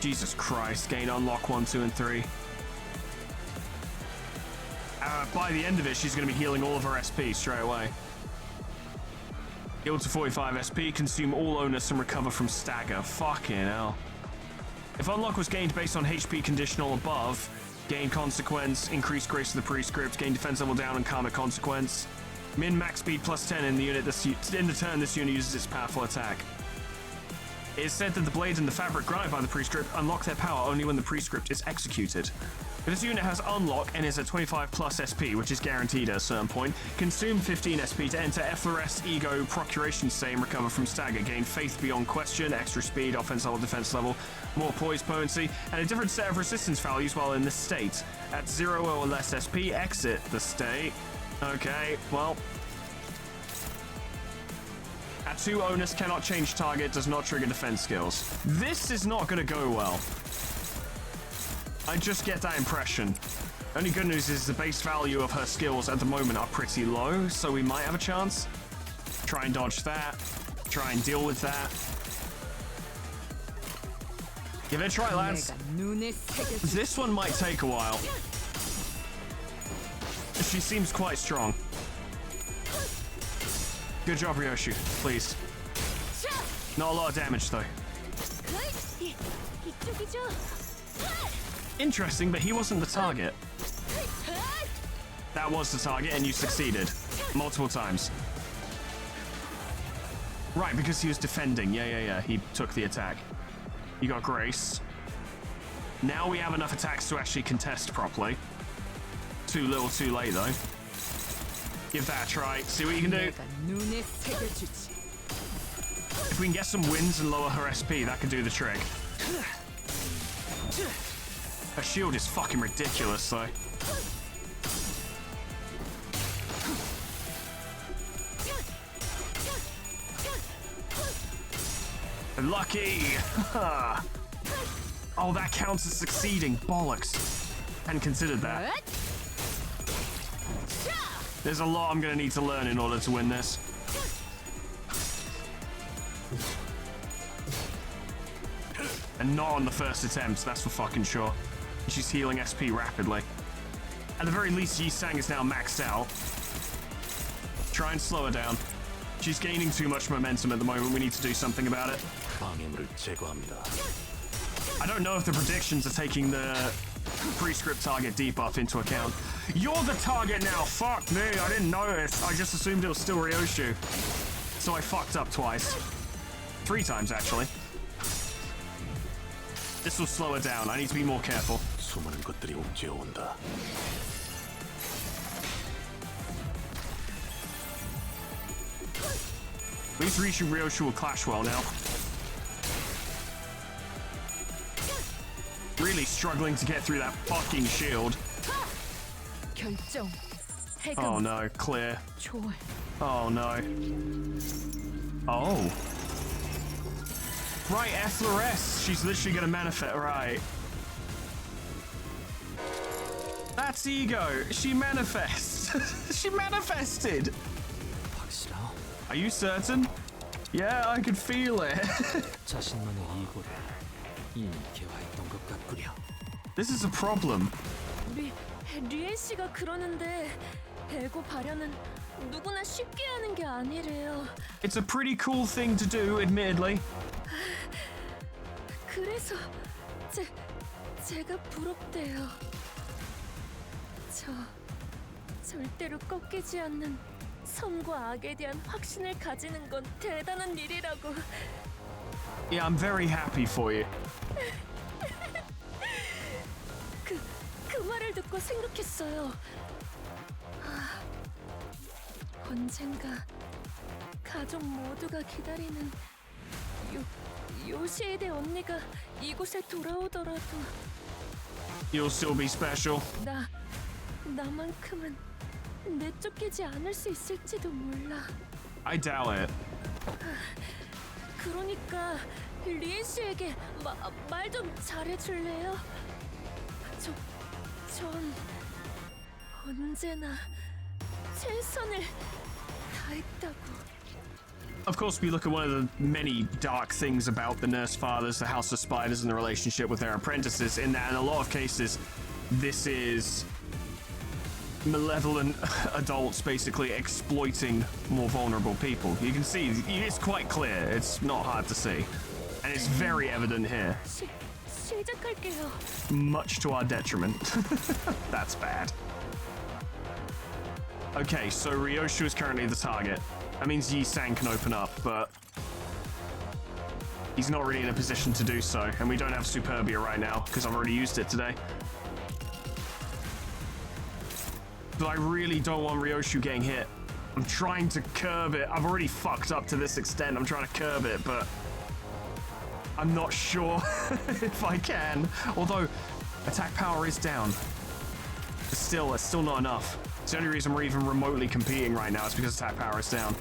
Jesus Christ, gain unlock 1, 2, and 3. By the end of it, she's going to be healing all of her SP straight away. Heal to 45 SP, consume all onus and recover from stagger. Fucking hell. If unlock was gained based on HP conditional above, gain consequence, increase grace of the prescript, gain defense level down and karmic consequence. Min max speed +10 in the unit in the turn this unit uses its powerful attack. It is said that the blade and the fabric granted by the prescript unlock their power only when the prescript is executed. If this unit has unlock and is at 25 plus SP, which is guaranteed at a certain point, consume 15 SP to enter Efflorest Ego Procuration state and recover from stagger. Gain faith beyond question, extra speed, offense level, defense level, more poise potency, and a different set of resistance values while in this state. At 0 or less SP, exit the state. Okay, well. At 2, onus cannot change target, does not trigger defense skills. This is not going to go well. I just get that impression. Only good news is the base value of her skills at the moment are pretty low, so we might have a chance. Try and dodge that. Try and deal with that. Give it a try, lads. This one might take a while. She seems quite strong. Good job, Ryoshu. Please. Not a lot of damage, though. Interesting, but he wasn't the target. That was the target, and you succeeded. Multiple times. Right, because he was defending. Yeah. He took the attack. You got grace. Now we have enough attacks to actually contest properly. Too little, too late, though. Give that a try. See what you can do. If we can get some wins and lower her SP, that could do the trick. Her shield is fucking ridiculous, though. Lucky! Oh, that counts as succeeding. Bollocks. Hadn't considered that. There's a lot I'm gonna need to learn in order to win this. And not on the first attempt, that's for fucking sure. She's healing SP rapidly. At the very least, Yi-Sang is now maxed out. Try and slow her down. She's gaining too much momentum at the moment. We need to do something about it. I don't know if the predictions are taking the prescript target debuff into account. You're the target now! Fuck me, I didn't notice. I just assumed it was still Ryoshu. So I fucked up twice. 3 times, actually. This will slow her down. I need to be more careful. At least Rishi and Ryoshu will clash well now. Really struggling to get through that fucking shield. Oh no, clear. Oh no. Oh. Right, Efflorest. She's literally gonna manifest, right. That's ego. She manifests. She manifested. Are you certain? Yeah, I could feel it. 자신만의 이고를 이미 개화했던 것 같구려. This is a problem. 리엔 씨가 그러는데 에고 발현은 누구나 쉽게 하는 게 아니래요. It's a pretty cool thing to do, admittedly. 그래서 제가 부럽대요. 저 절대로 꺾이지 않는 선과 악에 대한 확신을 가지는 건 대단한 일이라고. Yeah, I'm very happy for you. 그 말을 듣고 생각했어요. 언젠가 가족 모두가 기다리는 요시에데 언니가 이곳에 돌아오더라도 You'll still be special. 나만큼은 내쫓기지 않을 수 있을지도 몰라. I doubt it. 그러니까 리엔 씨에게 말 좀 잘해줄래요? 전 언제나 최선을 다했다고. Of course, we look at one of the many dark things about the Nurse Fathers, the House of Spiders, and the relationship with their apprentices, in that in a lot of cases, this is malevolent adults basically exploiting more vulnerable people. You can see, it's quite clear, it's not hard to see. And it's very evident here. 시작할게요. Much to our detriment. That's bad. Okay, so Ryoshu is currently the target. That means Yi-san can open up, but he's not really in a position to do so, and we don't have Superbia right now, because I've already used it today. But I really don't want Ryoshu getting hit. I'm trying to curb it. I've already fucked up to this extent. I'm trying to curb it, but I'm not sure if I can. Although, attack power is down. It's still not enough. It's the only reason we're even remotely competing right now is because attack power is down.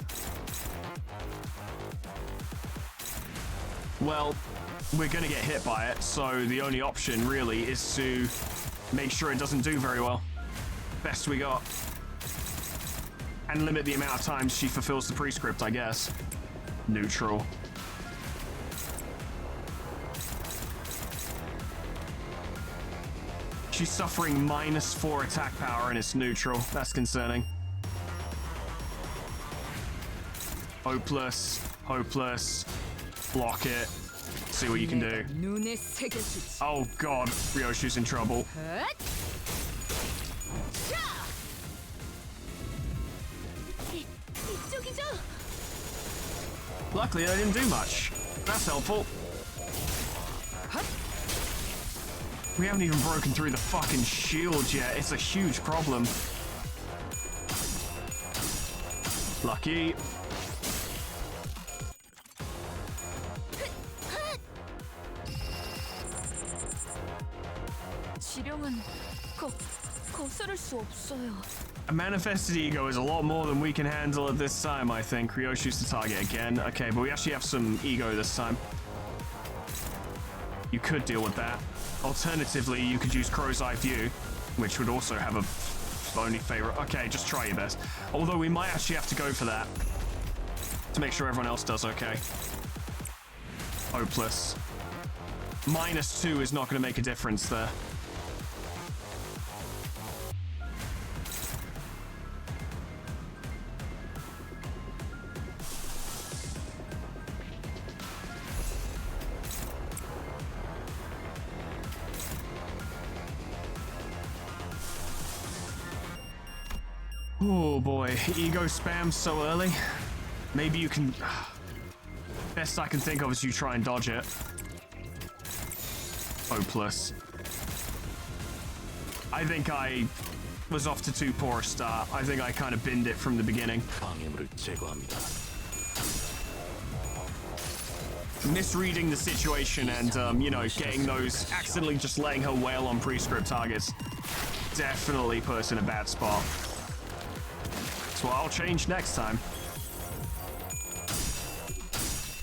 Well, we're gonna get hit by it, so the only option really is to make sure it doesn't do very well. Best we got. And limit the amount of times she fulfills the prescript, I guess. Neutral. She's suffering -4 attack power and it's neutral. That's concerning. Hopeless. Hopeless. Block it. See what you can do. Oh god, Ryoshu's in trouble. Luckily, I didn't do much. That's helpful. We haven't even broken through the fucking shield yet. It's a huge problem. Lucky. 지령은 거스를 수 없어요. A manifested ego is a lot more than we can handle at this time, I think. Ryoshu's the target again. Okay, but we actually have some ego this time. You could deal with that. Alternatively, you could use Crow's Eye View, which would also have a only favorite. Okay, just try your best. Although we might actually have to go for that to make sure everyone else does okay. Hopeless. -2 is not going to make a difference there. Oh boy, ego spam so early. Maybe you can... Best I can think of is you try and dodge it. Hopeless. I think I was off to too poor a start. I think I kind of binned it from the beginning. Misreading the situation and, you know, getting those... Accidentally just letting her wail on prescript targets. Definitely put us in a bad spot. So I'll change next time.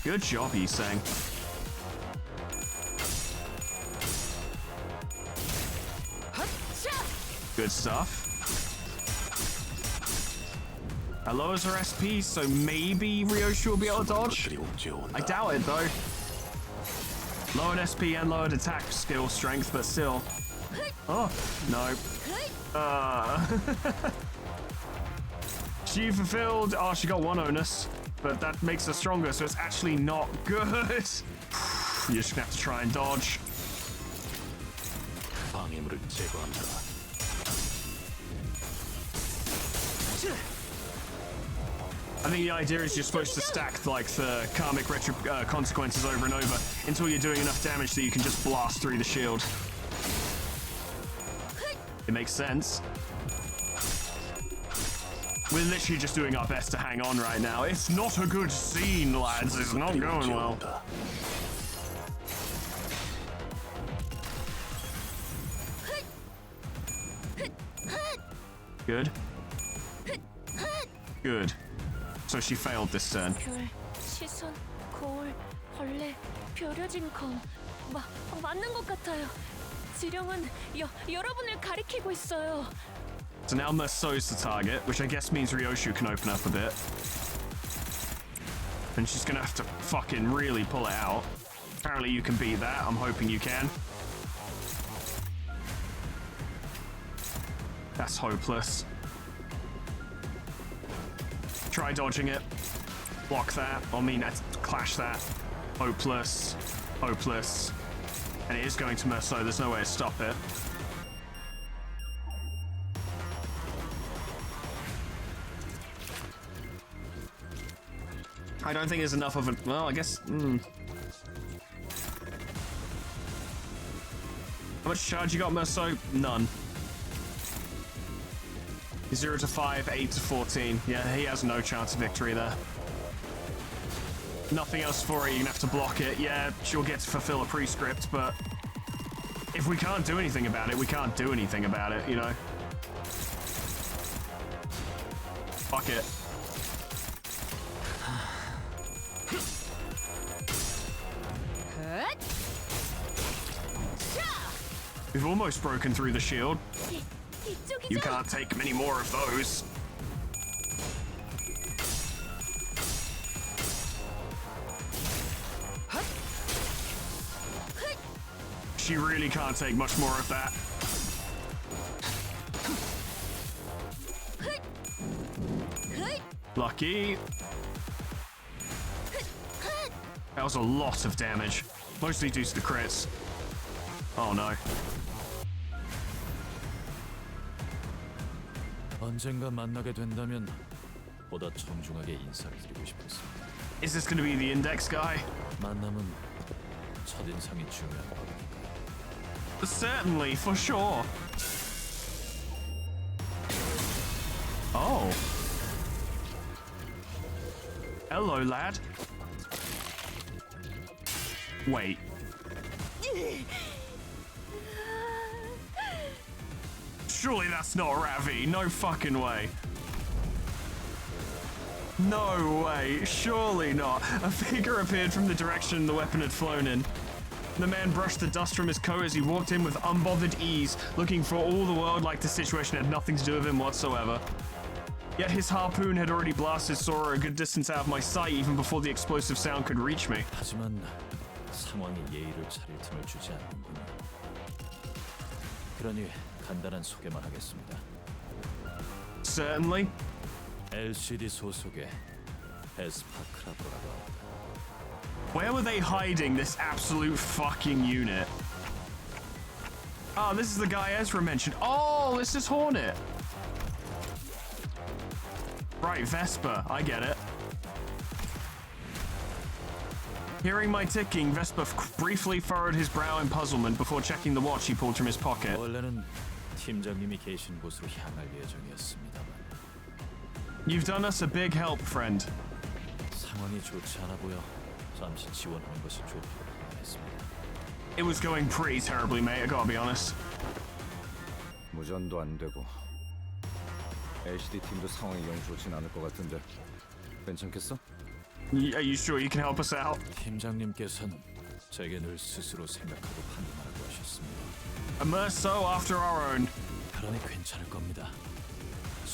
Good job, he's saying. Good stuff. That lowers her SP, so maybe Ryoshu will be able to dodge. I doubt it though. Lowered SP and lowered attack skill strength, but still. Oh, no. She fulfilled. Oh, she got 1 onus, but that makes her stronger, so it's actually not good. You're just gonna have to try and dodge. 방해물을 제거합니다. I think the idea is you're supposed to stack like the karmic consequences over and over until you're doing enough damage that you can just blast through the shield. It makes sense. We're literally just doing our best to hang on right now. It's not a good scene, lads. It's not going well. Good. Good. So she failed this turn. 별, 시선, 거울, 벌레, 벼려진 검. 맞는 것 같아요. 지령은 여러분을 가리키고 있어요. So now Merceau's the target, which I guess means Ryoshu can open up a bit. And she's gonna have to fucking really pull it out. Apparently you can beat that. I'm hoping you can. That's hopeless. Try dodging it. Block that. I mean, clash that. Hopeless. Hopeless. And it is going to Merceau. There's no way to stop it. I don't think there's enough of it. Well, I guess. How much charge you got, Merceau? None. 0 to 5, 8 to 14. Yeah, he has no chance of victory there. Nothing else for it. You're gonna have to block it. Yeah, she'll get to fulfill a prescript, but if we can't do anything about it, we can't do anything about it, you know? Fuck it. We've almost broken through the shield. You can't take many more of those. She really can't take much more of that. Lucky. That was a lot of damage, mostly due to the crits. Oh no. 언젠가 만나게 된다면 보다 정중하게 인사를 드리고 싶었습니다. Is this going to be the index guy? 만남은 첫인상이 중요한 거니까. Certainly, for sure. Oh. Hello, lad. Wait. Surely that's not Ravi. No fucking way. No way. Surely not. A figure appeared from the direction the weapon had flown in. The man brushed the dust from his coat as he walked in with unbothered ease, looking for all the world like the situation had nothing to do with him whatsoever. Yet his harpoon had already blasted Sora a good distance out of my sight even before the explosive sound could reach me. 하지만 상황이 예의를 차릴 틈을 주지 않는군요. 그러니 간단한 소개만 하겠습니다. Certainly. LCD 소속의 에스파크라브라고 합니다. Where were they hiding this absolute fucking unit? Oh, this is the guy Ezra mentioned. Oh, this is Hornet. Right, Vesper. I get it. Hearing my ticking, Vesper briefly furrowed his brow in puzzlement before checking the watch he pulled from his pocket. 원래는 팀장님이 계신 곳으로 향할 예정이었습니다만. You've done us a big help, friend. 상황이 좋지 않아 보여 잠시 지원하는 것이 좋다고 판단했습니다. It was going pretty terribly, mate. I gotta be honest. 무전도 안 되고 LCD 팀도 상황이 영 좋진 않을 것 같은데 괜찮겠어? Are you sure you can help us out? 팀장님께서는 제게 늘 스스로 생각하고 판단하라고 하셨습니다. A Merceau after our own. 그러니 괜찮을 겁니다.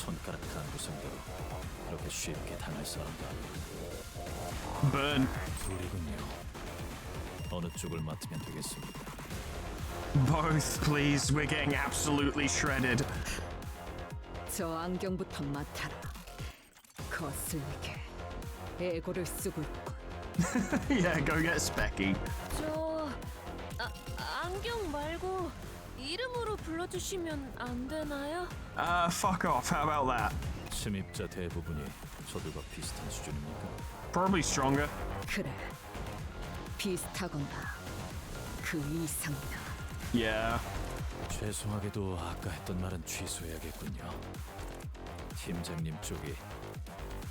손가락 간구 상대로 그렇게 쉽게 당할 사람도 아니고. Burn. 둘이군요. 어느 쪽을 맡으면 되겠습니까? Both, please. We're getting absolutely shredded. 저 안경부터 맡아라. 거슬리게 애고를 쓰고 있군. Yeah, go get Specky. 안경 말고 이름으로 불러주시면 안 되나요? Fuck off. How about that? 침입자 대부분이 저들과 비슷한 수준입니까? Probably stronger. 그래, 비슷하거나 그 이상이다. Yeah. 죄송하게도 아까 했던 말은 취소해야겠군요. 팀장님 쪽이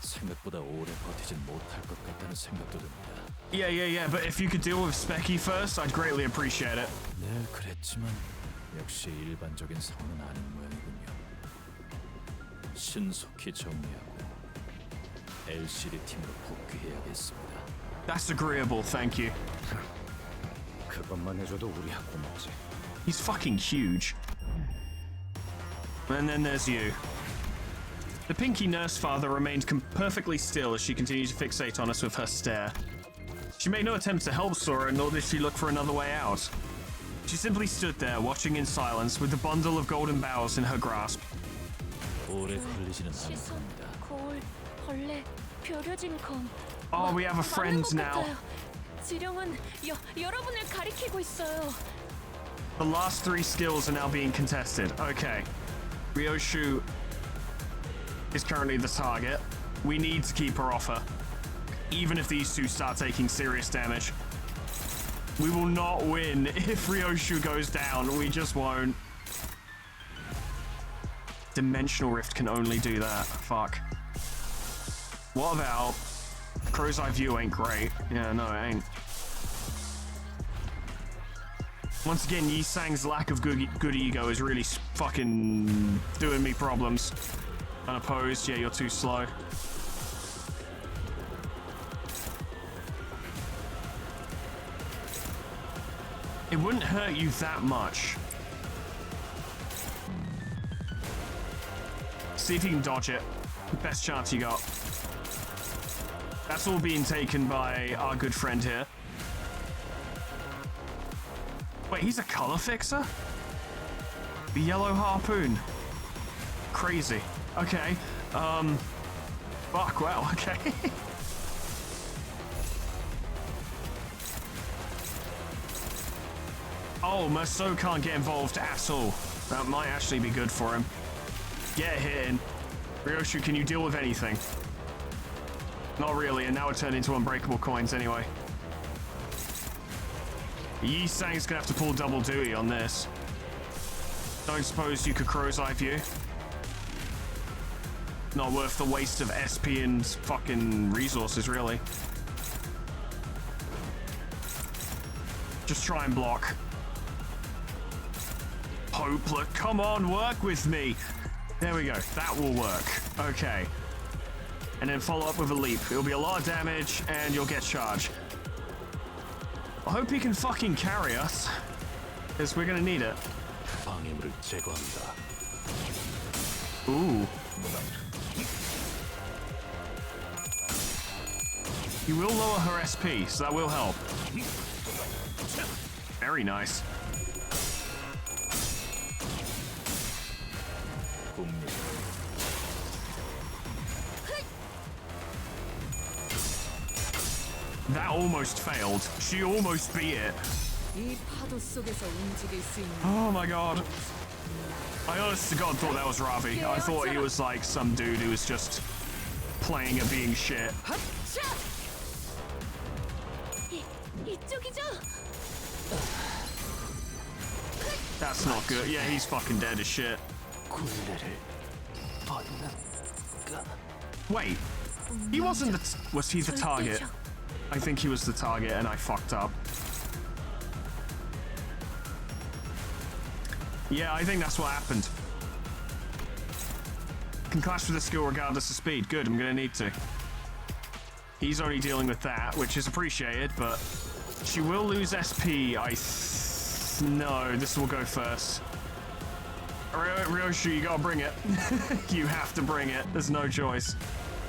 생각보다 오래 버티진 못할 것 같다는 생각도 듭니다. Yeah. But if you could deal with Specky first, I'd greatly appreciate it. 늘 그랬지만 역시 일반적인 상황은 아닌 모양이군요. 신속히 정리하고 LCD 팀으로 복귀해야겠습니다. That's agreeable, thank you. 그것만 해줘도 우리하고 고맙지. He's fucking huge. And then there's you. The pinky nurse father remained perfectly still as she continued to fixate on us with her stare. She made no attempt to help Sora, nor did she look for another way out. She simply stood there, watching in silence, with the bundle of golden boughs in her grasp. 오래 걸리지는 않을 시선, 겁니다. 거울, 벌레, 벼려진 검. Oh, we have a friend 많은 것 now. 같아요. 지령은 여러분을 가리키고 있어요. The last three skills are now being contested. Okay. Ryoshu is currently the target. We need to keep her off her. Even if these two start taking serious damage. We will not win if Ryoshu goes down. We just won't. Dimensional Rift can only do that. Fuck. What about... Crow's Eye View ain't great. Yeah, no, it ain't. Once again, Yi-Sang's lack of good ego is really fucking doing me problems. Unopposed, yeah, you're too slow. It wouldn't hurt you that much. See if you can dodge it. Best chance you got. That's all being taken by our good friend here. Wait, he's a color fixer? The yellow harpoon. Crazy. Okay. Fuck, wow, okay. Oh, Merceau can't get involved at all. That might actually be good for him. Get hit in. Ryoshu, can you deal with anything? Not really, and now it turned into unbreakable coins anyway. Yi-Sang's gonna have to pull double duty on this. Don't suppose you could Crow's Eye View? Not worth the waste of SP and fucking resources, really. Just try and block. Hopeless. Come on, work with me. There we go. That will work. Okay. And then follow up with a leap. It'll be a lot of damage, and you'll get charged. I hope he can fucking carry us, because we're gonna need it. 방해물을 제거합니다. Ooh. You will lower her SP, so that will help. Very nice. That almost failed. She almost beat it. 이 파도 속에서 움직일 수 있는. Oh my god. I honest to God thought that was Ravi. I thought he was like some dude who was just playing at being shit. 이쪽이죠? That's not good. Yeah, he's fucking dead as shit. Wait, he wasn't the... Was he the target? I think he was the target and I fucked up. Yeah, I think that's what happened. Can clash with the skill regardless of speed. Good, I'm gonna need to. He's only dealing with that, which is appreciated, but she will lose SP. No, this will go first. Ryoshi, you gotta bring it. You have to bring it. There's no choice.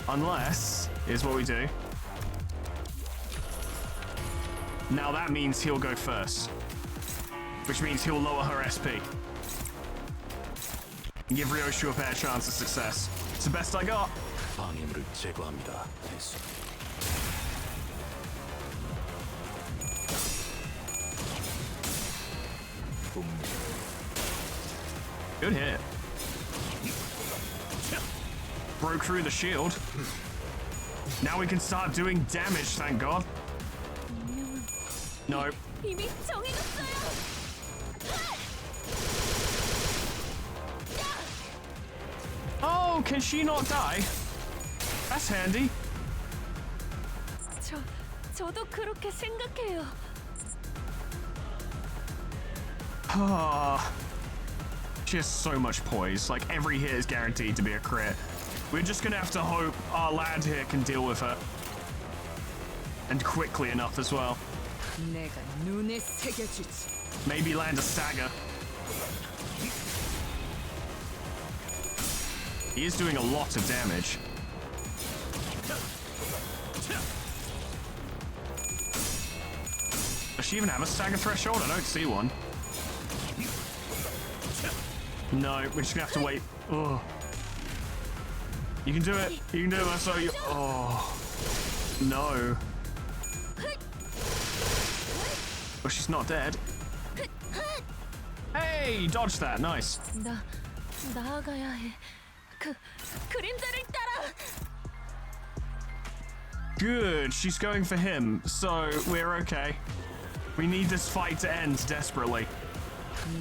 Unless, here's what we do. Now that means he'll go first. Which means he'll lower her SP. And give Ryoshi a fair chance of success. It's the best I got. 방해물을 제거합니다. 대수. Good hit. Broke through the shield. Now we can start doing damage, thank God. No. 이미 정해졌어요. Oh, can she not die? That's handy. 저도 그렇게 생각해요. She has so much poise. Like, every hit is guaranteed to be a crit. We're just gonna have to hope our lad here can deal with her. And quickly enough as well. 내가 눈에 새겨주지. Maybe land a stagger. He is doing a lot of damage. Does she even have a stagger threshold? I don't see one. No, we're just gonna have to wait. Oh. You can do it. You can do it. So you. Oh. No. Well, she's not dead. Hey, dodge that. Nice. 나아가야 해. 그림자를 따라. Good. She's going for him, so we're okay. We need this fight to end desperately.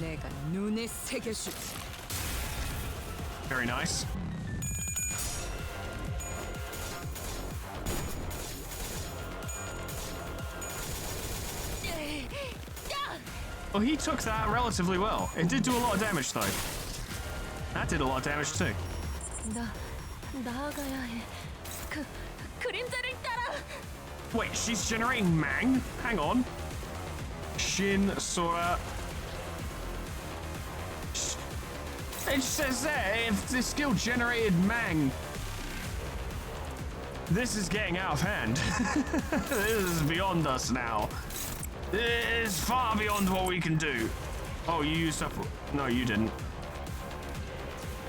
내가 눈에 새겨주지. Very nice. Well, he took that relatively well. It did do a lot of damage, though. That did a lot of damage, too. 나아가야 해. 그림자를 따라. Wait, she's generating Mang? Hang on. Shin, Sora. It says there, if the skill generated Mang. This is getting out of hand. This is beyond us now. This is far beyond what we can do. Oh, you used up... No, you didn't.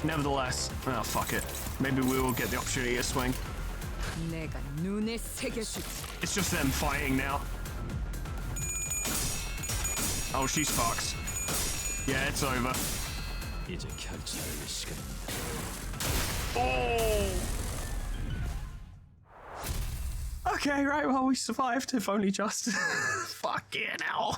Nevertheless, oh, fuck it. Maybe we will get the opportunity to swing. 내가 눈에 새겨주지. It's just them fighting now. Oh, she's fucked. Yeah, it's over. 이제 결정할 시간입니다. Oh! Okay, right, well, we survived, if only just. Fucking hell.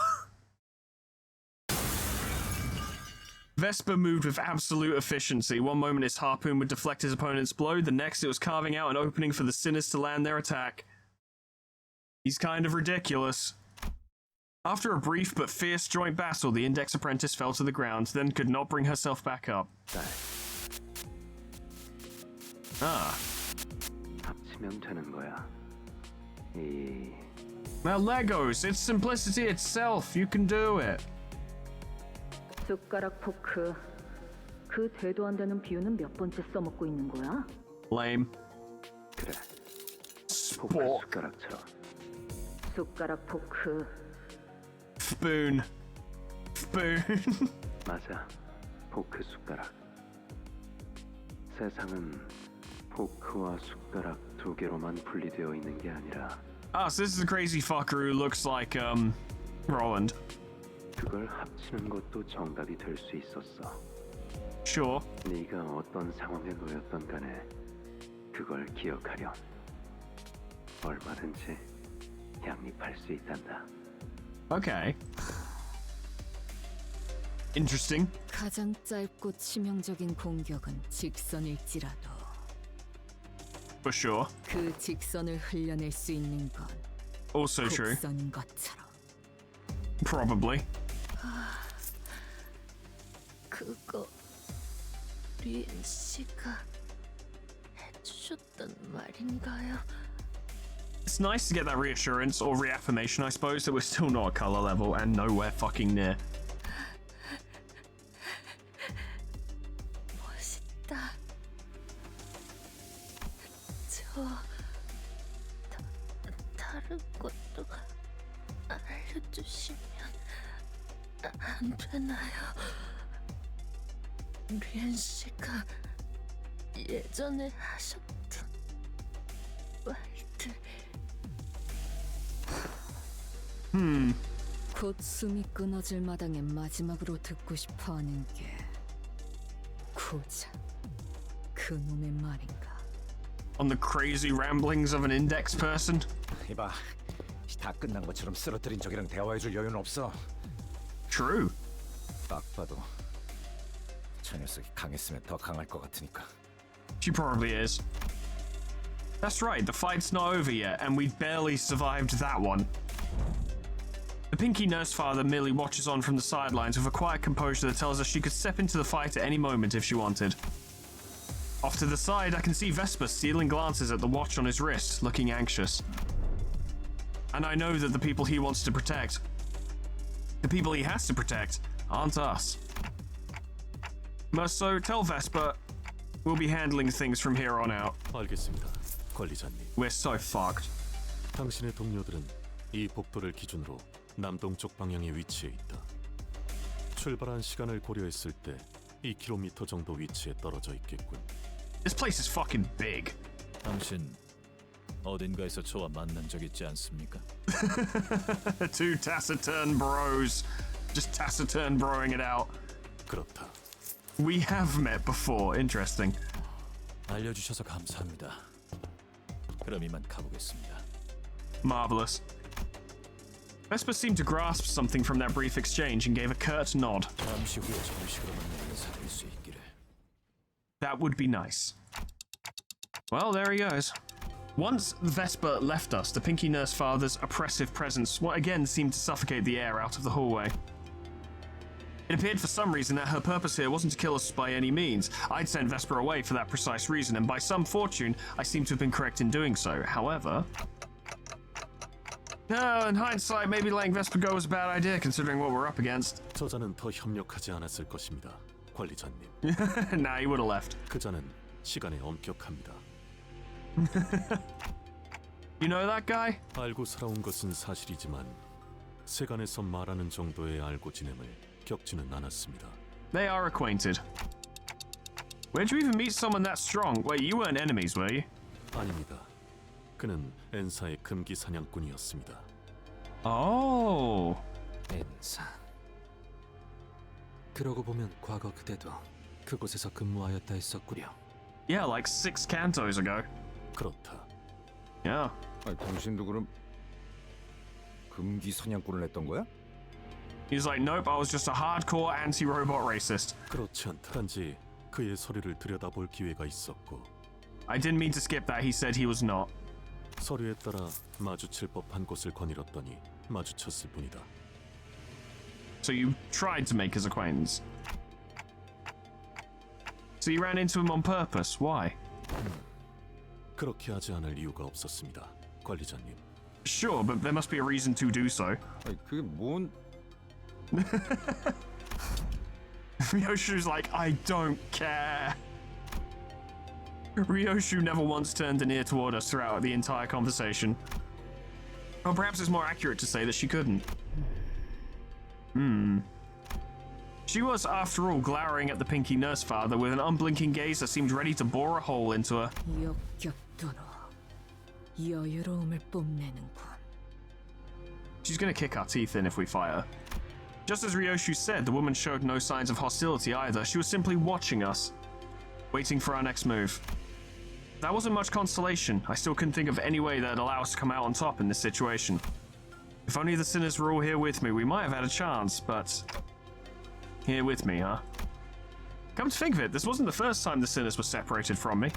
Vesper moved with absolute efficiency. One moment his harpoon would deflect his opponent's blow, the next it was carving out an opening for the Sinners to land their attack. He's kind of ridiculous. After a brief but fierce joint battle, the Index Apprentice fell to the ground, then could not bring herself back up. Ah. 합치면 되는 거야. Now Legos, it's simplicity itself. You can do it. 숟가락 포크. 그 되도 안 되는 비유는 몇 번째 써먹고 있는 거야? Lame. 그래. 포크 숟가락처럼. 숟가락 포크. Spoon. Spoon. 맞아. 포크 숟가락. 세상은 포크와 숟가락 두 개로만 분리되어 있는 게 아니라. Ah, so this is a crazy fucker who looks like Roland. 그걸 합치는 것도 정답이 될 수 있었어. Sure. 네가 어떤 상황에 놓였던 간에 그걸 기억하렴. 얼마든지 양립할 수 있단다. Okay. Interesting. 가장 짧고 치명적인 공격은 직선일지라도 For sure. 그 직선을 흘려낼 수 있는 건 Also true. 곡선인 것처럼. Probably. 그거 리엔 씨가 해주셨단 말인가요? It's nice to get that reassurance or reaffirmation, I suppose, that we're still not at color level and nowhere fucking near. 다른 것도 알려주시면 안 되나요? 리엔 씨가 예전에 하셨던 말들. 곧 숨이 끊어질 마당에 마지막으로 듣고 싶어하는 게 고작 그놈의 말인가? On the crazy ramblings of an index person? 이봐, 다 끝난 것처럼 쓰러뜨린 적이랑 대화해줄 여유는 없어. True. 딱 봐도 저 녀석이 강했으면 더 강할 것 같으니까. She probably is. That's right, the fight's not over yet, and we've barely survived that one. The Pinky Nurse Father merely watches on from the sidelines with a quiet composure that tells us she could step into the fight at any moment if she wanted. Off to the side, I can see Vesper stealing glances at the watch on his wrist, looking anxious. And I know that the people he wants to protect, the people he has to protect, aren't us. So tell Vesper, we'll be handling things from here on out. 알겠습니다, 관리자님. We're so fucked. 당신의 동료들은 이 복도를 기준으로 남동쪽 방향에 위치해 있다. 출발한 시간을 고려했을 때 2km 정도 위치에 떨어져 있겠군. This place is fucking big. 당신 어딘가에서 저와 만난 적 있지 않습니까? Two taciturn bros. Just taciturn broing it out. 그렇다. We have met before. Interesting. 알려주셔서 감사합니다. 그럼 이만 가보겠습니다. Marvelous. Vesper seemed to grasp something from that brief exchange and gave a curt nod. 잠시 후에 정식으로 만나 인사드릴 수 있기를. That would be nice. Well, there he goes. Once Vesper left us, the Pinky Nurse Father's oppressive presence again seemed to suffocate the air out of the hallway. It appeared for some reason that her purpose here wasn't to kill us by any means. I'd sent Vesper away for that precise reason, and by some fortune, I seem to have been correct in doing so. However... in hindsight, maybe letting Vesper go was a bad idea, considering what we're up against. 저자는 더 협력하지 않았을 것입니다, 관리자님. Nah, he would have left. 그자는 시간에 엄격합니다. You know that guy? 알고 살아온 것은 사실이지만 세간에서 말하는 정도의 알고 지냄을 겪지는 않았습니다. They are acquainted. Where'd you even meet someone that strong? Wait, you weren't enemies, were you? 아닙니다. 그는 엔사의 금기 사냥꾼이었습니다. Oh. 엔사. 그러고 보면 과거 그대도 그곳에서 근무하였다 했었구려. Yeah, like 6 cantos ago. 그렇다. Yeah. 아니, 당신도 그럼 금기 사냥꾼을 했던 거야? He's like, nope, I was just a hardcore anti-robot racist. 그렇지 않다. 단지 그의 서류를 들여다볼 기회가 있었고. I didn't mean to skip that. He said he was not. 서류에 따라 마주칠 법한 곳을 거닐었더니 마주쳤을 뿐이다. So you tried to make his acquaintance. So you ran into him on purpose. Why? 그렇게 하지 않을 이유가 없었습니다, 관리자님. Sure, but there must be a reason to do so. 아니, 그게 뭔... Ryoshu's like, I don't care. Ryoshu never once turned an ear toward us throughout the entire conversation. Or perhaps it's more accurate to say that she couldn't. She was, after all, glowering at the Pinky Nurse Father with an unblinking gaze that seemed ready to bore a hole into her. 역겹도록 여유로움을 뽐내는군. She's gonna kick our teeth in if we fight her. Just as Ryoshu said, the woman showed no signs of hostility either. She was simply watching us, waiting for our next move. That wasn't much consolation. I still couldn't think of any way that'd allow us to come out on top in this situation. If only the sinners were all here with me, we might have had a chance, but... Here with me, huh? Come to think of it, this wasn't the first time the sinners were separated from me.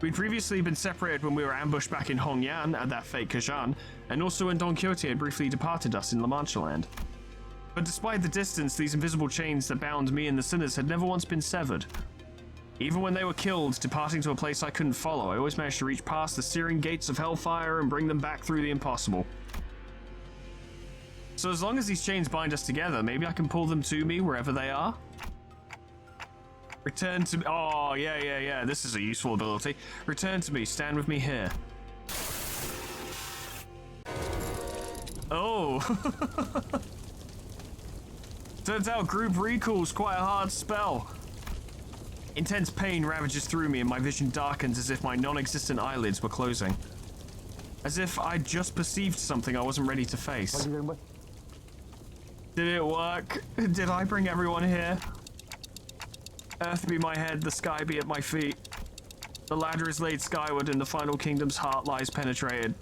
We'd previously been separated when we were ambushed back in Hongyan at that fake Kajan, and also when Don Quixote had briefly departed us in La Mancha Land. But despite the distance, these invisible chains that bound me and the sinners had never once been severed. Even when they were killed, departing to a place I couldn't follow, I always managed to reach past the searing gates of hellfire and bring them back through the impossible. So as long as these chains bind us together, maybe I can pull them to me wherever they are? Return to me. Oh, yeah. This is a useful ability. Return to me. Stand with me here. Oh. Turns out group recall's quite a hard spell. Intense pain ravages through me and my vision darkens as if my non-existent eyelids were closing. As if I'd just perceived something I wasn't ready to face. Did it work? Did I bring everyone here? Earth be my head, the sky be at my feet. The ladder is laid skyward and the final kingdom's heart lies penetrated.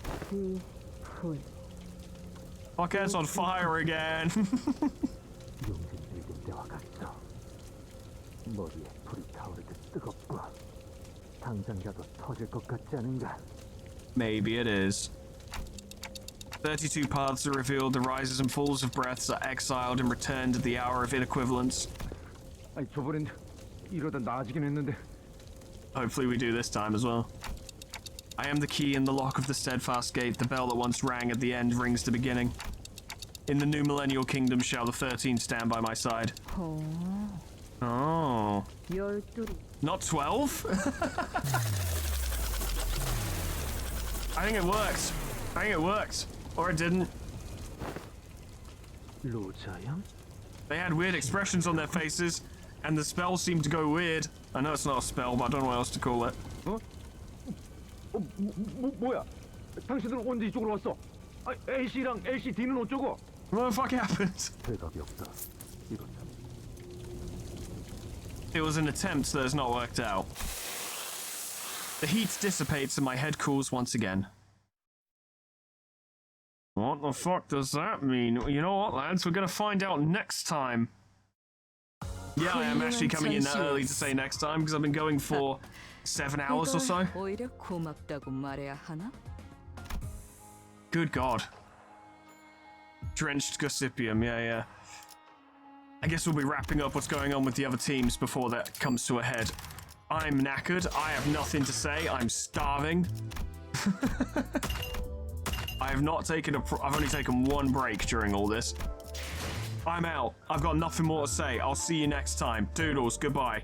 Fuckhead's on fire again. Maybe it is. 32 paths are revealed, the rises and falls of breaths are exiled and returned at the hour of inequivalence. Hopefully we do this time as well. I am the key in the lock of the steadfast gate. The bell that once rang at the end rings the beginning. In the new millennial kingdom shall the 13 stand by my side. Oh. Not 12? I think it worked. I think it worked. Or it didn't. They had weird expressions on their faces, and the spell seemed to go weird. I know it's not a spell, but I don't know what else to call it. 뭐야? 당신들 언제 이쪽으로 왔어? A씨랑 LCD는 어쩌고? What the fuck happened? It was an attempt that has not worked out. The heat dissipates and my head cools once again. What the fuck does that mean? You know what, lads? We're gonna find out next time. Yeah, I am actually coming in that early to say next time because I've been going for 7 hours or so. Good God. Drenched Gossipium, yeah. I guess we'll be wrapping up what's going on with the other teams before that comes to a head. I'm knackered. I have nothing to say. I'm starving. I have not taken I've only taken one break during all this. I'm out. I've got nothing more to say. I'll see you next time. Toodles. Goodbye.